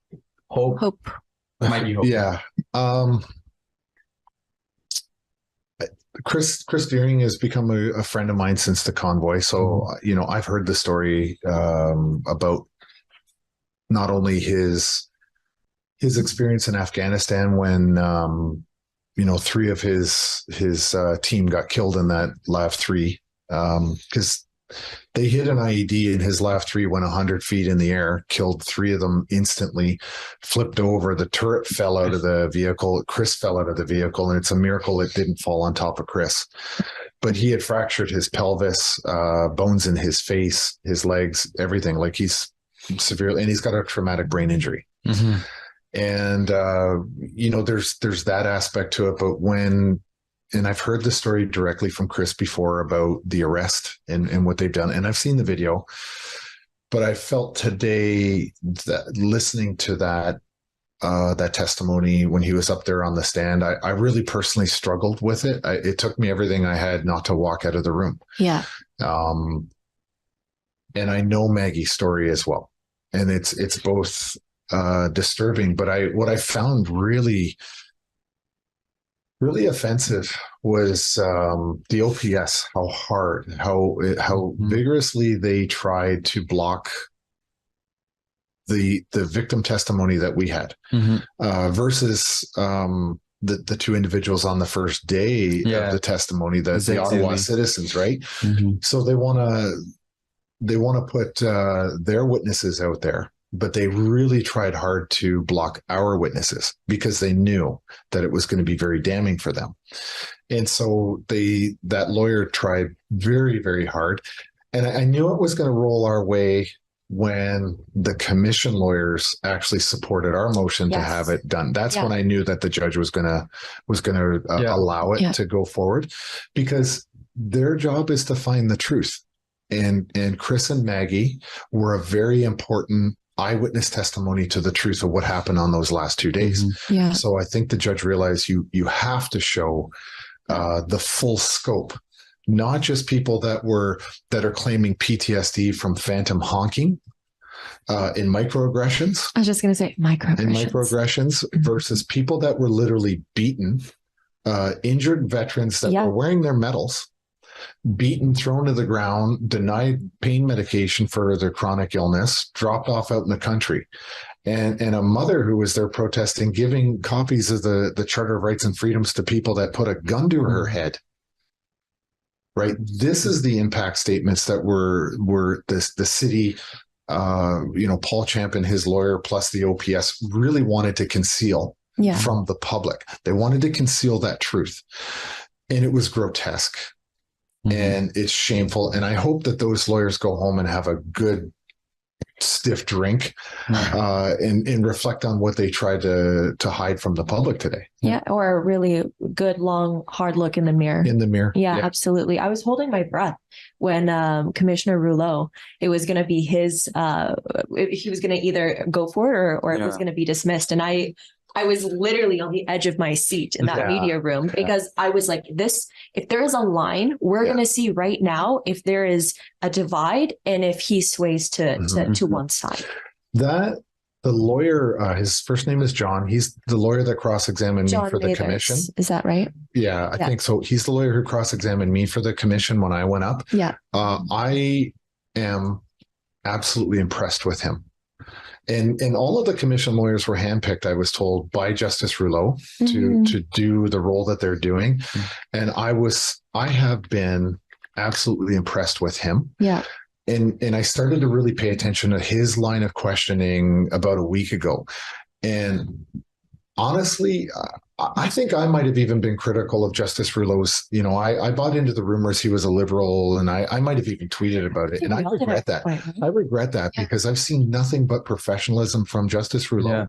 Hope. Maggie Hope. Yeah. Chris Deering has become a friend of mine since the Convoy. So, you know, I've heard the story about not only his experience in Afghanistan when, you know, 3 of his team got killed in that LAV 3 because they hit an IED and his LAV 3 went 100 feet in the air, killed 3 of them instantly, flipped over. The turret fell out of the vehicle. Chris fell out of the vehicle, and it's a miracle it didn't fall on top of Chris. But he had fractured his pelvis, bones in his face, his legs, everything. Like he's severely, and he's got a traumatic brain injury. Mm-hmm. And, you know, there's that aspect to it. But and I've heard the story directly from Chris before about the arrest and what they've done. And I've seen the video, but I felt today that listening to that testimony when he was up there on the stand, I really personally struggled with it. It took me everything I had not to walk out of the room. Yeah. And I know Maggie's story as well. And it's both disturbing, but what I found really offensive was the OPS, how vigorously they tried to block the victim testimony that we had versus the two individuals on the first day of the testimony, the Ottawa citizens, right? Mm-hmm. So they want to put their witnesses out there, but they really tried hard to block our witnesses because they knew that it was going to be very damning for them. And so that lawyer tried very, very hard. And I knew it was going to roll our way when the commission lawyers actually supported our motion to have it done. That's when I knew that the judge was going to allow it to go forward, because their job is to find the truth. And Chris and Maggie were a very important eyewitness testimony to the truth of what happened on those last 2 days. Mm-hmm. Yeah. So I think the judge realized you have to show the full scope, not just people that are claiming PTSD from phantom honking in microaggressions. I was just going to say microaggressions versus people that were literally beaten, injured veterans that were wearing their medals, beaten, thrown to the ground, denied pain medication for their chronic illness, dropped off out in the country. And a mother who was there protesting, giving copies of the Charter of Rights and Freedoms to people that put a gun to her head. Right. This is the impact statements that were the city, Paul Champ and his lawyer plus the OPS really wanted to conceal from the public. They wanted to conceal that truth. And it was grotesque. Mm-hmm. And it's shameful. And I hope that those lawyers go home and have a good stiff drink and reflect on what they tried to hide from the public today. Yeah, or a really good, long, hard look in the mirror. Yeah, absolutely. I was holding my breath when Commissioner Rouleau, it was going to be his, he was going to either go for it or it was going to be dismissed. And I was literally on the edge of my seat in that media room because I was like, if there is a line, we're going to see right now if there is a divide and if he sways to one side. The lawyer, his first name is John. He's the lawyer that cross-examined me for the commission. Is that right? Yeah, I think so. He's the lawyer who cross-examined me for the commission when I went up. Yeah. I am absolutely impressed with him. And all of the commission lawyers were handpicked, I was told, by Justice Rouleau to do the role that they're doing. Mm-hmm. And I have been absolutely impressed with him. Yeah. And I started to really pay attention to his line of questioning about a week ago. And honestly, I think I might have even been critical of Justice Rouleau's, I bought into the rumors he was a liberal, and I might have even tweeted about it. And I regret that. I regret that because I've seen nothing but professionalism from Justice Rouleau.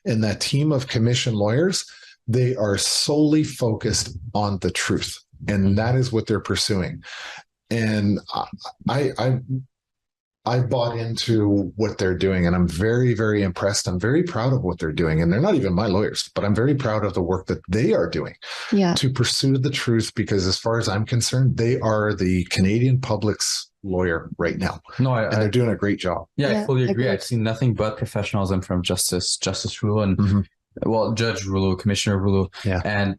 And that team of commission lawyers, they are solely focused on the truth. And that is what they're pursuing. And I bought into what they're doing, and I'm very, very impressed. I'm very proud of what they're doing. And they're not even my lawyers, but I'm very proud of the work that they are doing to pursue the truth, because as far as I'm concerned, they are the Canadian public's lawyer right now. And they're doing a great job. Yeah, I fully agree. I've seen nothing but professionalism from Justice Rouleau and Judge Rouleau, Commissioner Rouleau. Yeah. And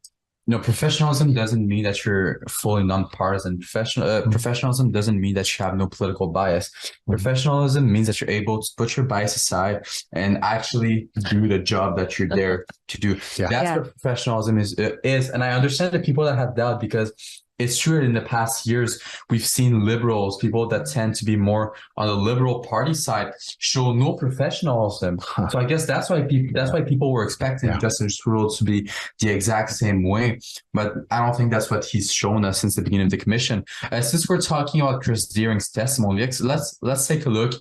professionalism doesn't mean that you're fully nonpartisan. Professionalism doesn't mean that you have no political bias. Professionalism means that you're able to put your bias aside and actually do the job that you're there to do. That's what professionalism is. And I understand the people that have doubt, because it's true that in the past years, we've seen liberals, people that tend to be more on the liberal party side, show no professionalism. So I guess that's why people were expecting Justice Rouleau to be the exact same way. But I don't think that's what he's shown us since the beginning of the commission. Since we're talking about Chris Deering's testimony, let's take a look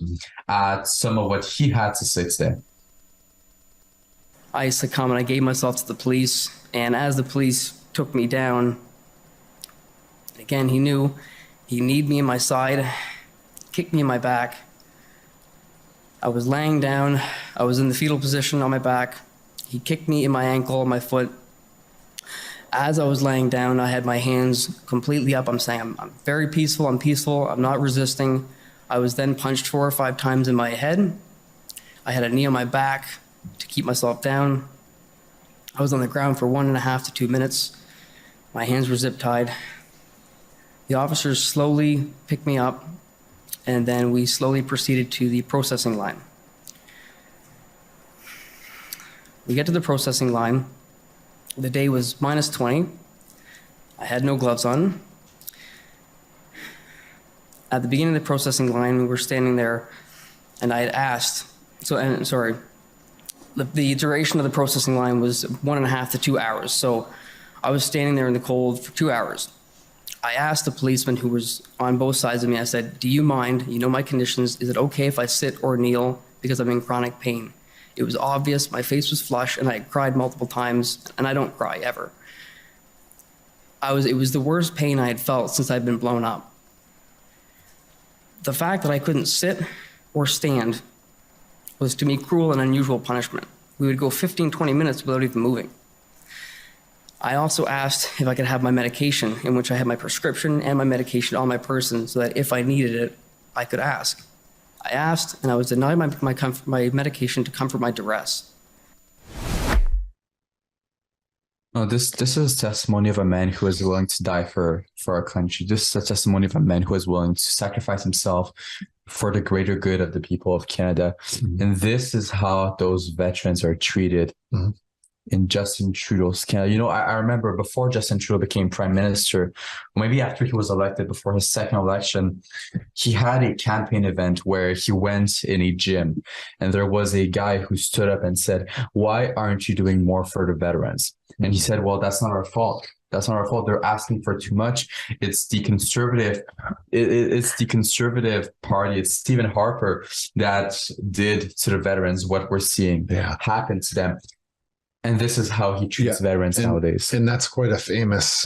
at some of what he had to say today. I succumbed and I gave myself to the police. And as the police took me down, again, he knew he kneed me in my side, kicked me in my back. I was laying down. I was in the fetal position on my back. He kicked me in my ankle, my foot. As I was laying down, I had my hands completely up. I'm saying, I'm very peaceful. I'm peaceful. I'm not resisting. I was then punched 4 or 5 times in my head. I had a knee on my back to keep myself down. I was on the ground for 1.5 to 2 minutes. My hands were zip tied. The officers slowly picked me up, and then we slowly proceeded to the processing line. We get to the processing line. The day was minus 20. I had no gloves on. At the beginning of the processing line, we were standing there, and I had asked, the duration of the processing line was 1.5 to 2 hours. So I was standing there in the cold for 2 hours. I asked the policeman who was on both sides of me, I said, do you mind, you know my conditions, is it okay if I sit or kneel because I'm in chronic pain? It was obvious, my face was flush, and I cried multiple times, and I don't cry ever. It was the worst pain I had felt since I'd been blown up. The fact that I couldn't sit or stand was to me cruel and unusual punishment. We would go 15, 20 minutes without even moving. I also asked if I could have my medication, in which I had my prescription and my medication on my person, so that if I needed it, I could ask. I asked, and I was denied my medication to comfort my duress. No, this is a testimony of a man who is willing to die for our country. This is a testimony of a man who is willing to sacrifice himself for the greater good of the people of Canada. Mm-hmm. And this is how those veterans are treated in Justin Trudeau's Canada. You know, I remember before Justin Trudeau became Prime Minister, maybe after he was elected, before his second election, he had a campaign event where he went in a gym, and there was a guy who stood up and said, "Why aren't you doing more for the veterans?" And he said, "Well, that's not our fault. That's not our fault. They're asking for too much. It's the conservative, it's the conservative party. It's Stephen Harper that did to the veterans what we're seeing happen to them." And this is how he treats veterans nowadays. And that's quite a famous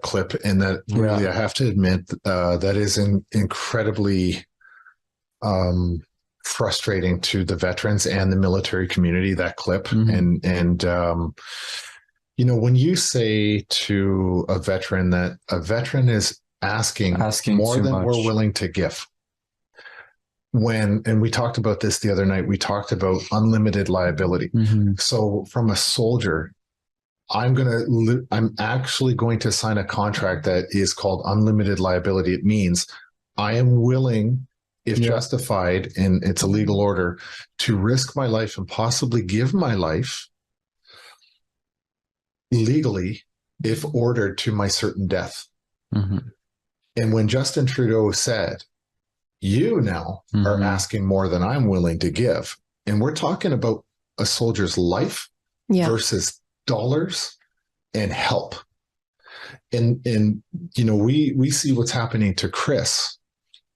clip. And that really, I have to admit, that is incredibly frustrating to the veterans and the military community, that clip. And you know, when you say to a veteran that a veteran is asking more than we're willing to give, and we talked about this the other night, we talked about unlimited liability. So from a soldier, I'm actually going to sign a contract that is called unlimited liability. It means I am willing, if justified, and it's a legal order, to risk my life and possibly give my life legally if ordered to my certain death. And when Justin Trudeau said, you now are asking more than I'm willing to give, and we're talking about a soldier's life versus dollars and help. And you know, we see what's happening to Chris.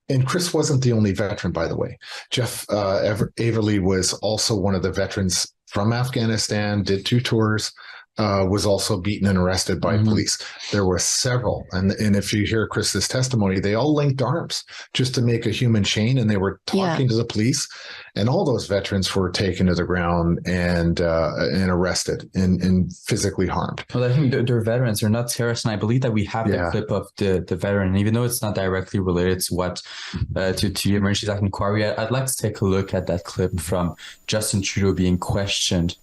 And Chris wasn't the only veteran, by the way. Jeff Averly was also one of the veterans from Afghanistan, did 2 tours, was also beaten and arrested by police. There were several. And if you hear Chris's testimony, they all linked arms just to make a human chain. And they were talking to the police. And all those veterans were taken to the ground and arrested and physically harmed. Well, I think they're veterans. They're not terrorists. And I believe that we have the clip of the veteran. Even though it's not directly related to what to the Emergencies Act inquiry, I'd like to take a look at that clip from Justin Trudeau being questioned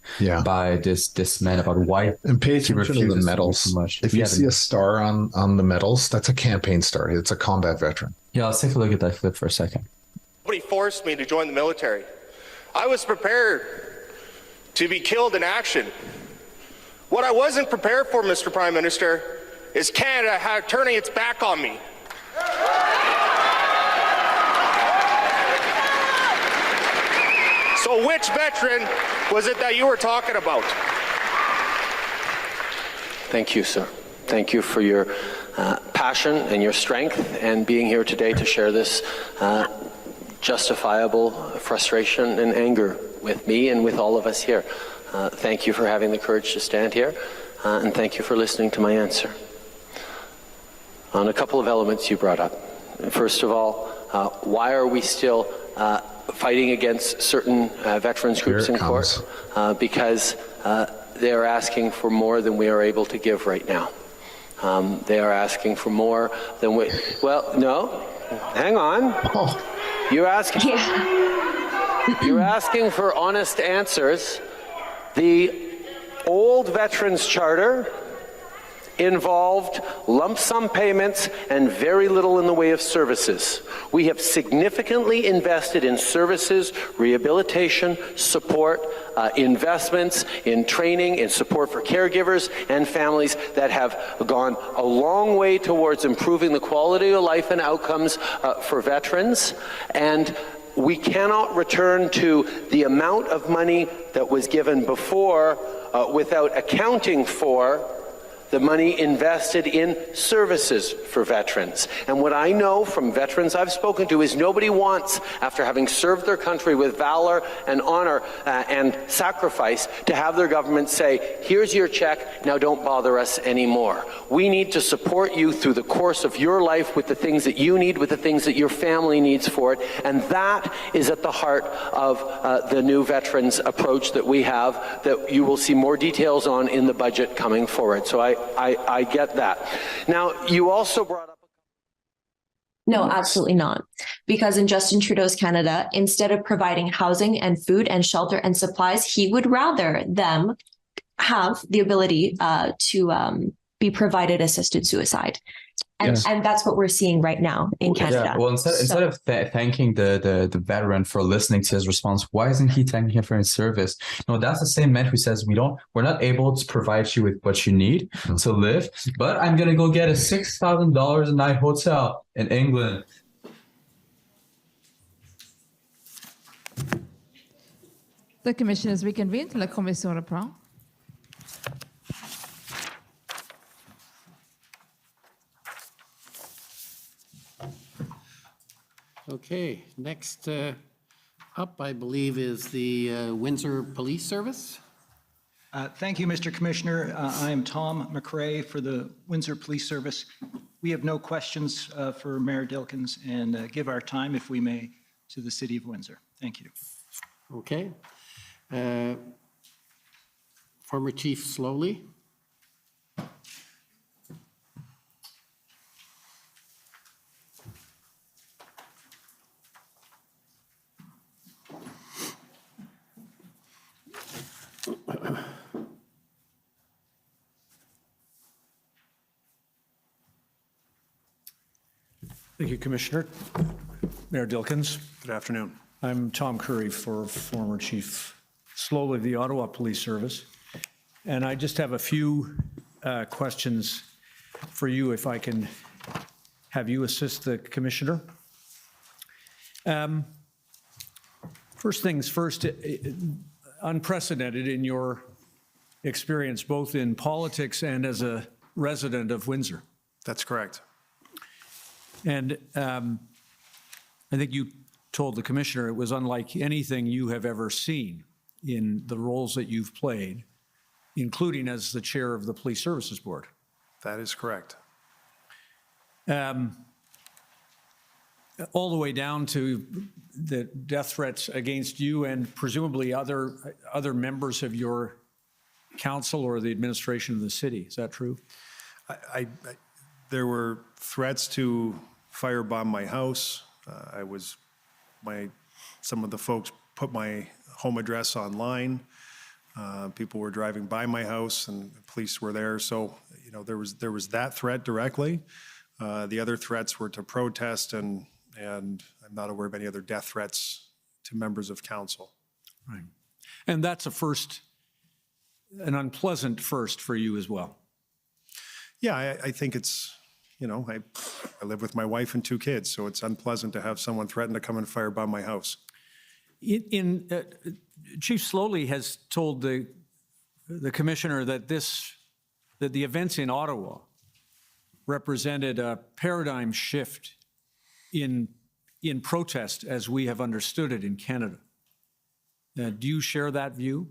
by this man about why. And pay attention to the medals. If you see a star on the medals, that's a campaign star. It's a combat veteran. Yeah, let's take a look at that clip for a second. Nobody forced me to join the military. I was prepared to be killed in action. What I wasn't prepared for, Mr. Prime Minister, is Canada turning its back on me. So which veteran was it that you were talking about? Thank you, sir. Thank you for your passion and your strength and being here today to share this justifiable frustration and anger with me and with all of us here. Thank you for having the courage to stand here, and thank you for listening to my answer. On a couple of elements you brought up. First of all, why are we still fighting against certain veterans groups in court? Because they are asking for more than we are able to give right now. They are asking for more than we... Well, no, hang on. You're asking for honest answers. The old Veterans Charter involved lump sum payments and very little in the way of services. We have significantly invested in services, rehabilitation, support, investments in training, in support for caregivers and families that have gone a long way towards improving the quality of life and outcomes for veterans. And we cannot return to the amount of money that was given before without accounting for the money invested in services for veterans. And what I know from veterans I've spoken to is nobody wants, after having served their country with valor and honor and sacrifice, to have their government say, here's your check, now don't bother us anymore. We need to support you through the course of your life with the things that you need, with the things that your family needs for it. And that is at the heart of the new veterans approach that we have, that you will see more details on in the budget coming forward. So I get that. Now, you also brought up... No, absolutely not. Because in Justin Trudeau's Canada, instead of providing housing and food and shelter and supplies, he would rather them have the ability to be provided assisted suicide. And, and that's what we're seeing right now in Canada. Yeah. Well, instead of thanking the veteran for listening to his response, why isn't he thanking him for his service? No, that's the same man who says we're not able to provide you with what you need to live, but I'm gonna go get a $6,000 a night hotel in England. The commission is reconvened. La commission reprend. Okay, next up, I believe, is the Windsor Police Service. Thank you, Mr. Commissioner. I am Tom McRae for the Windsor Police Service. We have no questions for Mayor Dilkens and give our time, if we may, to the City of Windsor. Thank you. Okay. Former Chief Slowly. Thank you, Commissioner. Mayor Dilkens, good afternoon. I'm Tom Curry for former Chief Slowly of the Ottawa Police Service. And I just have a few questions for you, if I can have you assist the Commissioner. First things first, unprecedented in your experience, both in politics and as a resident of Windsor. That's correct. And I think you told the Commissioner it was unlike anything you have ever seen in the roles that you've played, including as the chair of the Police Services Board. That is correct. All the way down to the death threats against you and presumably other members of your council or the administration of the city. Is that true? There were threats to firebomb my house. Some of the folks put my home address online. People were driving by my house and the police were there. So, you know, there was that threat directly. The other threats were to protest and I'm not aware of any other death threats to members of council. Right. And that's an unpleasant first for you as well. Yeah, I think it's, you know, I live with my wife and 2 kids, so it's unpleasant to have someone threaten to come and firebomb my house. Chief Slowly has told the Commissioner that the events in Ottawa represented a paradigm shift in protest as we have understood it in Canada. Do you share that view?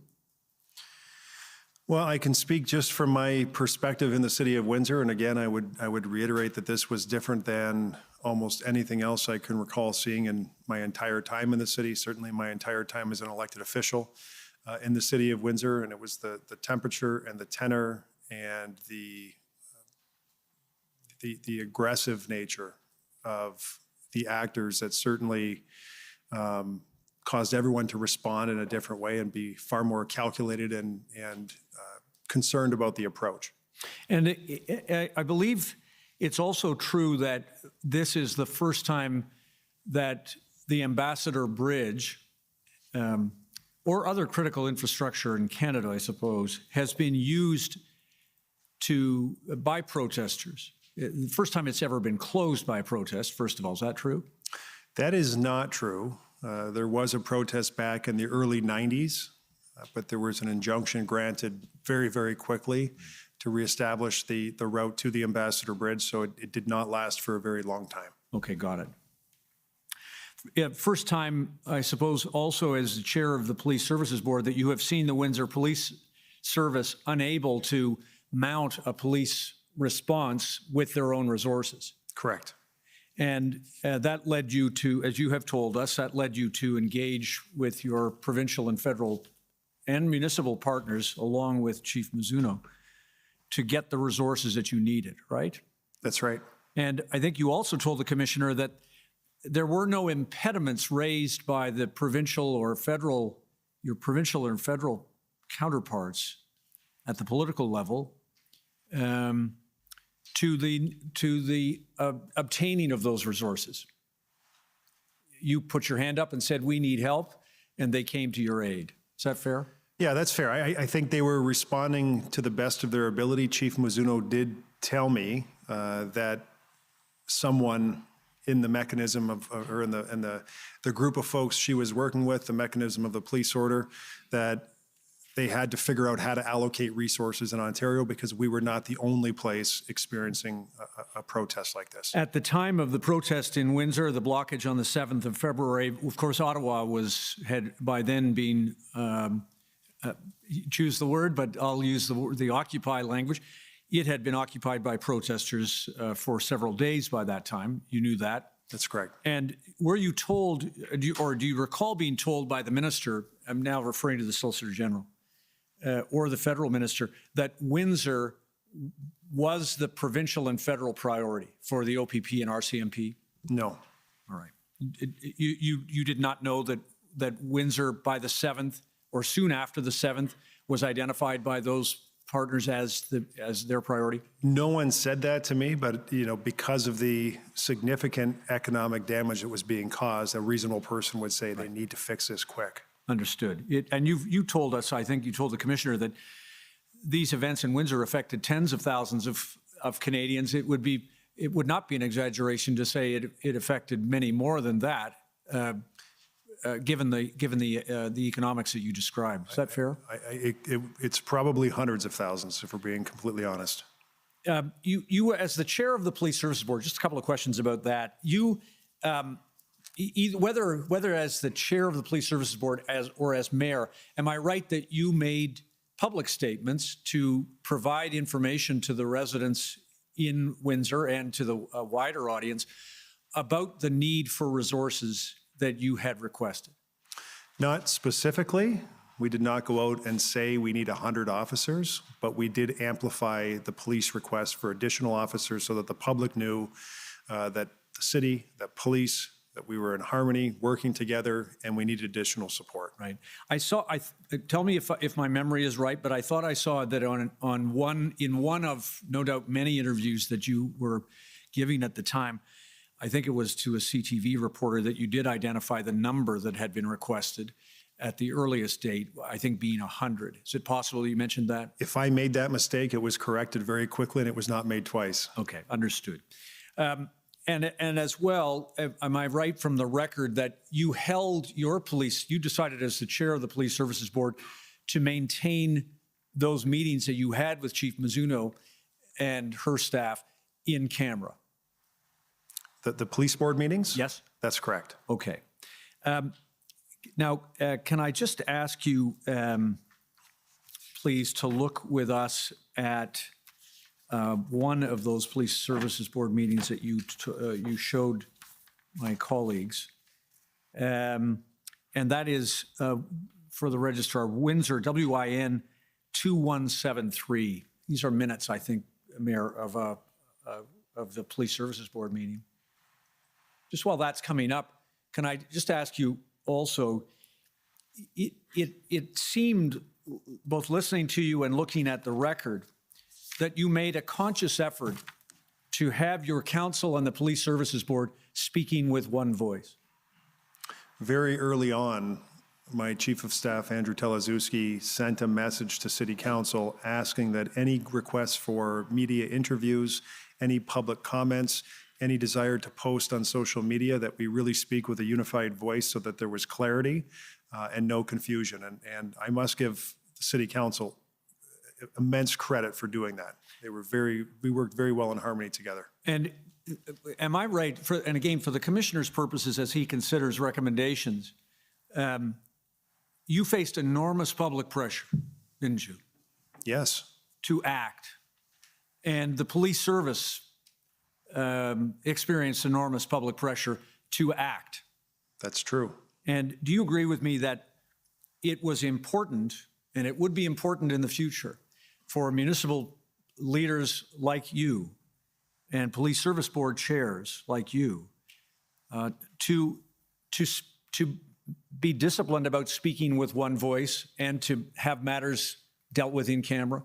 Well, I can speak just from my perspective in the city of Windsor, and again, I would reiterate that this was different than almost anything else I can recall seeing in my entire time in the city, certainly my entire time as an elected official in the city of Windsor, and it was the temperature and the tenor and the aggressive nature of the actors that certainly caused everyone to respond in a different way and be far more calculated and concerned about the approach. And I believe it's also true that this is the first time that the Ambassador Bridge or other critical infrastructure in Canada, I suppose, has been used by protesters. The first time it's ever been closed by protest, first of all. Is that true? That is not true. There was a protest back in the early 90s, but there was an injunction granted very, very quickly to reestablish the route to the Ambassador Bridge, so it did not last for a very long time. Okay, got it. Yeah, first time, I suppose, also as the chair of the Police Services Board, that you have seen the Windsor Police Service unable to mount a police response with their own resources. Correct. And that led you to, as you have told us, that led you to engage with your provincial and federal and municipal partners, along with Chief Mizuno, to get the resources that you needed, right? That's right. And I think you also told the commissioner that there were no impediments raised by the provincial or federal, your provincial or federal counterparts at the political level to the obtaining of those resources. You put your hand up and said, we need help, and they came to your aid. Is that fair? Yeah, that's fair. I think they were responding to the best of their ability. Chief Mizuno did tell me that someone in the mechanism of, or in the group of folks she was working with, the mechanism of the police order, that they had to figure out how to allocate resources in Ontario because we were not the only place experiencing a protest like this. At the time of the protest in Windsor, the blockage on the 7th of February, of course, Ottawa had by then been, choose the word, but I'll use the Occupy language. It had been occupied by protesters for several days by that time. You knew that. That's correct. And were you told, or do you recall being told by the minister, I'm now referring to the Solicitor General, or the federal minister, that Windsor was the provincial and federal priority for the OPP and RCMP? No. All right. You did not know that Windsor by the 7th or soon after the 7th was identified by those partners as their priority? No one said that to me, but because of the significant economic damage that was being caused, a reasonable person would say they need to fix this quick. Understood. And you told us, I think you told the commissioner, that these events in Windsor affected tens of thousands of Canadians. It would not be an exaggeration to say it affected many more than that, given the economics that you described. Is that fair? It's probably hundreds of thousands, if we're being completely honest. You, as the chair of the Police Services Board, just a couple of questions about that. You, whether as the chair of the Police Services Board or as mayor, am I right that you made public statements to provide information to the residents in Windsor and to the wider audience about the need for resources that you had requested? Not specifically. We did not go out and say we need 100 officers, but we did amplify the police request for additional officers so that the public knew that the city, that police, that we were in harmony, working together, and we needed additional support. Right. Tell me if my memory is right, but I thought I saw that in one of no doubt many interviews that you were giving at the time, I think it was to a CTV reporter, that you did identify the number that had been requested at the earliest date, I think being 100. Is it possible you mentioned that? If I made that mistake, it was corrected very quickly and it was not made twice. Okay, understood. And as well, am I right from the record that you held your police, you decided as the chair of the Police Services Board to maintain those meetings that you had with Chief Mizuno and her staff in camera? The police board meetings? Yes. That's correct. Okay. Now, can I just ask you, please, to look with us at one of those Police Services Board meetings that you showed my colleagues, and that is for the registrar, Windsor, WIN 2173. These are minutes, I think, Mayor, of the Police Services Board meeting. Just while that's coming up, can I just ask you also, it seemed, both listening to you and looking at the record, that you made a conscious effort to have your council and the Police Services Board speaking with one voice? Very early on, my Chief of Staff, Andrew Teleszewski, sent a message to City Council asking that any requests for media interviews, any public comments, any desire to post on social media, that we really speak with a unified voice so that there was clarity and no confusion. And I must give the City Council immense credit for doing that. We worked very well in harmony together. And am I right, and again, for the Commissioner's purposes as he considers recommendations, you faced enormous public pressure, didn't you? Yes. To act. And the police service experienced enormous public pressure to act. That's true. And do you agree with me that it was important, and it would be important in the future, for municipal leaders like you and police service board chairs like you to be disciplined about speaking with one voice and to have matters dealt with in camera?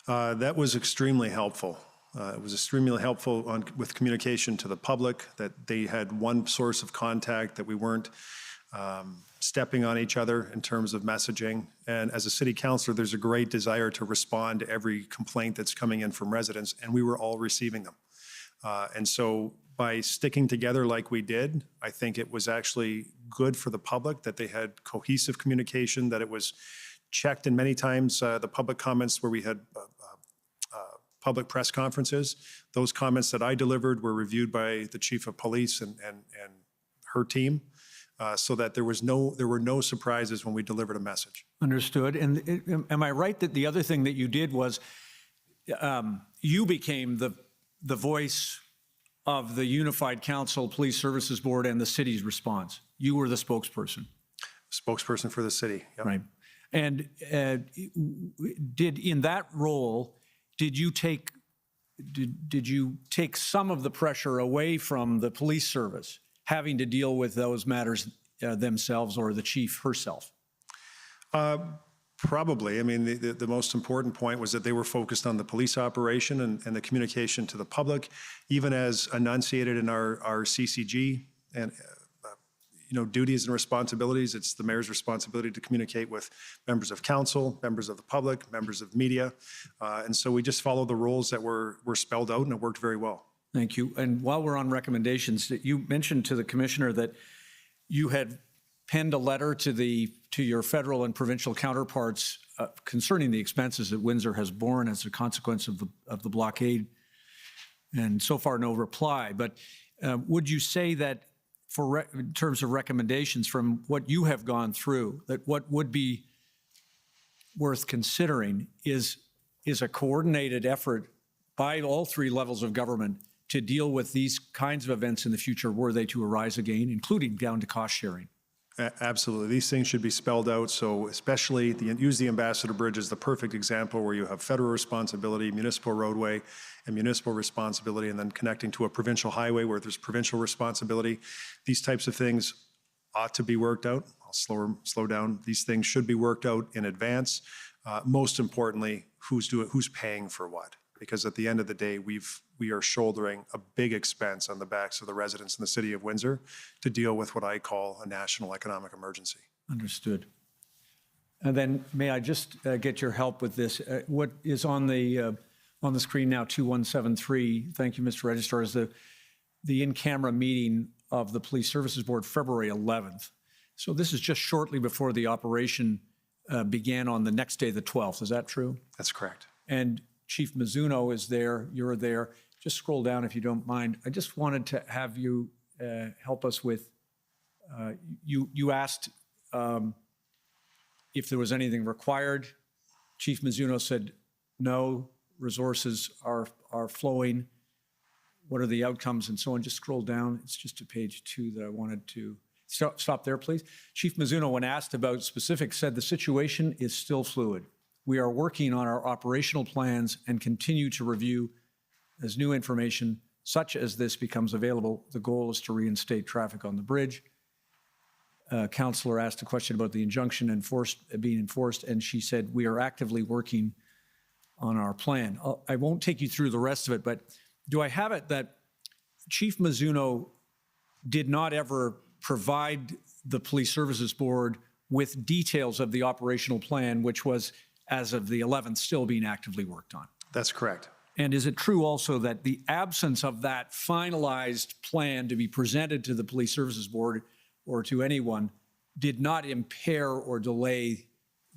That was extremely helpful. It was extremely helpful with communication to the public, that they had one source of contact, that we weren't stepping on each other in terms of messaging. And as a city councilor, there's a great desire to respond to every complaint that's coming in from residents, and we were all receiving them. And so by sticking together like we did, I think it was actually good for the public that they had cohesive communication, that it was checked, and many times the public comments where we had public press conferences, those comments that I delivered were reviewed by the chief of police and her team, so that there were no surprises when we delivered a message. Understood. And am I right that the other thing that you did was you became the voice of the Unified Council Police Services Board and the city's response? You were the spokesperson. Spokesperson for the city. Yep. Right. And in that role, did you take some of the pressure away from the police service having to deal with those matters themselves, or the chief herself? Probably. I mean, the most important point was that they were focused on the police operation and the communication to the public, even as enunciated in our CCG and duties and responsibilities. It's the mayor's responsibility to communicate with members of council, members of the public, members of media. And so we just followed the rules that were spelled out, and it worked very well. Thank you. And while we're on recommendations, you mentioned to the commissioner that you had penned a letter to your federal and provincial counterparts concerning the expenses that Windsor has borne as a consequence of the blockade, and so far no reply. But would you say that in terms of recommendations from what you have gone through, that what would be worth considering is a coordinated effort by all three levels of government to deal with these kinds of events in the future were they to arise again, including down to cost sharing? Absolutely. These things should be spelled out. So especially use the Ambassador Bridge as the perfect example, where you have federal responsibility, municipal roadway, and municipal responsibility, and then connecting to a provincial highway where there's provincial responsibility. These types of things ought to be worked out. I'll slow down. These things should be worked out in advance. Most importantly, who's paying for what? Because at the end of the day, we are shouldering a big expense on the backs of the residents in the city of Windsor to deal with what I call a national economic emergency. Understood. And then may I just get your help with this? What is on the screen now, 2173, thank you, Mr. Registrar, is the in-camera meeting of the Police Services Board, February 11th. So this is just shortly before the operation began on the next day, the 12th. Is that true? That's correct. And Chief Mizuno is there, you're there. Just scroll down if you don't mind. I just wanted to have you help us with, you asked if there was anything required. Chief Mizuno said, no, resources are flowing. What are the outcomes and so on? Just scroll down. It's just to page 2 that I wanted to, stop there, please. Chief Mizuno, when asked about specifics, said the situation is still fluid. We are working on our operational plans and continue to review as new information such as this becomes available. The goal is to reinstate traffic on the bridge. Councillor asked a question about the injunction being enforced, and she said, we are actively working on our plan. I won't take you through the rest of it, but do I have it that Chief Mizuno did not ever provide the Police Services Board with details of the operational plan, which was, as of the 11th, still being actively worked on? That's correct. And is it true also that the absence of that finalized plan to be presented to the Police Services Board or to anyone did not impair or delay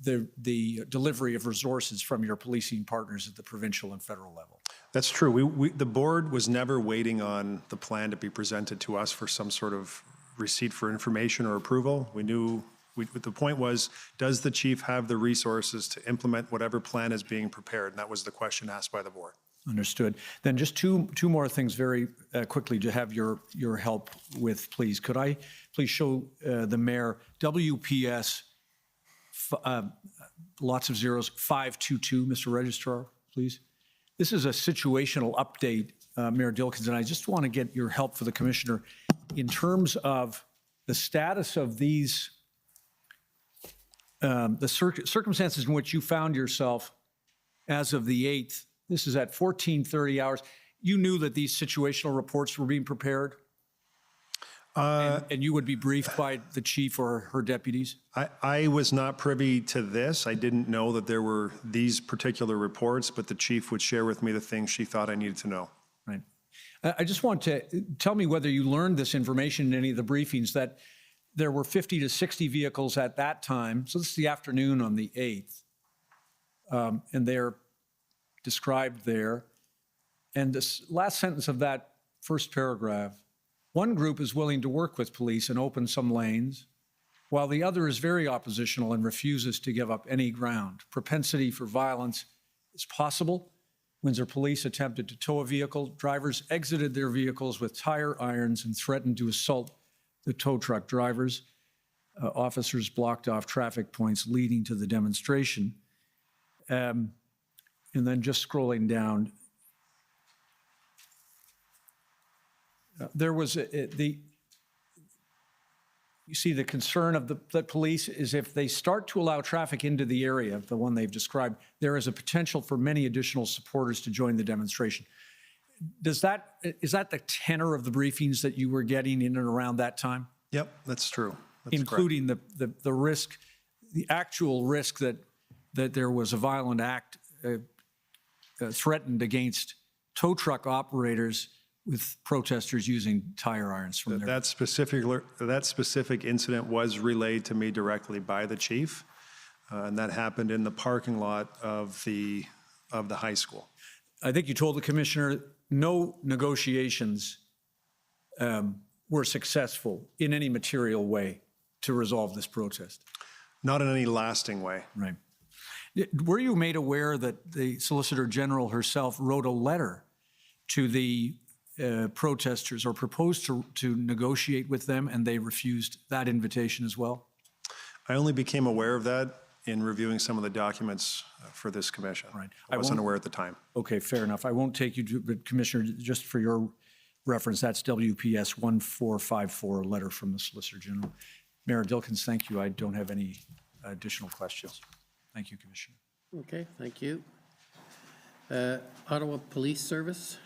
the delivery of resources from your policing partners at the provincial and federal level? That's true. The board was never waiting on the plan to be presented to us for some sort of receipt for information or approval. We knew, the point was, does the chief have the resources to implement whatever plan is being prepared? And that was the question asked by the board. Understood. Then just two more things very quickly to have your help with, please. Could I please show the mayor WPS, lots of zeros, 522, Mr. Registrar, please. This is a situational update, Mayor Dilkens, and I just want to get your help for the commissioner in terms of the status of these, the circumstances in which you found yourself as of the 8th. This is at 14:30 hours. You knew that these situational reports were being prepared? And you would be briefed by the chief or her deputies? I was not privy to this. I didn't know that there were these particular reports, but the chief would share with me the things she thought I needed to know. Right. I just want to tell me whether you learned this information in any of the briefings, that there were 50 to 60 vehicles at that time. So this is the afternoon on the 8th. And they're described there. And this last sentence of that first paragraph, one group is willing to work with police and open some lanes, while the other is very oppositional and refuses to give up any ground. Propensity for violence is possible. Windsor police attempted to tow a vehicle. Drivers exited their vehicles with tire irons and threatened to assault the tow truck drivers. Officers blocked off traffic points leading to the demonstration. And then just scrolling down, there was you see the concern of the police is if they start to allow traffic into the area, the one they've described, there is a potential for many additional supporters to join the demonstration. Is that the tenor of the briefings that you were getting in and around that time? Yep, that's true. That's including the risk, the actual risk that there was a violent act threatened against tow truck operators with protesters using tire irons from there. That specific incident was relayed to me directly by the chief, and that happened in the parking lot of the high school. I think you told the commissioner no negotiations were successful in any material way to resolve this protest. Not in any lasting way. Right. Were you made aware that the Solicitor General herself wrote a letter to the protesters or proposed to negotiate with them, and they refused that invitation as well? I only became aware of that in reviewing some of the documents for this commission. Right. I wasn't aware at the time. Okay, fair enough. I won't take you to, but Commissioner, just for your reference, that's WPS 1454, a letter from the Solicitor General. Mayor Dilkens, thank you. I don't have any additional questions. Thank you, Commissioner. Okay, thank you. Ottawa Police Service.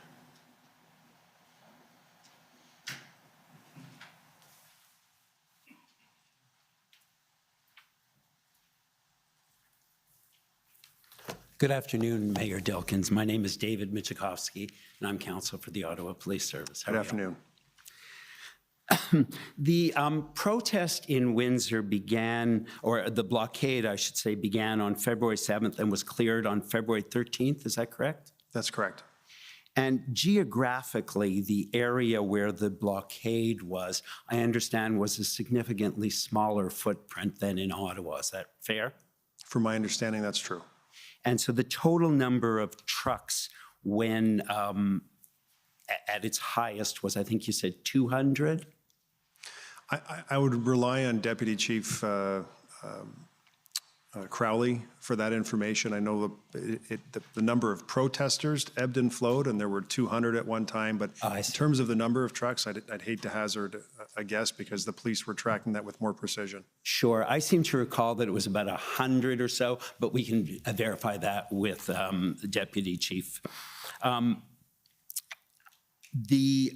Good afternoon, Mayor Dilkens. My name is David Michikowski, and I'm counsel for the Ottawa Police Service. Good afternoon. The protest in Windsor began, or the blockade, I should say, began on February 7th and was cleared on February 13th. Is that correct? That's correct. And geographically, the area where the blockade was, I understand, was a significantly smaller footprint than in Ottawa. Is that fair? From my understanding, that's true. And so the total number of trucks when at its highest was, I think you said 200? I would rely on Deputy Chief Crowley for that information. I know the number of protesters ebbed and flowed, and there were 200 at one time. But in terms of the number of trucks, I'd hate to hazard a guess because the police were tracking that with more precision. Sure. I seem to recall that it was about 100 or so, but we can verify that with the Deputy Chief. The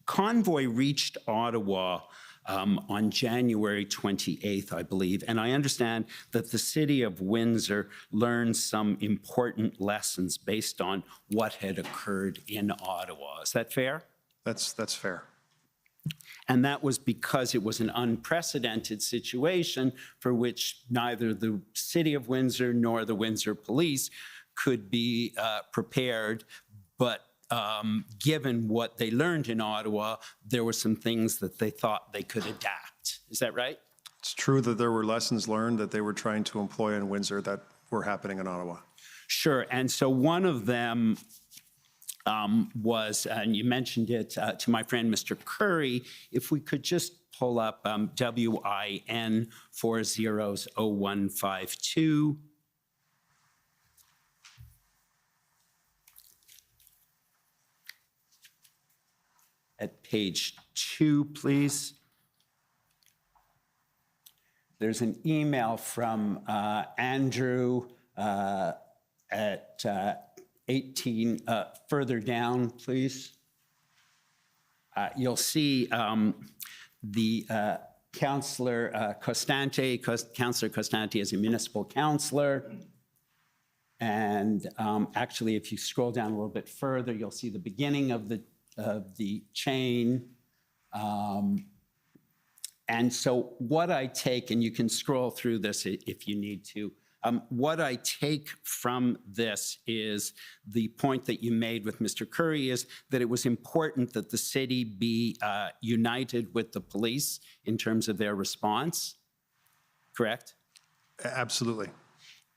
convoy reached Ottawa on January 28th, I believe, and I understand that the city of Windsor learned some important lessons based on what had occurred in Ottawa. Is that fair? That's fair. And that was because it was an unprecedented situation for which neither the city of Windsor nor the Windsor Police could be prepared, but given what they learned in Ottawa, there were some things that they thought they could adapt. Is that right? It's true that there were lessons learned that they were trying to employ in Windsor that were happening in Ottawa. Sure. And so one of them was, and you mentioned it to my friend, Mr. Curry, if we could just pull up WIN 400152. At page 2, please. There's an email from Andrew at 18, further down, please. You'll see the Councillor Costante. Councillor Costante is a municipal councillor. And actually, if you scroll down a little bit further, you'll see the beginning of the chain. And so what I take, and you can scroll through this if you need to, what I take from this is the point that you made with Mr. Curry is that it was important that the city be united with the police in terms of their response, correct? Absolutely.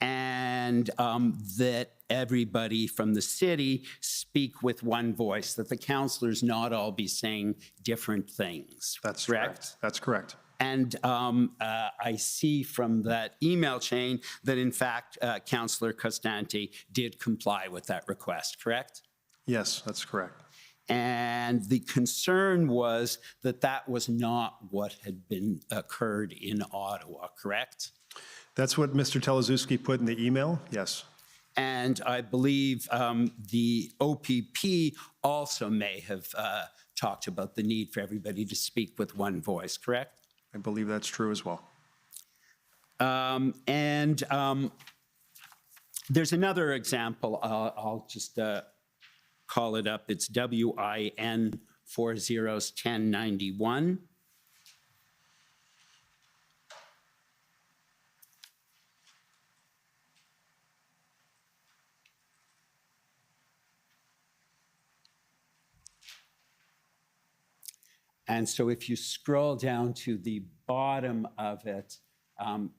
And that everybody from the city speak with one voice, that the councillors not all be saying different things. That's correct. That's correct. And I see from that email chain that, in fact, Councillor Costante did comply with that request, correct? Yes, that's correct. And the concern was that that was not what had been occurred in Ottawa, correct? That's what Mr. Teleszewski put in the email, yes. And I believe the OPP also may have talked about the need for everybody to speak with one voice, correct? I believe that's true as well. There's another example. I'll just call it up. It's WIN 401091. And so if you scroll down to the bottom of it,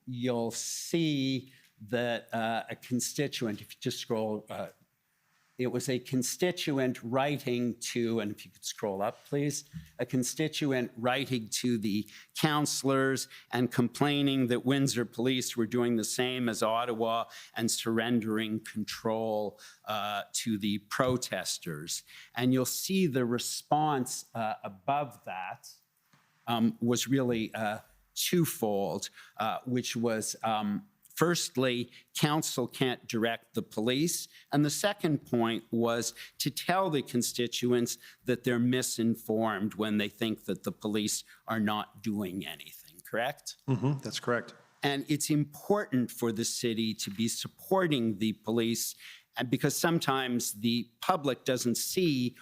you'll see that a constituent, if you just scroll, it was a constituent writing to, and if you could scroll up, please, a constituent writing to the councillors and complaining that Windsor Police were doing the same as Ottawa and surrendering control to the protesters. And you'll see the response above that was really twofold, which was firstly, council can't direct the police. And the second point was to tell the constituents that they're misinformed when they think that the police are not doing anything, correct? Mm-hmm, that's correct. And it's important for the city to be supporting the police, and because sometimes the public doesn't see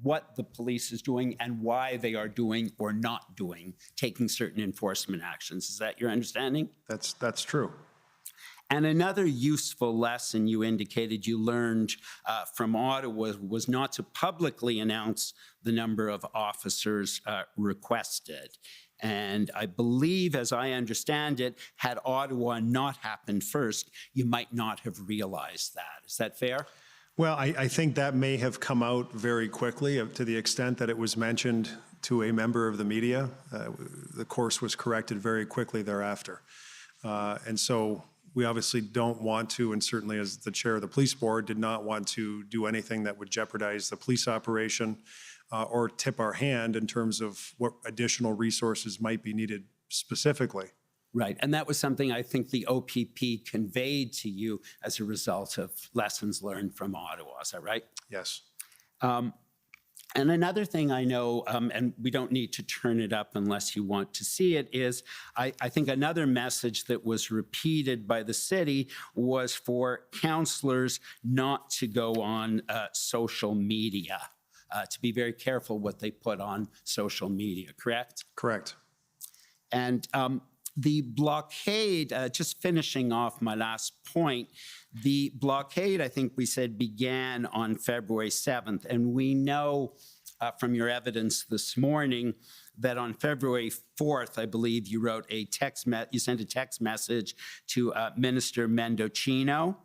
what the police is doing and why they are doing or not doing, taking certain enforcement actions. Is that your understanding? That's true. And another useful lesson you indicated you learned from Ottawa was not to publicly announce the number of officers requested. And I believe, as I understand it, had Ottawa not happened first, you might not have realized that. Is that fair? Well, I think that may have come out very quickly to the extent that it was mentioned to a member of the media. The course was corrected very quickly thereafter. And so we obviously don't want to, and certainly as the chair of the police board, did not want to do anything that would jeopardize the police operation or tip our hand in terms of what additional resources might be needed specifically. Right, and that was something I think the OPP conveyed to you as a result of lessons learned from Ottawa, is that right? Yes. And another thing I know, and we don't need to turn it up unless you want to see it, is I think another message that was repeated by the city was for councillors not to go on social media, to be very careful what they put on social media, correct? Correct. And the blockade, just finishing off my last point, the blockade, I think we said, began on February 7th. And we know from your evidence this morning that on February 4th, I believe you wrote a you sent a text message to Minister Mendocino.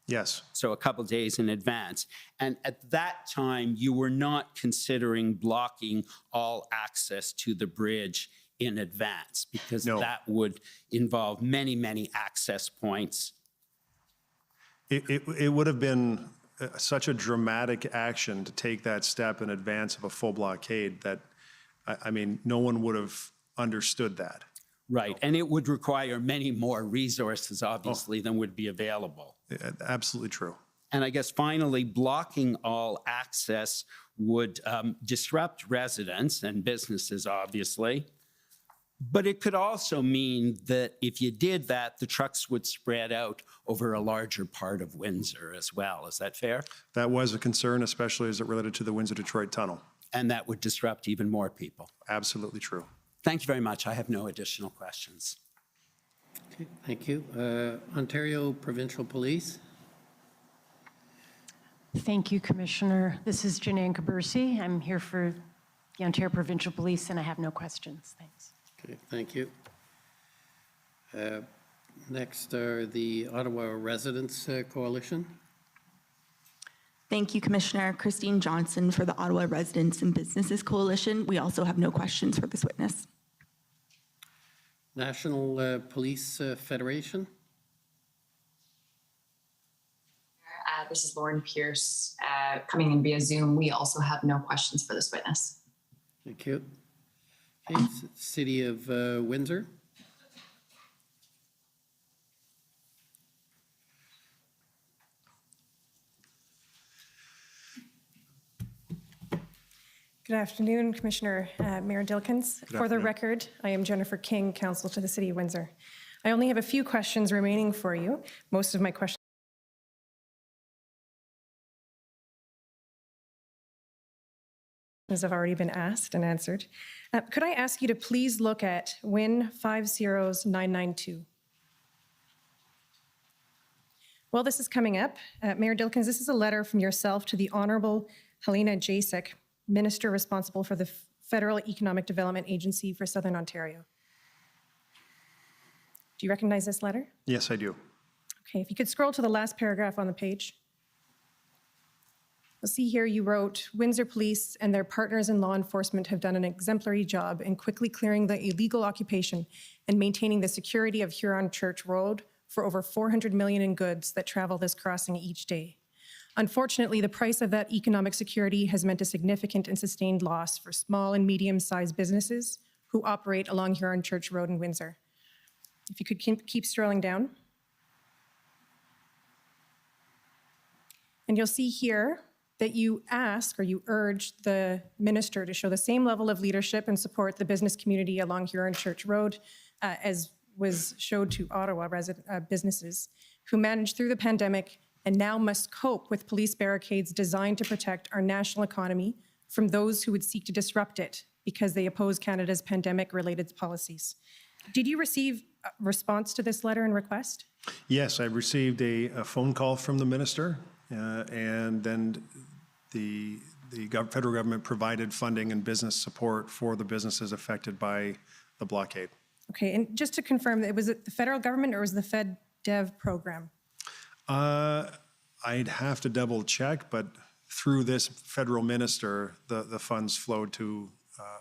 Yes. So a couple days in advance. And at that time, you were not considering blocking all access to the bridge in advance, because that would involve many, many access points. It would have been such a dramatic action to take that step in advance of a full blockade that, I mean, no one would have understood that. Right, and it would require many more resources, obviously, than would be available. Absolutely true. And I guess finally, blocking all access would disrupt residents and businesses, obviously. But it could also mean that if you did that, the trucks would spread out over a larger part of Windsor as well. Is that fair? That was a concern, especially as it related to the Windsor-Detroit tunnel. And that would disrupt even more people. Absolutely true. Thank you very much. I have no additional questions. Okay, thank you. Ontario Provincial Police. Thank you, Commissioner. This is Janine Kabursi. I'm here for the Ontario Provincial Police, and I have no questions. Thanks. Okay, thank you. Next are the Ottawa Residents Coalition. Thank you, Commissioner. Christine Johnson for the Ottawa Residents and Businesses Coalition. We also have no questions for this witness. National Police Federation. This is Lauren Pierce coming in via Zoom. We also have no questions for this witness. Thank you. Okay, City of Windsor. Good afternoon, Commissioner Mayor Dilkens. For the record, I am Jennifer King, Counsel to the City of Windsor. I only have a few questions remaining for you. Most of my questions have already been asked and answered. Could I ask you to please look at WIN 50992? Well, this is coming up. Mayor Dilkens, this is a letter from yourself to the Honourable Helena Jasek, Minister responsible for the Federal Economic Development Agency for Southern Ontario. Do you recognize this letter? Yes, I do. Okay, if you could scroll to the last paragraph on the page. You'll see here you wrote, Windsor Police and their partners in law enforcement have done an exemplary job in quickly clearing the illegal occupation and maintaining the security of Huron Church Road for over 400 million in goods that travel this crossing each day. Unfortunately, the price of that economic security has meant a significant and sustained loss for small and medium-sized businesses who operate along Huron Church Road in Windsor. If you could keep scrolling down. And you'll see here that you ask or you urge the minister to show the same level of leadership and support the business community along Huron Church Road as was showed to Ottawa businesses who managed through the pandemic and now must cope with police barricades designed to protect our national economy from those who would seek to disrupt it because they oppose Canada's pandemic-related policies. Did you receive a response to this letter and request? Yes, I received a phone call from the minister, and then the federal government provided funding and business support for the businesses affected by the blockade. Okay, and just to confirm, was it the federal government or was it the FedDev program? I'd have to double check, but through this federal minister, the funds flowed to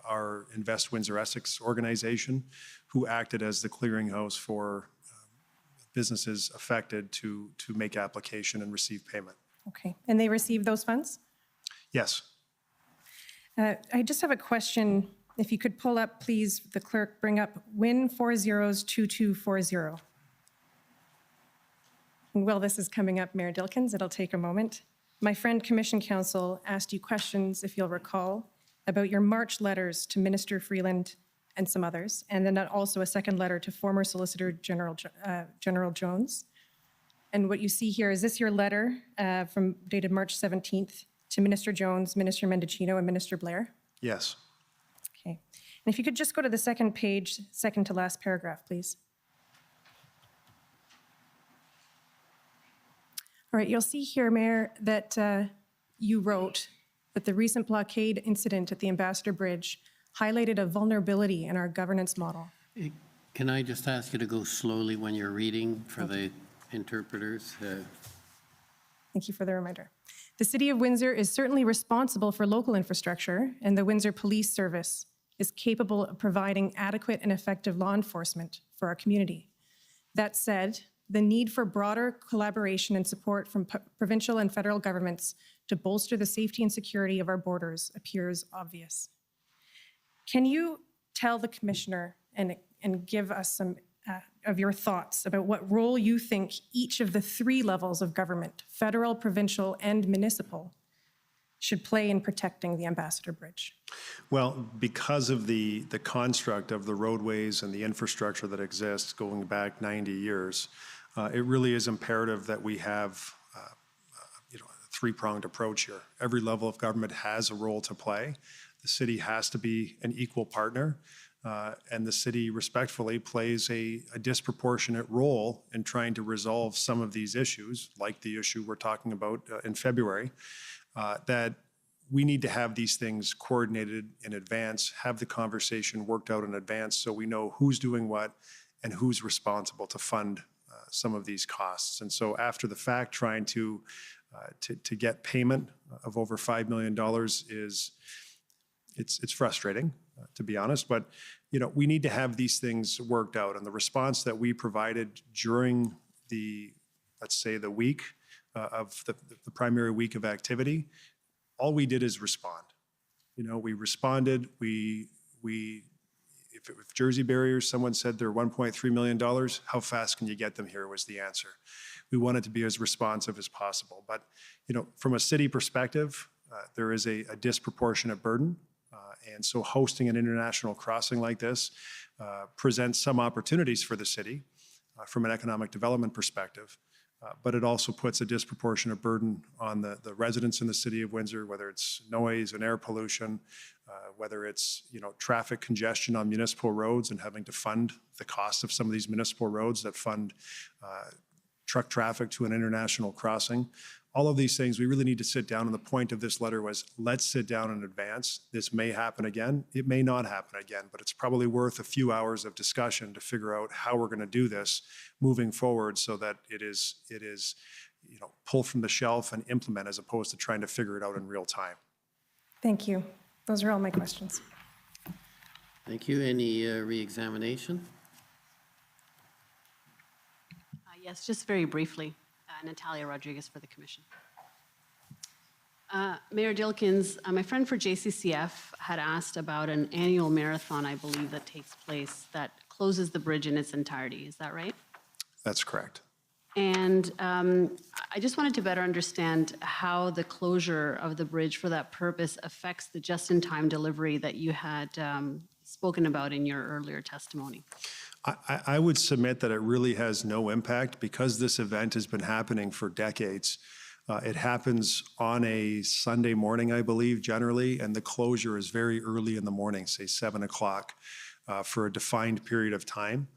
our Invest Windsor Essex organization, who acted as the clearinghouse for businesses affected to make application and receive payment. Okay, and they received those funds? Yes. I just have a question. If you could pull up, please, the clerk, bring up Win 402240. And while this is coming up, Mayor Dilkens, it'll take a moment. My friend Commission Counsel asked you questions, if you'll recall, about your March letters to Minister Freeland and some others, and then also a second letter to former Solicitor General Jones. And what you see here, is this your letter from dated March 17th to Minister Jones, Minister Mendicino, and Minister Blair? Yes. Okay. And if you could just go to the second page, second to last paragraph, please. All right, you'll see here, Mayor, that you wrote that the recent blockade incident at the Ambassador Bridge highlighted a vulnerability in our governance model. Can I just ask you to go slowly when you're reading for the interpreters? Thank you for the reminder. The City of Windsor is certainly responsible for local infrastructure, and the Windsor Police Service is capable of providing adequate and effective law enforcement for our community. That said, the need for broader collaboration and support from provincial and federal governments to bolster the safety and security of our borders appears obvious. Can you tell the Commissioner and give us some of your thoughts about what role you think each of the three levels of government, federal, provincial, and municipal, should play in protecting the Ambassador Bridge? Well, because of the construct of the roadways and the infrastructure that exists going back 90 years, it really is imperative that we have a three-pronged approach here. Every level of government has a role to play. The city has to be an equal partner, and the city respectfully plays a disproportionate role in trying to resolve some of these issues, like the issue we're talking about in February, that we need to have these things coordinated in advance, have the conversation worked out in advance so we know who's doing what and who's responsible to fund some of these costs. And so after the fact, trying to get payment of over $5 million it's frustrating, to be honest, but we need to have these things worked out. And the response that we provided during the, let's say, the week of the primary week of activity, all we did is respond. We responded. If Jersey barriers, someone said they're $1.3 million, how fast can you get them here was the answer. We wanted to be as responsive as possible. But, from a city perspective, there is a disproportionate burden. And so hosting an international crossing like this presents some opportunities for the city from an economic development perspective. But it also puts a disproportionate burden on the residents in the city of Windsor, whether it's noise and air pollution, whether it's traffic congestion on municipal roads and having to fund the cost of some of these municipal roads that fund truck traffic to an international crossing. All of these things, we really need to sit down, and the point of this letter was, let's sit down in advance. This may happen again. It may not happen again, but it's probably worth a few hours of discussion to figure out how we're going to do this moving forward so that it is pull from the shelf and implement as opposed to trying to figure it out in real time. Thank you. Those are all my questions. Thank you. Any re-examination? Yes, just very briefly. Natalia Rodriguez for the Commission. Mayor Dilkens, my friend for JCCF had asked about an annual marathon, I believe, that takes place that closes the bridge in its entirety. Is that right? That's correct. And I just wanted to better understand how the closure of the bridge for that purpose affects the just-in-time delivery that you had spoken about in your earlier testimony. I would submit that it really has no impact because this event has been happening for decades. It happens on a Sunday morning, I believe, generally, and the closure is very early in the morning, say 7 o'clock, for a defined period of time.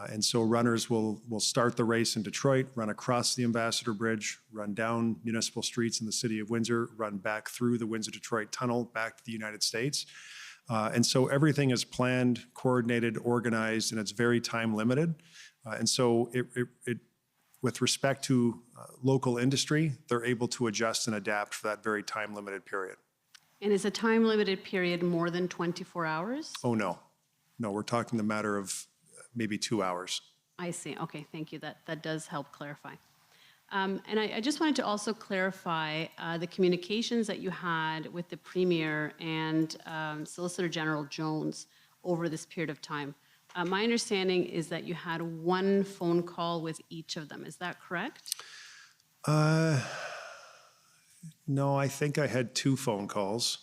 And so runners will start the race in Detroit, run across the Ambassador Bridge, run down municipal streets in the city of Windsor, run back through the Windsor-Detroit Tunnel back to the United States. And so everything is planned, coordinated, organized, and it's very time limited. And so with respect to local industry, they're able to adjust and adapt for that very time limited period. And is a time limited period more than 24 hours? Oh, no. No, we're talking the matter of maybe 2 hours. I see. Okay, thank you. That does help clarify. And I just wanted to also clarify the communications that you had with the Premier and Solicitor General Jones over this period of time. My understanding is that you had one phone call with each of them. Is that correct? No, I think I had 2 phone calls,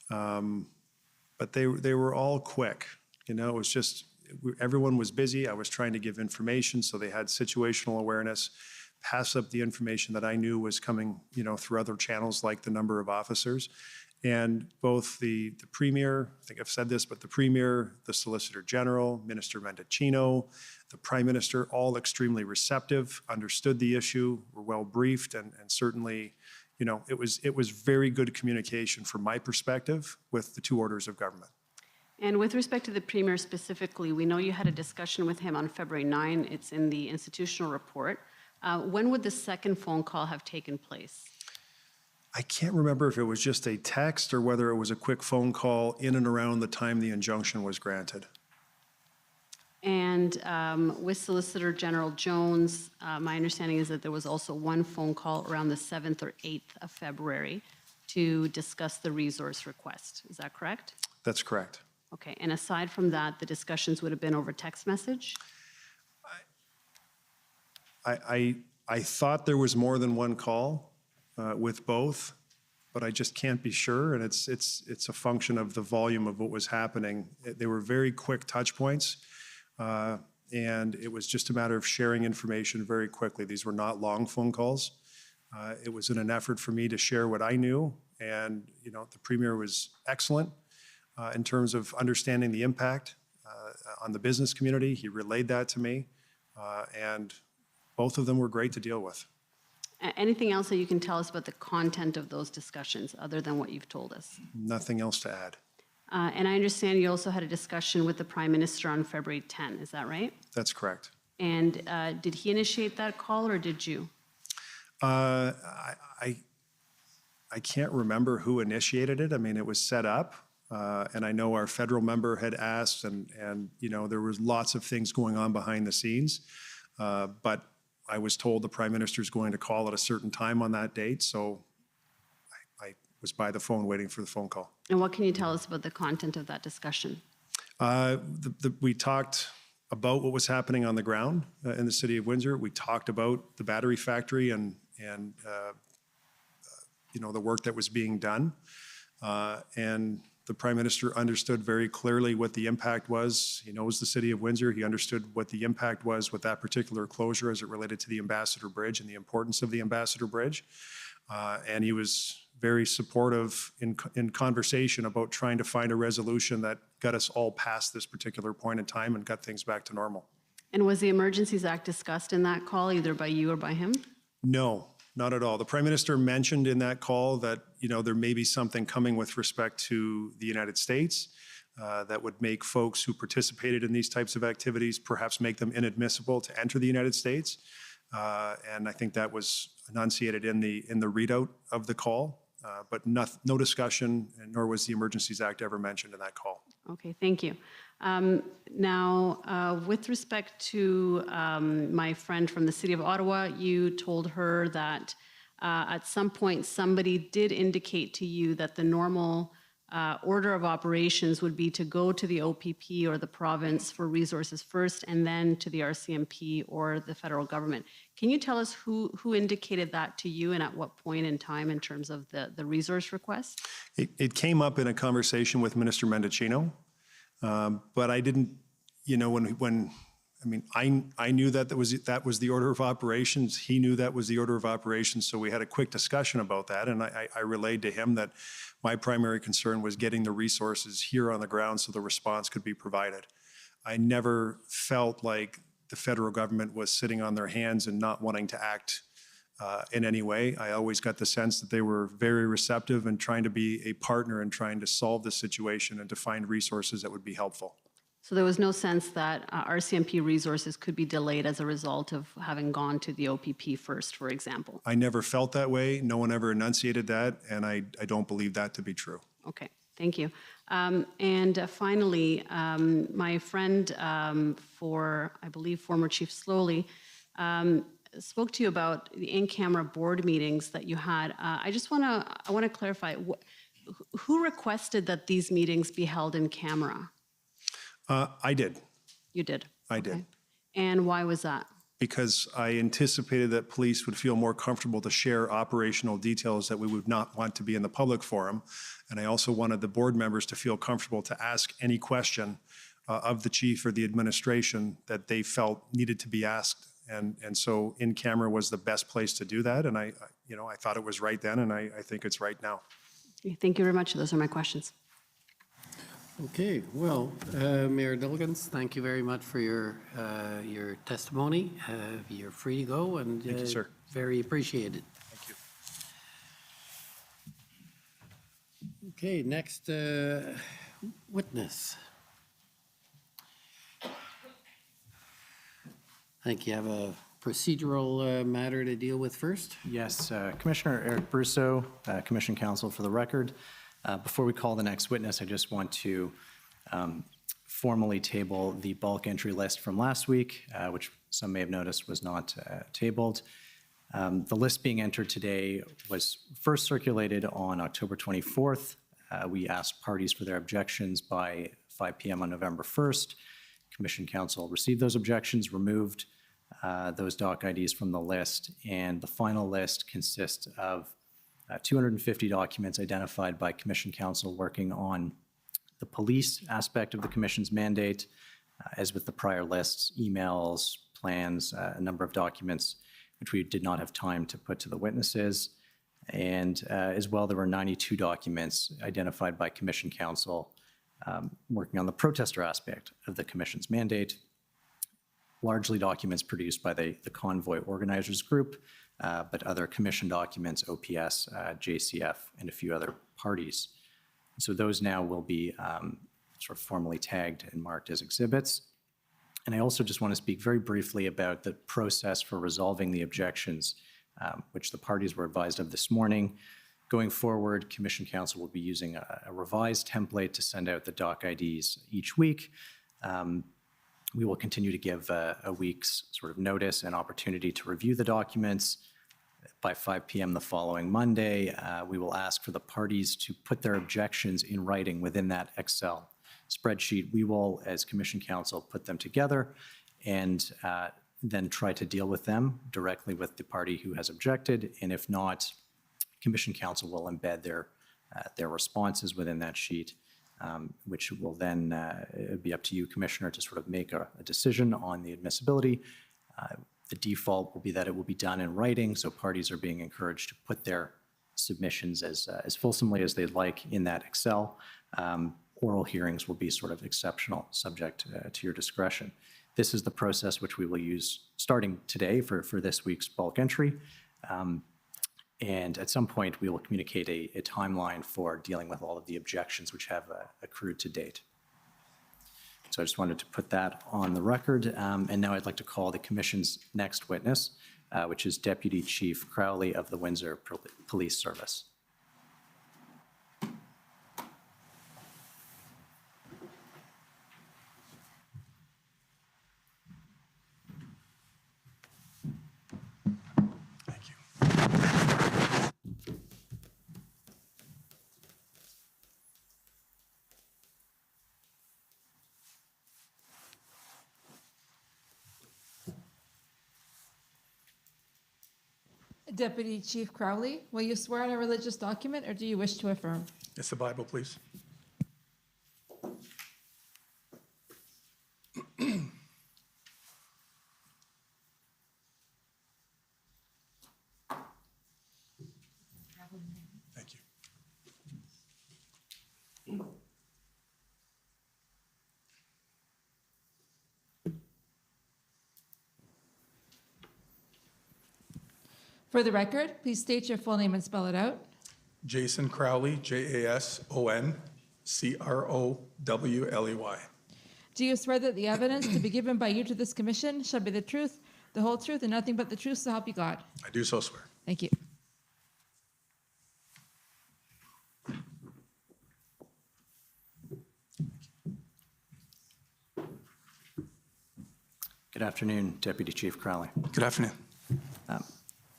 but they were all quick. You know, it was just, everyone was busy. I was trying to give information, so they had situational awareness, pass up the information that I knew was coming, you know, through other channels like the number of officers. And both the Premier, I think I've said this, but the Premier, the Solicitor General, Minister Mendicino, the Prime Minister, all extremely receptive, understood the issue, were well briefed, and certainly, you know, it was very good communication from my perspective with the 2 orders of government. And with respect to the Premier specifically, we know you had a discussion with him on February 9. It's in the institutional report. When would the second phone call have taken place? I can't remember if it was just a text or whether it was a quick phone call in and around the time the injunction was granted. And with Solicitor General Jones, my understanding is that there was also one phone call around the 7th or 8th of February to discuss the resource request. Is that correct? That's correct. Okay, and aside from that, the discussions would have been over text message? I thought there was more than one call with both, but I just can't be sure, and it's a function of the volume of what was happening. They were very quick touch points, and it was just a matter of sharing information very quickly. These were not long phone calls. It was in an effort for me to share what I knew, and you know, the Premier was excellent in terms of understanding the impact on the business community. He relayed that to me, and both of them were great to deal with. Anything else that you can tell us about the content of those discussions other than what you've told us? Nothing else to add. And I understand you also had a discussion with the Prime Minister on February 10. Is that right? That's correct. And did he initiate that call or did you? I can't remember who initiated it. I mean, it was set up, and I know our federal member had asked, and you know, there was lots of things going on behind the scenes, but I was told the Prime Minister is going to call at a certain time on that date, so I was by the phone waiting for the phone call. And what can you tell us about the content of that discussion? We talked about what was happening on the ground in the city of Windsor. We talked about the battery factory and you know, the work that was being done, and the Prime Minister understood very clearly what the impact was. He knows the city of Windsor. He understood what the impact was with that particular closure as it related to the Ambassador Bridge and the importance of the Ambassador Bridge. And he was very supportive in conversation about trying to find a resolution that got us all past this particular point in time and got things back to normal. And was the Emergencies Act discussed in that call, either by you or by him? No, not at all. The Prime Minister mentioned in that call that, you know, there may be something coming with respect to the United States that would make folks who participated in these types of activities perhaps make them inadmissible to enter the United States. And I think that was enunciated in the readout of the call, but no discussion, nor was the Emergencies Act ever mentioned in that call. Okay, thank you. Now, with respect to my friend from the City of Ottawa, you told her that at some point somebody did indicate to you that the normal order of operations would be to go to the OPP or the province for resources first and then to the RCMP or the federal government. Can you tell us who indicated that to you and at what point in time in terms of the resource request? It came up in a conversation with Minister Mendicino, but I didn't, you know, I knew that was the order of operations. He knew that was the order of operations, so we had a quick discussion about that, and I relayed to him that my primary concern was getting the resources here on the ground so the response could be provided. I never felt like the federal government was sitting on their hands and not wanting to act in any way. I always got the sense that they were very receptive and trying to be a partner and trying to solve the situation and to find resources that would be helpful. So there was no sense that RCMP resources could be delayed as a result of having gone to the OPP first, for example? I never felt that way. No one ever enunciated that, and I don't believe that to be true. Okay, thank you. And finally, my friend I believe, former Chief Slowly, spoke to you about the in-camera board meetings that you had. I want to clarify, who requested that these meetings be held in camera? I did. You did? I did. And why was that? Because I anticipated that police would feel more comfortable to share operational details that we would not want to be in the public forum. And I also wanted the board members to feel comfortable to ask any question of the chief or the administration that they felt needed to be asked. And so in camera was the best place to do that. And I thought it was right then, and I think it's right now. Thank you very much. Those are my questions. Okay, well, Mayor Dilkens, thank you very much for your testimony. You're free to go, and thank you, sir. Very appreciated. Thank you. Okay, next witness. I think you have a procedural matter to deal with first. Yes, Commissioner Eric Brusso, Commission Counsel for the record. Before we call the next witness, I just want to formally table the bulk entry list from last week, which some may have noticed was not tabled. The list being entered today was first circulated on October 24th. We asked parties for their objections by 5 p.m. on November 1st. Commission Counsel received those objections, removed those doc IDs from the list, and the final list consists of 250 documents identified by Commission Counsel working on the police aspect of the Commission's mandate, as with the prior lists, emails, plans, a number of documents which we did not have time to put to the witnesses. And as well, there were 92 documents identified by Commission Counsel working on the protester aspect of the Commission's mandate, largely documents produced by the Convoy organizers group, but other Commission documents, OPS, JCF, and a few other parties. So those now will be sort of formally tagged and marked as exhibits. And I also just want to speak very briefly about the process for resolving the objections, which the parties were advised of this morning. Going forward, Commission Counsel will be using a revised template to send out the doc IDs each week. We will continue to give a week's sort of notice and opportunity to review the documents. By 5 p.m. the following Monday, we will ask for the parties to put their objections in writing within that Excel spreadsheet. We will, as Commission Counsel, put them together and then try to deal with them directly with the party who has objected. And if not, Commission Counsel will embed their responses within that sheet, which will then be up to you, Commissioner, to sort of make a decision on the admissibility. The default will be that it will be done in writing, so parties are being encouraged to put their submissions as fulsomely as they'd like in that Excel. Oral hearings will be sort of exceptional, subject to your discretion. This is the process which we will use starting today for this week's bulk entry. And at some point, we will communicate a timeline for dealing with all of the objections which have accrued to date. So I just wanted to put that on the record. And now I'd like to call the Commission's next witness, which is Deputy Chief Crowley of the Windsor Police Service. Deputy Chief Crowley, will you swear on a religious document or do you wish to affirm? It's the Bible, please. Thank you. For the record, please state your full name and spell it out. Jason Crowley, JASON CROWLEY. Do you swear that the evidence to be given by you to this commission shall be the truth, the whole truth, and nothing but the truth, so help you God? I do so swear. Thank you. Good afternoon, Deputy Chief Crowley. Good afternoon.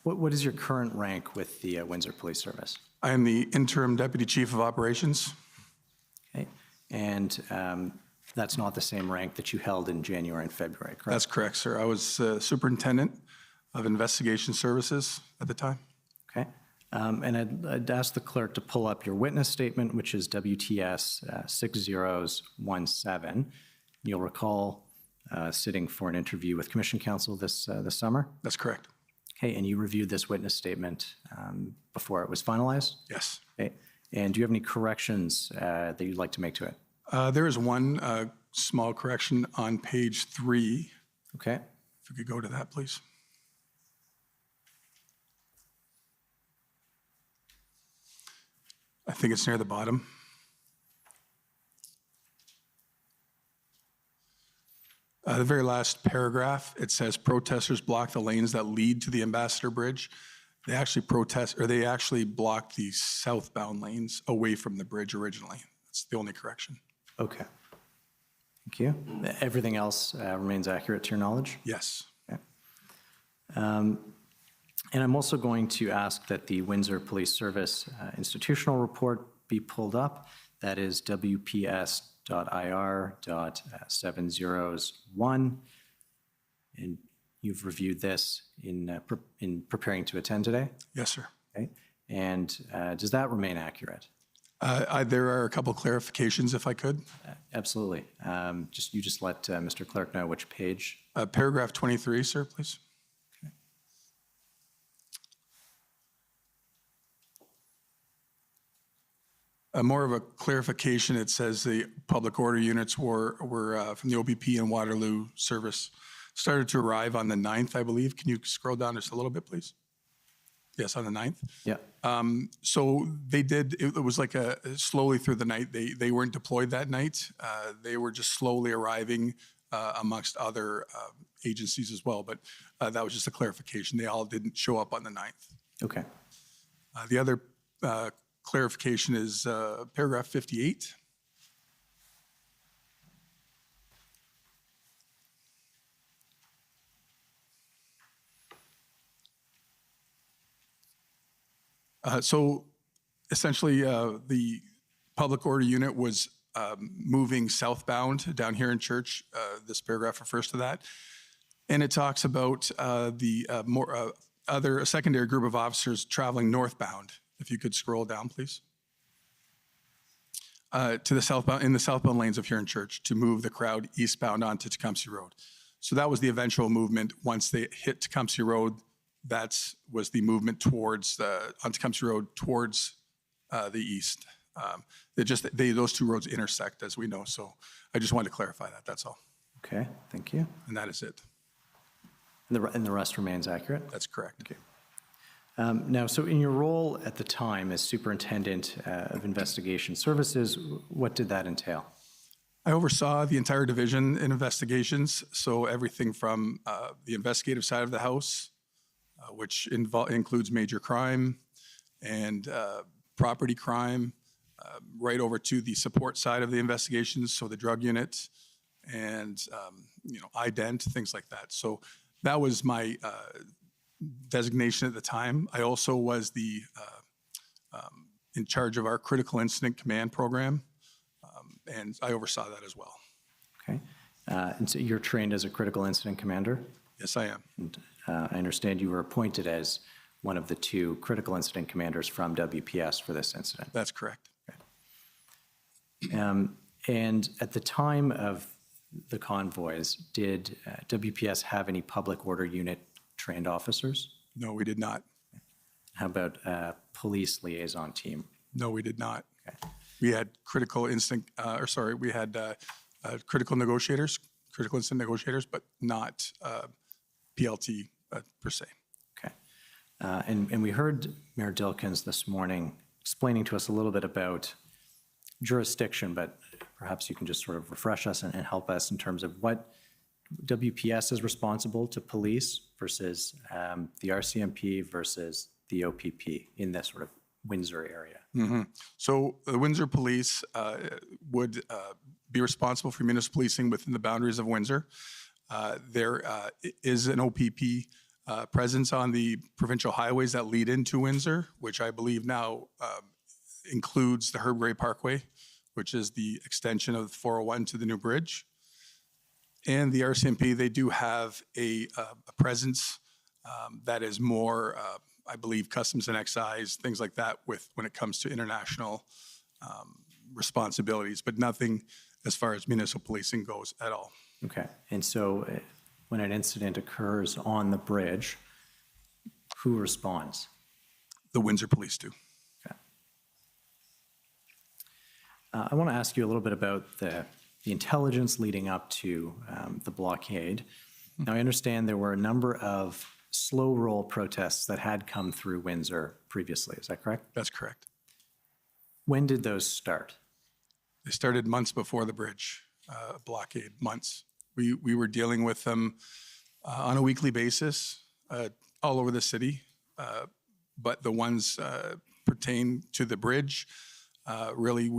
What is your current rank with the Windsor Police Service? I am the interim Deputy Chief of Operations. Okay. And that's not the same rank that you held in January and February, correct? That's correct, sir. I was Superintendent of Investigation Services at the time. Okay. And I'd ask the clerk to pull up your witness statement, which is WTS 6017. You'll recall sitting for an interview with Commission Counsel this summer? That's correct. Okay, and you reviewed this witness statement before it was finalized? Yes. Okay. And do you have any corrections that you'd like to make to it? There is one small correction on page 3. Okay. If we could go to that, please. I think it's near the bottom. The very last paragraph, it says protesters blocked the lanes that lead to the Ambassador Bridge. They actually blocked the southbound lanes away from the bridge originally. That's the only correction. Okay. Thank you. Everything else remains accurate to your knowledge? Yes. Okay. And I'm also going to ask that the Windsor Police Service institutional report be pulled up. That is WPS.IR.701. And you've reviewed this in preparing to attend today? Yes, sir. Okay. And does that remain accurate? There are a couple clarifications, if I could. Absolutely. You just let Mr. Clerk know which page. Paragraph 23, sir, please. More of a clarification, it says the public order units were from the OPP and Waterloo service started to arrive on the 9th, I believe. Can you scroll down just a little bit, please? Yes, on the 9th. Yeah. So they did, it was like slowly through the night. They weren't deployed that night. They were just slowly arriving amongst other agencies as well. But that was just a clarification. They all didn't show up on the 9th. Okay. The other clarification is paragraph 58. So essentially, the public order unit was moving southbound down here in Church. This paragraph refers to that. And it talks about the other secondary group of officers traveling northbound. If you could scroll down, please. To the southbound, in the southbound lanes of Huron Church to move the crowd eastbound onto Tecumseh Road. So that was the eventual movement. Once they hit Tecumseh Road, that was the movement towards on Tecumseh Road towards the east. Those two roads intersect, as we know. So I just wanted to clarify that. That's all. Okay, thank you. And that is it. And the rest remains accurate? That's correct. Okay. Now, so in your role at the time as Superintendent of Investigation Services, what did that entail? I oversaw the entire division in investigations, so everything from the investigative side of the house, which includes major crime and property crime, right over to the support side of the investigations, so the drug unit and ident, things like that. So that was my designation at the time. I also was the in charge of our critical incident command program, and I oversaw that as well. Okay. And so you're trained as a critical incident commander? Yes, I am. And, I understand you were appointed as one of the 2 critical incident commanders from WPS for this incident. That's correct. Okay. And at the time of the convoys, did WPS have any public order unit trained officers? No, we did not. How about police liaison team? No, we did not. Okay. We had critical incident, we had critical negotiators, critical incident negotiators, but not PLT per se. Okay. And we heard Mayor Dilkens this morning explaining to us a little bit about jurisdiction, but perhaps you can just sort of refresh us and help us in terms of what WPS is responsible to police versus the RCMP versus the OPP in this sort of Windsor area. Mm-hmm. So the Windsor Police would be responsible for municipal policing within the boundaries of Windsor. There is an OPP presence on the provincial highways that lead into Windsor, which I believe now includes the Herb Gray Parkway, which is the extension of 401 to the new bridge. And the RCMP, they do have a presence that is more, I believe, customs and excise, things like that when it comes to international responsibilities, but nothing as far as municipal policing goes at all. Okay. And so when an incident occurs on the bridge, who responds? The Windsor Police do. Okay. I want to ask you a little bit about the intelligence leading up to the blockade. Now, I understand there were a number of slow roll protests that had come through Windsor previously. Is that correct? That's correct. When did those start? They started months before the bridge blockade, months. We were dealing with them on a weekly basis all over the city, but the ones pertain to the bridge, really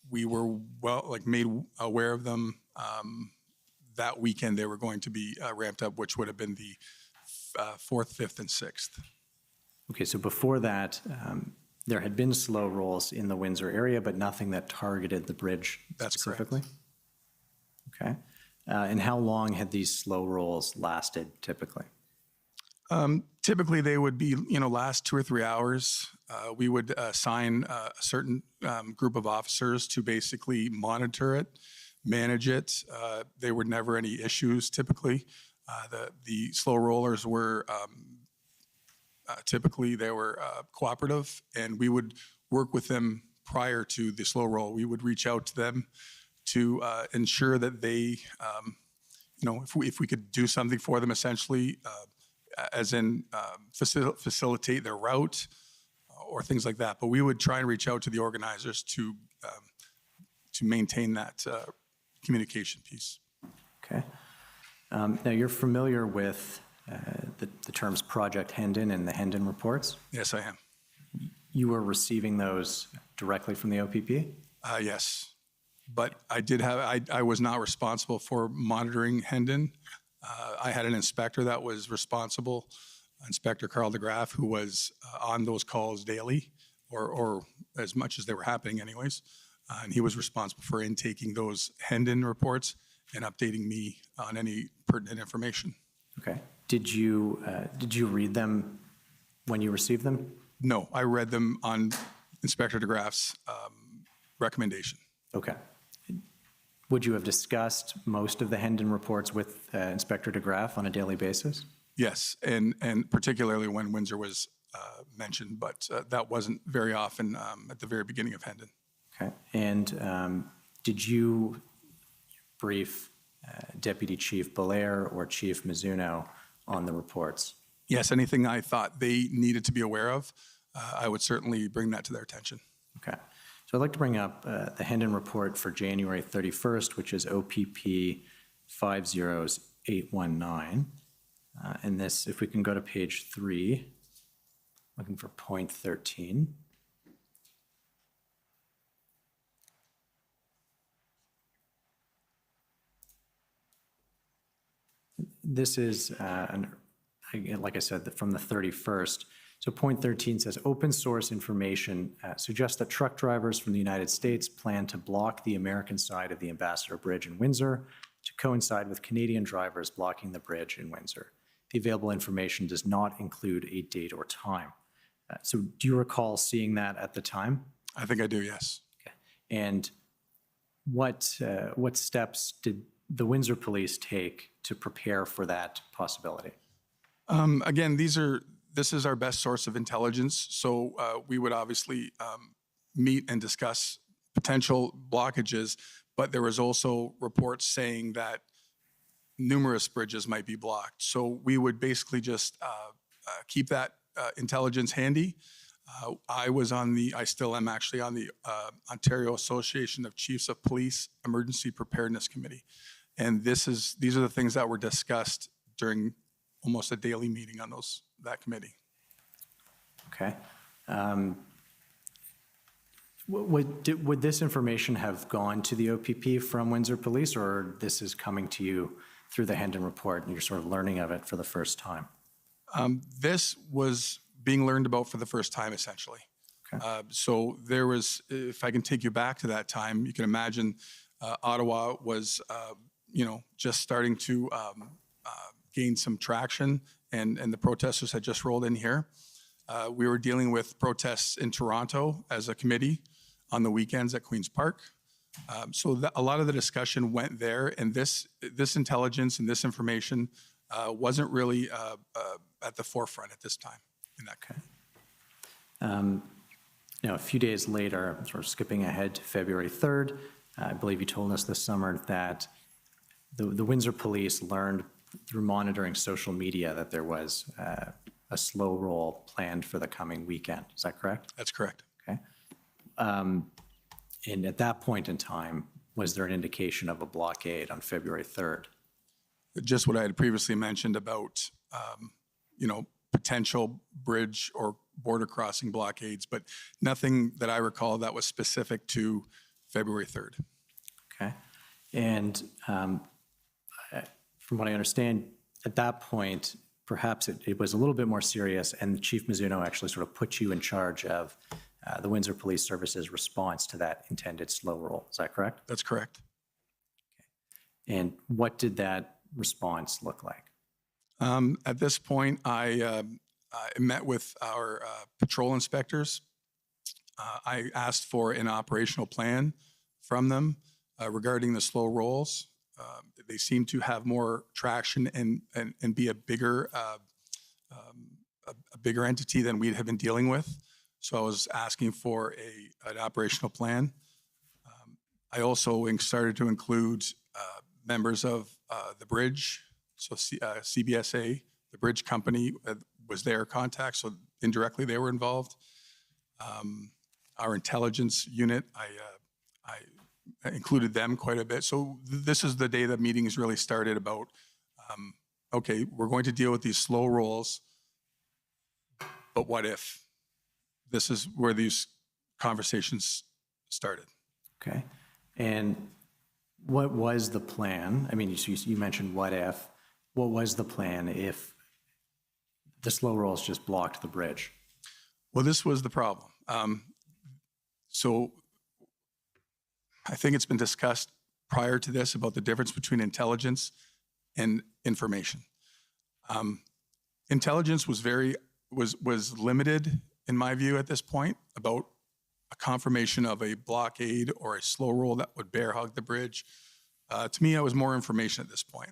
we were made aware of them that weekend. They were going to be ramped up, which would have been the 4th, 5th, and 6th. Okay, so before that, there had been slow rolls in the Windsor area, but nothing that targeted the bridge specifically? That's correct. Okay. And how long had these slow rolls lasted typically? Typically, they would be, last 2 or 3 hours. We would assign a certain group of officers to basically monitor it, manage it. There were never any issues typically. The slow rollers were typically they were cooperative, and we would work with them prior to the slow roll. We would reach out to them to ensure that they, if we could do something for them, essentially, as in facilitate their route or things like that. But we would try and reach out to the organizers to maintain that communication piece. Okay. Now you're familiar with the terms Project Hendon and the Hendon reports? Yes, I am. You were receiving those directly from the OPP? Yes, but I was not responsible for monitoring Hendon. I had an inspector that was responsible, Inspector Carl DeGraff, who was on those calls daily, or as much as they were happening anyways. And he was responsible for intaking those Hendon reports and updating me on any pertinent information. Okay. Did you read them when you received them? No, I read them on Inspector DeGraff's recommendation. Okay. Would you have discussed most of the Hendon reports with Inspector DeGraff on a daily basis? Yes, and particularly when Windsor was mentioned, but that wasn't very often at the very beginning of Hendon. Okay. And did you brief Deputy Chief Belair or Chief Mizuno on the reports? Yes, anything I thought they needed to be aware of, I would certainly bring that to their attention. Okay. So I'd like to bring up the Hendon report for January 31st, which is OPP 50819. And this, if we can go to page 3, looking for point 13. This is, like I said, from the 31st. So point 13 says, open source information suggests that truck drivers from the United States plan to block the American side of the Ambassador Bridge in Windsor to coincide with Canadian drivers blocking the bridge in Windsor. The available information does not include a date or time. So do you recall seeing that at the time? I think I do, yes. Okay. And what steps did the Windsor police take to prepare for that possibility? Again, this is our best source of intelligence, so we would obviously meet and discuss potential blockages, but there was also reports saying that numerous bridges might be blocked. So we would basically just keep that intelligence handy. I still am actually on the Ontario Association of Chiefs of Police Emergency Preparedness Committee. And these are the things that were discussed during almost a daily meeting on that committee. Okay. Would this information have gone to the OPP from Windsor Police, or this is coming to you through the Hendon report and you're sort of learning of it for the first time? This was being learned about for the first time, essentially. Okay. So there was, if I can take you back to that time, you can imagine Ottawa was, just starting to gain some traction, and the protesters had just rolled in here. We were dealing with protests in Toronto as a committee on the weekends at Queen's Park. So a lot of the discussion went there, and this intelligence and this information wasn't really at the forefront at this time in that case. A few days later, sort of skipping ahead to February 3rd, I believe you told us this summer that the Windsor police learned through monitoring social media that there was a slow roll planned for the coming weekend. Is that correct? That's correct. Okay. And at that point in time, was there an indication of a blockade on February 3rd? Just what I had previously mentioned about, potential bridge or border crossing blockades, but nothing that I recall that was specific to February 3rd. Okay. And from what I understand, at that point, perhaps it was a little bit more serious, and Chief Mizuno actually sort of put you in charge of the Windsor Police Service's response to that intended slow roll. Is that correct? That's correct. Okay. And what did that response look like? At this point, I met with our patrol inspectors. I asked for an operational plan from them regarding the slow rolls. They seem to have more traction and be a bigger entity than we have been dealing with. So I was asking for an operational plan. I also started to include members of the bridge. So CBSA, the bridge company, was their contact, so indirectly they were involved. Our intelligence unit, I included them quite a bit. So this is the day that meetings really started about, okay, we're going to deal with these slow rolls, but what if? This is where these conversations started. Okay. And what was the plan? I mean, you mentioned what if. What was the plan if the slow rolls just blocked the bridge? Well, this was the problem. So I think it's been discussed prior to this about the difference between intelligence and information. Intelligence was was limited, in my view, at this point, about a confirmation of a blockade or a slow roll that would bear hug the bridge. To me, it was more information at this point.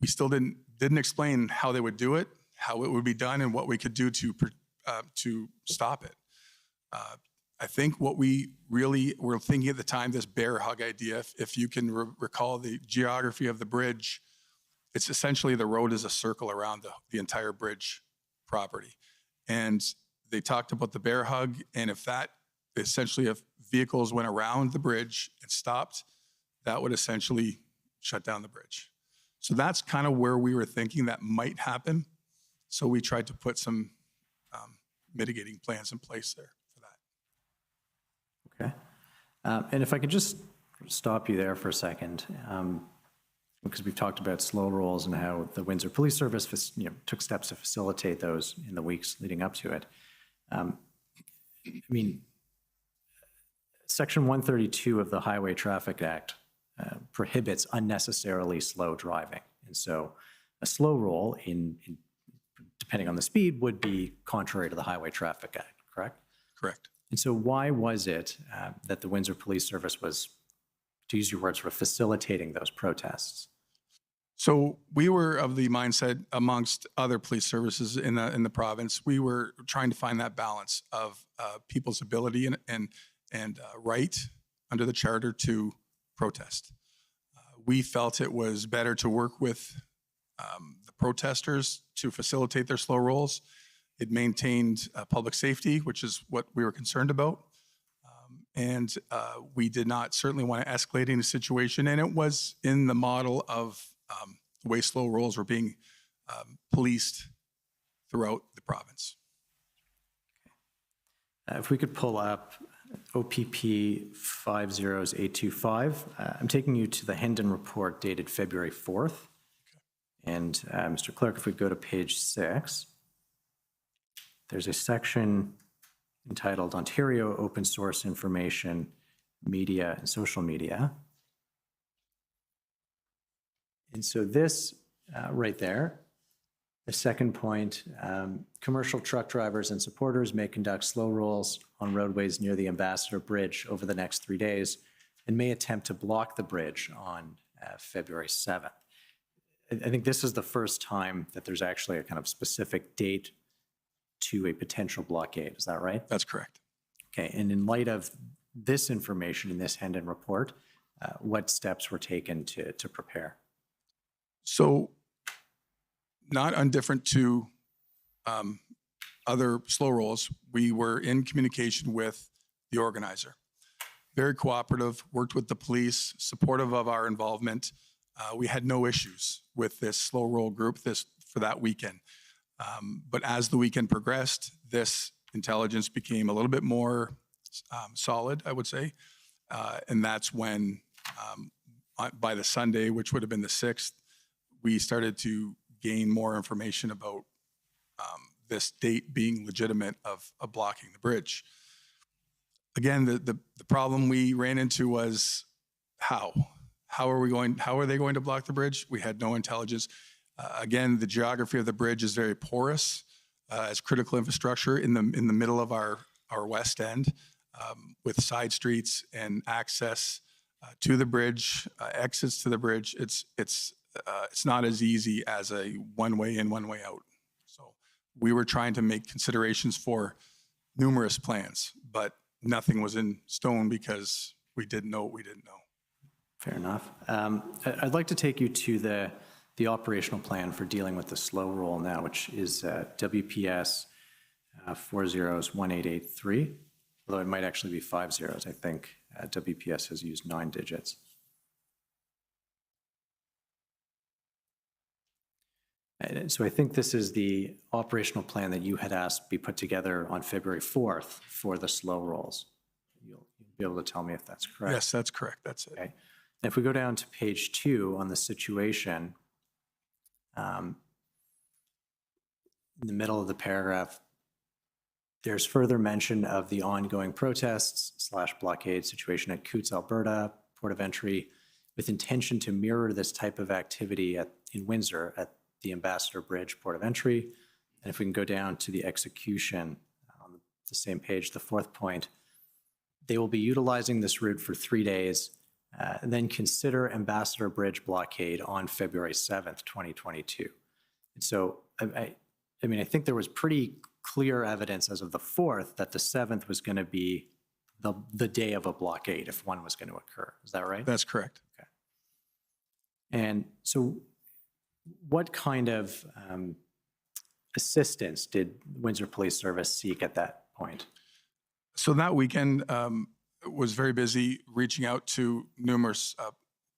We still didn't explain how they would do it, how it would be done, and what we could do to stop it. I think what we really were thinking at the time, this bear hug idea, if you can recall the geography of the bridge, it's essentially the road is a circle around the entire bridge property. And they talked about the bear hug, and if vehicles went around the bridge and stopped, that would essentially shut down the bridge. So that's kind of where we were thinking that might happen. So we tried to put some mitigating plans in place there for that. Okay. And if I could just stop you there for a second, because we've talked about slow rolls and how the Windsor Police Service took steps to facilitate those in the weeks leading up to it. I mean, Section 132 of the Highway Traffic Act prohibits unnecessarily slow driving. And so a slow roll, depending on the speed, would be contrary to the Highway Traffic Act, correct? Correct. And so why was it that the Windsor Police Service was, to use your words, sort of facilitating those protests? So we were of the mindset, amongst other police services in the province, we were trying to find that balance of people's ability and right under the charter to protest. We felt it was better to work with the protesters to facilitate their slow rolls. It maintained public safety, which is what we were concerned about. And we did not certainly want to escalate any situation. And it was in the model of the way slow rolls were being policed throughout the province. If we could pull up OPP 50825. I'm taking you to the Hendon report dated February 4th. And Mr. Clerk, if we go to page 6, there's a section entitled Ontario Open Source Information, Media and Social Media. And so this right there, the second point, commercial truck drivers and supporters may conduct slow rolls on roadways near the Ambassador Bridge over the next 3 days and may attempt to block the bridge on February 7th. I think this is the first time that there's actually a kind of specific date to a potential blockade. Is that right? That's correct. Okay. And in light of this information in this Hendon report, what steps were taken to prepare? So not undifferent to other slow rolls, we were in communication with the organizer. Very cooperative, worked with the police, supportive of our involvement. We had no issues with this slow roll group for that weekend. But as the weekend progressed, this intelligence became a little bit more solid, I would say. And that's when, by the Sunday, which would have been the 6th, we started to gain more information about this date being legitimate of blocking the bridge. Again, the problem we ran into was how are they going to block the bridge? We had no intelligence. Again, the geography of the bridge is very porous as critical infrastructure in the middle of our west end, with side streets and access to the bridge, exits to the bridge. It's not as easy as a one way in, one way out. So we were trying to make considerations for numerous plans, but nothing was in stone because we didn't know what we didn't know. Fair enough. I'd like to take you to the operational plan for dealing with the slow roll now, which is WPS 401883, although it might actually be 5 zeros. I think WPS has used 9 digits. So I think this is the operational plan that you had asked be put together on February 4th for the slow rolls. You'll be able to tell me if that's correct. Yes, that's correct. That's it. Okay. And if we go down to page 2 on the situation, in the middle of the paragraph, there's further mention of the ongoing protests / blockade situation at Coutts, Alberta, port of entry, with intention to mirror this type of activity in Windsor at the Ambassador Bridge, port of entry. And if we can go down to the execution on the same page, the 4th point, they will be utilizing this route for 3 days, and then consider Ambassador Bridge blockade on February 7th, 2022. And so, I mean, I think there was pretty clear evidence as of the 4th that the 7th was going to be the day of a blockade if one was going to occur. Is that right? That's correct. Okay. And so what kind of assistance did Windsor Police Service seek at that point? So that weekend was very busy reaching out to numerous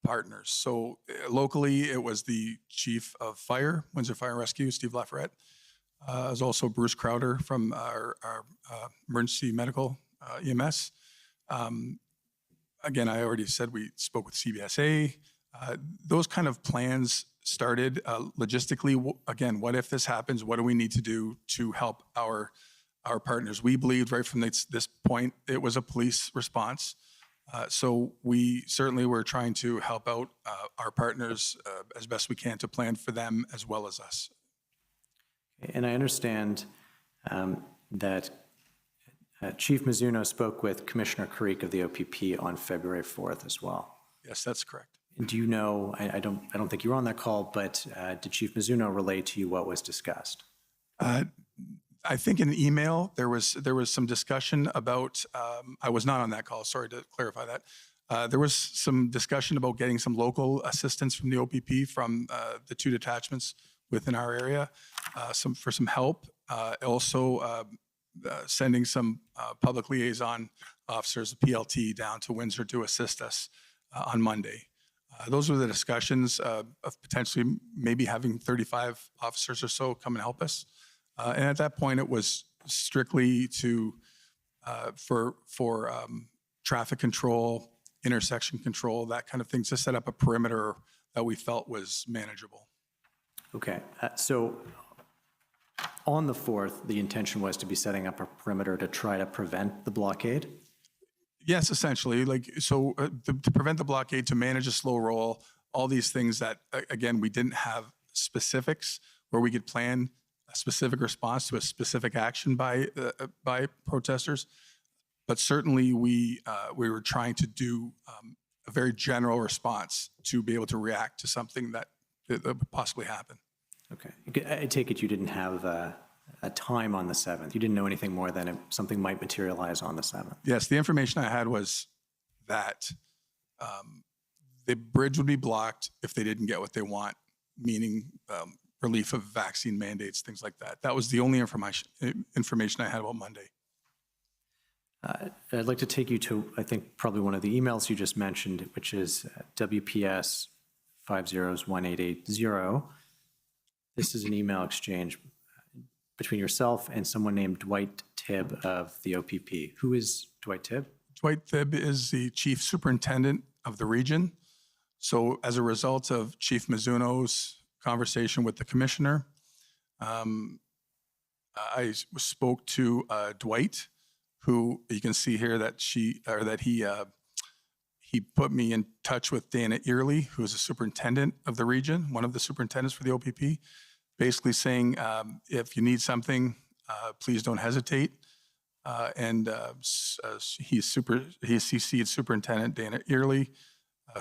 partners. So locally, it was the Chief of Fire, Windsor Fire and Rescue, Steve Lafayette. There's also Bruce Crowder from our emergency medical EMS. Again, I already said we spoke with CBSA. Those kind of plans started logistically. Again, what if this happens? What do we need to do to help our partners? We believed right from this point it was a police response. So we certainly were trying to help out our partners as best we can to plan for them as well as us. And I understand that Chief Mizuno spoke with Commissioner Carrique of the OPP on February 4th as well. Yes, that's correct. Do you know, I don't think you were on that call, but did Chief Mizuno relay to you what was discussed? I think in the email there was some discussion about, I was not on that call, sorry to clarify that. There was some discussion about getting some local assistance from the OPP from the 2 detachments within our area, for some help. Also sending some public liaison officers, PLT, down to Windsor to assist us on Monday. Those were the discussions of potentially maybe having 35 officers or so come and help us. And at that point, it was strictly to for traffic control, intersection control, that kind of thing, to set up a perimeter that we felt was manageable. Okay, so on the 4th, the intention was to be setting up a perimeter to try to prevent the blockade? Yes, essentially, to prevent the blockade, to manage a slow roll, all these things that, again, we didn't have specifics where we could plan a specific response to a specific action by protesters. But certainly we were trying to do a very general response to be able to react to something that would possibly happen. Okay, I take it you didn't have a time on the 7th. You didn't know anything more than if something might materialize on the 7th. Yes, the information I had was that the bridge would be blocked if they didn't get what they want, meaning relief of vaccine mandates, things like that. That was the only information I had about Monday. I'd like to take you to, I think, probably one of the emails you just mentioned, which is WPS 501880. This is an email exchange between yourself and someone named Dwight Tibb of the OPP. Who is Dwight Tibb? Dwight Tibb is the chief superintendent of the region. So as a result of Chief Mizuno's conversation with the commissioner, I spoke to Dwight, who you can see here that he put me in touch with Dana Early, who is a superintendent of the region, one of the superintendents for the OPP, basically saying, if you need something, please don't hesitate. He CC'd Superintendent Dana Early,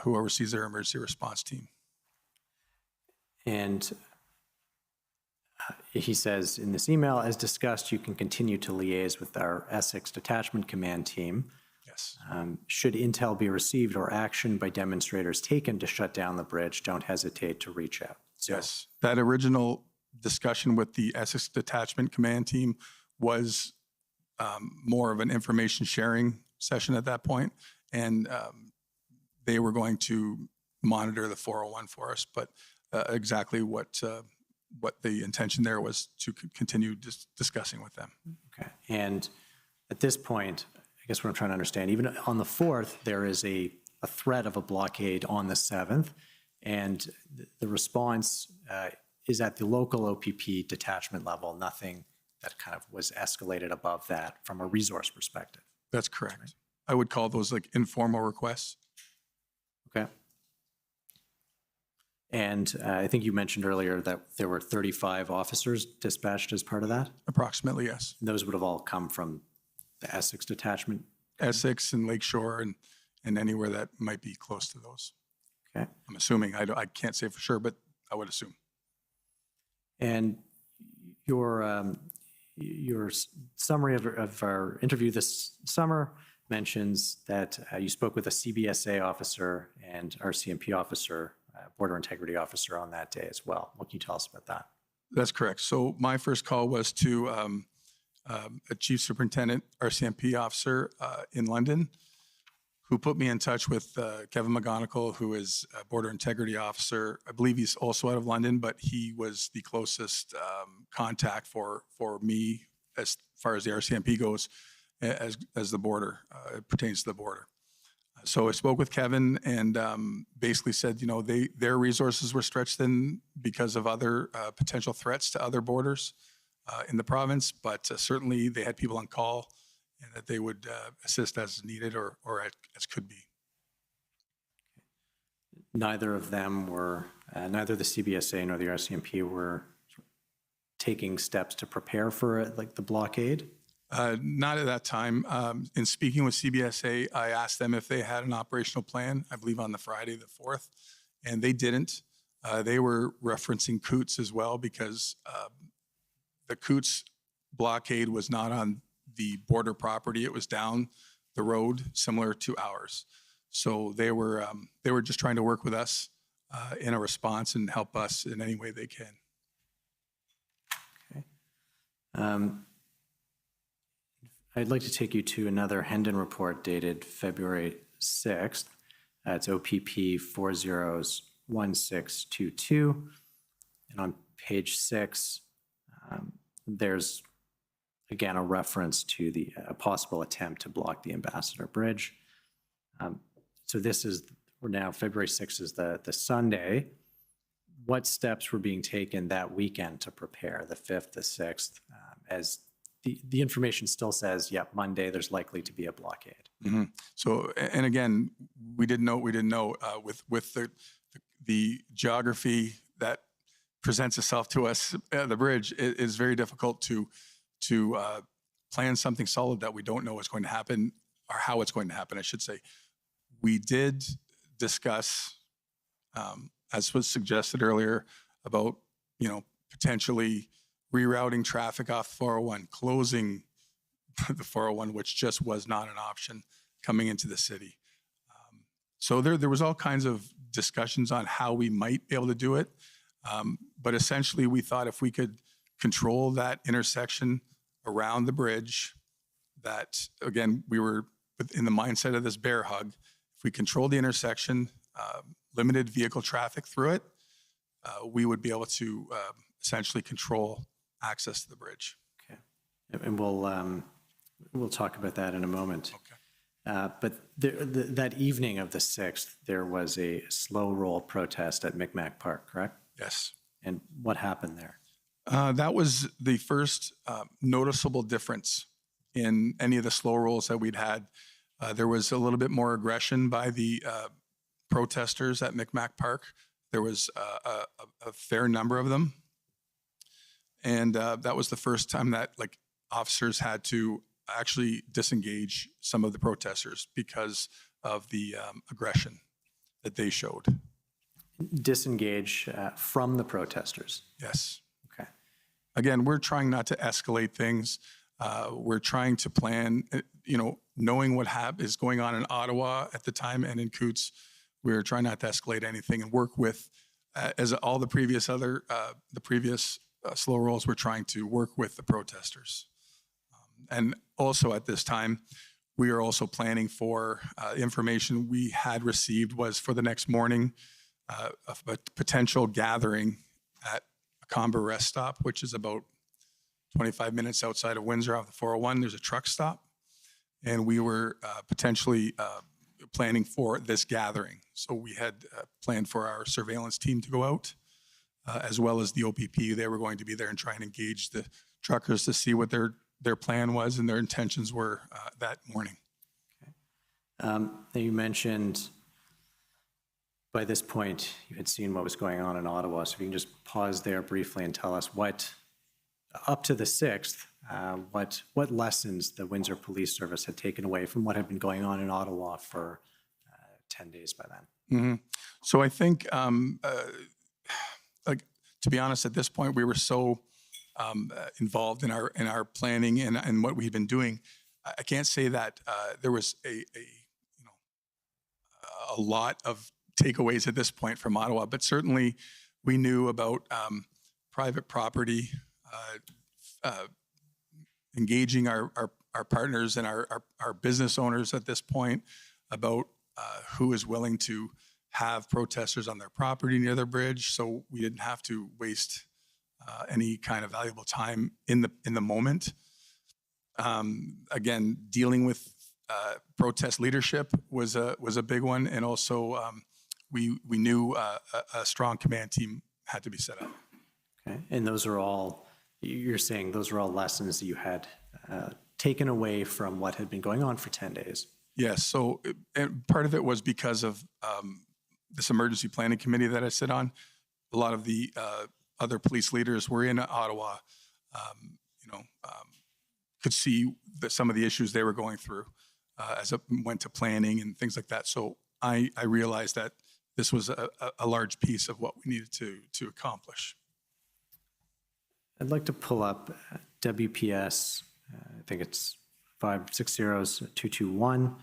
who oversees their emergency response team. And he says in this email, as discussed, you can continue to liaise with our Essex Detachment Command team. Yes. Should intel be received or action by demonstrators taken to shut down the bridge, don't hesitate to reach out. So, yes, that original discussion with the Essex Detachment Command team was more of an information sharing session at that point, and they were going to monitor the 401 for us, but exactly what the intention there was to continue discussing with them. Okay, and at this point, I guess what I'm trying to understand, even on the 4th, there is a threat of a blockade on the 7th, and the response is at the local OPP detachment level, nothing that kind of was escalated above that from a resource perspective. That's correct. Right. I would call those like informal requests. Okay. And I think you mentioned earlier that there were 35 officers dispatched as part of that? Approximately, yes. And those would have all come from the Essex detachment? Essex and Lakeshore and anywhere that might be close to those. Okay. I'm assuming. I can't say for sure, but I would assume. And your summary of our interview this summer mentions that you spoke with a CBSA officer and RCMP officer, border integrity officer on that day as well. What can you tell us about that? That's correct. So my first call was to a chief superintendent RCMP officer in London, who put me in touch with Kevin McGonigal, who is a border integrity officer. I believe he's also out of London, but he was the closest contact for me as far as the RCMP goes, as the border, it pertains to the border. So I spoke with Kevin and basically said, their resources were stretched thin because of other potential threats to other borders in the province, but certainly they had people on call and that they would assist as needed or as could be. Neither of them were, neither the CBSA nor the RCMP were taking steps to prepare for the blockade? Not at that time. In speaking with CBSA, I asked them if they had an operational plan, I believe on the Friday, the 4th, and they didn't. They were referencing Coots as well because the Coots blockade was not on the border property. It was down the road, similar to ours. So they were just trying to work with us in a response and help us in any way they can. Okay. I'd like to take you to another Hendon report dated February 6th. It's OPP 401622. And on page 6, there's again, a reference to the possible attempt to block the Ambassador Bridge. So we're now, February 6th is the Sunday. What steps were being taken that weekend to prepare, the 5th, the 6th, as the information still says, yep, Monday, there's likely to be a blockade. Mm-hmm. So, and again, we didn't know with the geography that presents itself to us, the bridge, it is very difficult to plan something solid that we don't know what's going to happen, or how it's going to happen, I should say. We did discuss, as was suggested earlier, about, potentially rerouting traffic off 401, closing the 401, which just was not an option coming into the city. So there was all kinds of discussions on how we might be able to do it. But essentially, we thought if we could control that intersection around the bridge, that, again, we were in the mindset of this bear hug. If we control the intersection, limited vehicle traffic through it, we would be able to essentially control access to the bridge. Okay. And we'll talk about that in a moment. Okay. But that evening of the 6th, there was a slow roll protest at Micmac Park, correct? Yes. And what happened there? That was the first noticeable difference in any of the slow rolls that we'd had. There was a little bit more aggression by the protesters at Micmac Park. There was a fair number of them. And that was the first time that officers had to actually disengage some of the protesters because of the aggression that they showed. Disengage from the protesters? Yes. Okay. Again, we're trying not to escalate things. We're trying to plan, knowing what is going on in Ottawa at the time and in Coots, we're trying not to escalate anything and work with, as all the previous slow rolls, we're trying to work with the protesters. And also at this time, we are also planning for information we had received was for the next morning, a potential gathering at a Comber rest stop, which is about 25 minutes outside of Windsor off the 401. There's a truck stop. And we were potentially planning for this gathering. So we had planned for our surveillance team to go out, as well as the OPP. They were going to be there and try and engage the truckers to see what their plan was and their intentions were that morning. Okay. You mentioned by this point you had seen what was going on in Ottawa. So if you can just pause there briefly and tell us what, up to the 6th, what lessons the Windsor Police Service had taken away from what had been going on in Ottawa for 10 days by then. Mm-hmm. So I think, to be honest, at this point, we were so involved in our planning and what we've been doing. I can't say that there was a lot of takeaways at this point from Ottawa, but certainly we knew about private property, engaging our partners and our business owners at this point about who is willing to have protesters on their property near their bridge, so we didn't have to waste any kind of valuable time in the moment. Again, dealing with protest leadership was a big one, and also we knew a strong command team had to be set up. Okay, and those are all, you're saying those are all lessons that you had taken away from what had been going on for 10 days. Yes, so and part of it was because of this emergency planning committee that I sit on. A lot of the other police leaders were in Ottawa, could see some of the issues they were going through as it went to planning and things like that. So I realized that this was a large piece of what we needed to accomplish. I'd like to pull up WPS, I think it's 560-221.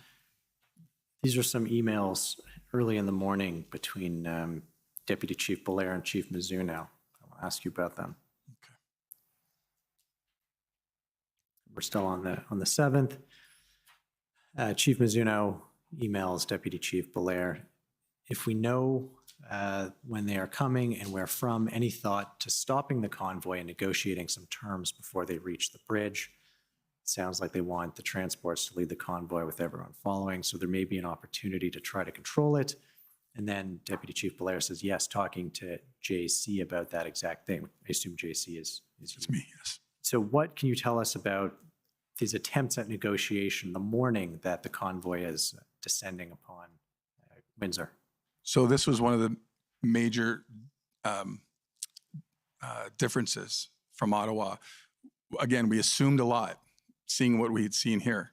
These are some emails early in the morning between Deputy Chief Belair and Chief Mizuno. I'll ask you about them. Okay. We're still on the 7th. Chief Mizuno emails Deputy Chief Belair, if we know when they are coming and where from, any thought to stopping the convoy and negotiating some terms before they reach the bridge? sounds like they want the transports to lead the convoy with everyone following, so there may be an opportunity to try to control it. And then Deputy Chief Belair says, yes, talking to JC about that exact thing. I assume JC is It's me, yes. So what can you tell us about these attempts at negotiation the morning that the convoy is descending upon Windsor? So this was one of the major differences from Ottawa. Again, we assumed a lot, seeing what we had seen here.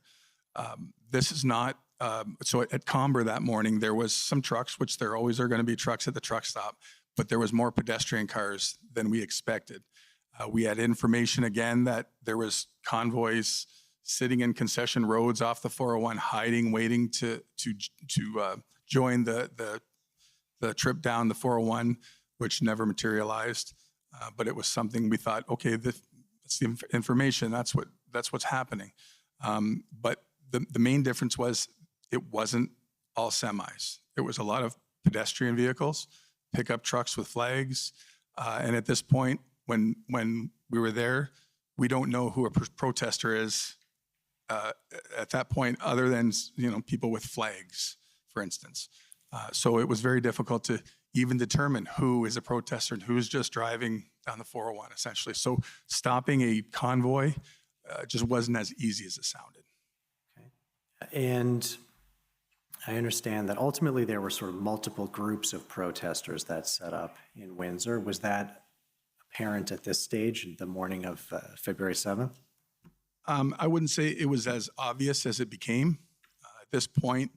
This is not, so at Comber that morning, there was some trucks, which there always are going to be trucks at the truck stop, but there was more pedestrian cars than we expected. We had information again that there was convoys sitting in concession roads off the 401, hiding, waiting to join the trip down the 401, which never materialized. But it was something we thought, okay, that's the information. That's what's happening. But the main difference was it wasn't all semis. It was a lot of pedestrian vehicles, pickup trucks with flags, and at this point, when we were there, we don't know who a protester is at that point, other than people with flags, for instance. So it was very difficult to even determine who is a protester and who's just driving down the 401, essentially. So stopping a convoy just wasn't as easy as it sounded. Okay. And I understand that ultimately there were sort of multiple groups of protesters that set up in Windsor. Was that apparent at this stage, the morning of February 7th? I wouldn't say it was as obvious as it became. At this point,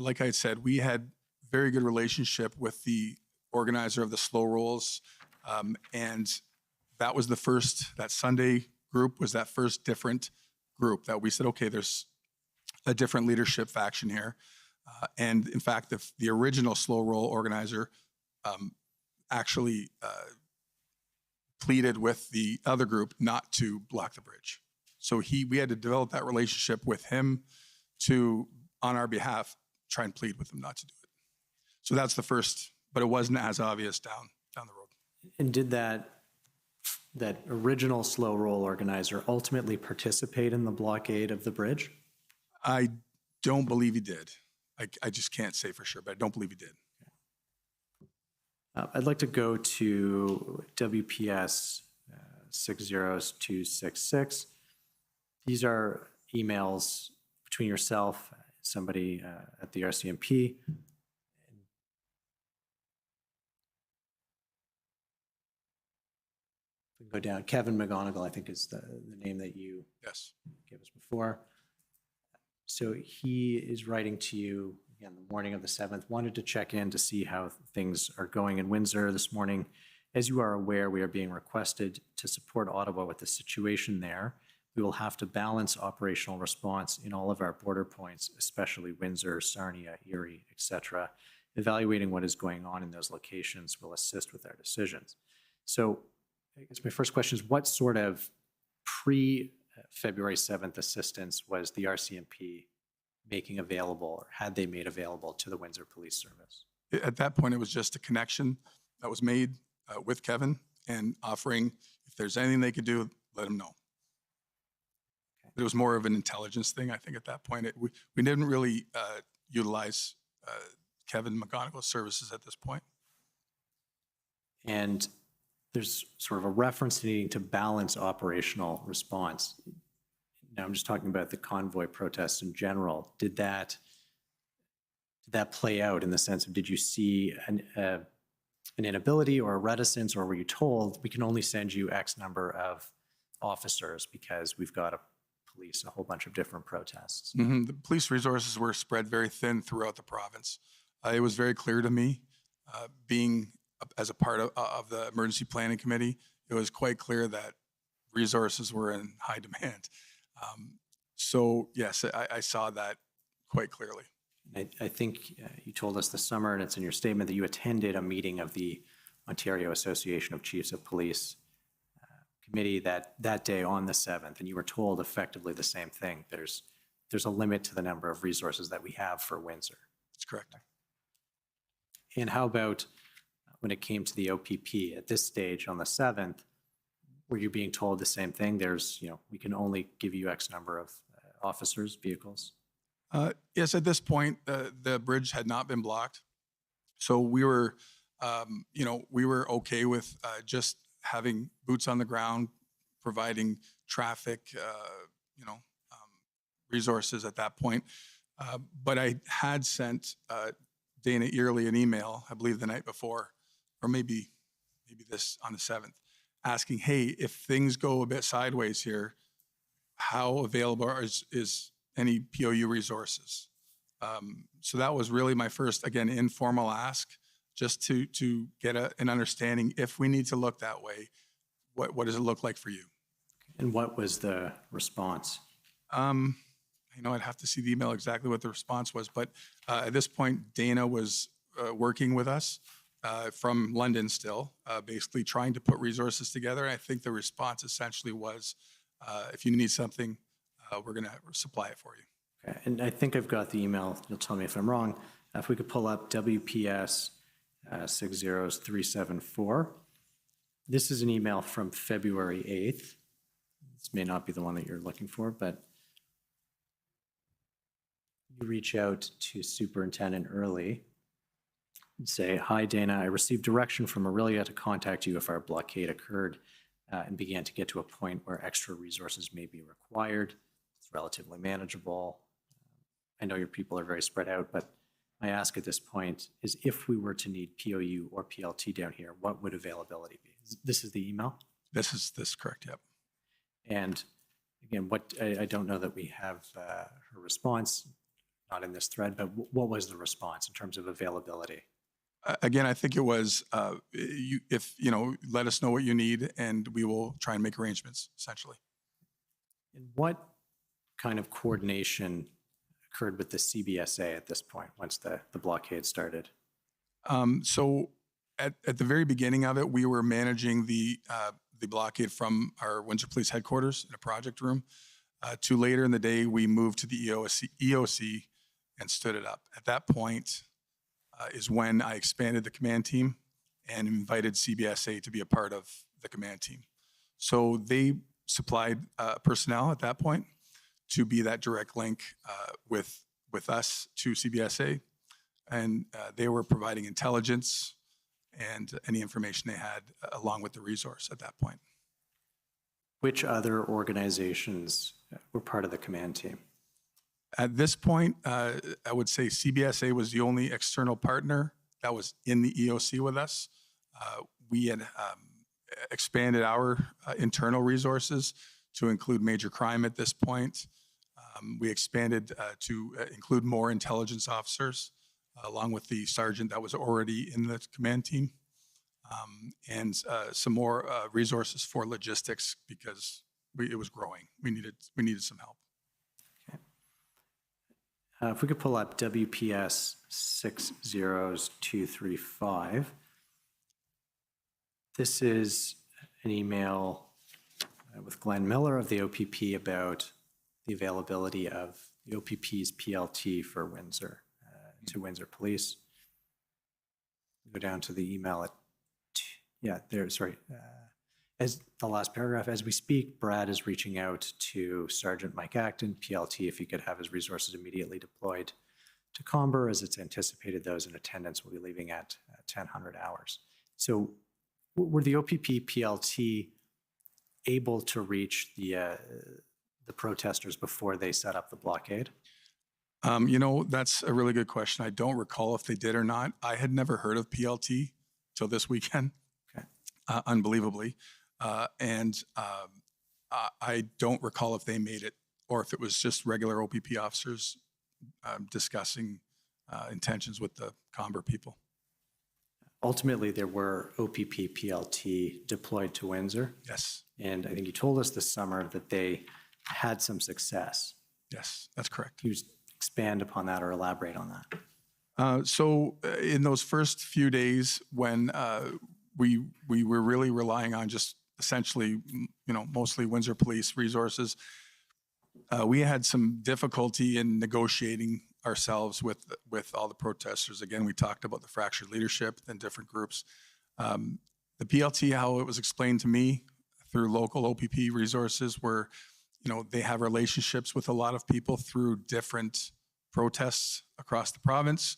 like I had said, we had very good relationship with the organizer of the slow rolls. And that was that Sunday group was that first different group that we said, okay, there's a different leadership faction here. And in fact, the original slow roll organizer actually pleaded with the other group not to block the bridge. So we had to develop that relationship with him to, on our behalf, try and plead with him not to do it. So that's the first, but it wasn't as obvious down the road. And did that original slow roll organizer ultimately participate in the blockade of the bridge? I don't believe he did. I just can't say for sure, but I don't believe he did. I'd like to go to WPS 60266. These are emails between yourself, somebody at the RCMP. We go down. Kevin McGonigal, I think, is the name that you gave us before. So he is writing to you again the morning of the 7th. Wanted to check in to see how things are going in Windsor this morning. As you are aware, we are being requested to support Ottawa with the situation there. We will have to balance operational response in all of our border points, especially Windsor, Sarnia, Erie, etc. Evaluating what is going on in those locations will assist with our decisions. So I guess my first question is, what sort of pre-February 7th assistance was the RCMP making available, or had they made available to the Windsor Police Service? At that point, it was just a connection that was made with Kevin and offering, if there's anything they could do, let him know. It was more of an intelligence thing, I think, at that point. We didn't really utilize Kevin McGonigal's services at this point. And there's sort of a reference to needing to balance operational response. Now I'm just talking about the convoy protests in general. Did that play out in the sense of, did you see an inability or a reticence, or were you told we can only send you X number of officers because we've got to police a whole bunch of different protests? Mm-hmm. The police resources were spread very thin throughout the province. It was very clear to me, being as a part of the emergency planning committee, it was quite clear that resources were in high demand. So yes, I saw that quite clearly. I think you told us this summer, and it's in your statement, that you attended a meeting of the Ontario Association of Chiefs of Police committee that day on the 7th, and you were told effectively the same thing. There's a limit to the number of resources that we have for Windsor. That's correct. And how about when it came to the OPP at this stage on the 7th? were you being told the same thing? There's, we can only give you X number of officers, vehicles? Yes, at this point, the bridge had not been blocked. So we were, we were okay with just having boots on the ground, providing traffic, resources at that point. But I had sent Dana Early an email, I believe the night before, or maybe this on the 7th, asking, hey, if things go a bit sideways here, how available is any POU resources? So that was really my first, again, informal ask, just to get an understanding. If we need to look that way, what does it look like for you? And what was the response? I'd have to see the email exactly what the response was, but at this point, Dana was working with us from London still, basically trying to put resources together. And I think the response essentially was, if you need something, we're going to supply it for you. Okay. And I think I've got the email. You'll tell me if I'm wrong. If we could pull up WPS 60374. This is an email from February 8th. This may not be the one that you're looking for, but you reach out to Superintendent Early and say, hi, Dana, I received direction from Aurelia to contact you if our blockade occurred and began to get to a point where extra resources may be required. It's relatively manageable. I know your people are very spread out, but my ask at this point is if we were to need POU or PLT down here, what would availability be? This is the email? This is correct, yep. And again, I don't know that we have her response, not in this thread, but what was the response in terms of availability? Again, I think it was, let us know what you need and we will try and make arrangements, essentially. And what kind of coordination occurred with the CBSA at this point, once the blockade started? So at the very beginning of it, we were managing the blockade from our Windsor Police headquarters in a project room. To later in the day, we moved to the EOC and stood it up. At that point is when I expanded the command team and invited CBSA to be a part of the command team. So they supplied personnel at that point to be that direct link with us to CBSA. And they were providing intelligence and any information they had along with the resource at that point. Which other organizations were part of the command team? At this point, I would say CBSA was the only external partner that was in the EOC with us. We had expanded our internal resources to include major crime at this point. We expanded to include more intelligence officers, along with the sergeant that was already in the command team, and some more resources for logistics because it was growing. We needed some help. Okay. If we could pull up WPS 60235. This is an email with Glenn Miller of the OPP about the availability of the OPP's PLT for Windsor, to Windsor Police. Go down to the email as the last paragraph, as we speak, Brad is reaching out to Sergeant Mike Acton, PLT, if he could have his resources immediately deployed to Comber, as it's anticipated those in attendance will be leaving at 1000 hours. So were the OPP PLT able to reach the protesters before they set up the blockade? That's a really good question. I don't recall if they did or not. I had never heard of PLT till this weekend, okay. Unbelievably. And I don't recall if they made it or if it was just regular OPP officers discussing intentions with the Comber people. Ultimately, there were OPP PLT deployed to Windsor. Yes. And I think you told us this summer that they had some success. Yes, that's correct. Can you expand upon that or elaborate on that? So in those first few days when we were really relying on just essentially, mostly Windsor Police resources, we had some difficulty in negotiating ourselves with all the protesters. Again, we talked about the fractured leadership and different groups. The PLT, how it was explained to me, I through local OPP resources where, they have relationships with a lot of people through different protests across the province.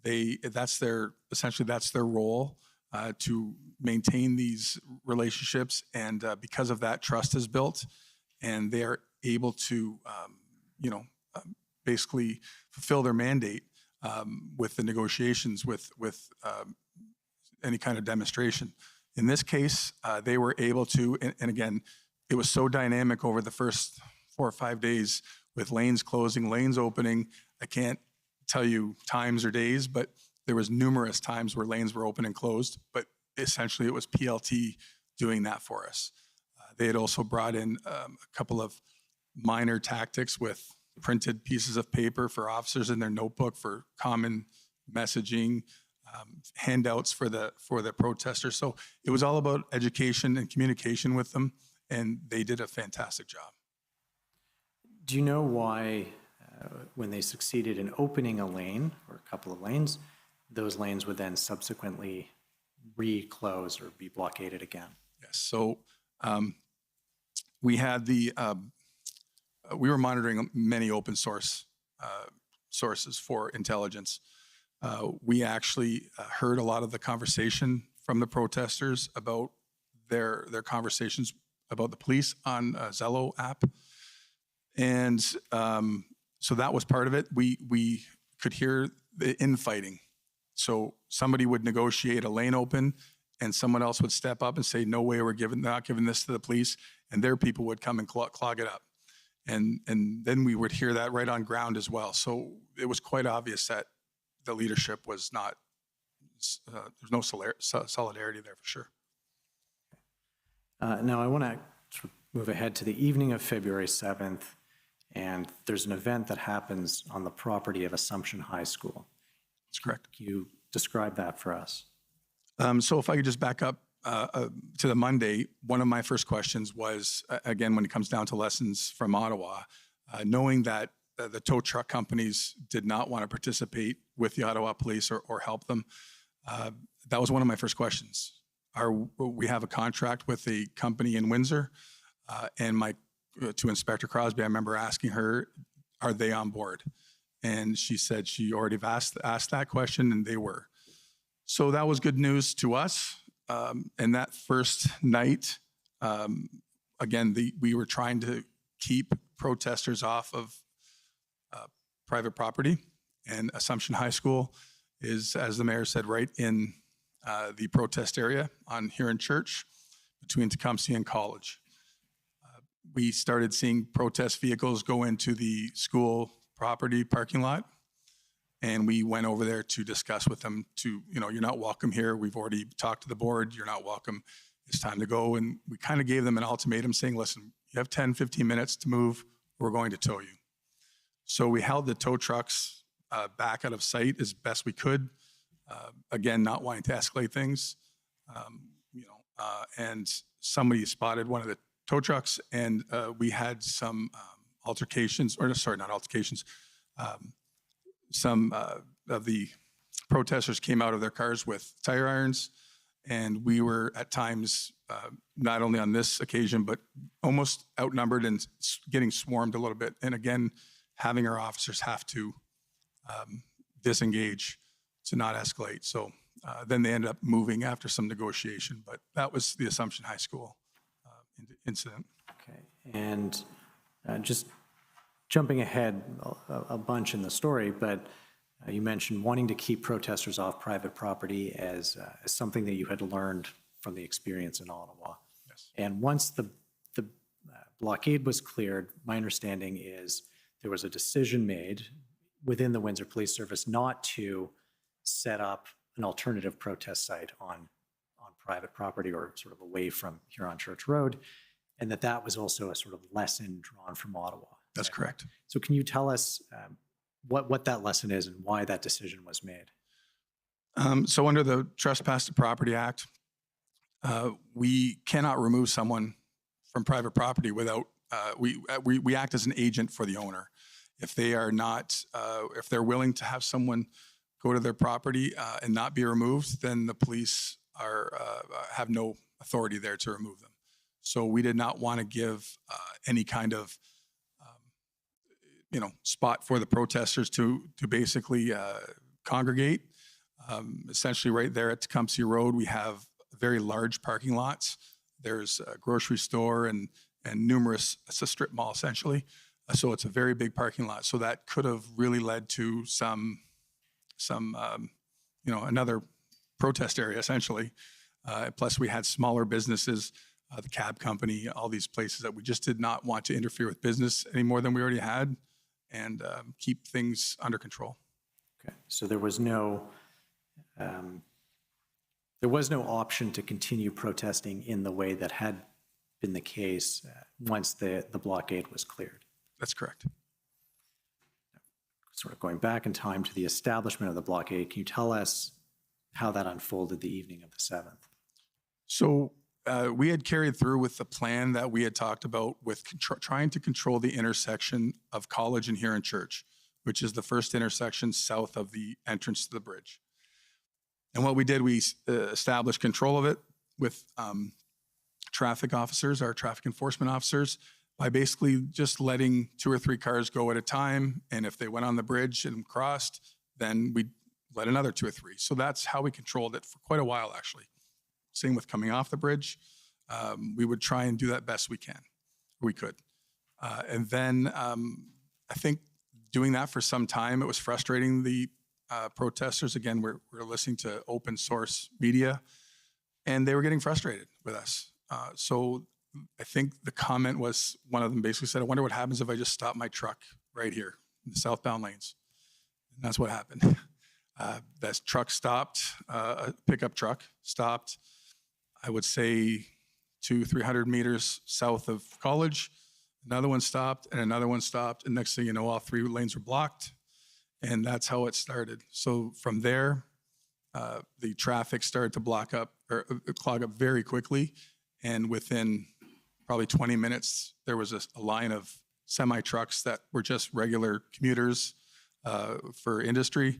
That's their role, to maintain these relationships. And because of that, trust is built, and they are able to, basically fulfill their mandate with the negotiations with any kind of demonstration. In this case, they were able to, and again, it was so dynamic over the first 4 or 5 days with lanes closing, lanes opening. I can't tell you times or days, but there was numerous times where lanes were open and closed, but essentially it was PLT doing that for us. They had also brought in a couple of minor tactics with printed pieces of paper for officers in their notebook for common messaging, handouts for the protesters. So it was all about education and communication with them, and they did a fantastic job. Do you know why, when they succeeded in opening a lane or a couple of lanes, those lanes would then subsequently re-close or be blockaded again? Yes. So we had we were monitoring many open source sources for intelligence. We actually heard a lot of the conversation from the protesters about their conversations about the police on Zello app. And so that was part of it. We could hear the infighting. So somebody would negotiate a lane open and someone else would step up and say, no way, we're not giving this to the police. And their people would come and clog it up. And then we would hear that right on ground as well. So it was quite obvious that the leadership was not, there's no solidarity there for sure. Now I want to move ahead to the evening of February 7th, and there's an event that happens on the property of Assumption High School. That's correct. Can you describe that for us? So if I could just back up to the Monday, one of my first questions was, again, when it comes down to lessons from Ottawa, knowing that the tow truck companies did not want to participate with the Ottawa police or help them, that was one of my first questions. We have a contract with a company in Windsor, and to Inspector Crosby, I remember asking her, are they on board? And she said she already asked that question, and they were. So that was good news to us. And that first night, again, we were trying to keep protesters off of private property, and Assumption High School is, as the mayor said, right in the protest area on Huron Church between Tecumseh and College. We started seeing protest vehicles go into the school property parking lot, and we went over there to discuss with them you're not welcome here. We've already talked to the board. You're not welcome. It's time to go. And we kind of gave them an ultimatum saying, listen, you have 10, 15 minutes to move. We're going to tow you. So we held the tow trucks back out of sight as best we could. Again, not wanting to escalate things, and somebody spotted one of the tow trucks, and we had some altercations, or sorry, not altercations. Some of the protesters came out of their cars with tire irons, and we were at times, not only on this occasion, but almost outnumbered and getting swarmed a little bit. And again, having our officers have to disengage to not escalate. So then they ended up moving after some negotiation, but that was the Assumption High School incident. Okay, and just jumping ahead a bunch in the story, but you mentioned wanting to keep protesters off private property as something that you had learned from the experience in Ottawa. Yes. And once the blockade was cleared, my understanding is there was a decision made within the Windsor Police Service not to set up an alternative protest site on private property or sort of away from Huron Church Road, and that was also a sort of lesson drawn from Ottawa. That's correct. So can you tell us what that lesson is and why that decision was made? So under the Trespass to Property Act, we cannot remove someone from private property without, we act as an agent for the owner. If they are not, if they're willing to have someone go to their property and not be removed, then the police have no authority there to remove them. So we did not want to give any kind of spot for the protesters to basically congregate. Essentially right there at Tecumseh Road, we have very large parking lots. There's a grocery store and numerous, it's a strip mall essentially. So it's a very big parking lot. So that could have really led to some another protest area essentially. Plus we had smaller businesses, the cab company, all these places that we just did not want to interfere with business any more than we already had, and keep things under control. Okay, so there was no option to continue protesting in the way that had been the case once the blockade was cleared. That's correct. Sort of going back in time to the establishment of the blockade, can you tell us how that unfolded the evening of the 7th? So we had carried through with the plan that we had talked about with trying to control the intersection of College and Huron Church, which is the first intersection south of the entrance to the bridge. And what we did, we established control of it with traffic officers, our traffic enforcement officers, by basically just letting 2 or 3 cars go at a time. And if they went on the bridge and crossed, then we'd let another 2 or 3. So that's how we controlled it for quite a while, actually. Same with coming off the bridge. We would try and do that best we could. And then I think doing that for some time, it was frustrating the protesters. Again, we're listening to open source media, and they were getting frustrated with us. So I think the comment was, one of them basically said, I wonder what happens if I just stop my truck right here in the southbound lanes. And that's what happened. That truck stopped, a pickup truck stopped, I would say 200-300 meters south of College. Another one stopped and another one stopped. And next thing you know, all 3 lanes were blocked. And that's how it started. So from there, the traffic started to clog up very quickly. And within probably 20 minutes, there was a line of semi-trucks that were just regular commuters for industry,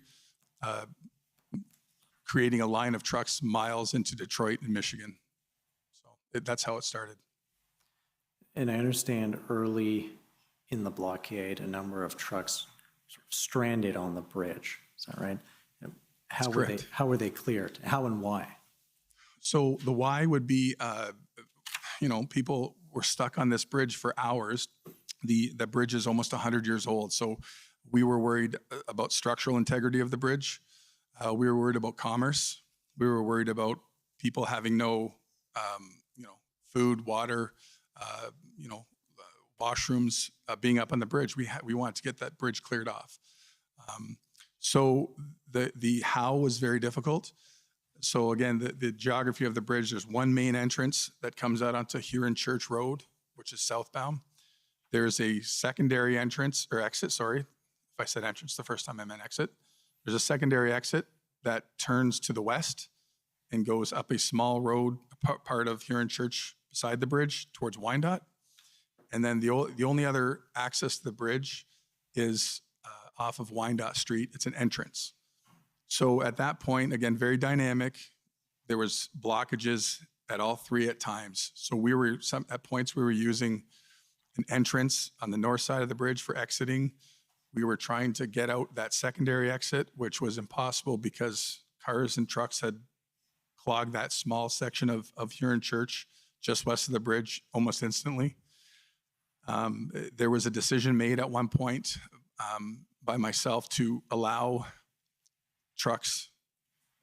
creating a line of trucks miles into Detroit and Michigan. So that's how it started. And I understand early in the blockade, a number of trucks sort of stranded on the bridge. Is that right? How were they cleared? How and why? So the why would be, people were stuck on this bridge for hours. The bridge is almost 100 years old. So we were worried about structural integrity of the bridge. We were worried about commerce. We were worried about people having no, food, water, washrooms being up on the bridge. We wanted to get that bridge cleared off. So the how was very difficult. So again, the geography of the bridge, there's one main entrance that comes out onto Huron Church Road, which is southbound. There's a secondary entrance, or exit, sorry. If I said entrance the first time, I meant exit. There's a secondary exit that turns to the west and goes up a small road, part of Huron Church beside the bridge towards Wyandotte. And then the only other access to the bridge is off of Wyandotte Street. It's an entrance. So at that point, again, very dynamic. There was blockages at all 3 at times. So at points we were using an entrance on the north side of the bridge for exiting. We were trying to get out that secondary exit, which was impossible because cars and trucks had clogged that small section of Huron Church just west of the bridge almost instantly. There was a decision made at one point by myself to allow trucks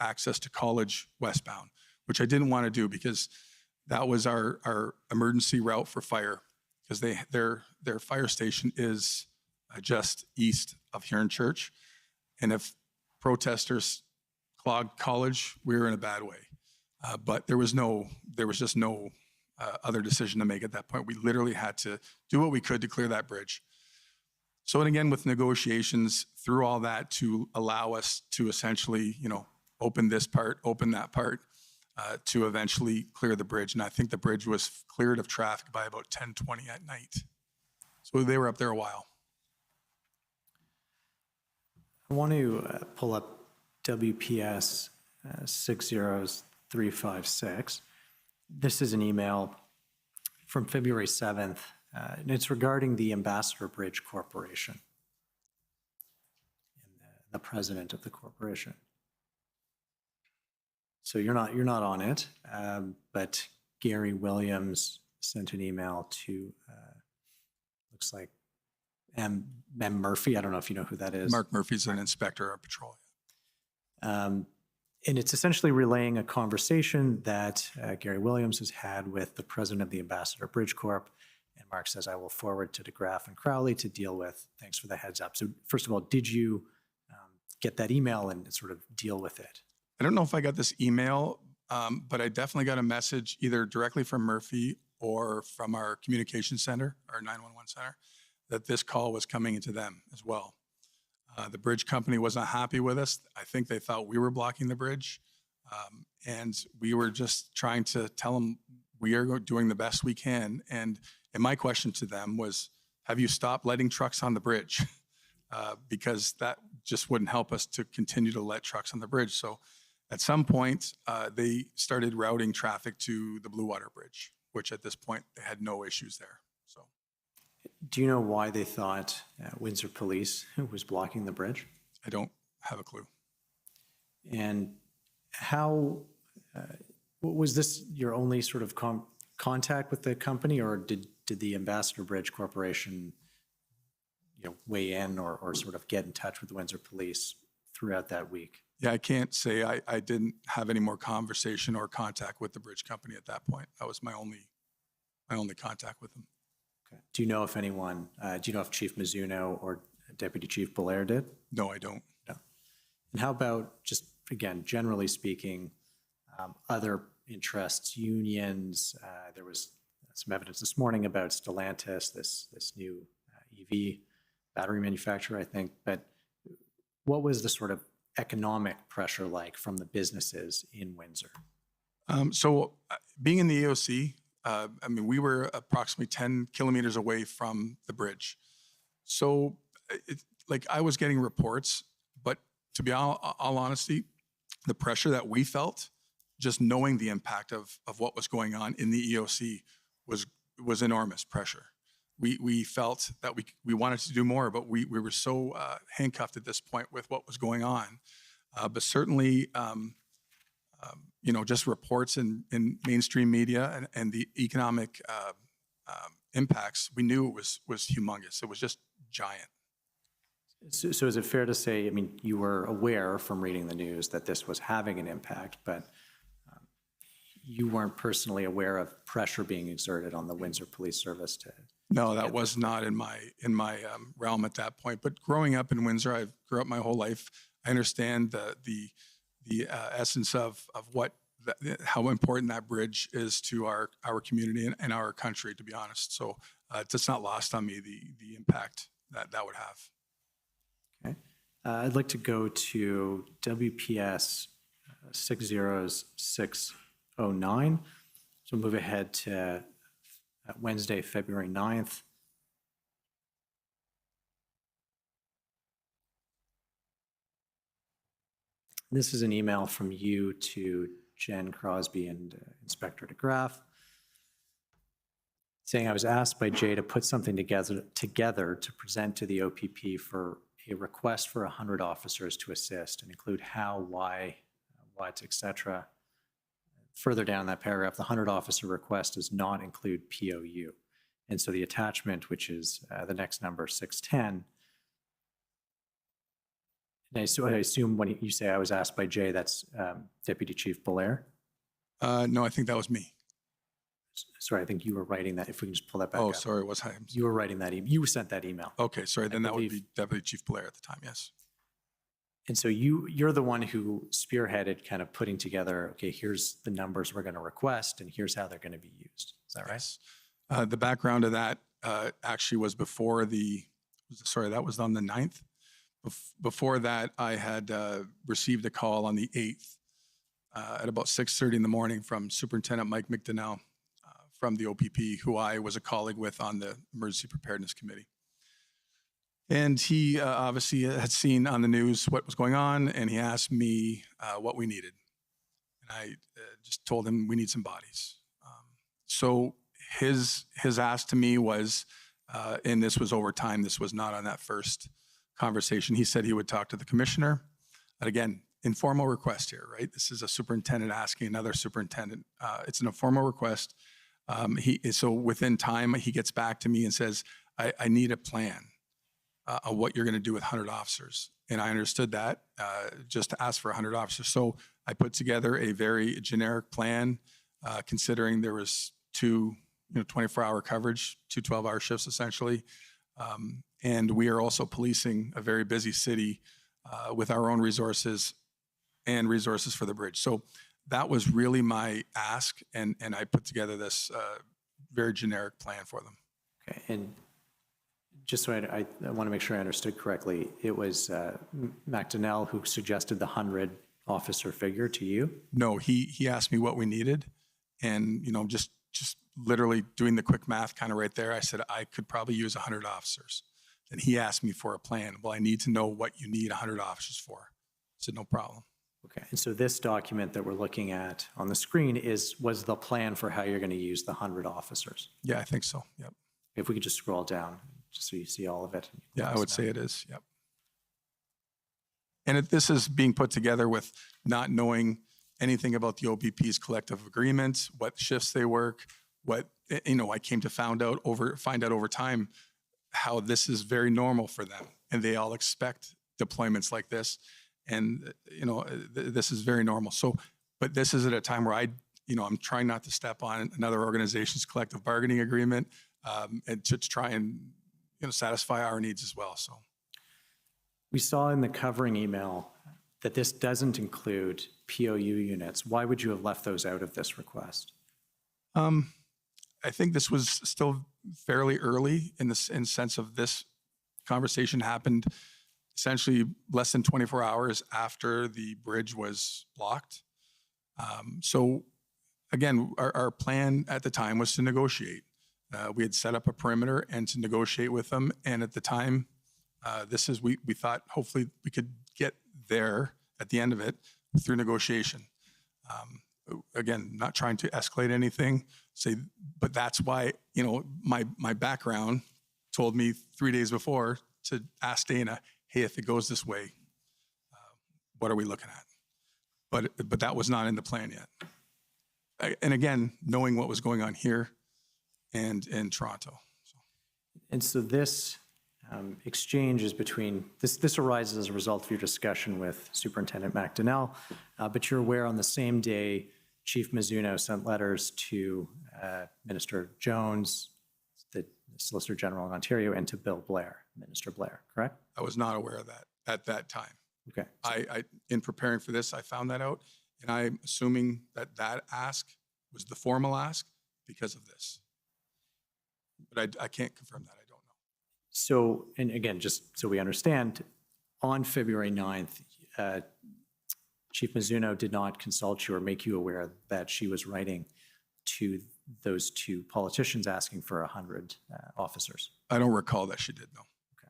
access to College westbound, which I didn't want to do because that was our emergency route for fire, because their fire station is just east of Huron Church. And if protesters clogged College, we were in a bad way. But there was just no other decision to make at that point. We literally had to do what we could to clear that bridge. So, and again, with negotiations through all that to allow us to essentially, open this part, open that part, to eventually clear the bridge. And I think the bridge was cleared of traffic by about 10:20 at night. So they were up there a while. I want to pull up WPS 60356. This is an email from February 7th, and it's regarding the Ambassador Bridge Corporation and the president of the corporation. So you're not on it, but Gary Williams sent an email to, looks like M. Murphy. I don't know if you know who that is. Mark Murphy's an inspector of patrol. And it's essentially relaying a conversation that Gary Williams has had with the president of the Ambassador Bridge Corp. And Mark says, I will forward to DeGraff and Crowley to deal with. Thanks for the heads up. So first of all, did you get that email and sort of deal with it? I don't know if I got this email, but I definitely got a message either directly from Murphy or from our communication center, our 911 center, that this call was coming into them as well. The bridge company was not happy with us. I think they thought we were blocking the bridge. And we were just trying to tell them we are doing the best we can. And my question to them was, have you stopped letting trucks on the bridge? Because that just wouldn't help us to continue to let trucks on the bridge. So at some point, they started routing traffic to the Blue Water Bridge, which at this point, they had no issues there. So, do you know why they thought Windsor Police was blocking the bridge? I don't have a clue. And how, was this your only sort of contact with the company, or did the Ambassador Bridge Corporation weigh in or sort of get in touch with the Windsor Police throughout that week? Yeah, I can't say I didn't have any more conversation or contact with the bridge company at that point. That was my only contact with them. Okay. Do you know if anyone, do you know if Chief Mizuno or Deputy Chief Belair did? No, I don't. No. And how about just, again, generally speaking, other interests, unions? There was some evidence this morning about Stellantis, this new EV battery manufacturer, I think. But what was the sort of economic pressure like from the businesses in Windsor? So being in the AOC, I mean, we were approximately 10 kilometers away from the bridge. So I was getting reports, but to be all honesty, the pressure that we felt, just knowing the impact of what was going on in the EOC was enormous pressure. We felt that we wanted to do more, but we were so handcuffed at this point with what was going on. But certainly, just reports in mainstream media and the economic impacts, we knew it was humongous. It was just giant. So is it fair to say, I mean, you were aware from reading the news that this was having an impact, but you weren't personally aware of pressure being exerted on the Windsor Police Service to... No, that was not in my realm at that point. But growing up in Windsor, I grew up my whole life. I understand the essence of how important that bridge is to our community and our country, to be honest. So it's just not lost on me the impact that would have. Okay, I'd like to go to WPS 60609. So move ahead to Wednesday, February 9th. This is an email from you to Jen Crosby and Inspector DeGraff saying, I was asked by Jay to put something together to present to the OPP for a request for 100 officers to assist and include how, why, what, etc. Further down that paragraph, the 100 officer request does not include POU. And so the attachment, which is the next number, 610, and I assume when you say I was asked by Jay, that's Deputy Chief Belair? No, I think that was me. Sorry, I think you were writing that. If we can just pull that back up. Oh, sorry, was I? You were writing that email. You sent that email. Okay, sorry, then that would be Deputy Chief Belair at the time, yes. And so you're the one who spearheaded kind of putting together, okay, here's the numbers we're going to request and here's how they're going to be used. Is that right? Yes. The background of that actually was before that was on the 9th. Before that, I had received a call on the 8th at about 6:30 in the morning from Superintendent Mike McDonnell from the OPP, who I was a colleague with on the Emergency Preparedness Committee. And he obviously had seen on the news what was going on, and he asked me what we needed. And I just told him we need some bodies. So his ask to me was, and this was over time, this was not on that first conversation. He said he would talk to the commissioner. But again, informal request here, right? This is a superintendent asking another superintendent. It's an informal request. So within time, he gets back to me and says, I need a plan of what you're going to do with 100 officers. And I understood that, just to ask for 100 officers. So I put together a very generic plan, considering there was two 24-hour coverage, two 12-hour shifts essentially. And we are also policing a very busy city with our own resources and resources for the bridge. So that was really my ask, and I put together this very generic plan for them. Okay, and just so I want to make sure I understood correctly, it was McDonnell who suggested the 100 officer figure to you? No, he asked me what we needed, and just literally doing the quick math kind of right there, I said I could probably use 100 officers. And he asked me for a plan. Well, I need to know what you need 100 officers for. I said, no problem. Okay, and so this document that we're looking at on the screen was the plan for how you're going to use the 100 officers? Yeah, I think so, yep. If we could just scroll down, just so you see all of it. Yeah, I would say it is, yep. And this is being put together with not knowing anything about the OPP's collective agreement, what shifts they work, what, I came to find out over time how this is very normal for them, and they all expect deployments like this. And, this is very normal. So, but this is at a time where I'm trying not to step on another organization's collective bargaining agreement, and to try and, satisfy our needs as well, so. We saw in the covering email that this doesn't include POU units. Why would you have left those out of this request? I think this was still fairly early in sense of this conversation happened essentially less than 24 hours after the bridge was blocked. So again, our plan at the time was to negotiate. We had set up a perimeter and to negotiate with them. And at the time, we thought hopefully we could get there at the end of it through negotiation. Again, not trying to escalate anything, but that's why, my background told me 3 days before to ask Dana, hey, if it goes this way, what are we looking at? But that was not in the plan yet. And again, knowing what was going on here and in Toronto. And so this exchange is between, this arises as a result of your discussion with Superintendent McDonnell, but you're aware on the same day, Chief Mizuno sent letters to Minister Jones, the Solicitor General in Ontario, and to Bill Blair, Minister Blair, correct? I was not aware of that at that time. Okay. I in preparing for this, I found that out, and I'm assuming that ask was the formal ask because of this. But I can't confirm that, I don't know. So, and again, just so we understand, on February 9th, Chief Mizuno did not consult you or make you aware that she was writing to those two politicians asking for 100 officers? I don't recall that she did, no. Okay.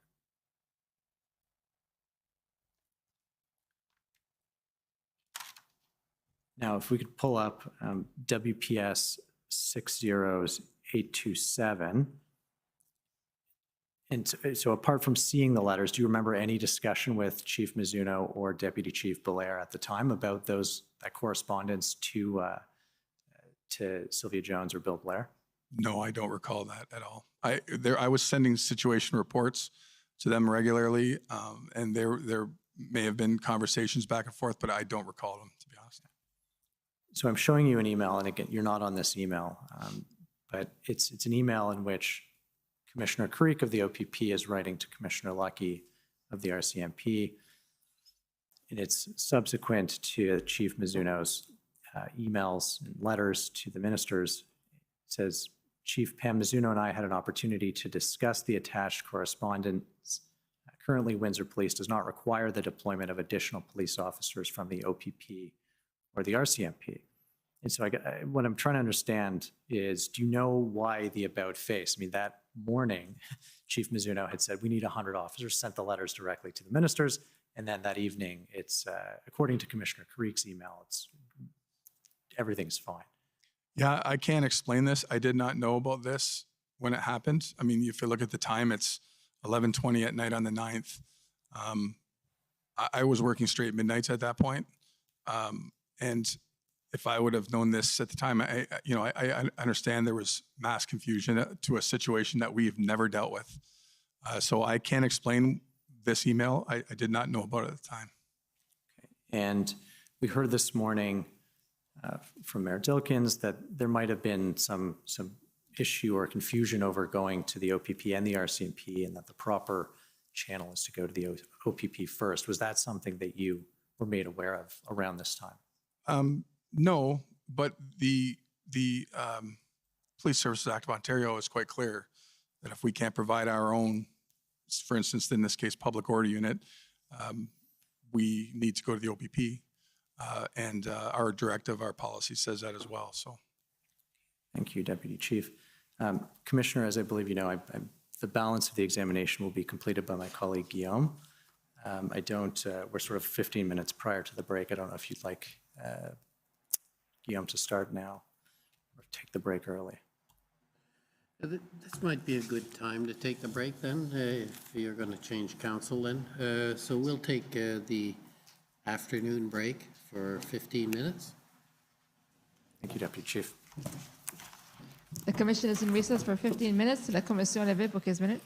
Now, if we could pull up WPS 60827. And so apart from seeing the letters, do you remember any discussion with Chief Mizuno or Deputy Chief Belair at the time about that correspondence to Sylvia Jones or Bill Blair? No, I don't recall that at all. I was sending situation reports to them regularly, and there may have been conversations back and forth, but I don't recall them, to be honest. So I'm showing you an email, and again, you're not on this email, but it's an email in which Commissioner Creek of the OPP is writing to Commissioner Lucky of the RCMP, and it's subsequent to Chief Mizuno's emails and letters to the ministers. It says, Chief Pam Mizuno and I had an opportunity to discuss the attached correspondence. Currently, Windsor Police does not require the deployment of additional police officers from the OPP or the RCMP. And so what I'm trying to understand is, do you know why the about face? I mean, that morning, Chief Mizuno had said, we need 100 officers, sent the letters directly to the ministers. And then that evening, it's, according to Commissioner Creek's email, everything's fine. Yeah, I can't explain this. I did not know about this when it happened. I mean, if you look at the time, it's 11:20 at night on the 9th. I was working straight midnights at that point. And if I would have known this at the time, I understand there was mass confusion to a situation that we've never dealt with. So I can't explain this email. I did not know about it at the time. And we heard this morning from Mayor Dilkins that there might have been some issue or confusion over going to the OPP and the RCMP, and that the proper channel is to go to the OPP first. Was that something that you were made aware of around this time? No, but the Police Services Act of Ontario is quite clear that if we can't provide our own, for instance, in this case, public order unit, we need to go to the OPP. And our directive, our policy says that as well. So, thank you, Deputy Chief. Commissioner, as I believe you know, the balance of the examination will be completed by my colleague Guillaume. We're sort of 15 minutes prior to the break. I don't know if you'd like Guillaume to start now or take the break early. This might be a good time to take the break then, if you're going to change council then. So we'll take the afternoon break for 15 minutes. Thank you, Deputy Chief. The commission is in recess for 15 minutes. La commission est levée pour 15 minutes.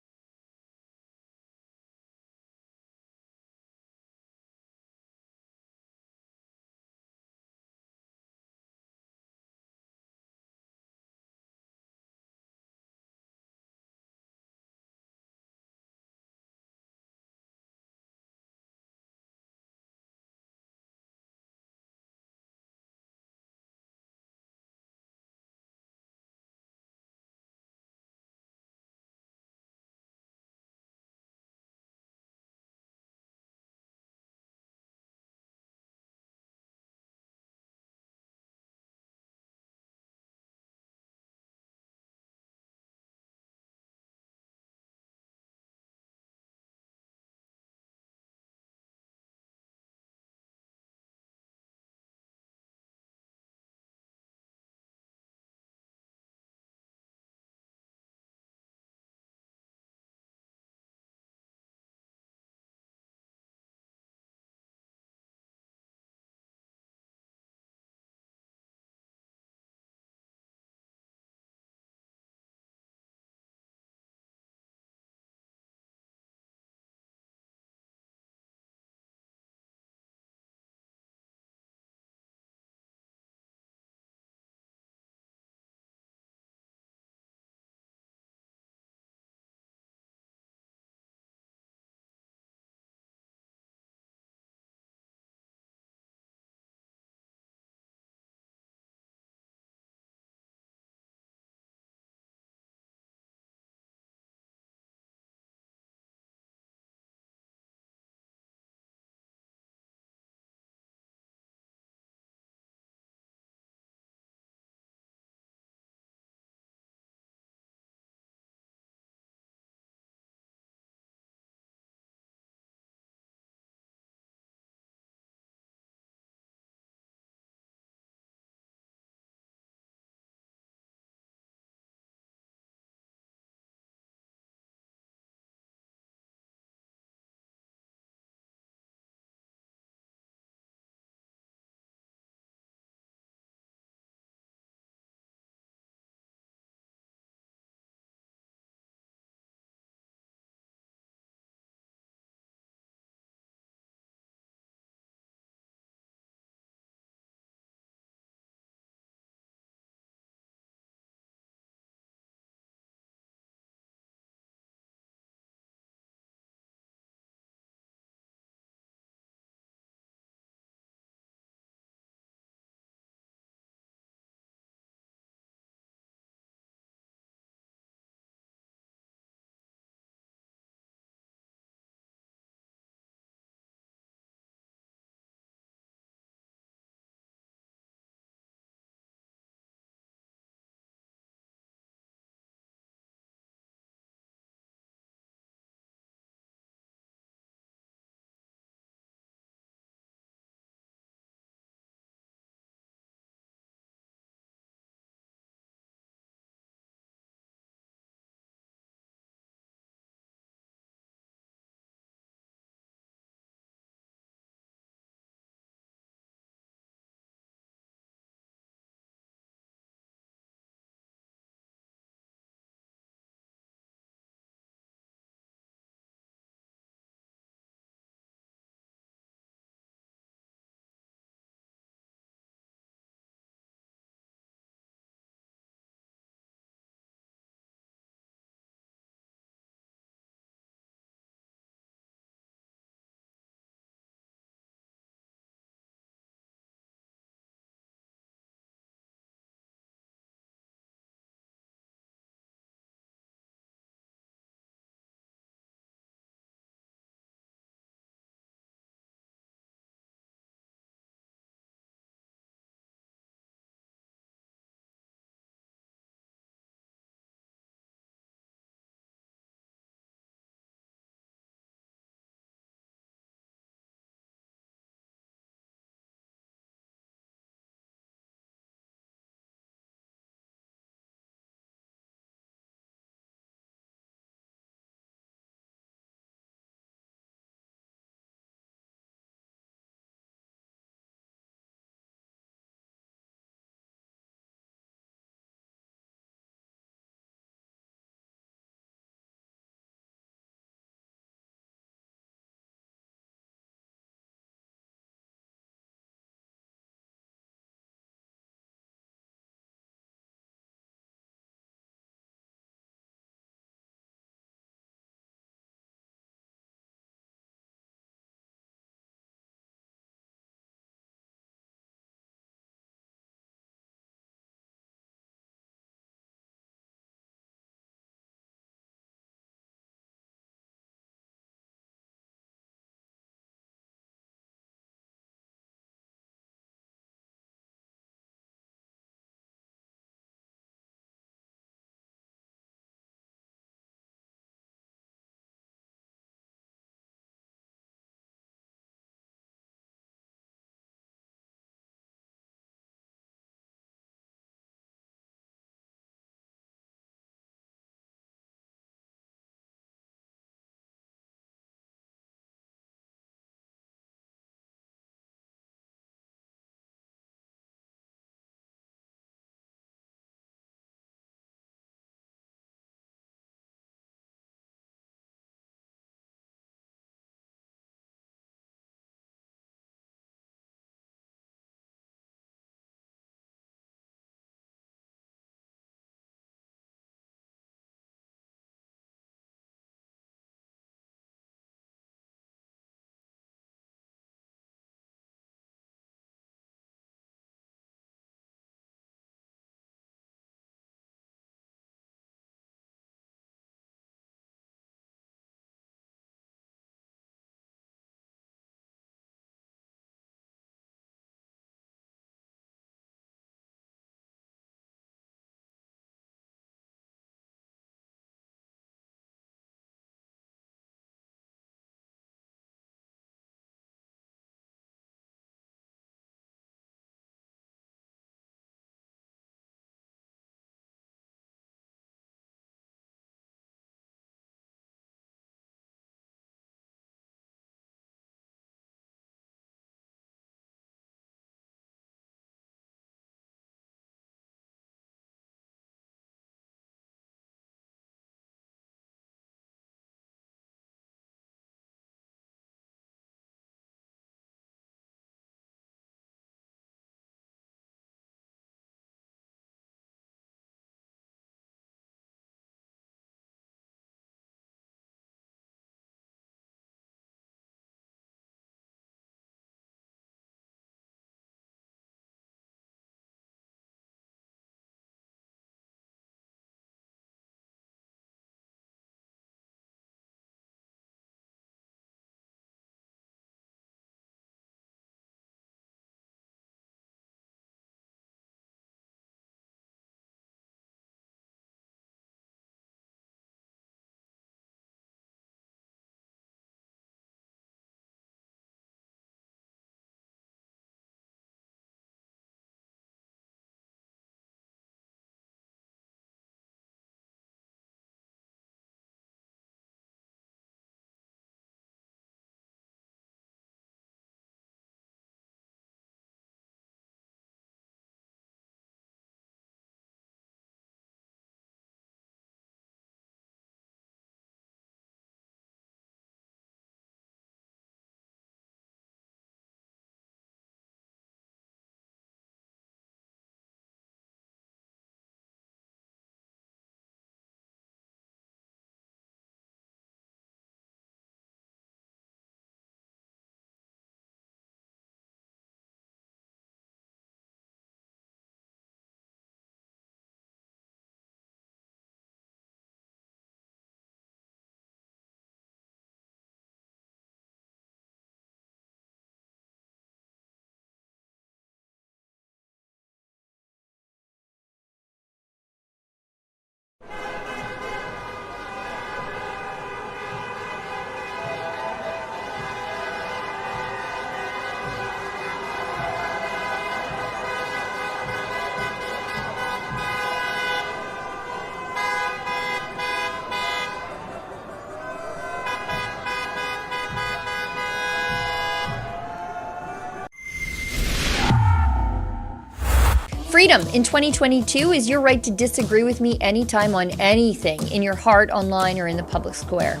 Freedom in 2022 is your right to disagree with me anytime on anything in your heart, online, or in the public square.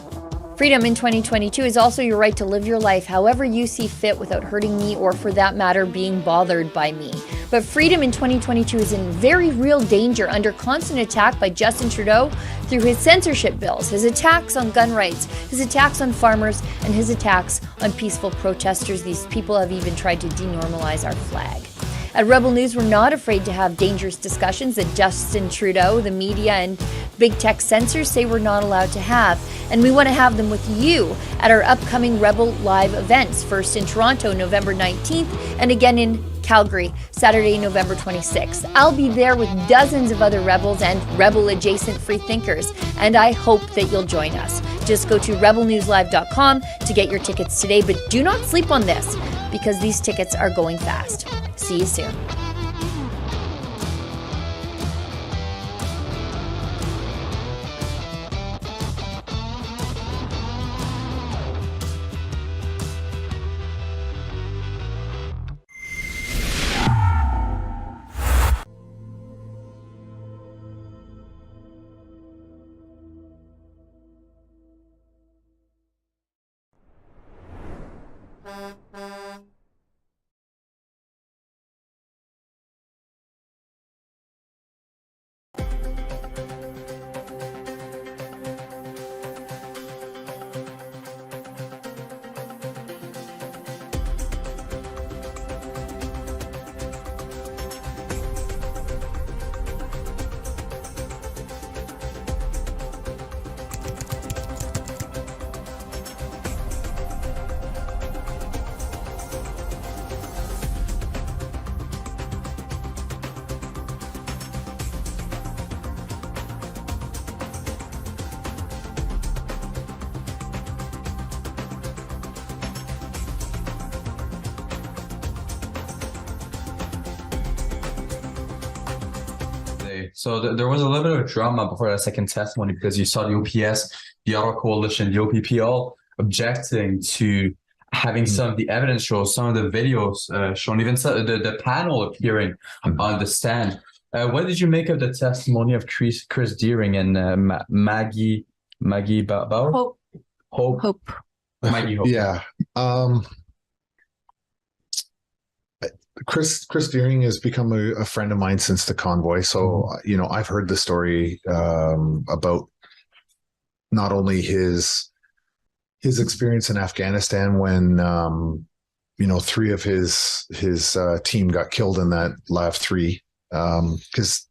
Freedom in 2022 is also your right to live your life however you see fit without hurting me or, for that matter, being bothered by me. But freedom in 2022 is in very real danger under constant attack by Justin Trudeau through his censorship bills, his attacks on gun rights, his attacks on farmers, and his attacks on peaceful protesters. These people have even tried to denormalize our flag. At Rebel News, we're not afraid to have dangerous discussions that Justin Trudeau, the media, and big tech censors say we're not allowed to have. And we want to have them with you at our upcoming Rebel Live events, first in Toronto, November 19th, and again in Calgary, Saturday, November 26th. I'll be there with dozens of other Rebels and Rebel-adjacent free thinkers, and I hope that you'll join us. Just go to rebelnewslive.com to get your tickets today, but do not sleep on this, because these tickets are going fast. See you soon. So there was a little bit of drama before that second testimony because you saw the OPS, the Ottawa Coalition, the OPP all objecting to having some of the evidence show, some of the videos shown, even the panel appearing on the stand. What did you make of the testimony of Chris Deering and Maggie Bauer? Hope. Maggie Hope. Yeah. Chris Deering has become a friend of mine since the Convoy. So, you know, I've heard the story about not only his experience in Afghanistan when, you know, 3 of his team got killed in that LAV 3 because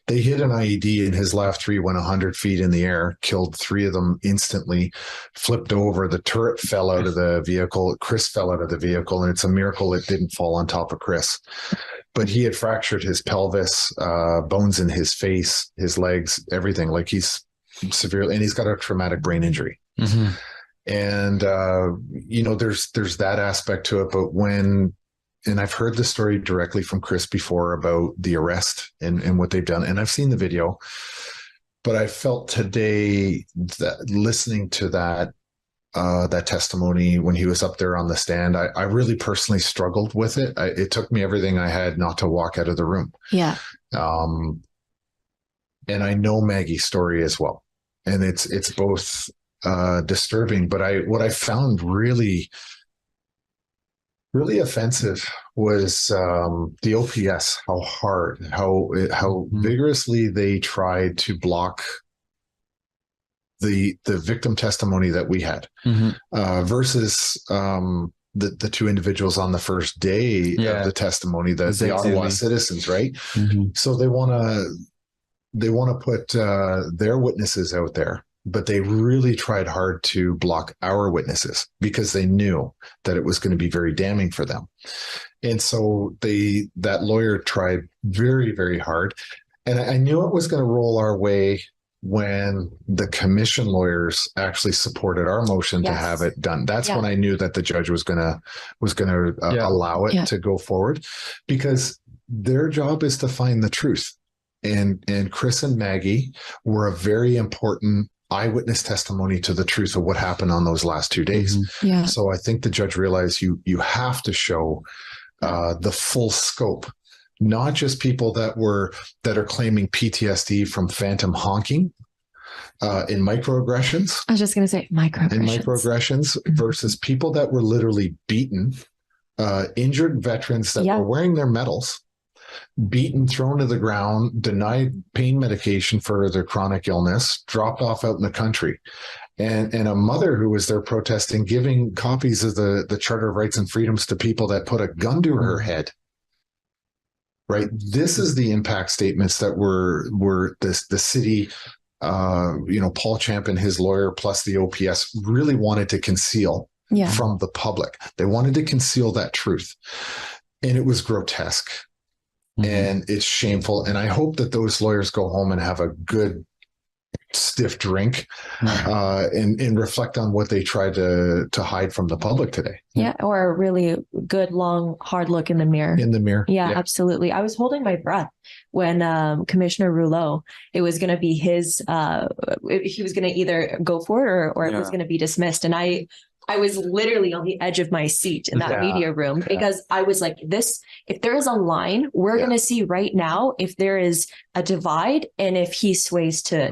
they hit an IED and his LAV 3 went 100 feet in the air, killed 3 of them instantly, flipped over. The turret fell out of the vehicle. Chris fell out of the vehicle, and it's a miracle it didn't fall on top of Chris. But he had fractured his pelvis, bones in his face, his legs, everything. Like he's severely, and he's got a traumatic brain injury. Mm-hmm. And, you know, there's that aspect to it. But and I've heard the story directly from Chris before about the arrest and what they've done. And I've seen the video, but I felt today that listening to that testimony when he was up there on the stand, I really personally struggled with it. It took me everything I had not to walk out of the room. Yeah. And I know Maggie's story as well. And it's both disturbing, but what I found really offensive was the OPS, how vigorously they tried to block the victim testimony that we had versus the 2 individuals on the first day of the testimony, the Ottawa citizens, right? Mm-hmm. So they want to put their witnesses out there. But they really tried hard to block our witnesses because they knew that it was going to be very damning for them. And so that lawyer tried very, very hard. And I knew it was going to roll our way when the commission lawyers actually supported our motion to have it done. That's when I knew that the judge was going to allow it to go forward, because their job is to find the truth. And Chris and Maggie were a very important eyewitness testimony to the truth of what happened on those last 2 days. Yeah. So I think the judge realized you have to show the full scope not just people that are claiming PTSD from phantom honking in microaggressions. I was just going to say microaggressions. Versus people that were literally beaten, injured veterans that were wearing their medals, beaten, thrown to the ground, denied pain medication for their chronic illness, dropped off out in the country. And a mother who was there protesting, giving copies of the Charter of Rights and Freedoms to people that put a gun to her head. Right. This is the impact statements that were the city, Paul Champ and his lawyer plus the OPS really wanted to conceal from the public. They wanted to conceal that truth. And it was grotesque. And it's shameful. And I hope that those lawyers go home and have a good stiff drink and reflect on what they tried to hide from the public today. Yeah, or a really good, long, hard look in the mirror. Yeah, absolutely. I was holding my breath when Commissioner Rouleau, it was going to be his, he was going to either go for it or it was going to be dismissed. And I was literally on the edge of my seat in that media room because I was like, if there is a line, we're going to see right now if there is a divide and if he sways to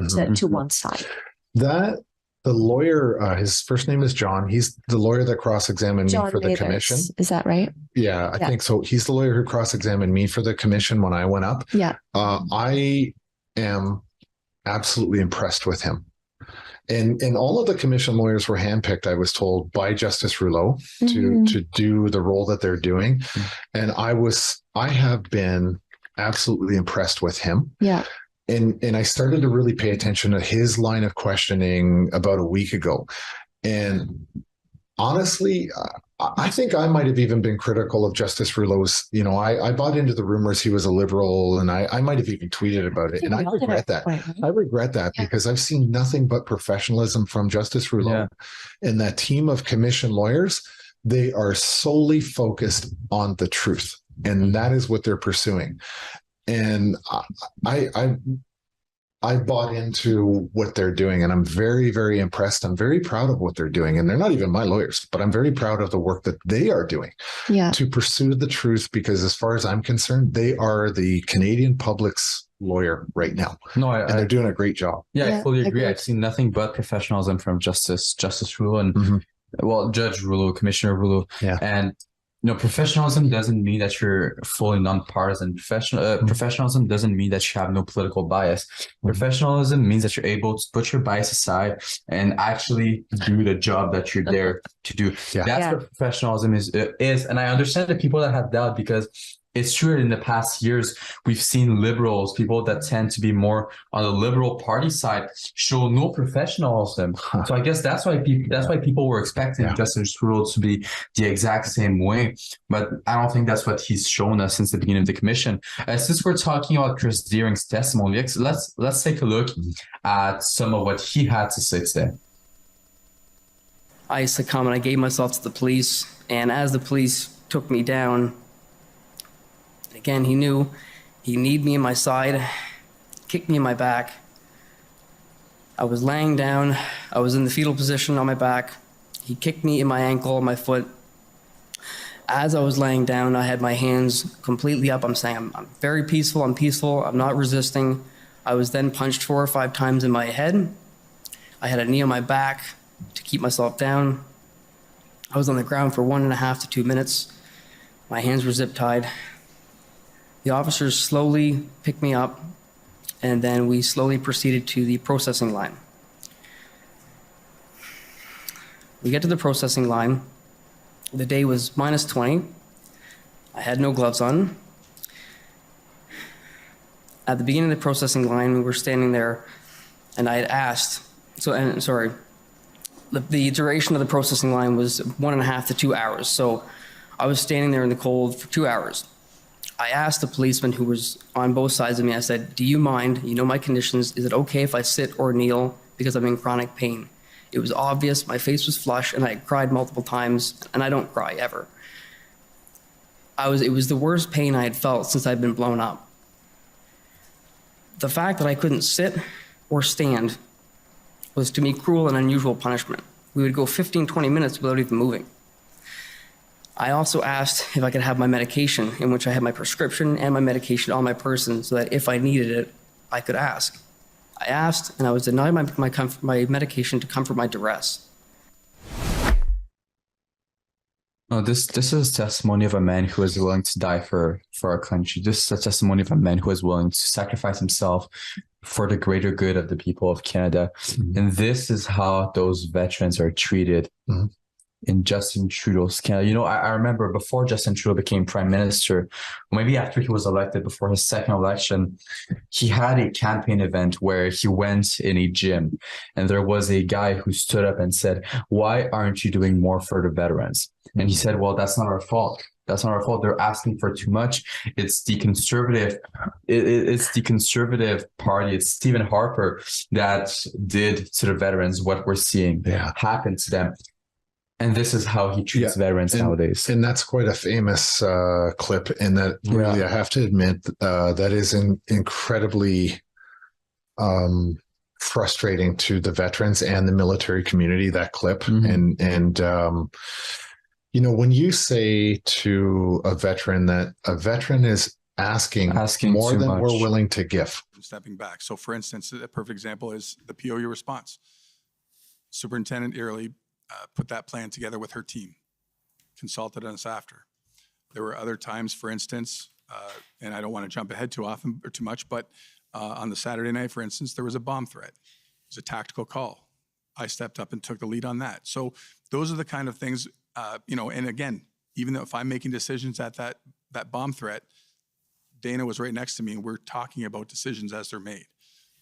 one side. The lawyer, his first name is John. He's the lawyer that cross-examined me for the commission. Is that right? Yeah, I think so. He's the lawyer who cross-examined me for the commission when I went up. Yeah. I am absolutely impressed with him. And all of the commission lawyers were handpicked, I was told, by Justice Rouleau to do the role that they're doing. And I have been absolutely impressed with him. Yeah. And I started to really pay attention to his line of questioning about a week ago. And honestly, I think I might have even been critical of Justice Rouleau's, I bought into the rumors he was a liberal, and I might have even tweeted about it. And I regret that. I regret that because I've seen nothing but professionalism from Justice Rouleau and that team of commission lawyers. They are solely focused on the truth, and that is what they're pursuing. And I bought into what they're doing, and I'm very, very impressed. I'm very proud of what they're doing. And they're not even my lawyers, but I'm very proud of the work that they are doing to pursue the truth, because as far as I'm concerned, they are the Canadian public's lawyer right now. And they're doing a great job. Yeah, I fully agree. I've seen nothing but professionalism from Justice Rouleau and Judge Rouleau, Commissioner Rouleau. And professionalism doesn't mean that you're fully nonpartisan. Professionalism doesn't mean that you have no political bias. Professionalism means that you're able to put your bias aside and actually do the job that you're there to do. That's what professionalism is. And I understand the people that have doubt, because it's true in the past years, we've seen liberals, people that tend to be more on the liberal party side, show no professionalism. So I guess that's why people were expecting Justice Rouleau to be the exact same way. But I don't think that's what he's shown us since the beginning of the commission. Since we're talking about Chris Deering's testimony, let's take a look at some of what he had to say today. I succumbed and I gave myself to the police. And as the police took me down, again, he knew he kneed me in my side, kicked me in my back. I was laying down. I was in the fetal position on my back. He kicked me in my ankle, my foot. As I was laying down, I had my hands completely up. I'm saying, I'm very peaceful. I'm peaceful. I'm not resisting. I was then punched 4 or 5 times in my head. I had a knee on my back to keep myself down. I was on the ground for 1.5 to 2 minutes. My hands were zip tied. The officers slowly picked me up, and then we slowly proceeded to the processing line. We get to the processing line. The day was -20. I had no gloves on. At the beginning of the processing line, we were standing there, and I had asked, the duration of the processing line was 1.5 to 2 hours. So I was standing there in the cold for 2 hours. I asked the policeman who was on both sides of me, I said, do you mind, you know my conditions, is it okay if I sit or kneel because I'm in chronic pain? It was obvious, my face was flush, and I cried multiple times, and I don't cry ever. It was the worst pain I had felt since I'd been blown up. The fact that I couldn't sit or stand was to me cruel and unusual punishment. We would go 15, 20 minutes without even moving. I also asked if I could have my medication, in which I had my prescription and my medication on my person so that if I needed it, I could ask. I asked, and I was denied my medication to comfort my duress. No, this is testimony of a man who is willing to die for our country. This is a testimony of a man who is willing to sacrifice himself for the greater good of the people of Canada. Mm-hmm. And this is how those veterans are treated. Mm-hmm. In Justin Trudeau's Canada. You know, I remember before Justin Trudeau became prime minister, maybe after he was elected, before his second election, he had a campaign event where he went in a gym and there was a guy who stood up and said, "Why aren't you doing more for the veterans?" And he said, "Well, that's not our fault. That's not our fault. They're asking for too much. It's the conservative, it's the conservative party. It's Stephen Harper that did to the veterans what we're seeing happen to them." And this is how he treats veterans nowadays. And that's quite a famous clip. And that really, I have to admit, that is incredibly frustrating to the veterans and the military community, that clip. Mm-hmm. And you know, when you say to a veteran that a veteran is asking more than we're willing to give. Stepping back. So for instance, a perfect example is the POU response. Superintendent Early put that plan together with her team, consulted us after. There were other times, for instance, and I don't want to jump ahead too often or too much, but on the Saturday night, for instance, there was a bomb threat. It was a tactical call. I stepped up and took the lead on that. So those are the kind of things, you know, and again, even though if I'm making decisions at that bomb threat, Dana was right next to me and we're talking about decisions as they're made,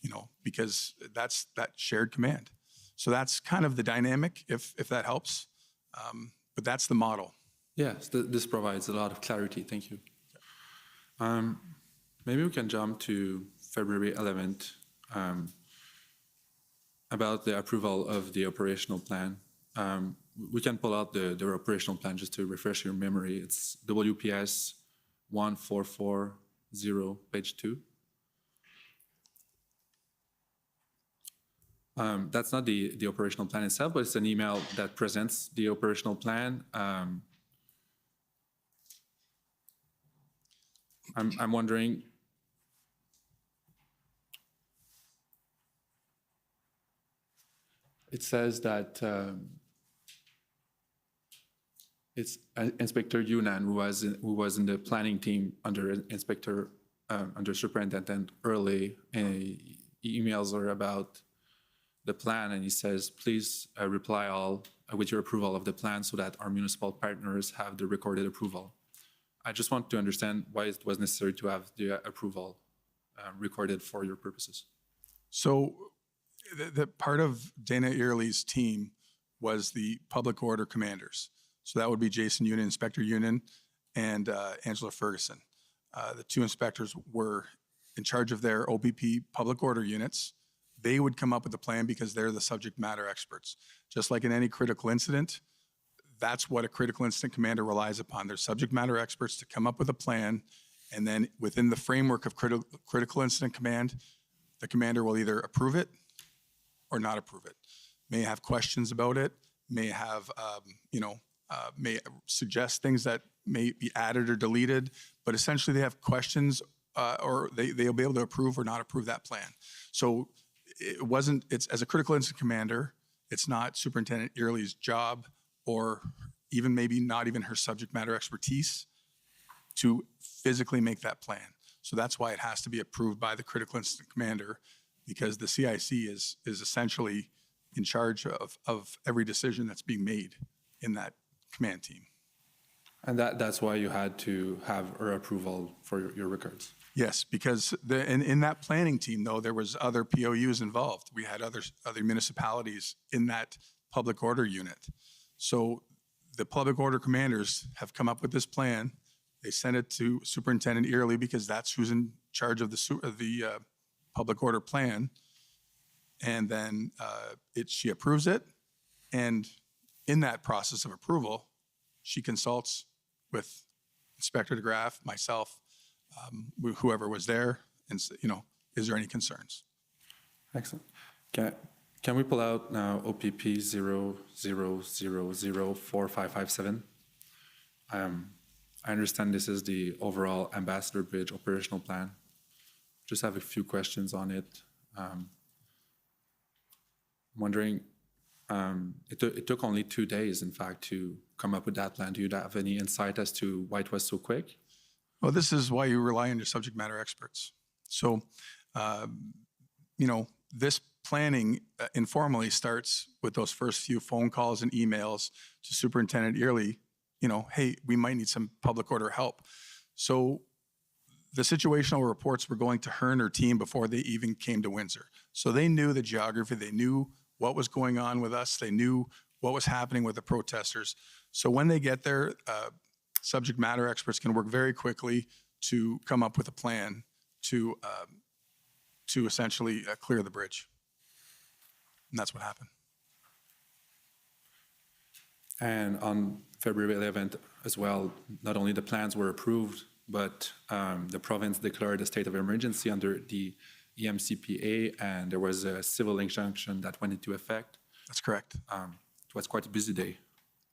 you know, because that's that shared command. So that's kind of the dynamic, if that helps. But that's the model. Yes, this provides a lot of clarity. Thank you. Maybe we can jump to February 11th about the approval of the operational plan. We can pull out the operational plan just to refresh your memory. It's WPS 1440, page 2. That's not the operational plan itself, but it's an email that presents the operational plan. I'm wondering, it says that it's Inspector Yunnan who was in the planning team under under Superintendent Early, and emails are about the plan, and he says, please reply all with your approval of the plan so that our municipal partners have the recorded approval. I just want to understand why it was necessary to have the approval recorded for your purposes. So the part of Dana Early's team was the public order commanders. So that would be Jason Yunnan, Inspector Yunnan, and Angela Ferguson. The two inspectors were in charge of their OPP public order units. They would come up with a plan because they're the subject matter experts. Just like in any critical incident, that's what a critical incident commander relies upon. They're subject matter experts to come up with a plan, and then within the framework of critical incident command, the commander will either approve it or not approve it. May have questions about it, may have, may suggest things that may be added or deleted, but essentially they have questions or they'll be able to approve or not approve that plan. So it's as a critical incident commander, it's not Superintendent Early's job or even maybe not even her subject matter expertise to physically make that plan. So that's why it has to be approved by the critical incident commander, because the CIC is essentially in charge of every decision that's being made in that command team. And that's why you had to have her approval for your records? Yes, because in that planning team, though, there was other POUs involved. We had other municipalities in that public order unit. So the public order commanders have come up with this plan. They sent it to Superintendent Early because that's who's in charge of the public order plan. And then she approves it. And in that process of approval, she consults with Inspector DeGraff, myself, whoever was there, and is there any concerns? Excellent. Can we pull out now OPP 00004557? I understand this is the overall Ambassador Bridge operational plan. Just have a few questions on it. I'm wondering, it took only 2 days, in fact, to come up with that plan. Do you have any insight as to why it was so quick? Well, this is why you rely on your subject matter experts. So, this planning informally starts with those first few phone calls and emails to Superintendent Early, hey, we might need some public order help. So the situational reports were going to her and her team before they even came to Windsor. So they knew the geography, they knew what was going on with us, they knew what was happening with the protesters. So when they get there, subject matter experts can work very quickly to come up with a plan to essentially clear the bridge. And that's what happened. And on February 11th as well, not only the plans were approved, but the province declared a state of emergency under the EMCPA, and there was a civil injunction that went into effect. That's correct. It was quite a busy day.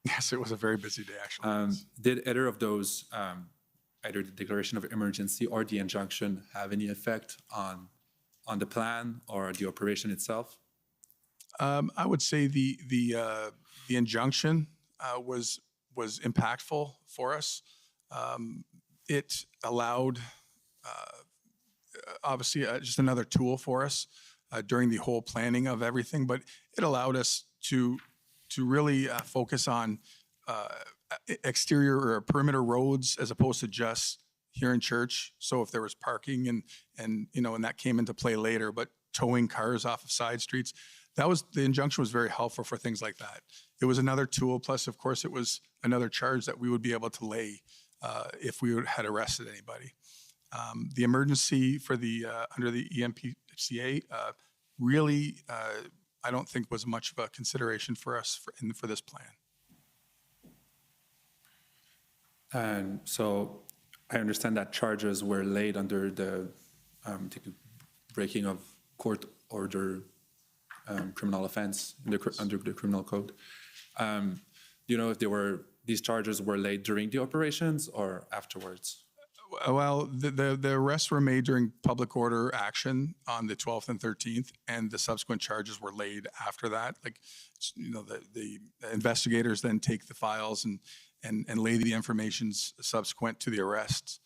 Yes, it was a very busy day, actually. Did either of those, either the declaration of emergency or the injunction, have any effect on the plan or the operation itself? I would say the injunction was impactful for us. It allowed, obviously, just another tool for us during the whole planning of everything, but it allowed us to really focus on exterior or perimeter roads as opposed to just here in church. So if there was parking and that came into play later, but towing cars off of side streets, the injunction was very helpful for things like that. It was another tool. Plus, of course, it was another charge that we would be able to lay if we had arrested anybody. The emergency for under the EMPCA really, I don't think was much of a consideration for us for this plan. And so I understand that charges were laid under the breaking of court order criminal offense under the criminal code. Do you know if these charges were laid during the operations or afterwards? Well, the arrests were made during public order action on the 12th and 13th, and the subsequent charges were laid after that. Like, the investigators then take the files and lay the information subsequent to the arrests.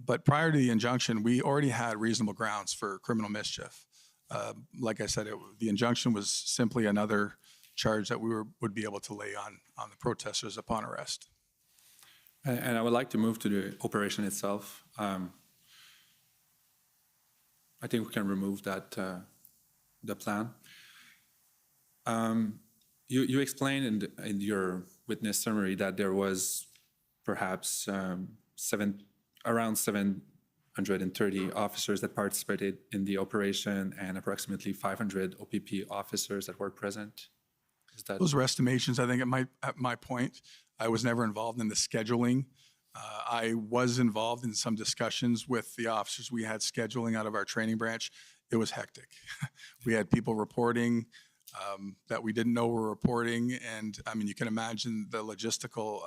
But prior to the injunction, we already had reasonable grounds for criminal mischief. Like I said, the injunction was simply another charge that we would be able to lay on the protesters upon arrest. And I would like to move to the operation itself. I think we can remove that the plan. You explained in your witness summary that there was perhaps around 730 officers that participated in the operation and approximately 500 OPP officers that were present. Those were estimations. I think at my point, I was never involved in the scheduling. I was involved in some discussions with the officers we had scheduling out of our training branch. It was hectic. We had people reporting that we didn't know were reporting. And I mean, you can imagine the logistical,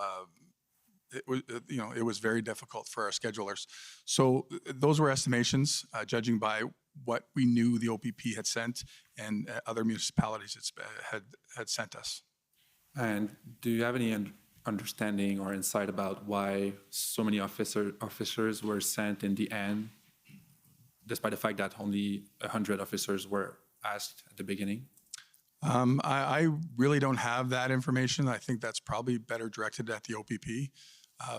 it was very difficult for our schedulers. So those were estimations, judging by what we knew the OPP had sent and other municipalities had sent us. And do you have any understanding or insight about why so many officers were sent in the end, despite the fact that only 100 officers were asked at the beginning? I really don't have that information. I think that's probably better directed at the OPP.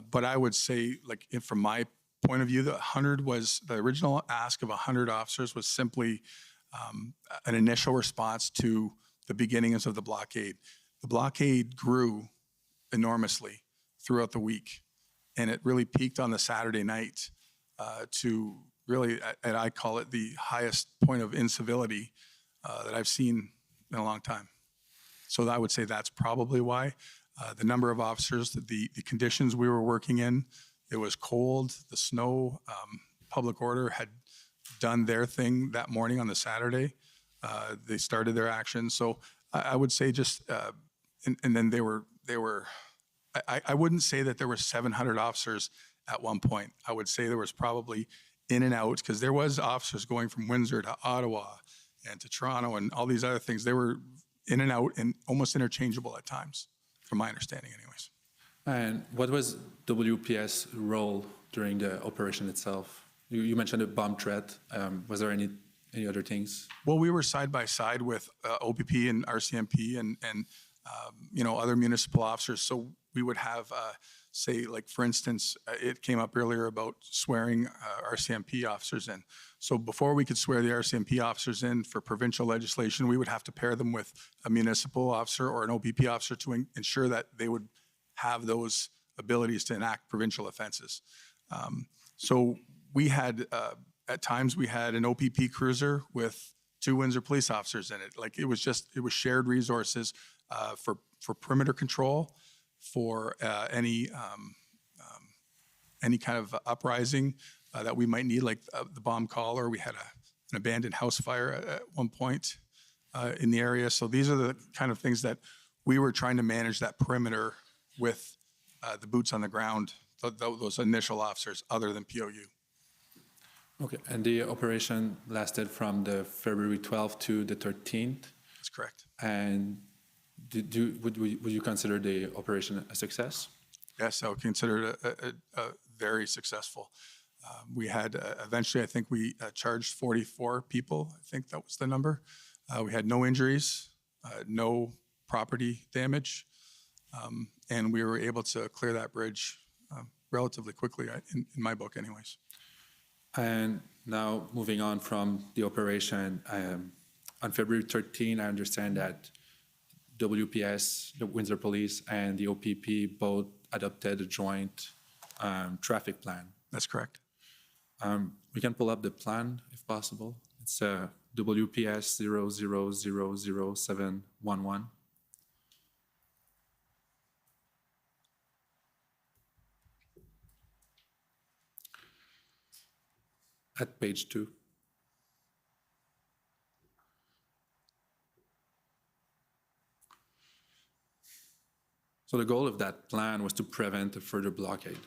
But I would say, like, from my point of view, the original ask of 100 officers was simply an initial response to the beginnings of the blockade. The blockade grew enormously throughout the week, and it really peaked on the Saturday night to really, and I call it the highest point of incivility that I've seen in a long time. So I would say that's probably why. The number of officers, the conditions we were working in, it was cold, the snow, public order had done their thing that morning on the Saturday. They started their action. So I would say just, and then they were I wouldn't say that there were 700 officers at one point. I would say there was probably in and out, because there was officers going from Windsor to Ottawa and to Toronto and all these other things. They were in and out and almost interchangeable at times, from my understanding anyways. And what was WPS' role during the operation itself? You mentioned a bomb threat. Was there any other things? Well, we were side by side with OPP and RCMP and other municipal officers. So we would have, say, like for instance, it came up earlier about swearing RCMP officers in. So before we could swear the RCMP officers in for provincial legislation, we would have to pair them with a municipal officer or an OPP officer to ensure that they would have those abilities to enact provincial offenses. So we had, at times we had an OPP cruiser with 2 Windsor police officers in it. Like it was shared resources for perimeter control, for any kind of uprising that we might need, like the bomb call, or we had an abandoned house fire at one point in the area. So these are the kind of things that we were trying to manage, that perimeter with the boots on the ground, those initial officers other than POU. Okay, and the operation lasted from the February 12th to the 13th? That's correct. And would you consider the operation a success? Yes, I would consider it a very successful. We had, eventually, I think we charged 44 people. I think that was the number. We had no injuries, no property damage, and we were able to clear that bridge relatively quickly, in my book anyways. And now moving on from the operation, on February 13, I understand that WPS, the Windsor Police, and the OPP both adopted a joint traffic plan. That's correct. We can pull up the plan if possible. It's WPS 00000711. At page 2. So the goal of that plan was to prevent a further blockade.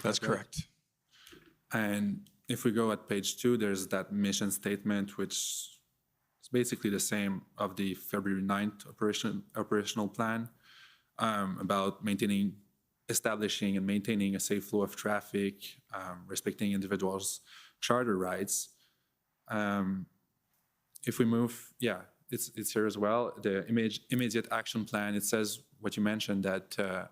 That's correct. And if we go at page 2, there's that mission statement, which is basically the same of the February 9th operational plan, about establishing and maintaining a safe flow of traffic, respecting individuals' charter rights. If we move, it's here as well. The immediate action plan, it says what you mentioned, that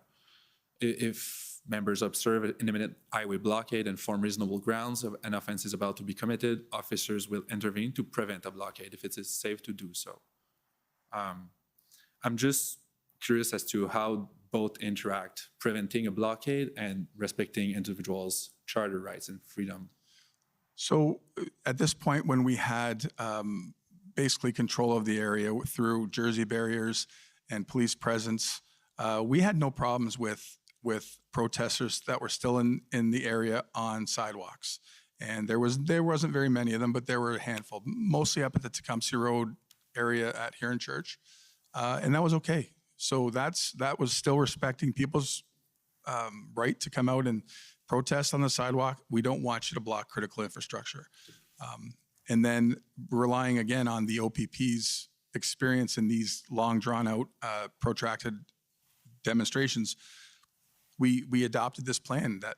if members observe an imminent highway blockade and form reasonable grounds of an offense is about to be committed, officers will intervene to prevent a blockade if it is safe to do so. I'm just curious as to how both interact, preventing a blockade and respecting individuals' charter rights and freedom. So at this point, when we had basically control of the area through jersey barriers and police presence, we had no problems with protesters that were still in the area on sidewalks. And there wasn't very many of them, but there were a handful, mostly up at the Tecumseh Road area at Huron Church. And that was okay. So that was still respecting people's right to come out and protest on the sidewalk. We don't want you to block critical infrastructure. And then relying again on the OPP's experience in these long drawn out, protracted demonstrations, we adopted this plan that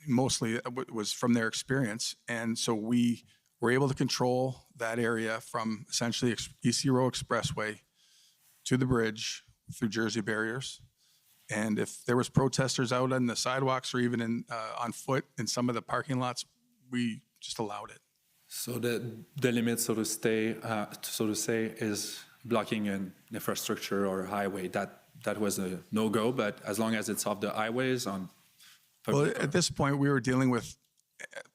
mostly was from their experience. And so we were able to control that area from essentially EC Row Expressway to the bridge through jersey barriers. And if there was protesters out on the sidewalks or even on foot in some of the parking lots, we just allowed it. So the limit, so to say, is blocking an infrastructure or a highway. That was a no-go, but as long as it's off the highways on. Well, at this point, we were dealing with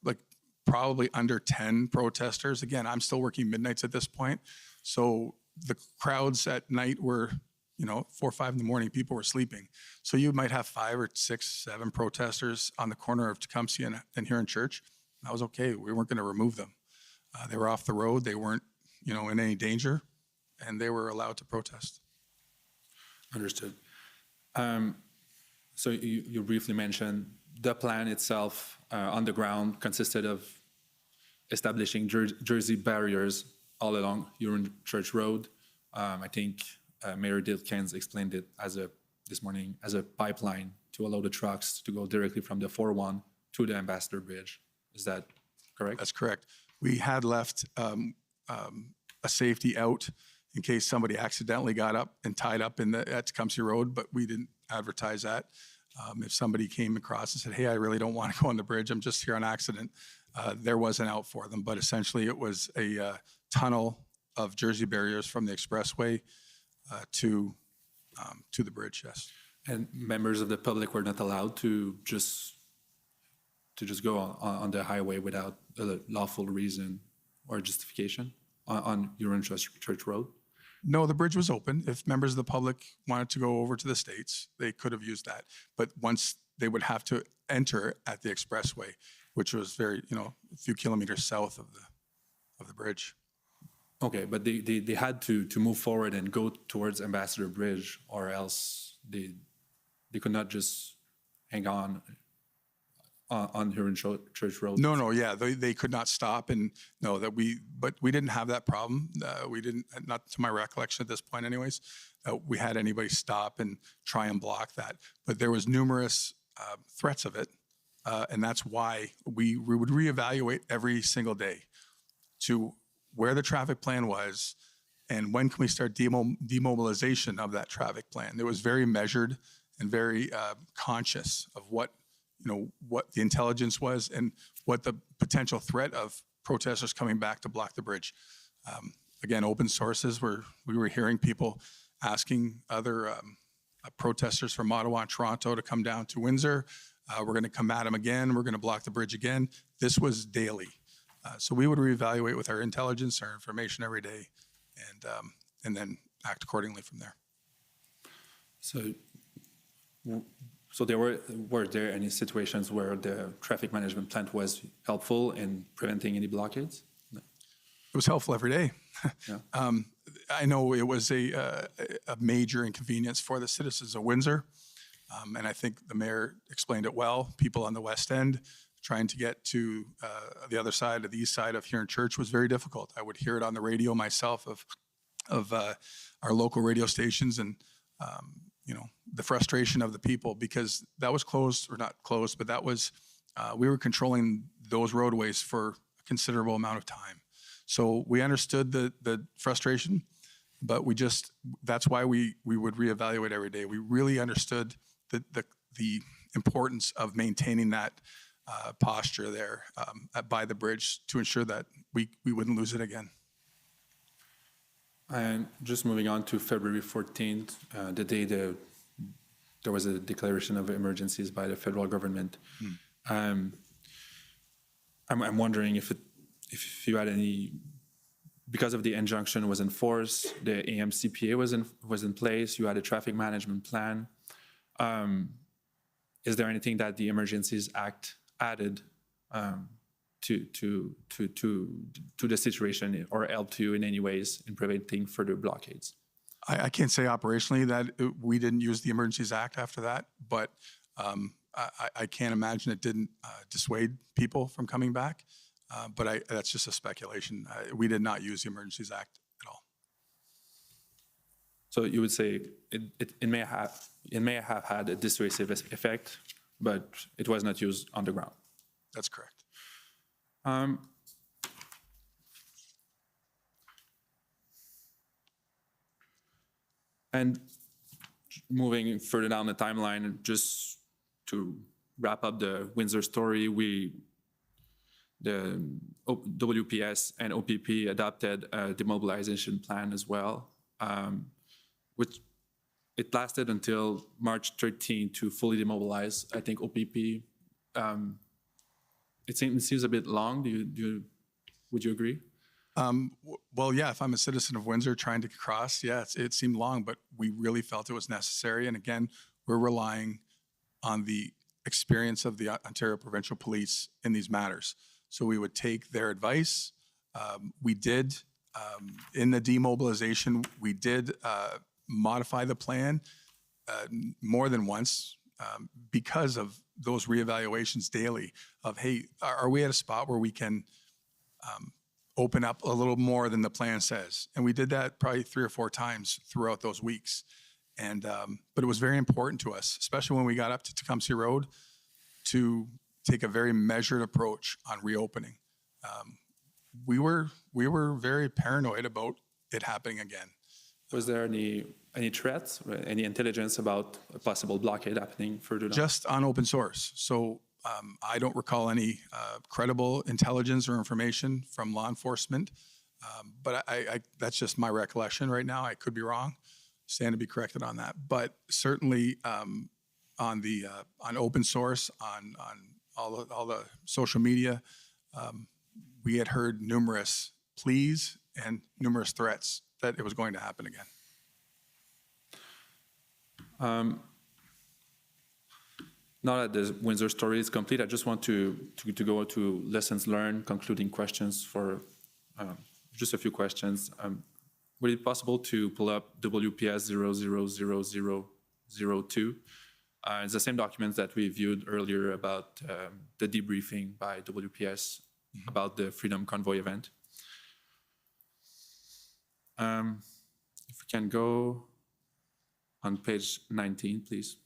like probably under 10 protesters. Again, I'm still working midnights at this point. So the crowds at night were, 4 or 5 in the morning, people were sleeping. So you might have 5 or 6, 7 protesters on the corner of Tecumseh and Huron Church. That was okay. We weren't going to remove them. They were off the road. They weren't, in any danger, and they were allowed to protest. Understood. So you briefly mentioned the plan itself on the ground consisted of establishing jersey barriers all along Huron Church Road. I think Mayor Dilkens explained it this morning as a pipeline to allow the trucks to go directly from the 4-1 to the Ambassador Bridge. Is that correct? That's correct. We had left a safety out in case somebody accidentally got up and tied up at Tecumseh Road, but we didn't advertise that. If somebody came across and said, hey, I really don't want to go on the bridge, I'm just here on accident, there was an out for them. But essentially it was a tunnel of jersey barriers from the expressway to the bridge, yes. And members of the public were not allowed to just go on the highway without a lawful reason or justification on Huron Church Road? No, the bridge was open. If members of the public wanted to go over to the States, they could have used that. But once they would have to enter at the expressway, which was very, a few kilometers south of the bridge. Okay, but they had to move forward and go towards Ambassador Bridge, or else they could not just hang on Huron Church Road. No, yeah, they could not stop, and but we didn't have that problem. We didn't, not to my recollection at this point, anyways. We had anybody stop and try and block that, but there was numerous threats of it, and that's why we would reevaluate every single day to where the traffic plan was and when can we start demobilization of that traffic plan. It was very measured and very conscious of what the intelligence was and what the potential threat of protesters coming back to block the bridge. Again, open sources, we were hearing people asking other protesters from Ottawa and Toronto to come down to Windsor. We're going to come at them again. We're going to block the bridge again. This was daily. So we would reevaluate with our intelligence, our information every day, and then act accordingly from there. So were there any situations where the traffic management plan was helpful in preventing any blockades? No. It was helpful every day. Yeah. I know it was a major inconvenience for the citizens of Windsor, and I think the mayor explained it well. People on the West End trying to get to the other side, of the east side of Huron Church, was very difficult. I would hear it on the radio myself of our local radio stations, and the frustration of the people, because that was closed, or not closed, but that was, we were controlling those roadways for a considerable amount of time. So we understood the frustration, but that's why we would reevaluate every day. We really understood the importance of maintaining that posture there by the bridge to ensure that we wouldn't lose it again. And just moving on to February 14th, the day there was a declaration of emergencies by the federal government. I'm wondering if you had any, because of the injunction was enforced, the AMCPA was in place, you had a traffic management plan. Is there anything that the Emergencies Act added to the situation, or helped you in any ways in preventing further blockades? I can't say operationally that we didn't use the Emergencies Act after that, but I can't imagine it didn't dissuade people from coming back. But that's just a speculation. We did not use the Emergencies Act at all. So you would say it may have had a dissuasive effect, but it was not used on the ground. That's correct. And moving further down the timeline, just to wrap up the Windsor story, the WPS and OPP adopted a demobilization plan as well, which it lasted until March 13 to fully demobilize. I think OPP, it seems a bit long. Would you agree? Well, yeah, if I'm a citizen of Windsor trying to cross, yeah, it seemed long, but we really felt it was necessary. And again, we're relying on the experience of the Ontario Provincial Police in these matters. So we would take their advice. We did, in the demobilization, we did modify the plan more than once. because of those reevaluations daily of, hey, are we at a spot where we can open up a little more than the plan says? And we did that probably 3 or 4 times throughout those weeks. And but it was very important to us, especially when we got up to Tecumseh Road, to take a very measured approach on reopening. We were very paranoid about it happening again. Was there any threats, any intelligence about a possible blockade happening further down? Just on open source. So I don't recall any credible intelligence or information from law enforcement, but I that's just my recollection right now. I could be wrong. Stand to be corrected on that. But certainly on open source, on all the social media, we had heard numerous pleas and numerous threats that it was going to happen again. Now that the Windsor story is complete, I just want to go to lessons learned, concluding questions for just a few questions. Would it be possible to pull up WPS 000002? It's the same documents that we viewed earlier about the debriefing by WPS about the Freedom Convoy event. If we can go on page 19, please.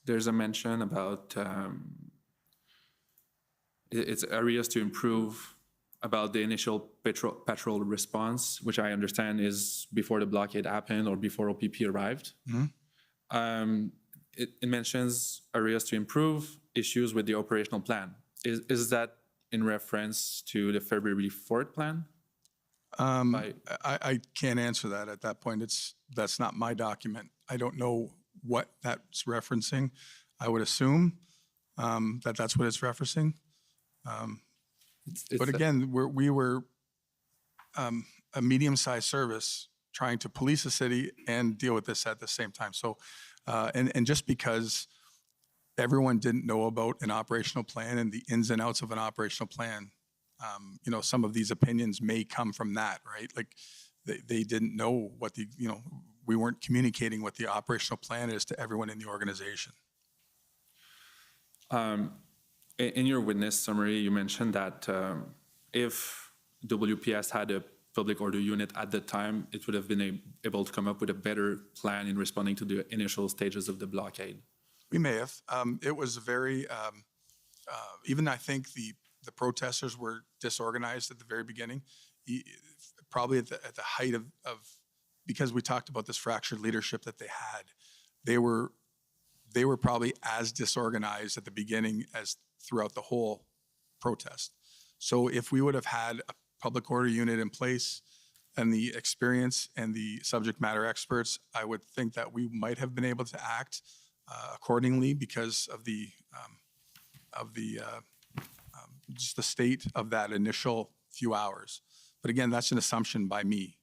There's a mention about it's areas to improve about the initial patrol response, which I understand is before the blockade happened or before OPP arrived. It mentions areas to improve, issues with the operational plan. Is that in reference to the February 4th plan? I can't answer that at that point. That's not my document. I don't know what that's referencing. I would assume that that's what it's referencing. But again, we were a medium-sized service trying to police the city and deal with this at the same time. So, and just because everyone didn't know about an operational plan and the ins and outs of an operational plan, you know, some of these opinions may come from that, right? Like they didn't know what the, you know, we weren't communicating what the operational plan is to everyone in the organization. In your witness summary, you mentioned that if WPS had a public order unit at the time, it would have been able to come up with a better plan in responding to the initial stages of the blockade. We may have. It was very, even I think the protesters were disorganized at the very beginning, probably at the height of, because we talked about this fractured leadership that they had, they were probably as disorganized at the beginning as throughout the whole protest. So if we would have had a public order unit in place and the experience and the subject matter experts, I would think that we might have been able to act accordingly because of the just the state of that initial few hours. But again, that's an assumption by me.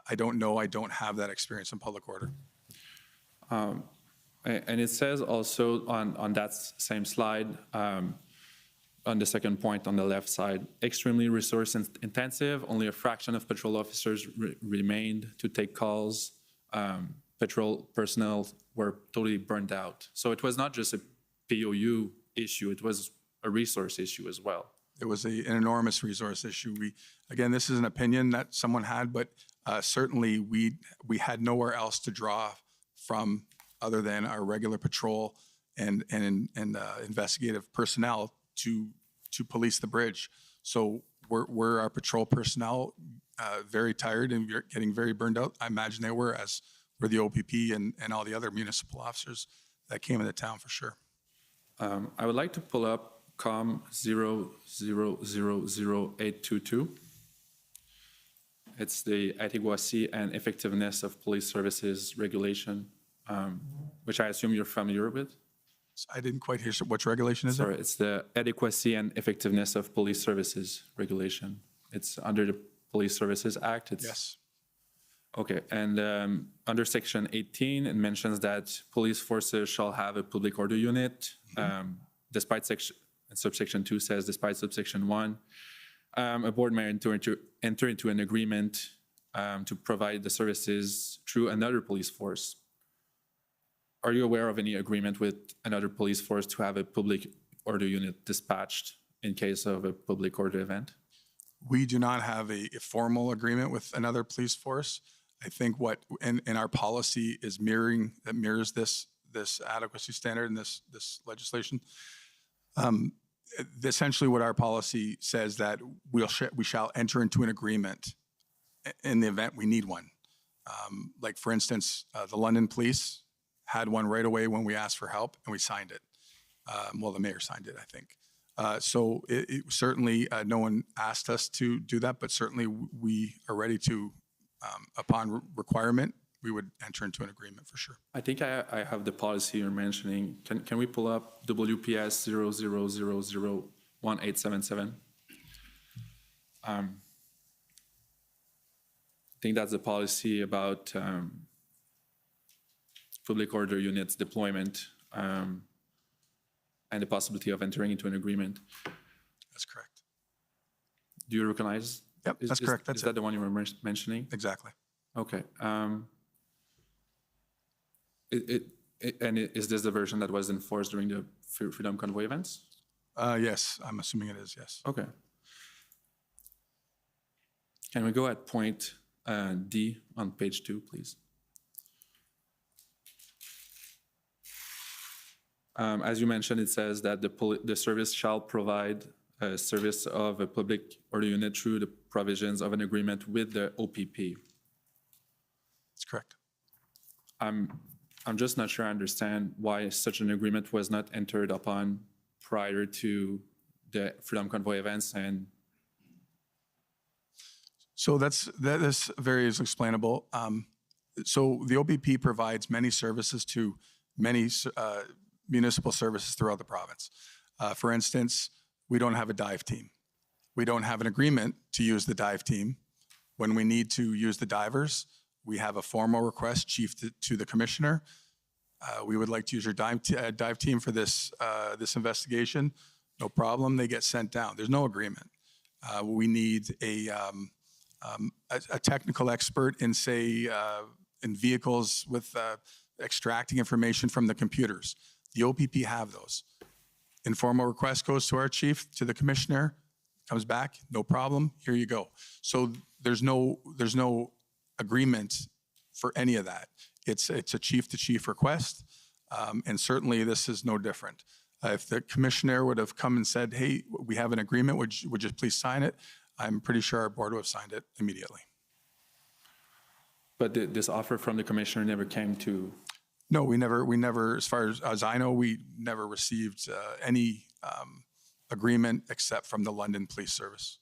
I don't know. I don't have that experience in public order. And it says also on that same slide, on the second point on the left side, extremely resource intensive, only a fraction of patrol officers remained to take calls. Patrol personnel were totally burned out. So it was not just a POU issue, it was a resource issue as well. It was an enormous resource issue. Again, this is an opinion that someone had, but certainly we had nowhere else to draw from other than our regular patrol and investigative personnel to police the bridge. So were our patrol personnel very tired and getting very burned out? I imagine they were, as were the OPP and all the other municipal officers that came into town for sure. I would like to pull up COM 0000822. It's the adequacy and effectiveness of police services regulation, which I assume you're familiar with. I didn't quite hear. Which regulation is it? Sorry, it's the adequacy and effectiveness of police services regulation. It's under the Police Services Act. Yes. Okay, and under Section 18, it mentions that police forces shall have a public order unit, despite subsection 2 says, despite subsection 1, a board may enter into an agreement to provide the services through another police force. Are you aware of any agreement with another police force to have a public order unit dispatched in case of a public order event? We do not have a formal agreement with another police force. I think what in our policy is mirrors this adequacy standard and this legislation. Essentially, what our policy says that we shall enter into an agreement in the event we need one. Like for instance, the London Police had one right away when we asked for help, and we signed it. Well, the mayor signed it, I think. So certainly, no one asked us to do that, but certainly we are ready to, upon requirement, we would enter into an agreement for sure. I think I have the policy you're mentioning. Can we pull up WPS 00001877? I think that's the policy about public order units deployment and the possibility of entering into an agreement. That's correct. Do you recognize? Yep, that's correct. Is that the one you were mentioning? Exactly. Okay. Is this the version that was enforced during the Freedom Convoy events? Yes, I'm assuming it is, yes. Okay. Can we go at point D on page 2, please? As you mentioned, it says that the service shall provide a service of a public order unit through the provisions of an agreement with the OPP. That's correct. I'm just not sure I understand why such an agreement was not entered upon prior to the Freedom Convoy events. And so that is very explainable. So the OPP provides many services to many municipal services throughout the province. For instance, we don't have a dive team. We don't have an agreement to use the dive team. When we need to use the divers, we have a formal request, chief, to the commissioner. We would like to use your dive team for this investigation. No problem. They get sent down. There's no agreement. We need a technical expert in, say, in vehicles with extracting information from the computers. The OPP have those. Informal request goes to our chief, to the commissioner, comes back, no problem. Here you go. So there's no agreement for any of that. It's a chief-to-chief request, and certainly this is no different. If the commissioner would have come and said, hey, we have an agreement, would you please sign it? I'm pretty sure our board would have signed it immediately. But this offer from the commissioner never came to? No, we never, as far as I know, we never received any agreement except from the London Police Service.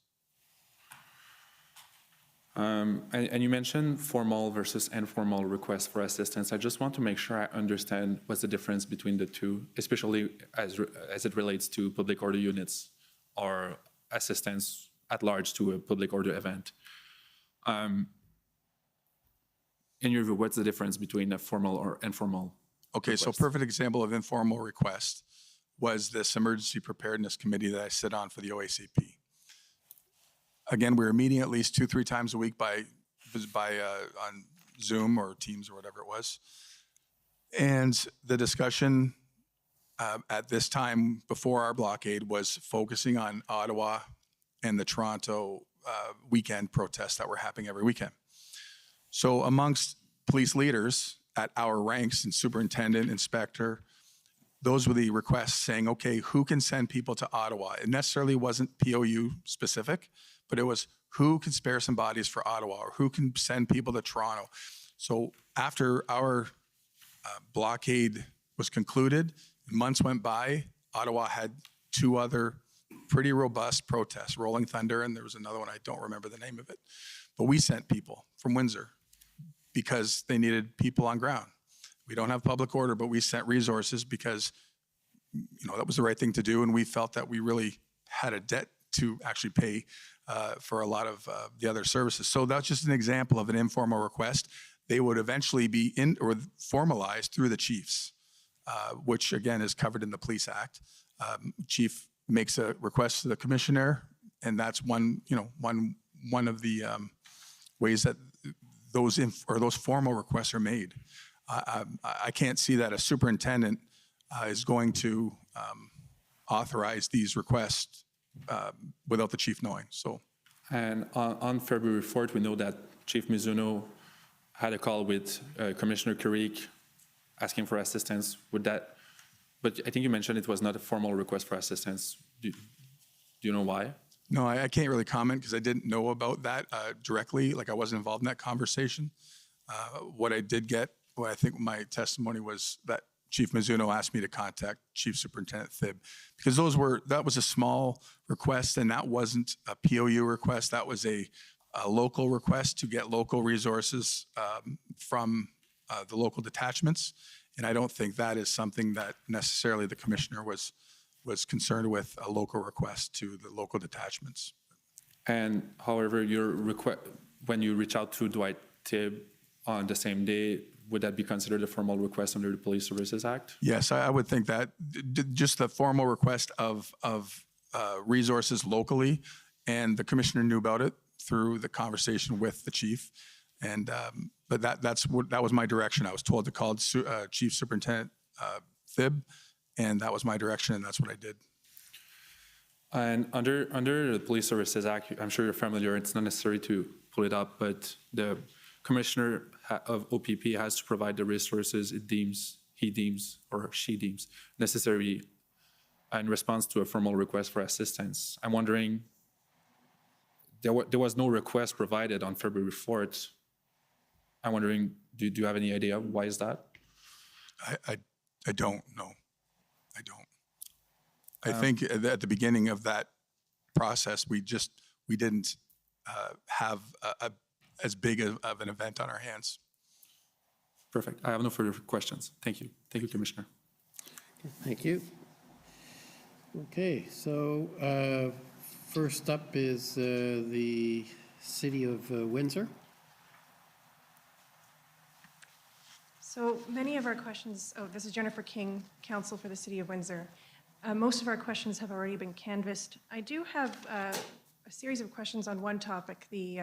And you mentioned formal versus informal requests for assistance. I just want to make sure I understand what's the difference between the two, especially as it relates to public order units or assistance at large to a public order event. In your view, what's the difference between a formal or informal? Okay, request? So perfect example of informal request was this emergency preparedness committee that I sit on for the OACP. Again, we were meeting at least 2-3 times a week on Zoom or Teams or whatever it was. And the discussion at this time before our blockade was focusing on Ottawa and the Toronto weekend protests that were happening every weekend. So amongst police leaders at our ranks and superintendent, inspector, those were the requests saying, okay, who can send people to Ottawa? It necessarily wasn't POU specific, but it was who can spare some bodies for Ottawa or who can send people to Toronto. So after our blockade was concluded, months went by, Ottawa had 2 other pretty robust protests, Rolling Thunder, and there was another one, I don't remember the name of it. But we sent people from Windsor because they needed people on ground. We don't have public order, but we sent resources because, that was the right thing to do, and we felt that we really had a debt to actually pay for a lot of the other services. So that's just an example of an informal request. They would eventually be formalized through the chiefs, which again is covered in the Police Act. Chief makes a request to the commissioner, and that's one of the ways that those formal requests are made. I can't see that a superintendent is going to authorize these requests without the chief knowing. So, and on February 4th, we know that Chief Mizuno had a call with Commissioner Carrick asking for assistance with that. But I think you mentioned it was not a formal request for assistance. Do you know why? No, I can't really comment because I didn't know about that directly. Like I wasn't involved in that conversation. What I did get, what I think my testimony was that Chief Mizuno asked me to contact Chief Superintendent Thib because that was a small request and that wasn't a POU request. That was a local request to get local resources from the local detachments. And I don't think that is something that necessarily the commissioner was concerned with, a local request to the local detachments. And however, when you reach out to Dwight Tibb on the same day, would that be considered a formal request under the Police Services Act? Yes, I would think that just the formal request of resources locally, and the commissioner knew about it through the conversation with the chief. And but that was my direction. I was told to call Chief Superintendent Thib, and that was my direction, and that's what I did. And under the Police Services Act, I'm sure you're familiar, it's not necessary to pull it up, but the commissioner of OPP has to provide the resources he deems or she deems necessary in response to a formal request for assistance. I'm wondering, there was no request provided on February 4th. I'm wondering, do you have any idea why is that? I don't know. I don't. I think at the beginning of that process, we didn't have as big of an event on our hands. Perfect. I have no further questions. Thank you. Thank you, Commissioner. Thank you. Okay, so first up is the City of Windsor. So many of our questions, this is Jennifer King, Counsel for the City of Windsor. Most of our questions have already been canvassed. I do have a series of questions on one topic, the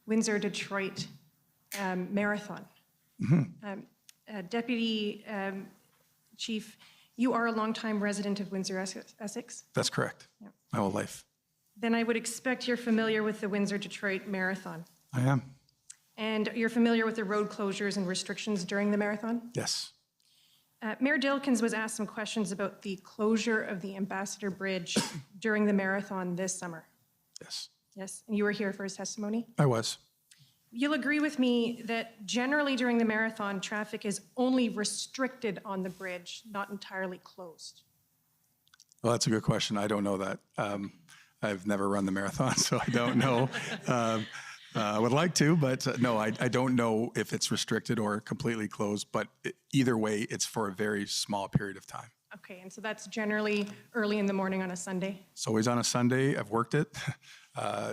Windsor-Detroit Marathon. Mm-hmm. Deputy Chief, you are a longtime resident of Windsor, Essex? That's correct. Yep. My whole life. Then I would expect you're familiar with the Windsor-Detroit Marathon. I am. And you're familiar with the road closures and restrictions during the marathon? Yes. Mayor Dilkins was asked some questions about the closure of the Ambassador Bridge during the marathon this summer. Yes. Yes, and you were here for his testimony? I was. You'll agree with me that generally during the marathon, traffic is only restricted on the bridge, not entirely closed. Well, that's a good question. I don't know that. I've never run the marathon, so I don't know. I would like to, but no, I don't know if it's restricted or completely closed, but either way, it's for a very small period of time. Okay, and so that's generally early in the morning on a Sunday? It's always on a Sunday. I've worked it.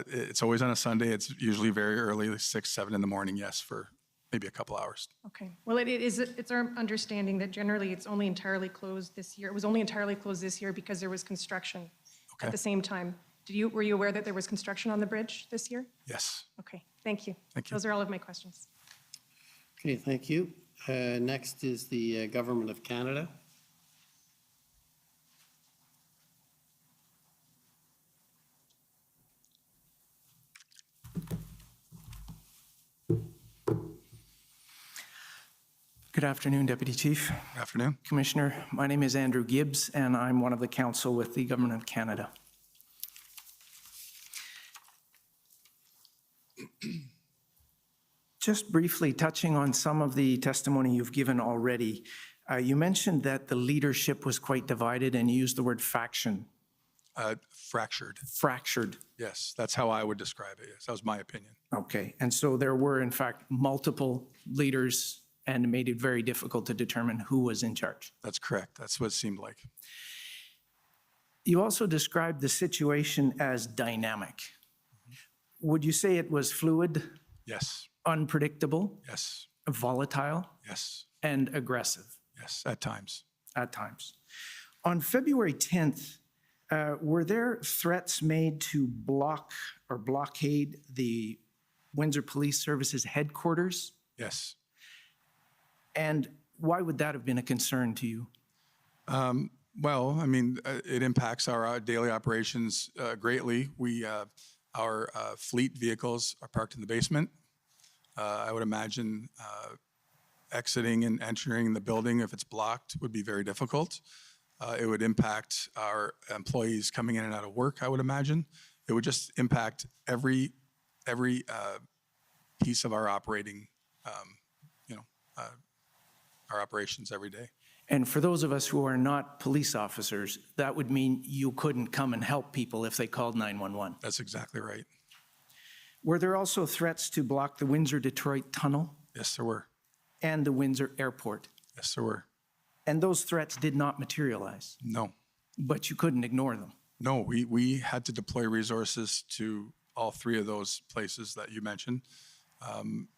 It's always on a Sunday. It's usually very early, like 6, 7 in the morning, yes, for maybe a couple hours. Okay, well, it's our understanding that generally it's only entirely closed this year. It was only entirely closed this year because there was construction at the same time. Were you aware that there was construction on the bridge this year? Yes. Okay, thank you. Thank you. Those are all of my questions. Okay, thank you. Next is the Government of Canada. Good afternoon, Deputy Chief. Good afternoon. Commissioner, my name is Andrew Gibbs, and I'm one of the counsel with the Government of Canada. Just briefly touching on some of the testimony you've given already, you mentioned that the leadership was quite divided and you used the word faction. Fractured. Fractured. Yes, that's how I would describe it. Yes, that was my opinion. Okay, and so there were in fact multiple leaders and it made it very difficult to determine who was in charge. That's correct. That's what it seemed like. You also described the situation as dynamic. Would you say it was fluid? Yes. Unpredictable? Yes. Volatile? Yes. And aggressive? Yes, at times. At times. On February 10th, were there threats made to block or blockade the Windsor Police Services headquarters? Yes. And why would that have been a concern to you? Well, I mean, it impacts our daily operations greatly. Our fleet vehicles are parked in the basement. I would imagine exiting and entering the building, if it's blocked, would be very difficult. It would impact our employees coming in and out of work, I would imagine. It would just impact every piece of our operating, our operations every day. And for those of us who are not police officers, that would mean you couldn't come and help people if they called 911. That's exactly right. Were there also threats to block the Windsor-Detroit tunnel? Yes, there were. And the Windsor airport? Yes, there were. And those threats did not materialize? No. But you couldn't ignore them? No, we had to deploy resources to all three of those places that you mentioned,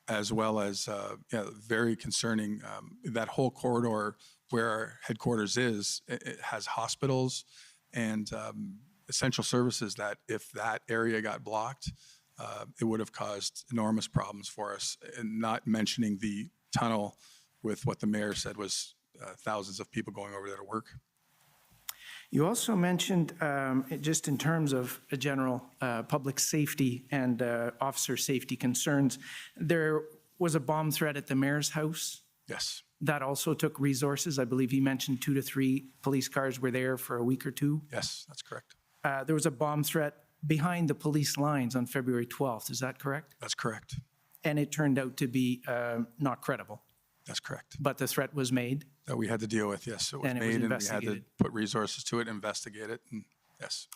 as well as very concerning, that whole corridor where our headquarters is, it has hospitals and essential services that if that area got blocked, it would have caused enormous problems for us, and not mentioning the tunnel with what the mayor said was thousands of people going over there to work. You also mentioned, just in terms of a general public safety and officer safety concerns, there was a bomb threat at the mayor's house. Yes. That also took resources. I believe he mentioned 2 to 3 police cars were there for a week or two. Yes, that's correct. There was a bomb threat behind the police lines on February 12th. Is that correct? That's correct. And it turned out to be not credible. That's correct. But the threat was made? That we had to deal with, yes. It was And it was made, and we had investigated. to put resources to it, investigate it, and yes.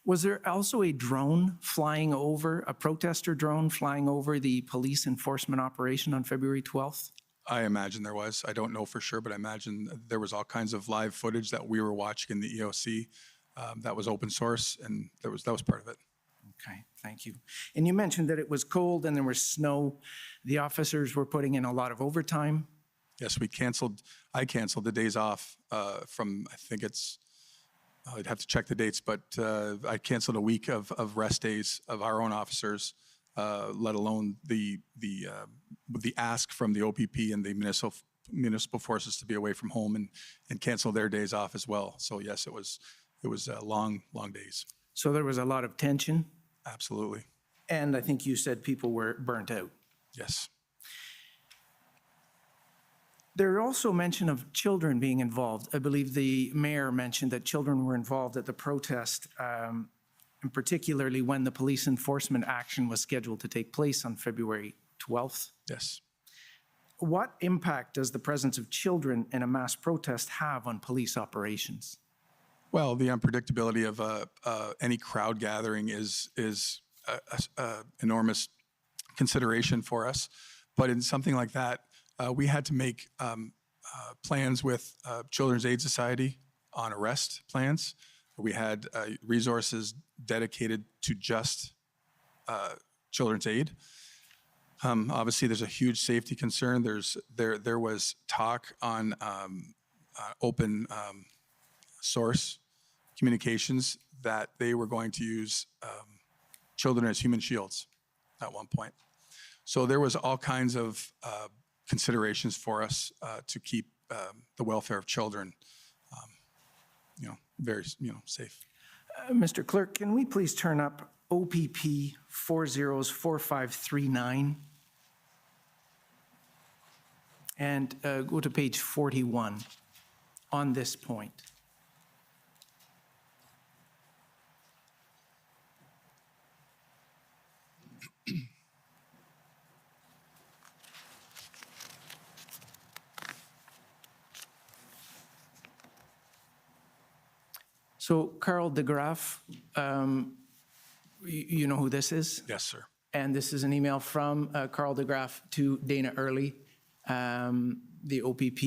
Was there also a drone flying over, a protester drone flying over the police enforcement operation on February 12th? I imagine there was. I don't know for sure, but I imagine there was all kinds of live footage that we were watching in the EOC that was open source, and that was part of it. Okay, thank you. And you mentioned that it was cold and there was snow. The officers were putting in a lot of overtime. Yes, I canceled the days off from, I think it's, I'd have to check the dates, but I canceled a week of rest days of our own officers, let alone the ask from the OPP and the municipal forces to be away from home and cancel their days off as well. So yes, it was long days. So there was a lot of tension? Absolutely. And I think you said people were burnt out. Yes. There are also mention of children being involved. I believe the mayor mentioned that children were involved at the protest, and particularly when the police enforcement action was scheduled to take place on February 12th. Yes. What impact does the presence of children in a mass protest have on police operations? Well, the unpredictability of any crowd gathering is a enormous consideration for us. But in something like that, we had to make plans with Children's Aid Society on arrest plans. We had resources dedicated to just Children's Aid. Obviously, there's a huge safety concern. There was talk on open source communications that they were going to use children as human shields at one point. So there was all kinds of considerations for us to keep the welfare of children, very, safe. Mr. Clerk, can we please turn up OPP 404539 and go to page 41 on this point? So Carl de Graaf, you know who this is? Yes, sir. And this is an email from Carl de Graaf to Dana Early, the OPP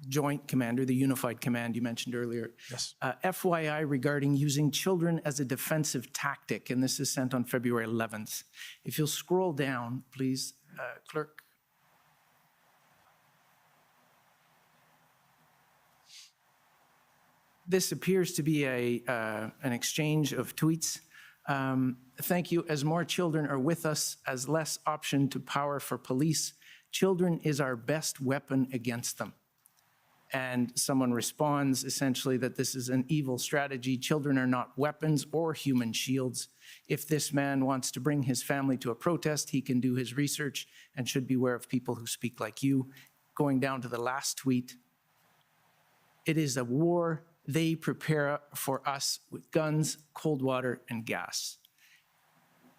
Joint Commander, the Unified Command you mentioned earlier. Yes. FYI regarding using children as a defensive tactic, and this is sent on February 11th. If you'll scroll down, please, Clerk. This appears to be an exchange of tweets Thank you. As more children are with us, as less option to power for police, children is our best weapon against them. And someone responds essentially that this is an evil strategy. Children are not weapons or human shields. If this man wants to bring his family to a protest, he can do his research and should beware of people who speak like you. Going down to the last tweet, it is a war they prepare for us with guns, cold water, and gas.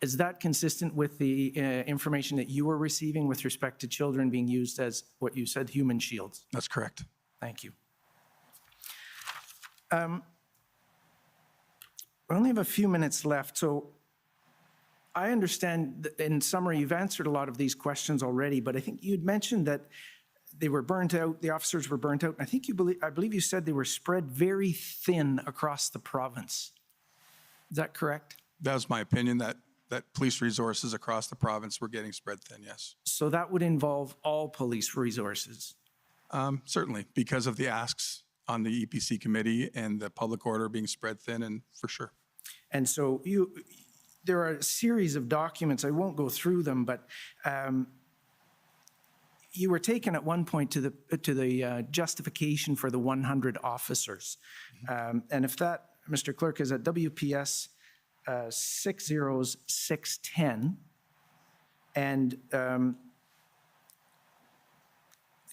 Is that consistent with the information that you were receiving with respect to children being used as, what you said, human shields? That's correct. Thank you. We only have a few minutes left, so I understand that in summary, you've answered a lot of these questions already, but I think you'd mentioned that they were burnt out, the officers were burnt out. I think I believe you said they were spread very thin across the province. Is that correct? That was my opinion, that police resources across the province were getting spread thin, yes. So that would involve all police resources? Certainly, because of the asks on the EPC committee and the public order being spread thin, and for sure. And so there are a series of documents, I won't go through them, but you were taken at one point to the justification for the 100 officers. And if that, Mr. Clerk, is at WPS 60610, and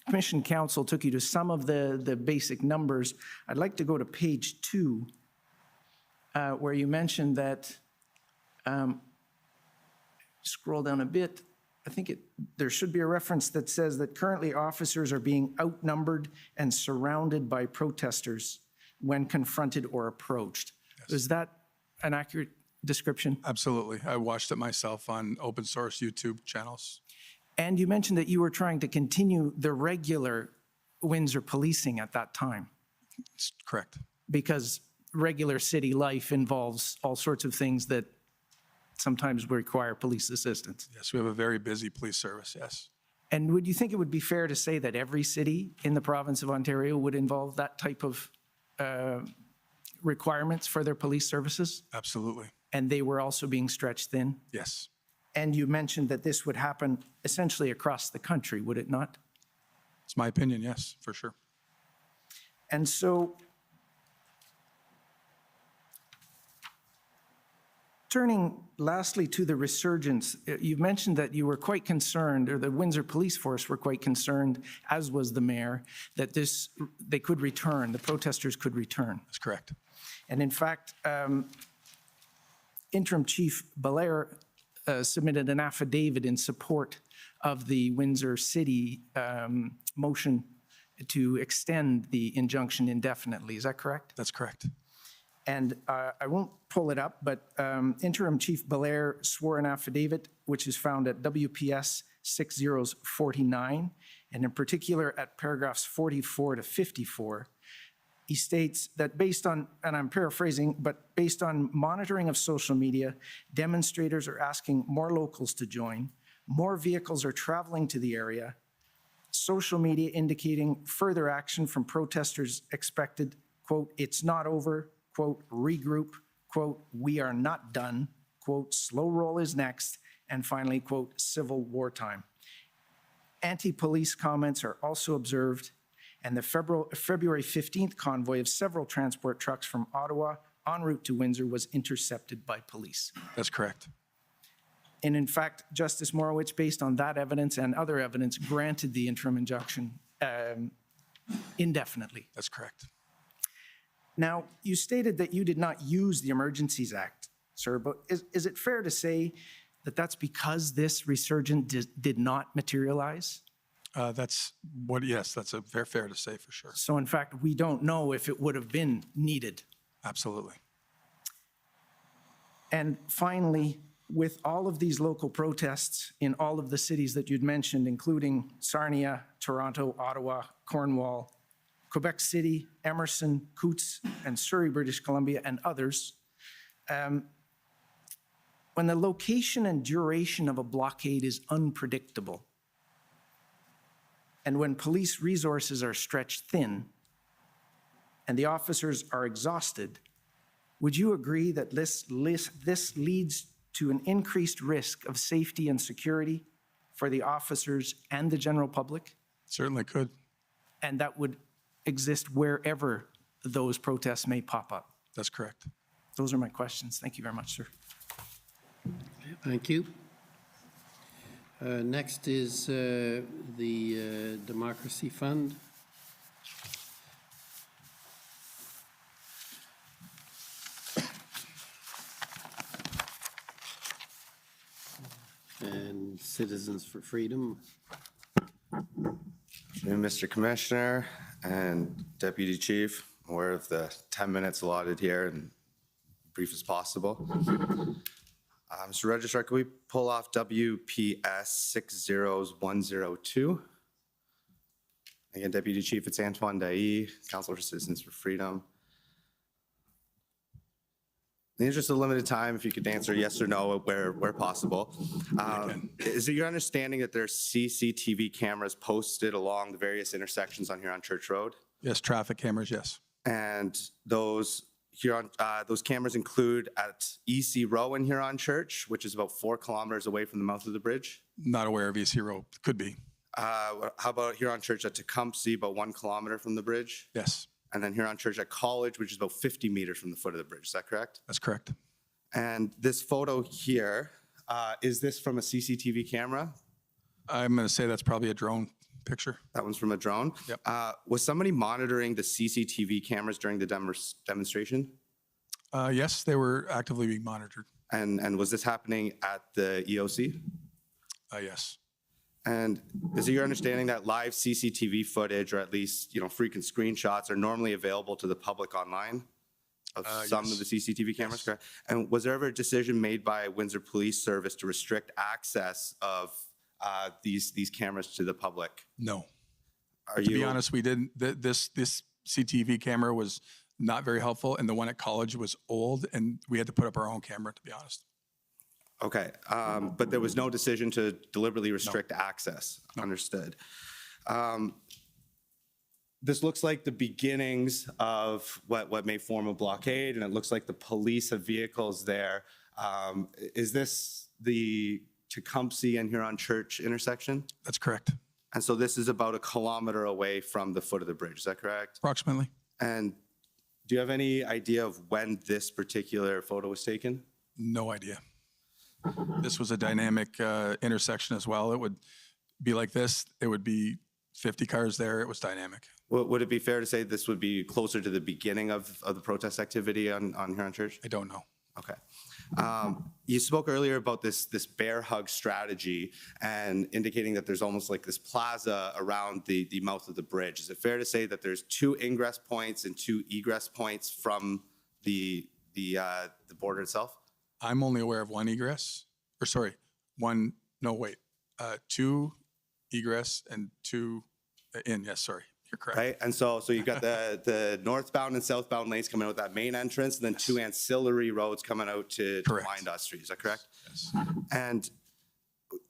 Commission Council took you to some of the basic numbers. I'd like to go to page 2, where you mentioned that, scroll down a bit, I think there should be a reference that says that currently officers are being outnumbered and surrounded by protesters when confronted or approached. Yes. Is that an accurate description? Absolutely. I watched it myself on open source YouTube channels. And you mentioned that you were trying to continue the regular Windsor policing at that time. That's correct. Because regular city life involves all sorts of things that sometimes require police assistance. Yes, we have a very busy police service, yes. And would you think it would be fair to say that every city in the province of Ontario would involve that type of requirements for their police services? Absolutely. And they were also being stretched thin? Yes. And you mentioned that this would happen essentially across the country, would it not? It's my opinion, yes, for sure. And so, turning lastly to the resurgence, you've mentioned that you were quite concerned, or the Windsor Police Force were quite concerned, as was the mayor, that they could return, the protesters could return. That's correct. And in fact, Interim Chief Belair submitted an affidavit in support of the Windsor City motion to extend the injunction indefinitely. Is that correct? That's correct. And I won't pull it up, but Interim Chief Belair swore an affidavit, which is found at WPS 6049, and in particular at paragraphs 44 to 54. He states that based on, and I'm paraphrasing, but based on monitoring of social media, demonstrators are asking more locals to join, more vehicles are traveling to the area, social media indicating further action from protesters expected, quote, it's not over, quote, regroup, quote, we are not done, quote, slow roll is next, and finally, quote, civil wartime. Anti-police comments are also observed, and the February 15th convoy of several transport trucks from Ottawa en route to Windsor was intercepted by police. That's correct. And in fact, Justice Morowitz, based on that evidence and other evidence, granted the interim injunction indefinitely. That's correct. Now, you stated that you did not use the Emergencies Act, sir, but is it fair to say that that's because this resurgence did not materialize? That's a fair to say for sure. So in fact, we don't know if it would have been needed. Absolutely. And finally, with all of these local protests in all of the cities that you'd mentioned, including Sarnia, Toronto, Ottawa, Cornwall, Quebec City, Emerson, Coutts, and Surrey, British Columbia, and others, when the location and duration of a blockade is unpredictable, and when police resources are stretched thin, and the officers are exhausted, Would you agree that this leads to an increased risk of safety and security for the officers and the general public? Certainly could. And that would exist wherever those protests may pop up? That's correct. Those are my questions. Thank you very much, sir. Thank you. Next is the Democracy Fund. And Citizens for Freedom. Mr. Commissioner and Deputy Chief, I'm aware of the 10 minutes allotted here and brief as possible. Mr. Registrar, can we pull off WPS 60102? Again, Deputy Chief, it's Antoine Dailly, Councilor for Citizens for Freedom. In the interest of limited time, if you could answer yes or no where possible. Is it your understanding that there's CCTV cameras posted along the various intersections on Huron Church Road? Yes, traffic cameras, yes. And those cameras include at EC Row in Huron Church, which is about 4 kilometers away from the mouth of the bridge? Not aware of EC Row. Could be. How about Huron Church at Tecumseh, about 1 kilometer from the bridge? Yes. And then Huron Church at College, which is about 50 meters from the foot of the bridge. Is that correct? That's correct. And this photo here, is this from a CCTV camera? I'm going to say that's probably a drone picture. That one's from a drone? Yep. Was somebody monitoring the CCTV cameras during the demonstration? Yes, they were actively being monitored. And was this happening at the EOC? Yes. And is it your understanding that live CCTV footage, or at least frequent screenshots, are normally available to the public online of some of the CCTV cameras? Correct. And was there ever a decision made by Windsor Police Service to restrict access of these cameras to the public? No. To be honest, we didn't. This CCTV camera was not very helpful, and the one at College was old, and we had to put up our own camera, to be honest. Okay, but there was no decision to deliberately restrict access. No. Understood. This looks like the beginnings of what may form a blockade, and it looks like the police have vehicles there. Is this the Tecumseh and Huron Church intersection? That's correct. And so this is about 1 kilometer away from the foot of the bridge, is that correct? Approximately. And do you have any idea of when this particular photo was taken? No idea. This was a dynamic intersection as well. It would be like this. It would be 50 cars there. It was dynamic. Would it be fair to say this would be closer to the beginning of the protest activity on Huron Church? I don't know. Okay. You spoke earlier about this bear hug strategy and indicating that there's almost like this plaza around the mouth of the bridge. Is it fair to say that there's 2 ingress points and 2 egress points from the border itself? I'm only aware of 1 egress, or sorry, 2 egress and 2 in. Yes, sorry, you're correct. Right, and so you've got the northbound and southbound lanes coming out with that main entrance, and then 2 ancillary roads coming out to Wyandotte Street. Is that correct? Yes. And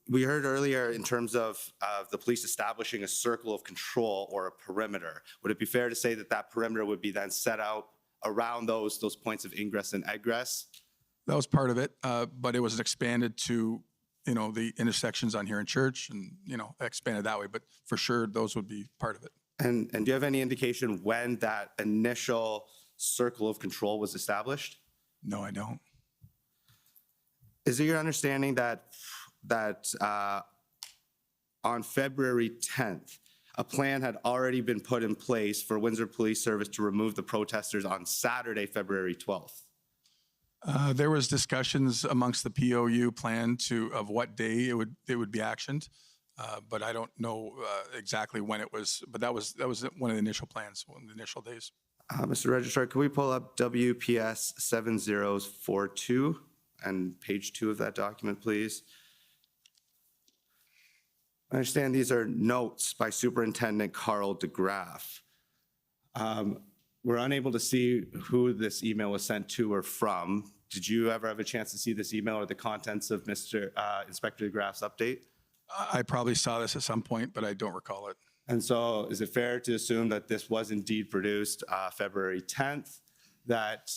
we heard earlier in terms of the police establishing a circle of control or a perimeter. Would it be fair to say that perimeter would be then set out around those points of ingress and egress? That was part of it, but it was expanded to, the intersections on Huron Church, and expanded that way. But for sure, those would be part of it. And do you have any indication when that initial circle of control was established? No, I don't. Is it your understanding that on February 10th, a plan had already been put in place for Windsor Police Service to remove the protesters on Saturday, February 12th? There was discussions amongst the POU plan of what day it would be actioned, but I don't know exactly when it was. But that was one of the initial plans, one of the initial days. Mr. Registrar, can we pull up WPS 7042 and page 2 of that document, please? I understand these are notes by Superintendent Carl DeGraff. We're unable to see who this email was sent to or from. Did you ever have a chance to see this email or the contents of Mr. Inspector DeGraff's update? I probably saw this at some point, but I don't recall it. And so is it fair to assume that this was indeed produced February 10th, that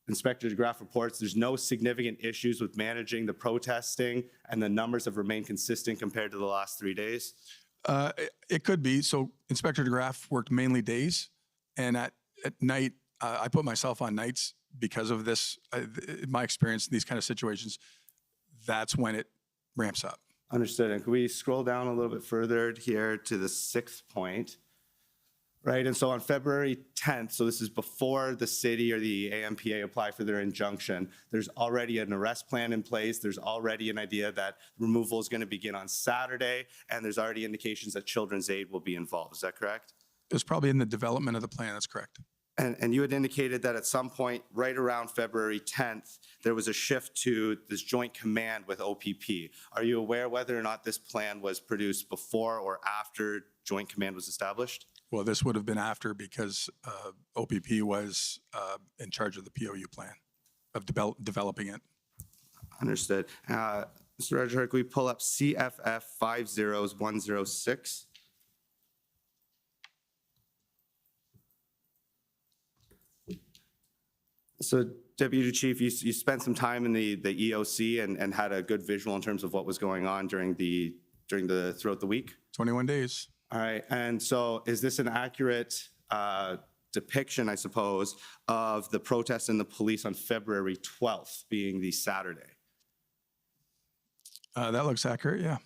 Inspector DeGraff reports there's no significant issues with managing the protesting and the numbers have remained consistent compared to the last 3 days. It could be. So Inspector DeGraff worked mainly days, and at night, I put myself on nights because of this. My experience in these kind of situations, that's when it ramps up. Understood. And can we scroll down a little bit further here to the 6th point? Right, and so on February 10th, so this is before the city or the AMPA apply for their injunction, there's already an arrest plan in place. There's already an idea that removal is going to begin on Saturday, and there's already indications that Children's Aid will be involved. Is that correct? It was probably in the development of the plan. That's correct. And you had indicated that at some point right around February 10th, there was a shift to this joint command with OPP. Are you aware whether or not this plan was produced before or after joint command was established? Well, this would have been after because OPP was in charge of the POU plan, of developing it. Understood. Mr. Registrar, can we pull up CFF 50106? So, Deputy Chief, you spent some time in the EOC and had a good visual in terms of what was going on throughout the week? 21 days. All right, and so is this an accurate depiction, I suppose, of the protests and the police on February 12th being the Saturday? That looks accurate, yeah.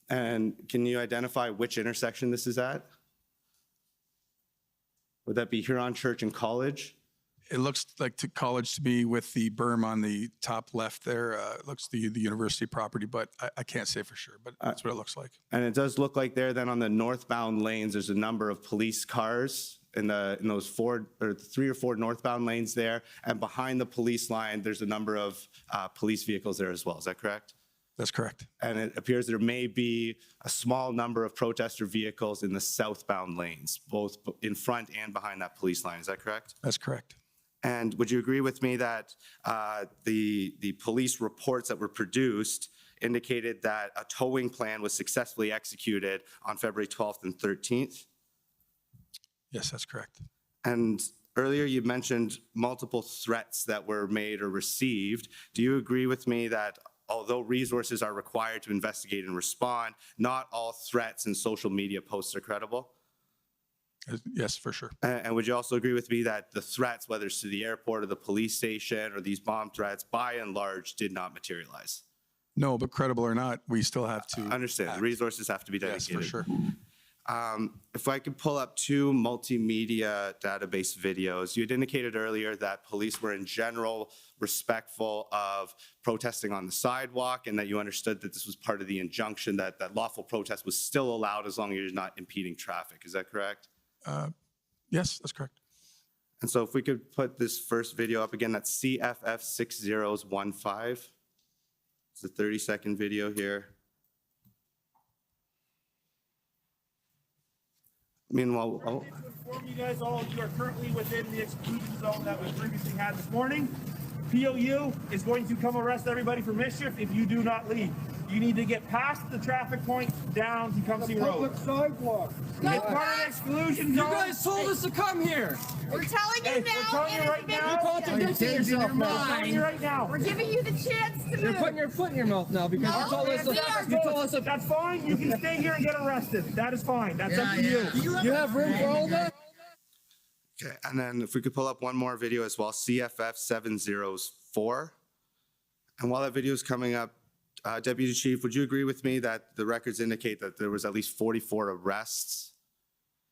And can you identify which intersection this is at? Would that be Huron Church and College? It looks like to College to me with the berm on the top left there. It looks the university property, but I can't say for sure, but that's what it looks like. And it does look like there then on the northbound lanes, there's a number of police cars in those 3 or 4 northbound lanes there. And behind the police line, there's a number of police vehicles there as well. Is that correct? That's correct. And it appears there may be a small number of protester vehicles in the southbound lanes, both in front and behind that police line. Is that correct? That's correct. And would you agree with me that the police reports that were produced indicated that a towing plan was successfully executed on February 12th and 13th? Yes, that's correct. And earlier you mentioned multiple threats that were made or received. Do you agree with me that although resources are required to investigate and respond, not all threats and social media posts are credible? Yes, for sure. And would you also agree with me that the threats, whether it's to the airport or the police station or these bomb threats, by and large, did not materialize? No, but credible or not, we still have to understand. The resources have to be dedicated. Yes, for sure. If I could pull up 2 multimedia database videos. You had indicated earlier that police were in general respectful of protesting on the sidewalk and that you understood that this was part of the injunction, that lawful protest was still allowed as long as you're not impeding traffic. Is that correct? Yes, that's correct. And so if we could put this first video up again, that's CFF 6015. It's a 30-second video here. Meanwhile, To inform you guys all, you are currently within the exclusion zone that was previously had this morning. POU is going to come arrest everybody for mischief if you do not leave. You need to get past the traffic point down to Tecumseh Road. Public sidewalk. It's part of the exclusion zone. You guys told us to come here. We're telling you now. We're telling you right now. You're contradicting yourself now. We're telling you right now. We're giving you the chance to move. You're putting your foot in your mouth now because you told us. That's fine. You can stay here and get arrested. That is fine. That's up to you. You have room for all of that? okay, and then if we could pull up one more video as well, CFF 704. And while that video is coming up, Deputy Chief, would you agree with me that the records indicate that there was at least 44 arrests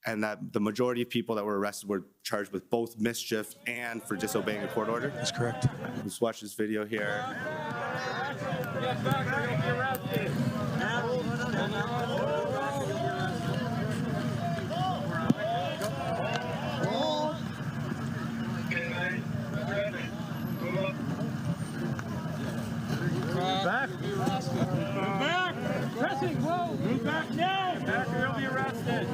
and that the majority of people that were arrested were charged with both mischief and for disobeying a court order? That's correct. Let's watch this video here. Get back or you'll be arrested. Back. Move back. Pressing. Whoa. Move back now. Back or you'll be arrested.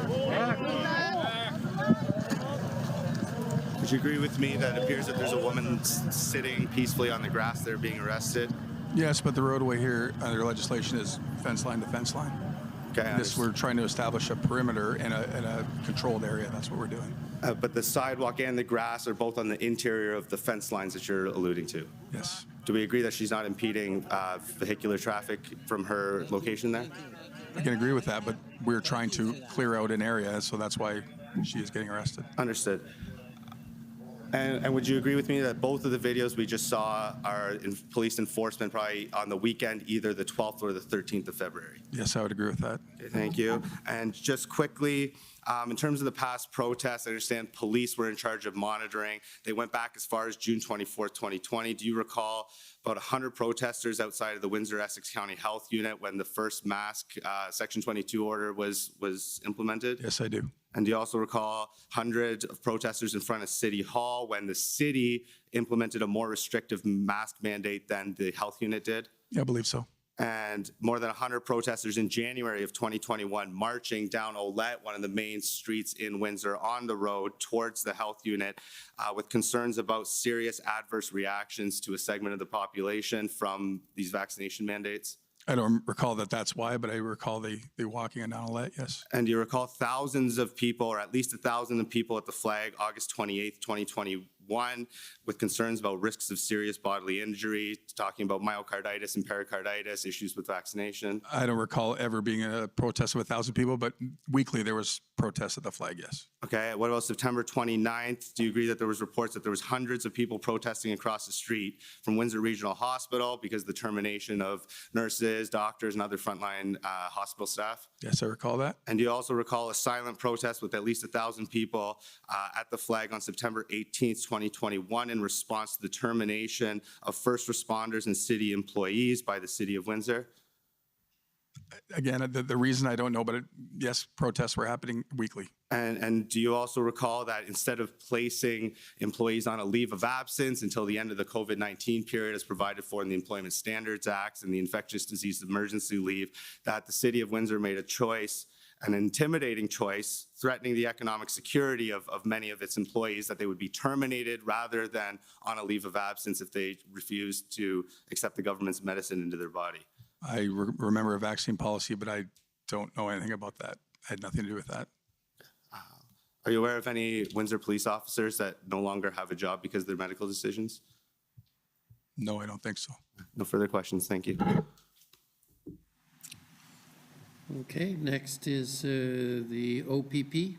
Would you agree with me that it appears that there's a woman sitting peacefully on the grass there being arrested? Yes, but the roadway here under legislation is fence line to fence line. Okay. We're trying to establish a perimeter in a controlled area. That's what we're doing. But the sidewalk and the grass are both on the interior of the fence lines that you're alluding to. Yes. Do we agree that she's not impeding vehicular traffic from her location there? I can agree with that, but we're trying to clear out an area, so that's why she is getting arrested. Understood. And would you agree with me that both of the videos we just saw are in police enforcement probably on the weekend, either the 12th or the 13th of February? Yes, I would agree with that. Okay, thank you. And just quickly, in terms of the past protests, I understand police were in charge of monitoring. They went back as far as June 24th, 2020. Do you recall about 100 protesters outside of the Windsor-Essex County Health Unit when the first mask Section 22 order was implemented? Yes, I do. And do you also recall hundreds of protesters in front of City Hall when the city implemented a more restrictive mask mandate than the health unit did? Yeah, I believe so. And more than 100 protesters in January of 2021 marching down Olette, one of the main streets in Windsor, on the road towards the health unit with concerns about serious adverse reactions to a segment of the population from these vaccination mandates. I don't recall that that's why, but I recall the walking on Olette, yes. And do you recall thousands of people, or at least 1,000 people at the flag, August 28th, 2021, with concerns about risks of serious bodily injury, talking about myocarditis and pericarditis, issues with vaccination? I don't recall ever being a protest of 1,000 people, but weekly there was protests at the flag, yes. Okay, what about September 29th? Do you agree that there was reports that there was hundreds of people protesting across the street from Windsor Regional Hospital because of the termination of nurses, doctors, and other frontline hospital staff? Yes, I recall that. And do you also recall a silent protest with at least 1,000 people at the flag on September 18th, 2021 in response to the termination of first responders and city employees by the city of Windsor? Again, the reason I don't know, but yes, protests were happening weekly. And do you also recall that instead of placing employees on a leave of absence until the end of the COVID-19 period as provided for in the Employment Standards Act and the Infectious Disease Emergency Leave, that the city of Windsor made a choice, an intimidating choice, threatening the economic security of many of its employees, that they would be terminated rather than on a leave of absence if they refused to accept the government's medicine into their body? I remember a vaccine policy, but I don't know anything about that. I had nothing to do with that. Are you aware of any Windsor police officers that no longer have a job because of their medical decisions? No, I don't think so. No further questions. Thank you. Okay, next is the OPP.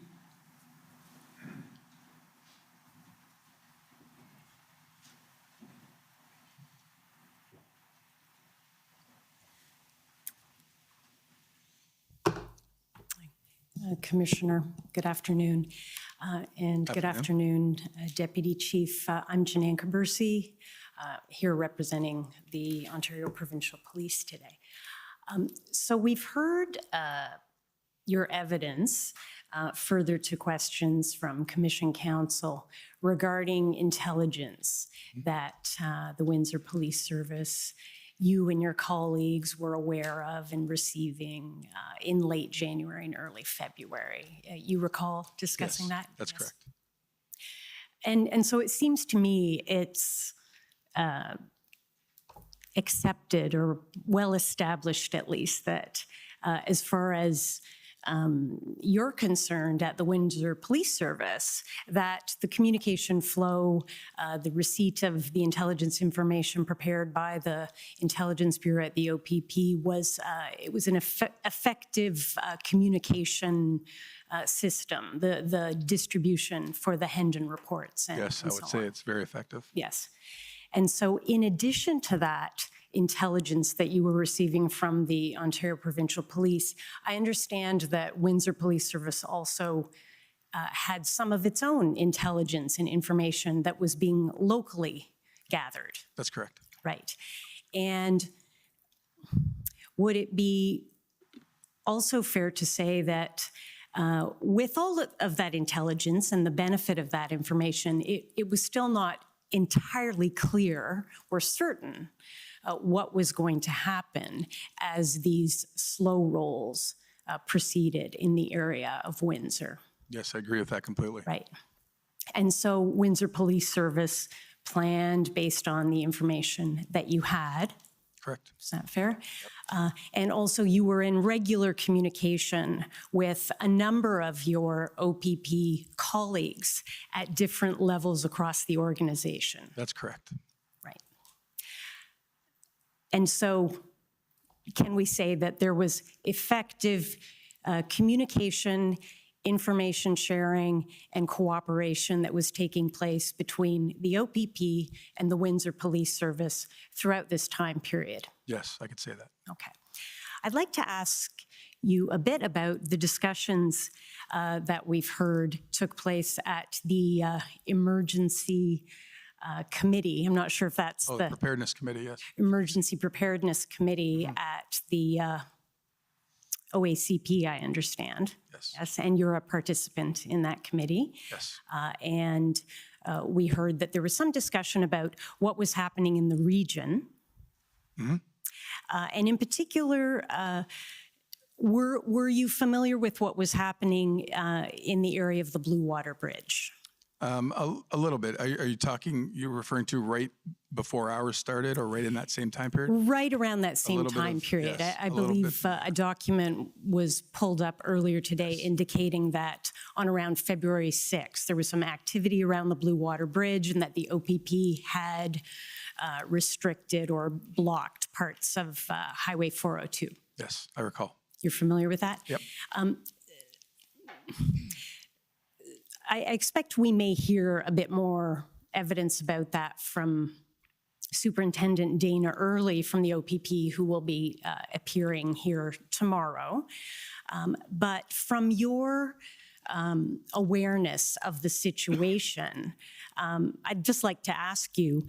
Commissioner, good afternoon. And good afternoon, Deputy Chief. I'm Janine Kabursi, here representing the Ontario Provincial Police today. So we've heard your evidence further to questions from Commission Counsel regarding intelligence that the Windsor Police Service, you and your colleagues were aware of and receiving in late January and early February. You recall discussing that? That's correct. And so it seems to me it's accepted or well established at least that as far as you're concerned at the Windsor Police Service, that the communication flow, the receipt of the intelligence information prepared by the Intelligence Bureau at the OPP was an effective communication system, the distribution for the Hendon reports. Yes, I would say it's very effective. Yes. And so in addition to that intelligence that you were receiving from the Ontario Provincial Police, I understand that Windsor Police Service also had some of its own intelligence and information that was being locally gathered. That's correct. Right. And would it be also fair to say that with all of that intelligence and the benefit of that information, it was still not entirely clear or certain what was going to happen as these slow rolls proceeded in the area of Windsor? Yes, I agree with that completely. Right. And so Windsor Police Service planned based on the information that you had. Correct. Is that fair? And also you were in regular communication with a number of your OPP colleagues at different levels across the organization. That's correct. Right. And so can we say that there was effective communication, information sharing, and cooperation that was taking place between the OPP and the Windsor Police Service throughout this time period? Yes, I could say that. Okay. I'd like to ask you a bit about the discussions that we've heard took place at the emergency committee. I'm not sure if that's the the Preparedness Committee, yes. Emergency Preparedness Committee at the OACP, I understand. Yes. And you're a participant in that committee. Yes. And we heard that there was some discussion about what was happening in the region. And in particular, were you familiar with what was happening in the area of the Blue Water Bridge? A little bit. Are you talking, you're referring to right before ours started or right in that same time period? Right around that same time period. Yes, I believe a document was pulled up earlier today indicating that on around February 6th, there was some activity around the Blue Water Bridge and that the OPP had restricted or blocked parts of Highway 402. Yes, I recall. You're familiar with that? Yep. I expect we may hear a bit more evidence about that from Superintendent Dana Early from the OPP, who will be appearing here tomorrow. But from your awareness of the situation, I'd just like to ask you,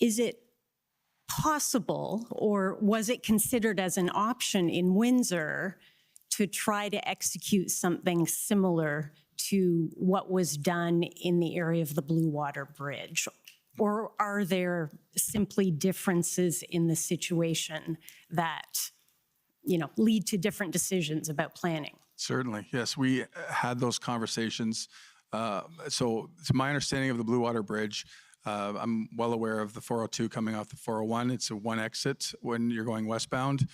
is it possible, or was it considered as an option in Windsor to try to execute something similar to what was done in the area of the Blue Water Bridge? Or are there simply differences in the situation that, lead to different decisions about planning? Certainly, yes. We had those conversations. So to my understanding of the Blue Water Bridge, I'm well aware of the 402 coming off the 401. It's a one exit when you're going westbound.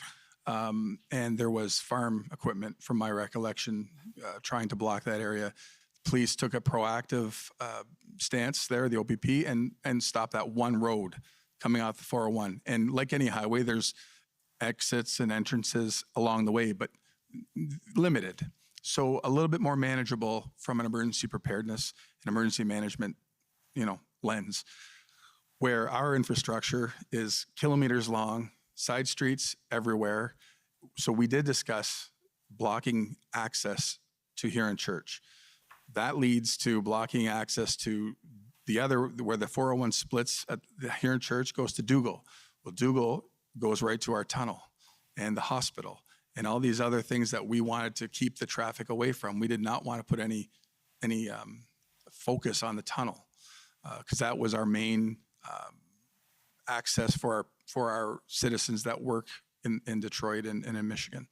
And there was farm equipment, from my recollection, trying to block that area. Police took a proactive stance there, the OPP, and stopped that one road coming off the 401. And like any highway, there's exits and entrances along the way, but limited. So a little bit more manageable from an emergency preparedness and emergency management, lens, where our infrastructure is kilometers long, side streets everywhere. So we did discuss blocking access to Huron Church. That leads to blocking access to the other, where the 401 splits at the Huron Church goes to Dougal. Well, Dougal goes right to our tunnel and the hospital and all these other things that we wanted to keep the traffic away from. We did not want to put any focus on the tunnel because that was our main access for our citizens that work in Detroit and in Michigan.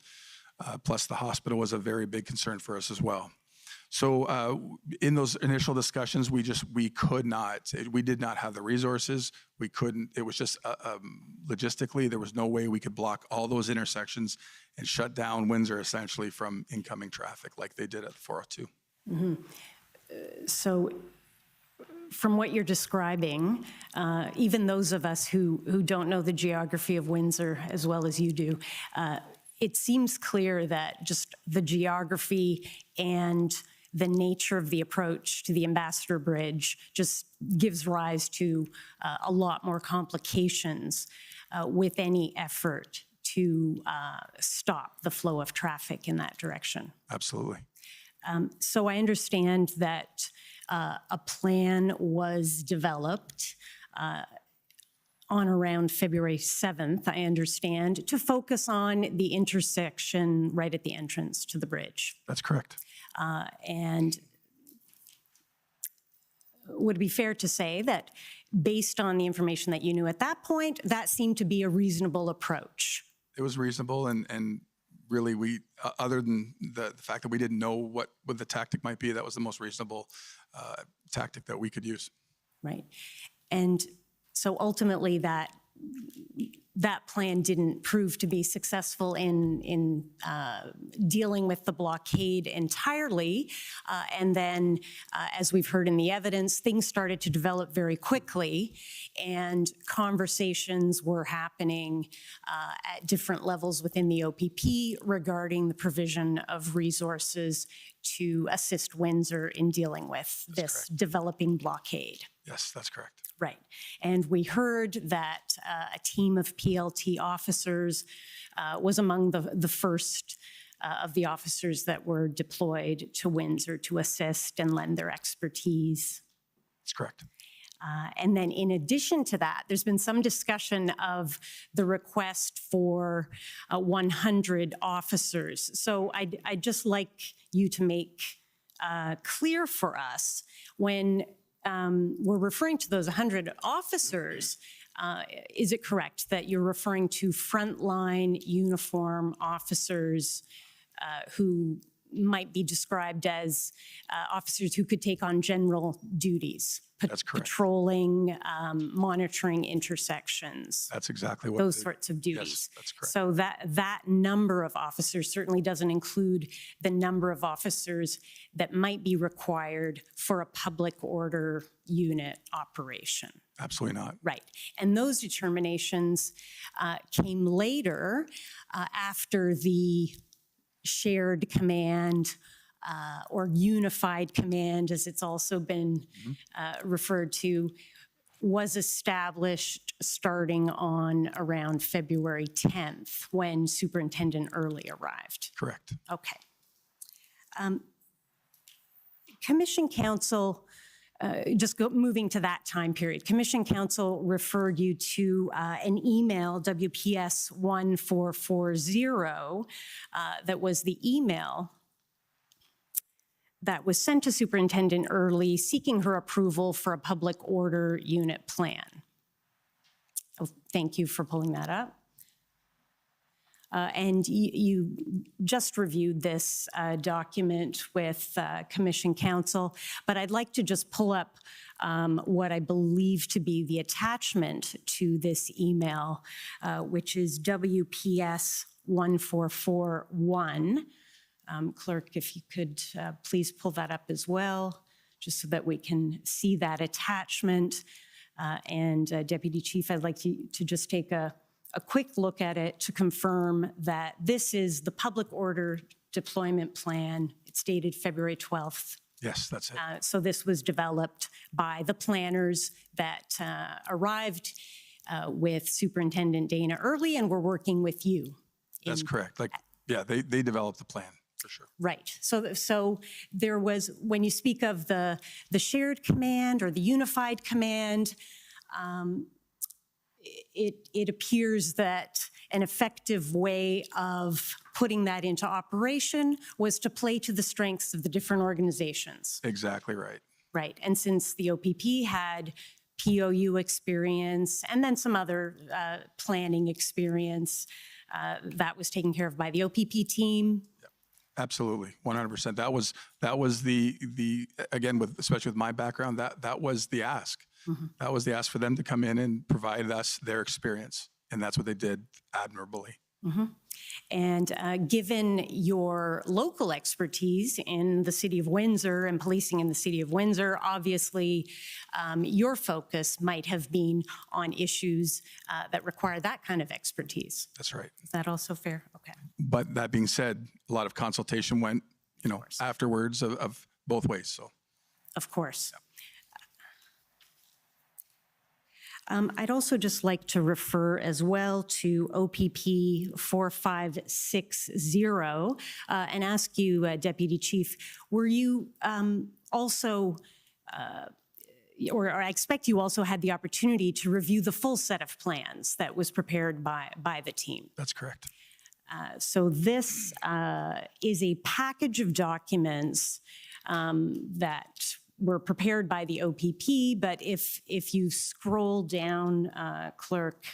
Plus the hospital was a very big concern for us as well. So in those initial discussions, we did not have the resources. We couldn't, it was just logistically, there was no way we could block all those intersections and shut down Windsor essentially from incoming traffic like they did at the 402. Mm-hmm. So from what you're describing, even those of us who don't know the geography of Windsor as well as you do, it seems clear that just the geography and the nature of the approach to the Ambassador Bridge just gives rise to a lot more complications with any effort to stop the flow of traffic in that direction. Absolutely. So I understand that a plan was developed on around February 7th, I understand, to focus on the intersection right at the entrance to the bridge. That's correct. And would it be fair to say that based on the information that you knew at that point, that seemed to be a reasonable approach? It was reasonable, and really we, other than the fact that we didn't know what the tactic might be, that was the most reasonable tactic that we could use. Right. And so ultimately that that plan didn't prove to be successful in dealing with the blockade entirely. And then, as we've heard in the evidence, things started to develop very quickly, and conversations were happening at different levels within the OPP regarding the provision of resources to assist Windsor in dealing with this developing blockade. Yes, that's correct. Right. And we heard that a team of PLT officers was among the first of the officers that were deployed to Windsor to assist and lend their expertise. That's correct. And then in addition to that, there's been some discussion of the request for 100 officers. So I'd just like you to make clear for us, when we're referring to those 100 officers, is it correct that you're referring to frontline uniform officers who might be described as officers who could take on general duties? That's correct. Patrolling, monitoring intersections. That's exactly what those sorts of duties. Yes, that's correct. So that number of officers certainly doesn't include the number of officers that might be required for a public order unit operation. Absolutely not. Right. And those determinations came later after the shared command or unified command, as it's also been referred to, was established starting on around February 10th when Superintendent Early arrived. Correct. Okay. Commission Council, moving to that time period, Commission Council referred you to an email, WPS 1440, that was the email that was sent to Superintendent Early seeking her approval for a public order unit plan. Oh, thank you for pulling that up. And you just reviewed this document with Commission Council, but I'd like to just pull up what I believe to be the attachment to this email, which is WPS 1441. Clerk, if you could please pull that up as well, just so that we can see that attachment. And Deputy Chief, I'd like to just take a quick look at it to confirm that this is the public order deployment plan. It's dated February 12th. Yes, that's it. So this was developed by the planners that arrived with Superintendent Dana Early, and we're working with you. That's correct. Yeah, they developed the plan. For sure. Right. So there was, when you speak of the shared command or the unified command, it appears that an effective way of putting that into operation was to play to the strengths of the different organizations. Exactly right. Right. And since the OPP had POU experience and then some other planning experience, that was taken care of by the OPP team. Absolutely, 100%. That was the again, especially with my background, that was the ask. Mm-hmm. That was the ask for them to come in and provide us their experience, and that's what they did admirably. Mm-hmm. And given your local expertise in the city of Windsor and policing in the city of Windsor, obviously your focus might have been on issues that require that kind of expertise. That's right. Is that also fair? Okay. But that being said, a lot of consultation went, afterwards of both ways. So, of course. Yeah. I'd also just like to refer as well to OPP 4560 and ask you, Deputy Chief, were you also, or I expect you also had the opportunity to review the full set of plans that was prepared by the team? That's correct. So this is a package of documents that were prepared by the OPP, but if you scroll down, Clerk,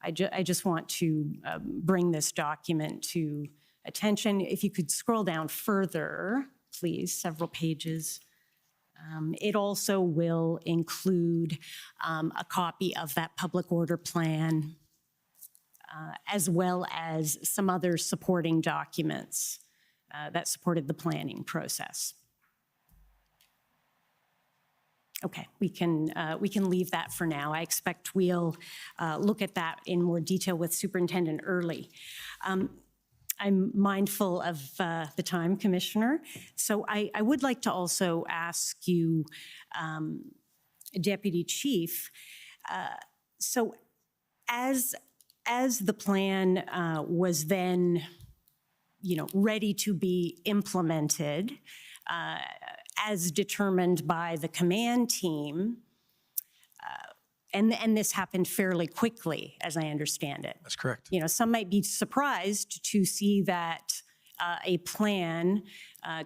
I just want to bring this document to attention. If you could scroll down further, please, several pages It also will include a copy of that public order plan, as well as some other supporting documents that supported the planning process. Okay, we can leave that for now. I expect we'll look at that in more detail with Superintendent Early. I'm mindful of the time, Commissioner. So I would like to also ask you, Deputy Chief, so as the plan was then, ready to be implemented, as determined by the command team, and this happened fairly quickly, as I understand it. That's correct. Some might be surprised to see that a plan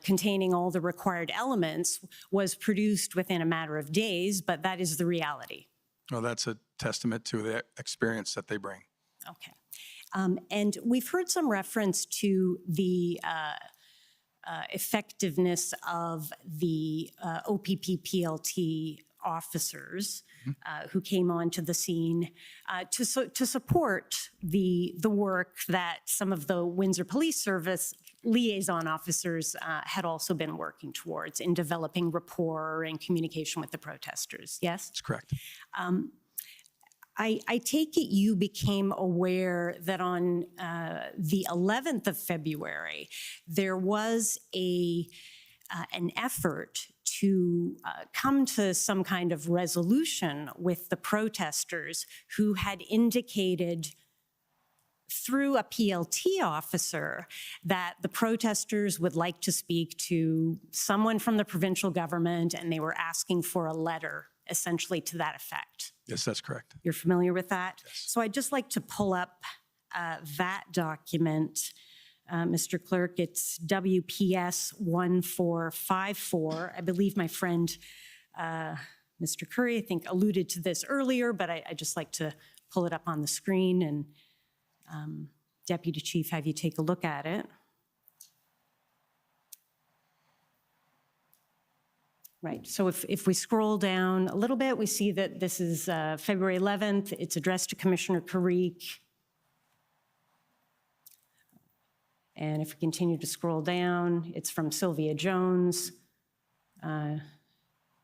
containing all the required elements was produced within a matter of days, but that is the reality. Well, that's a testament to the experience that they bring. Okay. And we've heard some reference to the effectiveness of the OPP PLT officers who came onto the scene to support the work that some of the Windsor Police Service liaison officers had also been working towards in developing rapport and communication with the protesters. Yes? That's correct. I take it you became aware that on the 11th of February, there was an effort to come to some kind of resolution with the protesters who had indicated through a PLT officer that the protesters would like to speak to someone from the provincial government, and they were asking for a letter essentially to that effect. Yes, that's correct. You're familiar with that? Yes. So I'd just like to pull up that document. Mr. Clerk, it's WPS 1454. I believe my friend, Mr. Curry, I think alluded to this earlier, but I just like to pull it up on the screen and Deputy Chief, have you take a look at it. Right, so if we scroll down a little bit, we see that this is February 11th. It's addressed to Commissioner Carrique. And if we continue to scroll down, it's from Sylvia Jones. And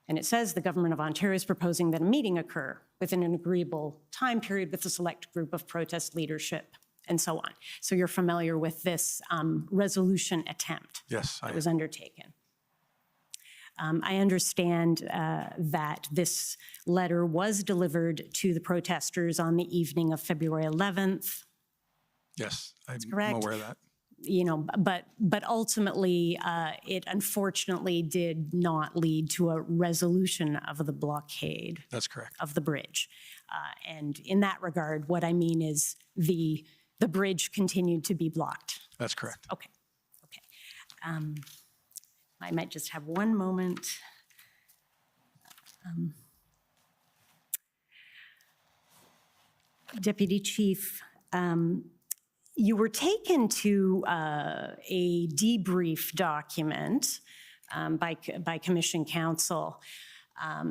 it says the Government of Ontario is proposing that a meeting occur within an agreeable time period with a select group of protest leadership and so on. So you're familiar with this resolution attempt that was undertaken. I understand that this letter was delivered to the protesters on the evening of February 11th. Yes, I'm correct. aware of that. But ultimately, it unfortunately did not lead to a resolution of the blockade. That's correct. Of the bridge. And in that regard, what I mean is the bridge continued to be blocked. That's correct. Okay. I might just have one moment. Deputy Chief, you were taken to a debrief document by Commission Counsel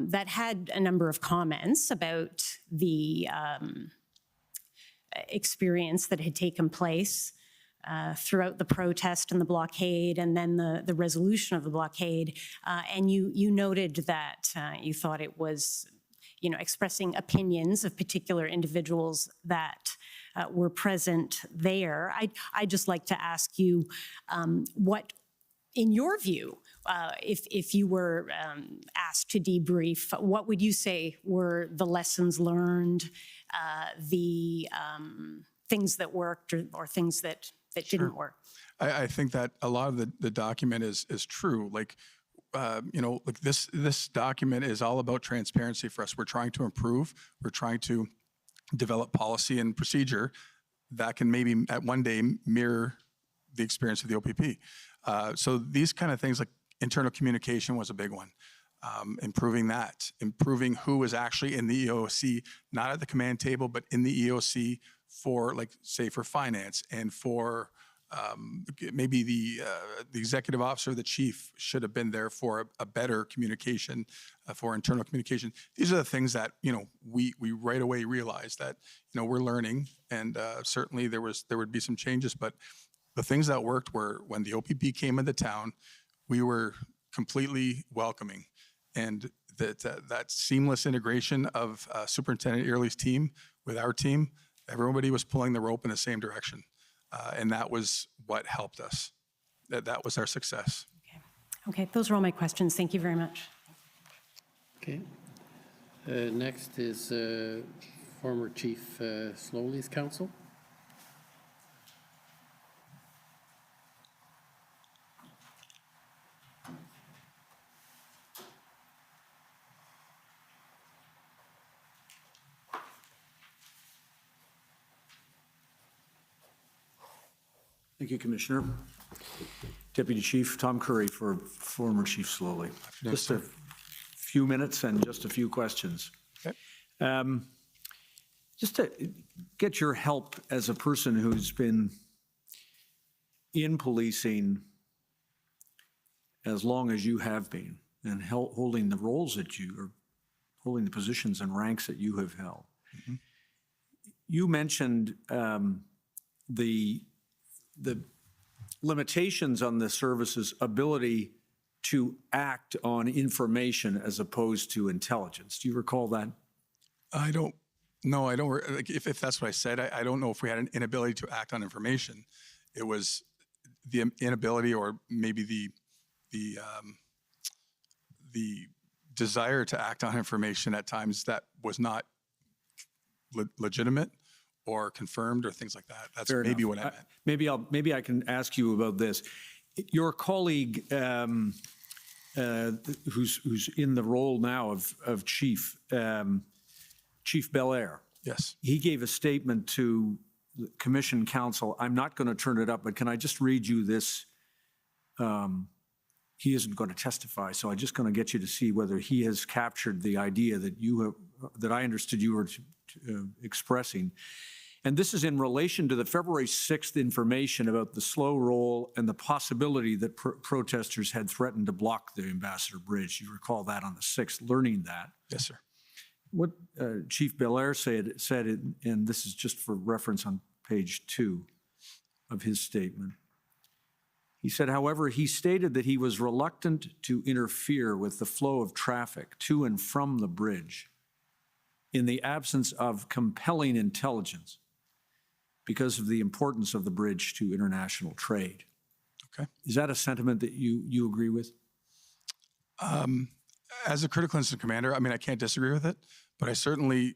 that had a number of comments about the experience that had taken place throughout the protest and the blockade, and then the resolution of the blockade. And you noted that you thought it was, expressing opinions of particular individuals that were present there. I'd just like to ask you what, in your view, if you were asked to debrief, what would you say were the lessons learned, the things that worked or things that didn't work? I think that a lot of the document is true. This document is all about transparency for us. We're trying to improve. We're trying to develop policy and procedure that can maybe at one day mirror the experience of the OPP. So these kind of things like internal communication was a big one. Improving that, improving who was actually in the EOC, not at the command table, but in the EOC for, say, for finance and for maybe the executive officer, the chief, should have been there for a better communication, for internal communication. These are the things that, we right away realized that, we're learning, and certainly there would be some changes, but the things that worked were when the OPP came into town, we were completely welcoming, and that seamless integration of Superintendent Early's team with our team, everybody was pulling the rope in the same direction. And that was what helped us. That was our success. Okay, those are all my questions. Thank you very much. Okay. Next is former Chief Slowly's counsel. Thank you, Commissioner. Deputy Chief Tom Curry for former Chief Slowly. Just a few minutes and just a few questions. Okay. Just to get your help as a person who's been in policing as long as you have been and holding the roles that you are, holding the positions and ranks that you have held. Mm-hmm. You mentioned the limitations on the service's ability to act on information as opposed to intelligence. Do you recall that? I don't know. I don't, like, if that's what I said, I don't know if we had an inability to act on information. It was the inability, or maybe the desire to act on information at times that was not legitimate or confirmed or things like that. That's Fair maybe enough. what I meant. Maybe I can ask you about this. Your colleague, who's in the role now of chief, Chief Belair. Yes. He gave a statement to the Commission Council. I'm not going to turn it up, but can I just read you this? He isn't going to testify, so I'm just going to get you to see whether he has captured the idea that that I understood you were expressing. And this is in relation to the February 6th information about the slow roll and the possibility that protesters had threatened to block the Ambassador Bridge. You recall that on the 6th, learning that. Yes, sir. What Chief Belair said, and this is just for reference on page 2 of his statement. He said, however, he stated that he was reluctant to interfere with the flow of traffic to and from the bridge in the absence of compelling intelligence because of the importance of the bridge to international trade. Okay. Is that a sentiment that you agree with? As a critical incident commander, I mean, I can't disagree with it, but I certainly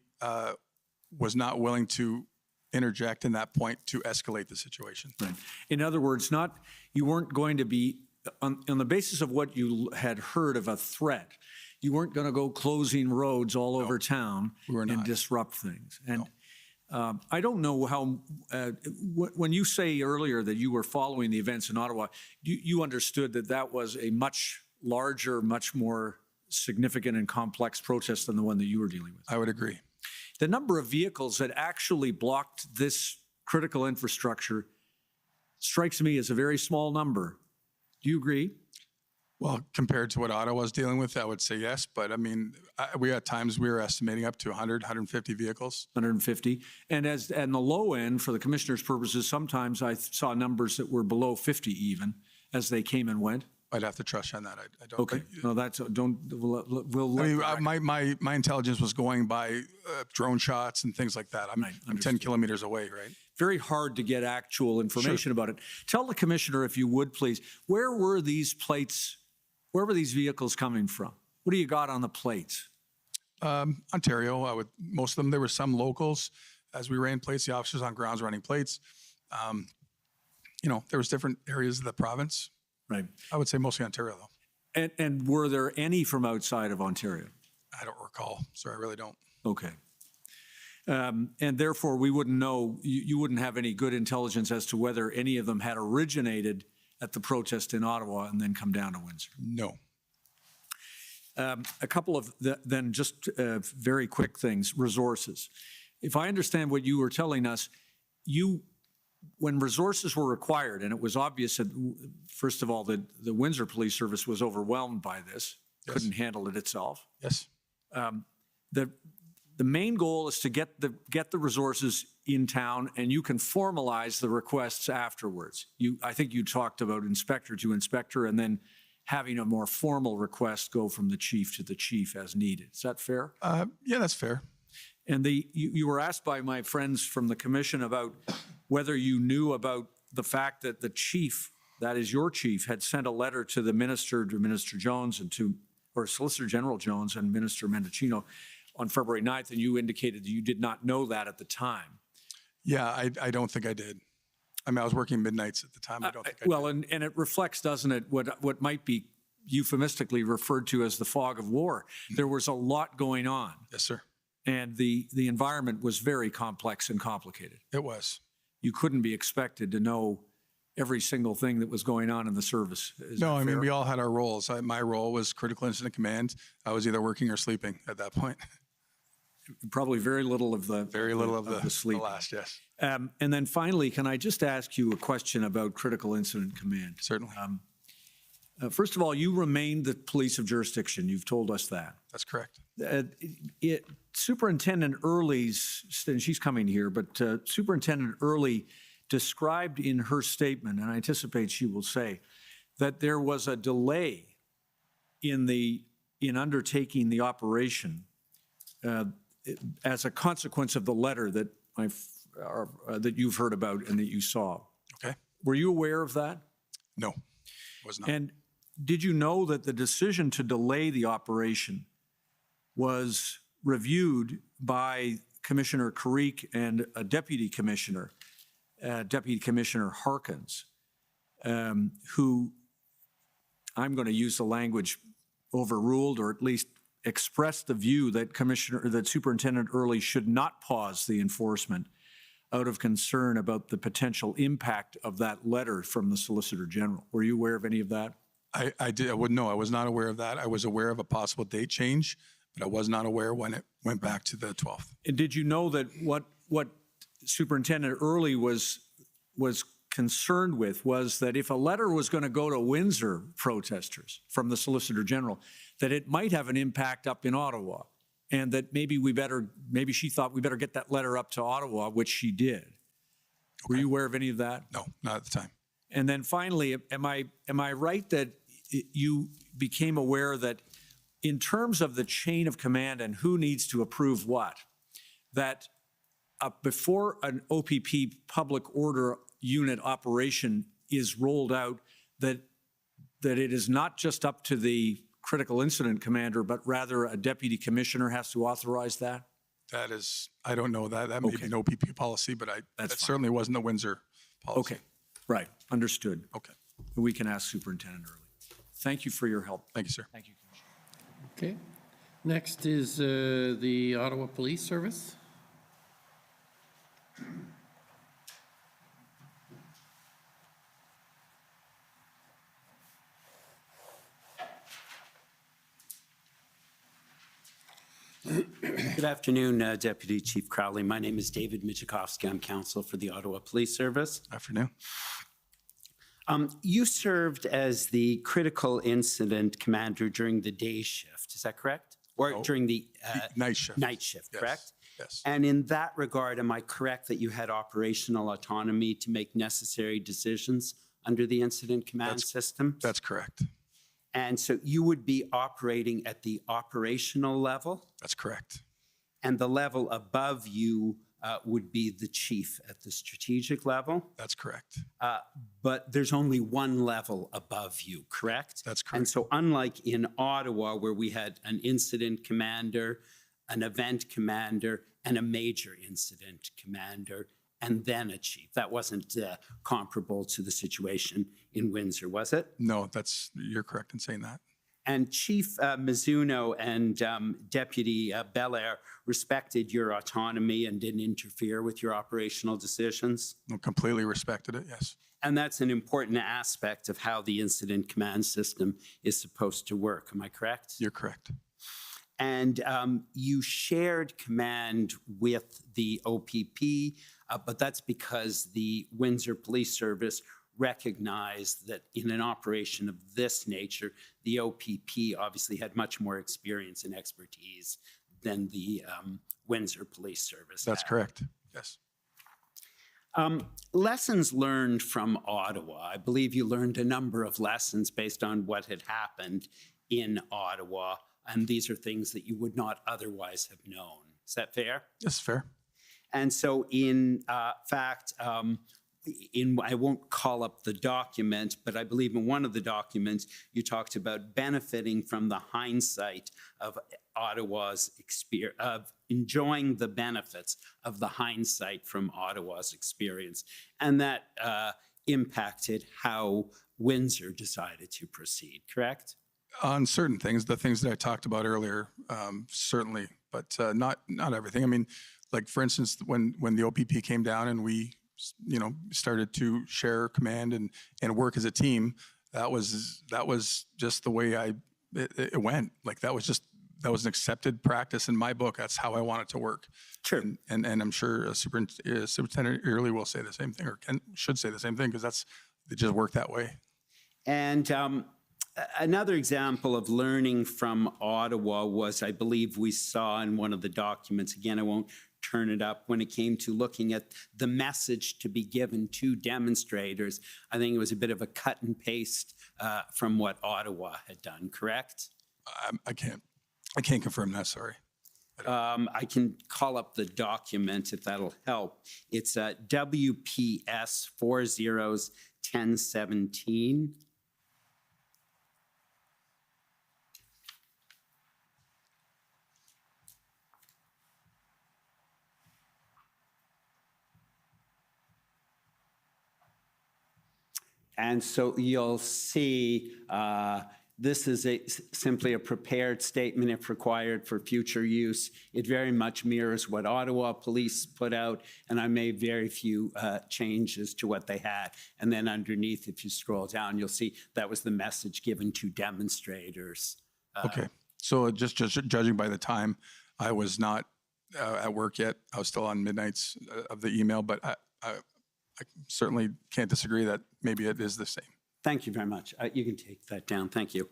was not willing to interject in that point to escalate the situation. Right. In other words, you weren't going to be, on the basis of what you had heard of a threat, you weren't going to go closing roads all over town and disrupt things. And I don't know how, when you say earlier that you were following the events in Ottawa, you understood that that was a much larger, much more significant and complex protest than the one that you were dealing with. I would agree. The number of vehicles that actually blocked this critical infrastructure strikes me as a very small number. Do you agree? Well, compared to what Ottawa was dealing with, I would say yes. But I mean, we at times we were estimating up to 100, 150 vehicles. 150. And the low end, for the commissioner's purposes, sometimes I saw numbers that were below 50 even as they came and went. I'd have to trust you on that. I don't. Okay. No, we'll I mean, my intelligence was going by drone shots and things like that. I'm 10 kilometers away, right? Very hard to get actual information about it. Tell the commissioner, if you would, please, where were these plates? Where were these vehicles coming from? What do you got on the plates? Ontario. Most of them. There were some locals. As we ran plates, the officers on grounds running plates. There was different areas of the province. Right. I would say mostly Ontario, though. And were there any from outside of Ontario? I don't recall, sir. I really don't. Okay. And therefore, we wouldn't know, you wouldn't have any good intelligence as to whether any of them had originated at the protest in Ottawa and then come down to Windsor? No. A couple of then just very quick things, resources. If I understand what you were telling us, you when resources were required, and it was obvious that, first of all, that the Windsor Police Service was overwhelmed by this, couldn't handle it itself. Yes. The main goal is to get the resources in town, and you can formalize the requests afterwards. I think you talked about inspector to inspector, and then having a more formal request go from the chief to the chief as needed. Is that fair? Yeah, that's fair. And you were asked by my friends from the commission about whether you knew about the fact that the chief, that is your chief, had sent a letter to the minister, to Minister Jones, or Solicitor General Jones and Minister Mendocino on February 9th, and you indicated that you did not know that at the time. Yeah, I don't think I did. I mean, I was working midnights at the time. I don't think I did. Well, and it reflects, doesn't it, what might be euphemistically referred to as the fog of war. There was a lot going on. Yes, sir. And the environment was very complex and complicated. It was. You couldn't be expected to know every single thing that was going on in the service. No, I mean, we all had our roles. My role was critical incident command. I was either working or sleeping at that point. Probably very little of the sleep. The last, yes. And then finally, can I just ask you a question about critical incident command? Certainly. First of all, you remain the police of jurisdiction. You've told us that. That's correct. Superintendent Early's, and she's coming here, but Superintendent Early described in her statement, and I anticipate she will say, that there was a delay in undertaking the operation as a consequence of the letter that that you've heard about and that you saw. Okay. Were you aware of that? No, was not. And did you know that the decision to delay the operation was reviewed by Commissioner Carrique and a Deputy Commissioner Harkins, who, I'm going to use the language, overruled or at least expressed the view that Superintendent Early should not pause the enforcement out of concern about the potential impact of that letter from the Solicitor General. Were you aware of any of that? I did. I was not aware of that. I was aware of a possible date change, but I was not aware when it went back to the 12th. And did you know that what Superintendent Early was concerned with was that if a letter was going to go to Windsor protesters from the Solicitor General, that it might have an impact up in Ottawa, and that maybe she thought we better get that letter up to Ottawa, which she did. Okay. Were you aware of any of that? No, not at the time. And then finally, am I right that you became aware that in terms of the chain of command and who needs to approve what, that before an OPP public order unit operation is rolled out, that it is not just up to the critical incident commander, but rather a deputy commissioner has to authorize that? That is, I don't know that. That may be an OPP policy, but that certainly wasn't the Windsor policy. Okay, right, understood. Okay. We can ask Superintendent Early. Thank you for your help. Thank you, sir. Thank you, Commissioner. Okay. Next is the Ottawa Police Service. Good afternoon, Deputy Chief Crowley. My name is David Michikowski. I'm counsel for the Ottawa Police Service. Afternoon. You served as the critical incident commander during the day shift, is that correct? Or during the night shift. Night shift, Yes. correct? Yes. And in that regard, am I correct that you had operational autonomy to make necessary decisions under the incident command system? That's correct. And so you would be operating at the operational level? That's correct. And the level above you would be the chief at the strategic level? That's correct. But there's only one level above you, correct? That's correct. And so unlike in Ottawa, where we had an incident commander, an event commander, and a major incident commander, and then a chief, that wasn't comparable to the situation in Windsor, was it? No, you're correct in saying that. And Chief Mizuno and Deputy Belair respected your autonomy and didn't interfere with your operational decisions? No, completely respected it, yes. And that's an important aspect of how the incident command system is supposed to work. Am I correct? You're correct. And you shared command with the OPP, but that's because the Windsor Police Service recognized that in an operation of this nature, the OPP obviously had much more experience and expertise than the Windsor Police Service. That's correct. Yes. Lessons learned from Ottawa. I believe you learned a number of lessons based on what had happened in Ottawa, and these are things that you would not otherwise have known. Is that fair? That's fair. And so in fact, I won't call up the document, but I believe in one of the documents, you talked about benefiting from the hindsight of Ottawa's experience, of enjoying the benefits of the hindsight from Ottawa's experience. And that impacted how Windsor decided to proceed, correct? On certain things, the things that I talked about earlier, certainly, but not everything. I mean, like for instance, when the OPP came down and we, started to share command and work as a team, that was just the way it went. Like that was an accepted practice in my book. That's how I want it to work. Sure. And I'm sure Superintendent Early will say the same thing, or should say the same thing, because it just worked that way. And another example of learning from Ottawa was, I believe we saw in one of the documents, again, I won't turn it up, when it came to looking at the message to be given to demonstrators. I think it was a bit of a cut and paste from what Ottawa had done, correct? I can't confirm that, sorry. I can call up the document if that'll help. It's WPS 401017. And so you'll see this is simply a prepared statement if required for future use. It very much mirrors what Ottawa Police put out, and I made very few changes to what they had. And then underneath, if you scroll down, you'll see that was the message given to demonstrators. Okay, so just judging by the time, I was not at work yet. I was still on midnights of the email, but I certainly can't disagree that maybe it is the same. Thank you very much. You can take that down. Thank you.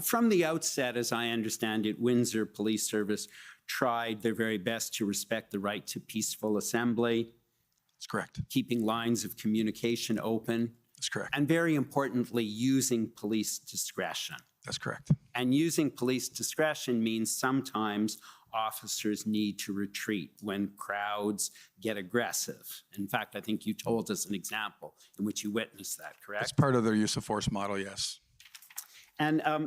From the outset, as I understand it, Windsor Police Service tried their very best to respect the right to peaceful assembly. That's correct. Keeping lines of communication open. That's correct. And very importantly, using police discretion. That's correct. And using police discretion means sometimes officers need to retreat when crowds get aggressive. In fact, I think you told us an example in which you witnessed that, correct? It's part of their use of force model, yes. And I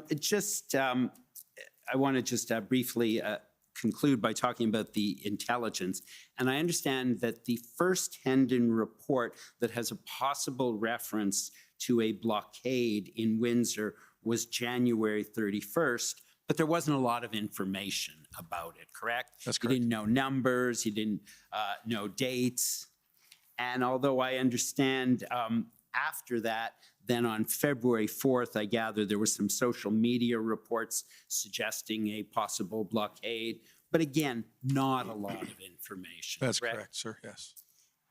want to just briefly conclude by talking about the intelligence. And I understand that the first Hendon report that has a possible reference to a blockade in Windsor was January 31st, but there wasn't a lot of information about it, correct? That's correct. You didn't know numbers, you didn't know dates. And although I understand after that, then on February 4th, I gather there were some social media reports suggesting a possible blockade. But again, not a lot of information. That's correct, sir, yes.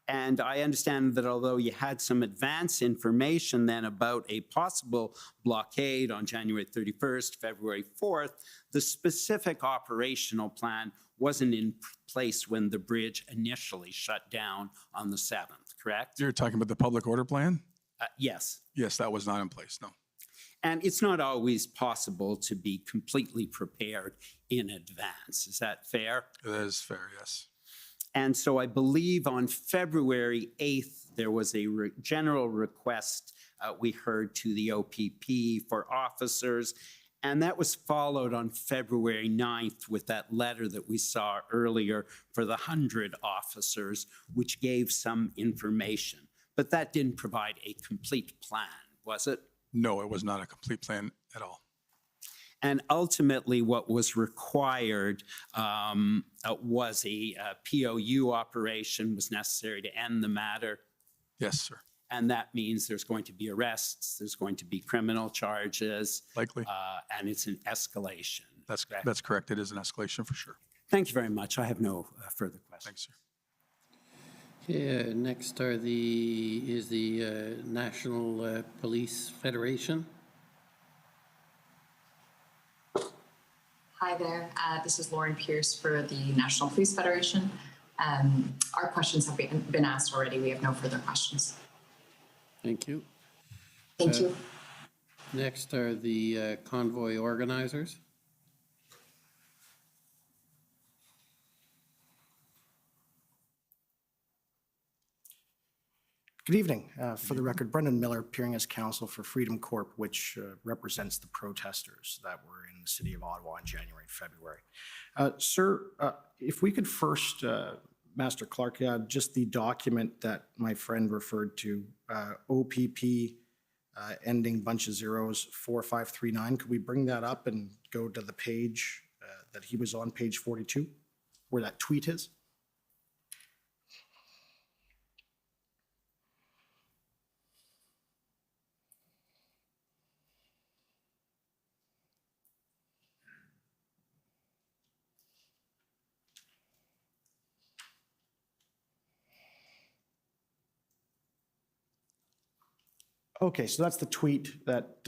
And I understand that although you had some advance information then about a possible blockade on January 31st, February 4th, the specific operational plan wasn't in place when the bridge initially shut down on the 7th, correct? You're talking about the public order plan? Yes. Yes, that was not in place, no. And it's not always possible to be completely prepared in advance. Is that fair? It is fair, yes. And so I believe on February 8th, there was a general request we heard to the OPP for officers. And that was followed on February 9th with that letter that we saw earlier for the 100 officers, which gave some information. But that didn't provide a complete plan, was it? No, it was not a complete plan at all. And ultimately, what was required was a POU operation was necessary to end the matter. Yes, sir. And that means there's going to be arrests, there's going to be criminal charges. Likely. And it's an escalation. That's correct. It is an escalation for sure. Thank you very much. I have no further questions. Thanks, sir. Okay, next is the National Police Federation. Hi there. This is Lauren Pierce for the National Police Federation. Our questions have been asked already. We have no further questions. Thank you. Thank you. Next are the Convoy organizers. Good evening. For the record, Brendan Miller, appearing as counsel for Freedom Corp, which represents the protesters that were in the city of Ottawa in January and February. Sir, if we could first, Master Clark, just the document that my friend referred to, OPP ending bunch of zeros 4539, could we bring that up and go to the page that he was on, page 42, where that tweet is? Okay, so that's the tweet that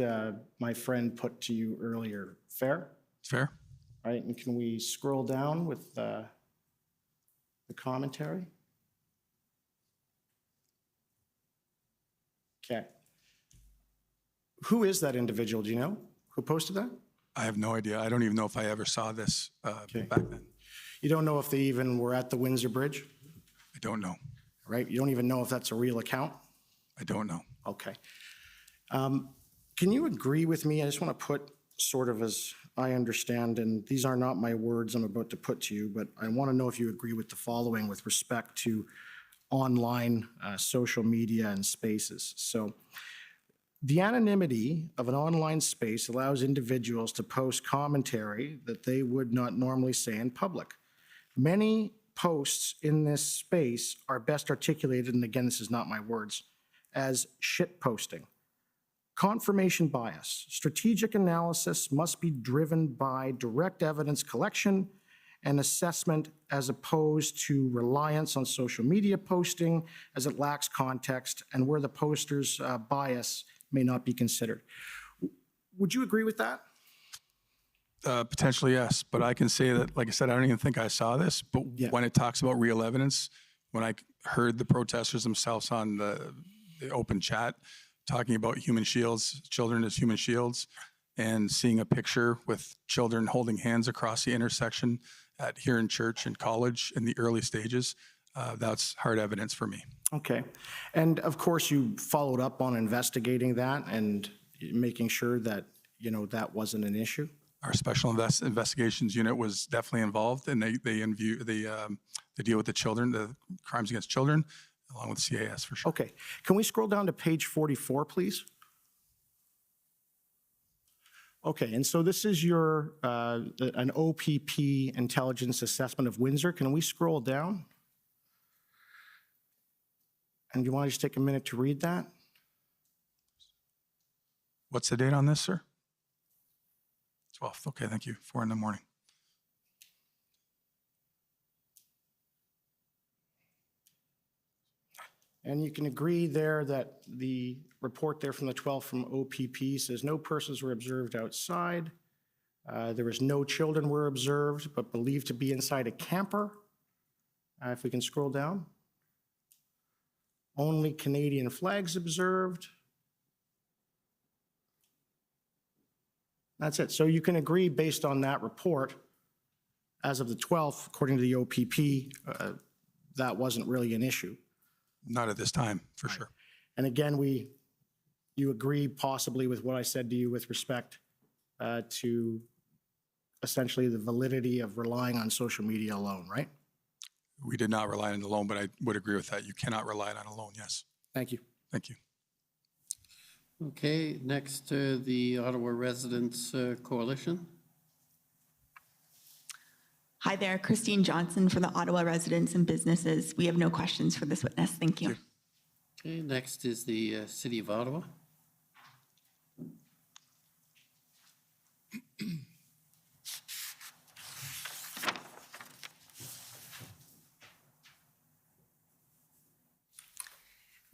my friend put to you earlier. Fair? Fair. All right, and can we scroll down with the commentary? Okay. Who is that individual? Do you know who posted that? I have no idea. I don't even know if I ever saw this back then. You don't know if they even were at the Windsor Bridge? I don't know. Right? You don't even know if that's a real account? I don't know. Okay. Can you agree with me? I just want to put sort of as I understand, and these are not my words I'm about to put to you, but I want to know if you agree with the following with respect to online social media and spaces. So the anonymity of an online space allows individuals to post commentary that they would not normally say in public. Many posts in this space are best articulated, and again, this is not my words, as shit posting. Confirmation bias. Strategic analysis must be driven by direct evidence collection and assessment as opposed to reliance on social media posting as it lacks context and where the poster's bias may not be considered. Would you agree with that? Potentially, yes. But I can say that, like I said, I don't even think I saw this. But when it talks about real evidence, when I heard the protesters themselves on the open chat talking about human shields, children as human shields, and seeing a picture with children holding hands across the intersection here in church and college in the early stages, that's hard evidence for me. Okay. And of course, you followed up on investigating that and making sure that, you know, that wasn't an issue? Our special investigations unit was definitely involved, and they deal with the children, the crimes against children, along with CAS for sure. Okay. Can we scroll down to page 44, please? Okay, and so this is your an OPP intelligence assessment of Windsor. Can we scroll down? And do you want to just take a minute to read that? What's the date on this, sir? 12th. Okay, thank you. 4 in the morning. And you can agree there that the report there from the 12th from OPP says no persons were observed outside. There was no children were observed, but believed to be inside a camper. If we can scroll down. Only Canadian flags observed. That's it. So you can agree based on that report, as of the 12th, according to the OPP, that wasn't really an issue. Not at this time, for sure. And again, you agree possibly with what I said to you with respect to essentially the validity of relying on social media alone, right? We did not rely on it alone, but I would agree with that. You cannot rely on it alone, yes. Thank you. Thank you. Okay, next, the Ottawa Residents Coalition. Hi there, Christine Johnson for the Ottawa Residents and Businesses. We have no questions for this witness. Thank you. Okay, next is the City of Ottawa.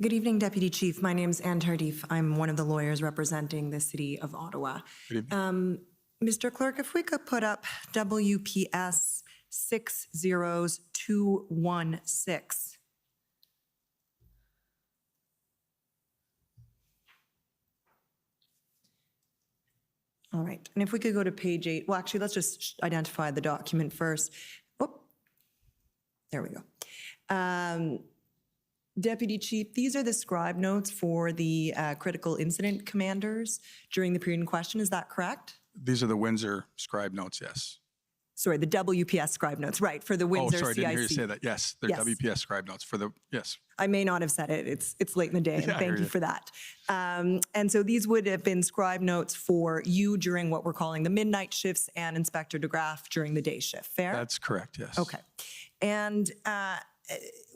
Good evening, Deputy Chief. My name's Anne Tardif. I'm one of the lawyers representing the City of Ottawa. Mr. Clerk, if we could put up WPS 60216. All right, and if we could go to page 8, well, actually, let's just identify the document first. Oh, there we go. Deputy Chief, these are the scribe notes for the critical incident commanders during the period in question. Is that correct? These are the Windsor scribe notes, yes. Sorry, the WPS scribe notes, right, for the Windsor Oh, sorry, I CIC. didn't hear you say that. Yes, they're Yes. WPS scribe notes for the, yes. I may not have said it. It's late in the day, and Yeah, I thank hear you you. for that. And so these would have been scribe notes for you during what we're calling the midnight shifts and Inspector DeGraff during the day shift. Fair? That's correct, yes. Okay. And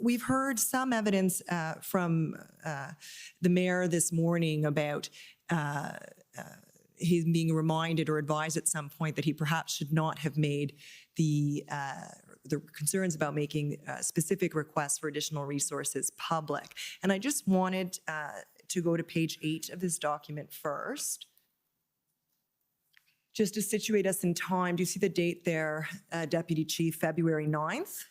we've heard some evidence from the mayor this morning about his being reminded or advised at some point that he perhaps should not have made the concerns about making specific requests for additional resources public. And I just wanted to go to page 8 of this document first, just to situate us in time. Do you see the date there, Deputy Chief, February 9th?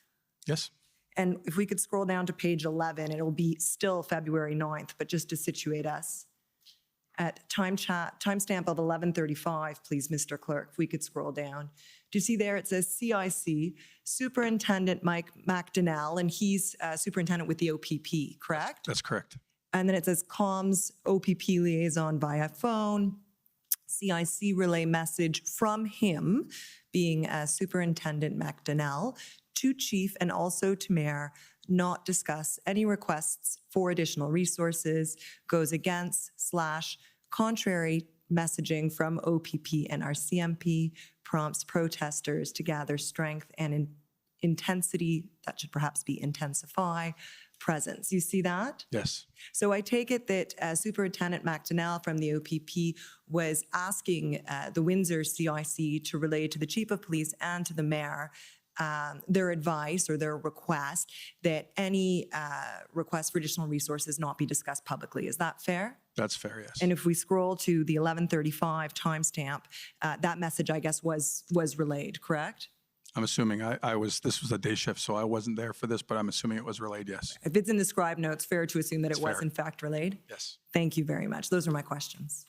Yes. And if we could scroll down to page 11, it'll be still February 9th, but just to situate us. At timestamp of 11:35, please, Mr. Clerk, if we could scroll down. Do you see there, it says CIC, Superintendent Mike McDonnell, and he's superintendent with the OPP, correct? That's correct. And then it says comms, OPP liaison via phone, CIC relay message from him, being Superintendent McDonnell, to Chief and also to Mayor, not discuss any requests for additional resources, goes against / contrary messaging from OPP and RCMP, prompts protesters to gather strength and intensity, that should perhaps be intensify, presence. You see that? Yes. So I take it that Superintendent McDonnell from the OPP was asking the Windsor CIC to relay to the Chief of Police and to the Mayor their advice or their request that any request for additional resources not be discussed publicly. Is that fair? That's fair, yes. And if we scroll to the 11:35 timestamp, that message, I guess, was relayed, correct? I'm assuming this was a day shift, so I wasn't there for this, but I'm assuming it was relayed, yes. If it's in the scribe notes, fair to assume that It's it was fair. in fact relayed? Yes. Thank you very much. Those are my questions.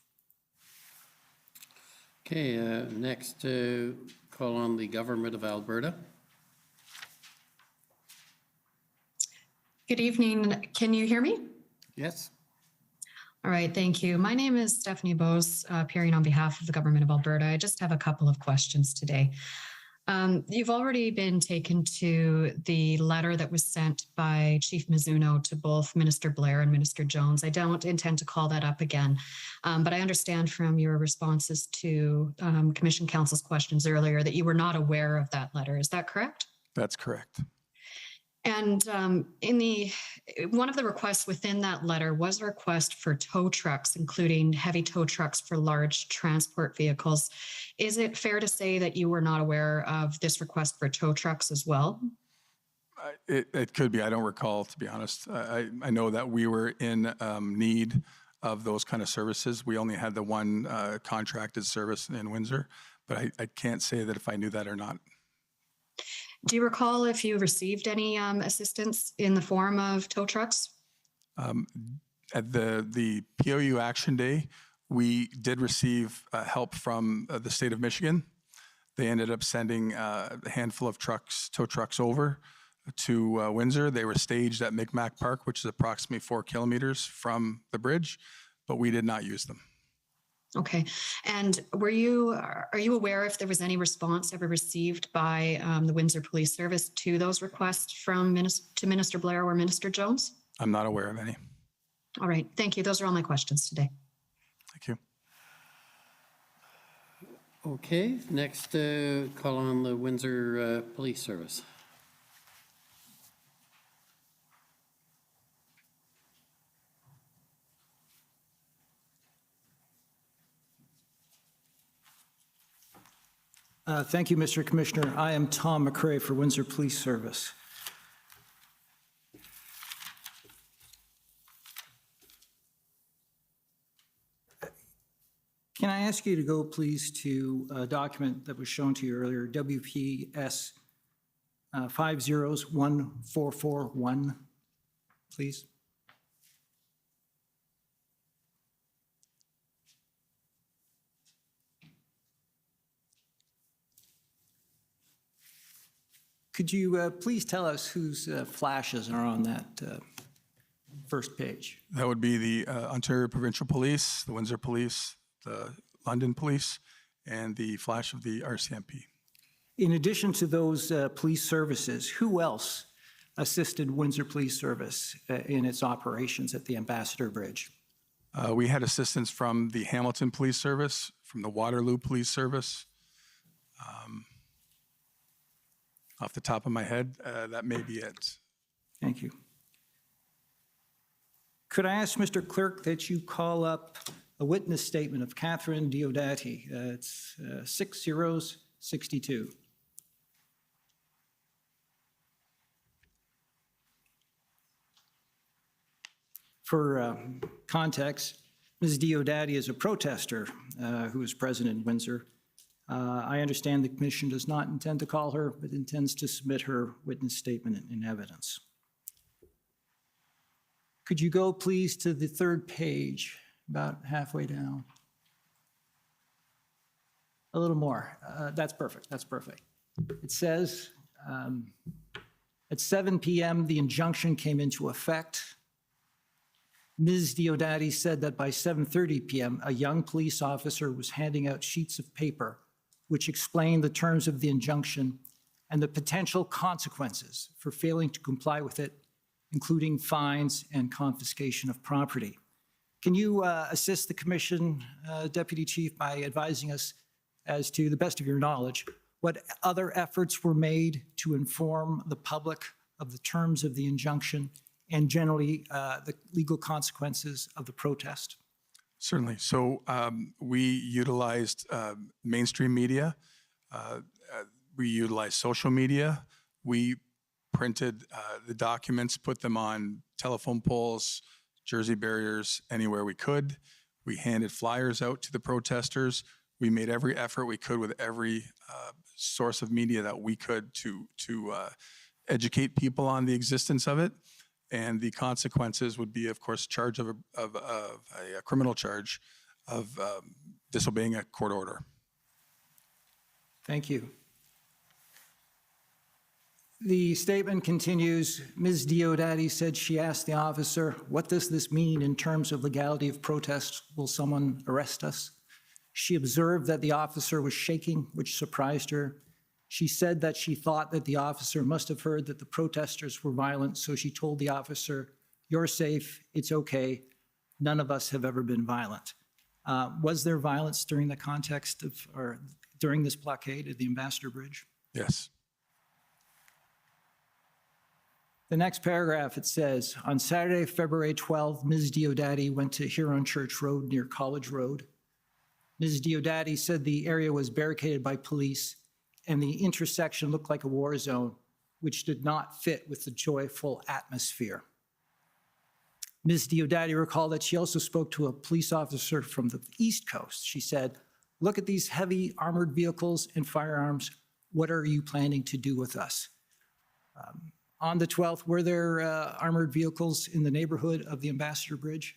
Okay, next, call on the Government of Alberta. Good evening. Can you hear me? Yes. All right, thank you. My name is Stephanie Bose, appearing on behalf of the Government of Alberta. I just have a couple of questions today. You've already been taken to the letter that was sent by Chief Mizuno to both Minister Blair and Minister Jones. I don't intend to call that up again, but I understand from your responses to Commission Council's questions earlier that you were not aware of that letter. Is that correct? That's correct. And one of the requests within that letter was a request for tow trucks, including heavy tow trucks for large transport vehicles. Is it fair to say that you were not aware of this request for tow trucks as well? It could be. I don't recall, to be honest. I know that we were in need of those kind of services. We only had the one contracted service in Windsor, but I can't say that if I knew that or not. Do you recall if you received any assistance in the form of tow trucks? At the POU Action Day, we did receive help from the state of Michigan. They ended up sending a handful of tow trucks over to Windsor. They were staged at Micmac Park, which is approximately 4 kilometers from the bridge, but we did not use them. Okay. And are you aware if there was any response ever received by the Windsor Police Service to those requests from Minister Blair or Minister Jones? I'm not aware of any. All right. Thank you. Those are all my questions today. Thank you. Okay, next, call on the Windsor Police Service. Thank you, Mr. Commissioner. I am Tom McCrae for Windsor Police Service. Can I ask you to go, please, to a document that was shown to you earlier, WPS 501441, please? Could you please tell us whose flashes are on that first page? That would be the Ontario Provincial Police, the Windsor Police, the London Police, and the flash of the RCMP. In addition to those police services, who else assisted Windsor Police Service in its operations at the Ambassador Bridge? We had assistance from the Hamilton Police Service, from the Waterloo Police Service. Off the top of my head, that may be it. Thank you. Could I ask, Mr. Clerk, that you call up a witness statement of Catherine Diodati? It's 6062. For context, Ms. Diodati is a protester who is present in Windsor. I understand the Commission does not intend to call her, but intends to submit her witness statement in evidence. Could you go, please, to the third page, about halfway down? A little more. That's perfect. That's perfect. It says, at 7 p.m., the injunction came into effect. Ms. Diodati said that by 7:30 p.m., a young police officer was handing out sheets of paper which explained the terms of the injunction and the potential consequences for failing to comply with it, including fines and confiscation of property. Can you assist the Commission, Deputy Chief, by advising us as to the best of your knowledge, what other efforts were made to inform the public of the terms of the injunction and generally the legal consequences of the protest? Certainly. So we utilized mainstream media. We utilized social media. We printed the documents, put them on telephone poles, jersey barriers, anywhere we could. We handed flyers out to the protesters. We made every effort we could with every source of media that we could to educate people on the existence of it. And the consequences would be, of course, charge of a criminal charge of disobeying a court order. Thank you. The statement continues, Ms. Diodati said she asked the officer, what does this mean in terms of legality of protest? Will someone arrest us? She observed that the officer was shaking, which surprised her. She said that she thought that the officer must have heard that the protesters were violent, so she told the officer, you're safe, it's okay, none of us have ever been violent. Was there violence during the context of, or during this blockade at the Ambassador Bridge? Yes. The next paragraph, it says, on Saturday, February 12th, Ms. Diodati went to Huron Church Road near College Road. Ms. Diodati said the area was barricaded by police and the intersection looked like a war zone, which did not fit with the joyful atmosphere. Ms. Diodati recalled that she also spoke to a police officer from the East Coast. She said, look at these heavy armored vehicles and firearms. What are you planning to do with us? On the 12th, were there armored vehicles in the neighborhood of the Ambassador Bridge?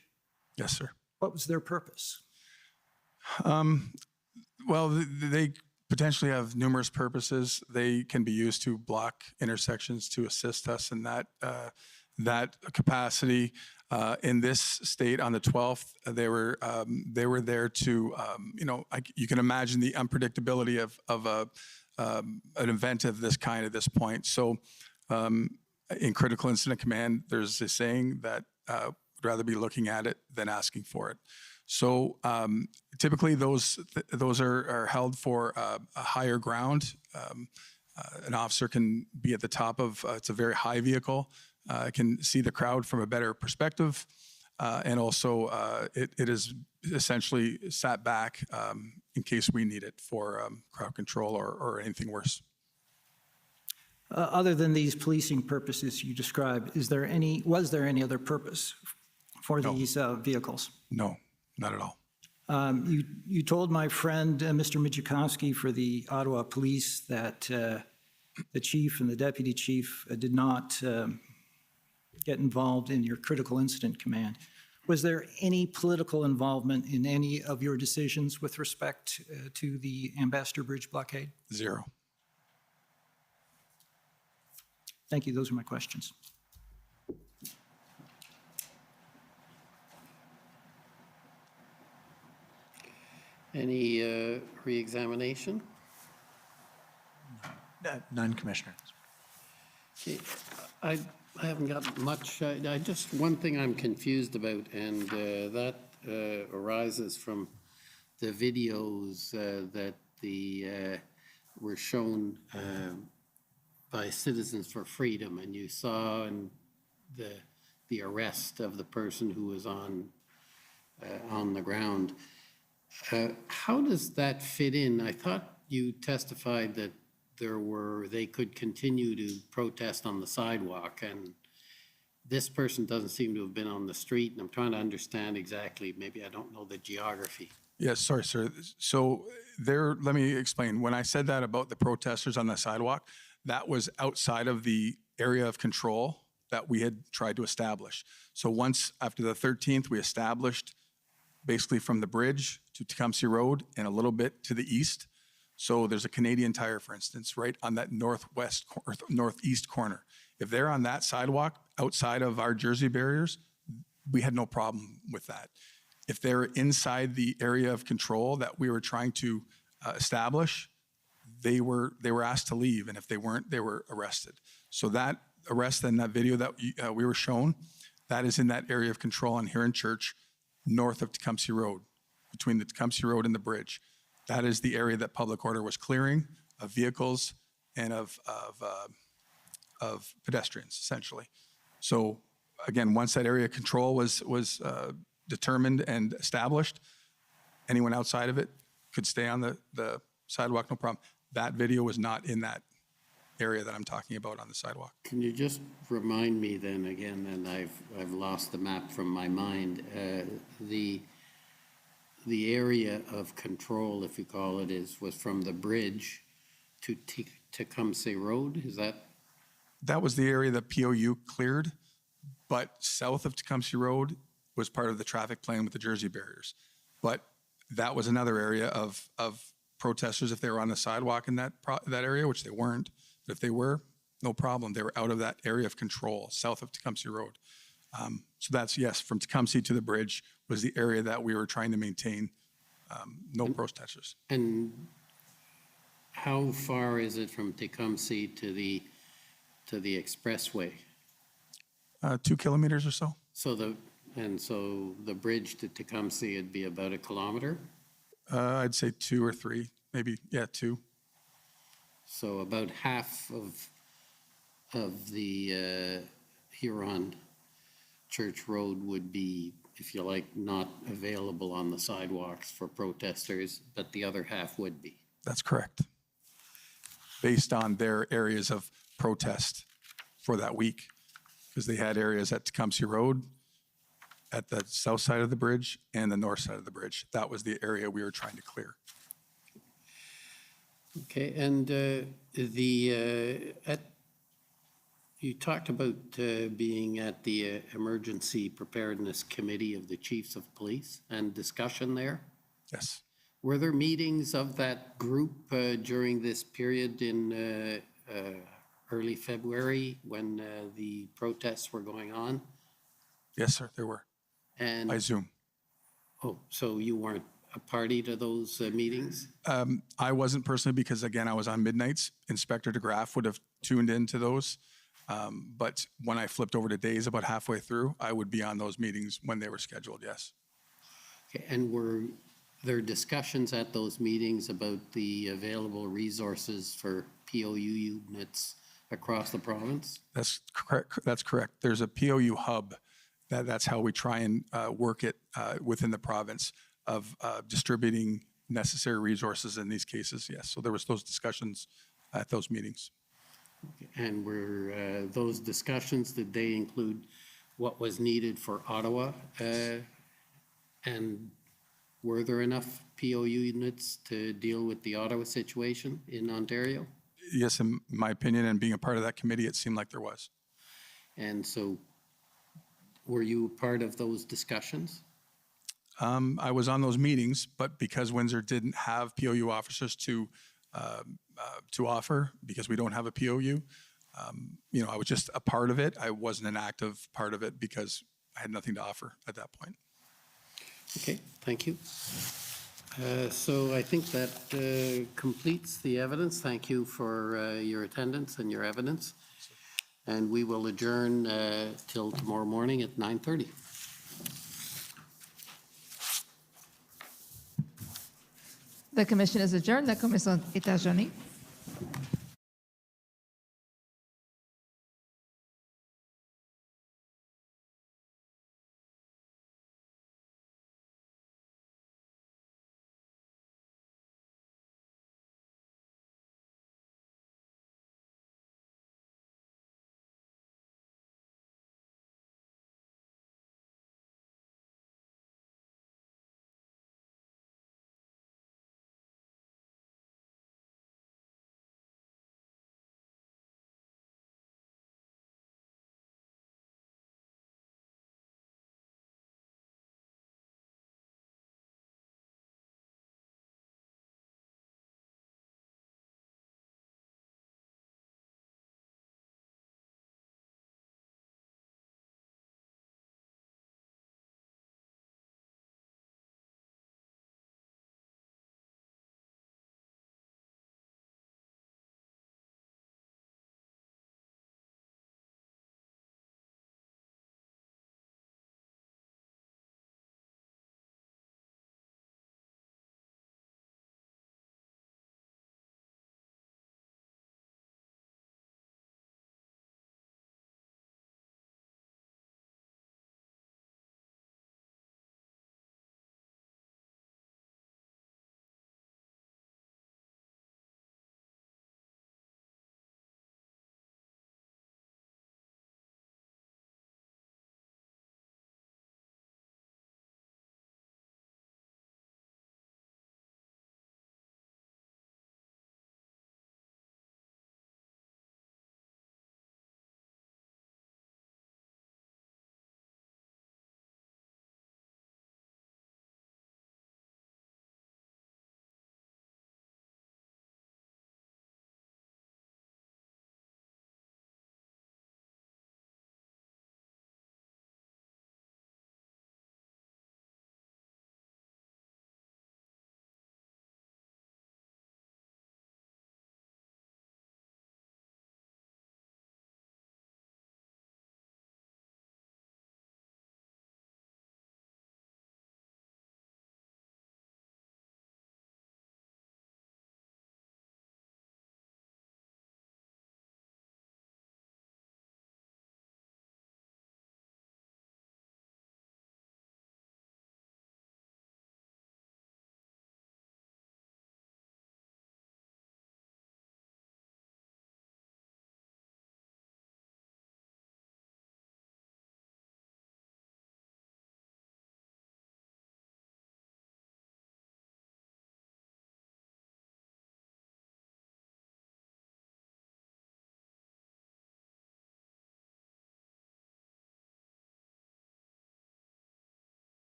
Yes, sir. What was their purpose? Well, they potentially have numerous purposes. They can be used to block intersections to assist us in that capacity. In this state, on the 12th, they were there to, you can imagine the unpredictability of an event of this kind at this point. So, in critical incident command, there's a saying that would rather be looking at it than asking for it. So typically those are held for a higher ground. An officer can be at the top of, it's a very high vehicle, can see the crowd from a better perspective. And also it is essentially sat back in case we need it for crowd control or anything worse. Other than these policing purposes you described, was there any other purpose for these vehicles? No, not at all. You told my friend, Mr. Michikowski for the Ottawa Police, that the chief and the deputy chief did not get involved in your critical incident command. Was there any political involvement in any of your decisions with respect to the Ambassador Bridge blockade? Zero. Thank you. Those are my questions. Any re-examination? None, Commissioner. Okay, I haven't got much. I just, one thing I'm confused about, and that arises from the videos that were shown by Citizens for Freedom, and you saw in the arrest of the person who was on the ground. How does that fit in? I thought you testified that they could continue to protest on the sidewalk, and this person doesn't seem to have been on the street, and I'm trying to understand exactly, maybe I don't know the geography. Yes, sorry, sir. So let me explain. When I said that about the protesters on the sidewalk, that was outside of the area of control that we had tried to establish. So once after the 13th, we established basically from the bridge to Tecumseh Road and a little bit to the east. So there's a Canadian Tire, for instance, right on that northeast corner. If they're on that sidewalk outside of our Jersey barriers, we had no problem with that. If they're inside the area of control that we were trying to establish, they were asked to leave, and if they weren't, they were arrested. So that arrest and that video that we were shown, that is in that area of control on Huron Church, north of Tecumseh Road, between the Tecumseh Road and the bridge. That is the area that public order was clearing of vehicles and of pedestrians, essentially. So again, once that area of control was determined and established, anyone outside of it could stay on the sidewalk, no problem. That video was not in that area that I'm talking about on the sidewalk. Can you just remind me then again, and I've lost the map from my mind, the area of control, if you call it, was from the bridge to Tecumseh Road, is that? That was the area that POU cleared, but south of Tecumseh Road was part of the traffic plan with the Jersey barriers. But that was another area of protesters if they were on the sidewalk in that area, which they weren't. But if they were, no problem. They were out of that area of control, south of Tecumseh Road. So that's, yes, from Tecumseh to the bridge was the area that we were trying to maintain no protesters. And how far is it from Tecumseh to the expressway? 2 kilometers or so. So the bridge to Tecumseh would be about 1 kilometer? I'd say 2 or 3, maybe, yeah, 2. So about half of the Huron Church Road would be, if you like, not available on the sidewalks for protesters, but the other half would be. That's correct. Based on their areas of protest for that week, because they had areas at Tecumseh Road, at the south side of the bridge, and the north side of the bridge. That was the area we were trying to clear. Okay, and you talked about being at the Emergency Preparedness Committee of the Chiefs of Police and discussion there? Yes. Were there meetings of that group during this period in early February when the protests were going on? Yes, sir, there were. And by Zoom. Oh, so you weren't a party to those meetings? I wasn't personally because, again, I was on midnights. Inspector DeGraff would have tuned into those. But when I flipped over to days about halfway through, I would be on those meetings when they were scheduled, yes. Okay, and were there discussions at those meetings about the available resources for POU units across the province? That's correct. That's correct. There's a POU hub. That's how we try and work it within the province of distributing necessary resources in these cases, yes. So there was those discussions at those meetings. And were those discussions, did they include what was needed for Ottawa and Were there enough PO units to deal with the Ottawa situation in Ontario? Yes, in my opinion, and being a part of that committee, it seemed like there was. And so were you part of those discussions? I was on those meetings, but because Windsor didn't have POU officers to offer, because we don't have a POU, I was just a part of it. I wasn't an active part of it because I had nothing to offer at that point. Okay, thank you. So I think that completes the evidence. Thank you for your attendance and your evidence. And we will adjourn till tomorrow morning at 9:30. The commission is adjourned. La commission est adjournée.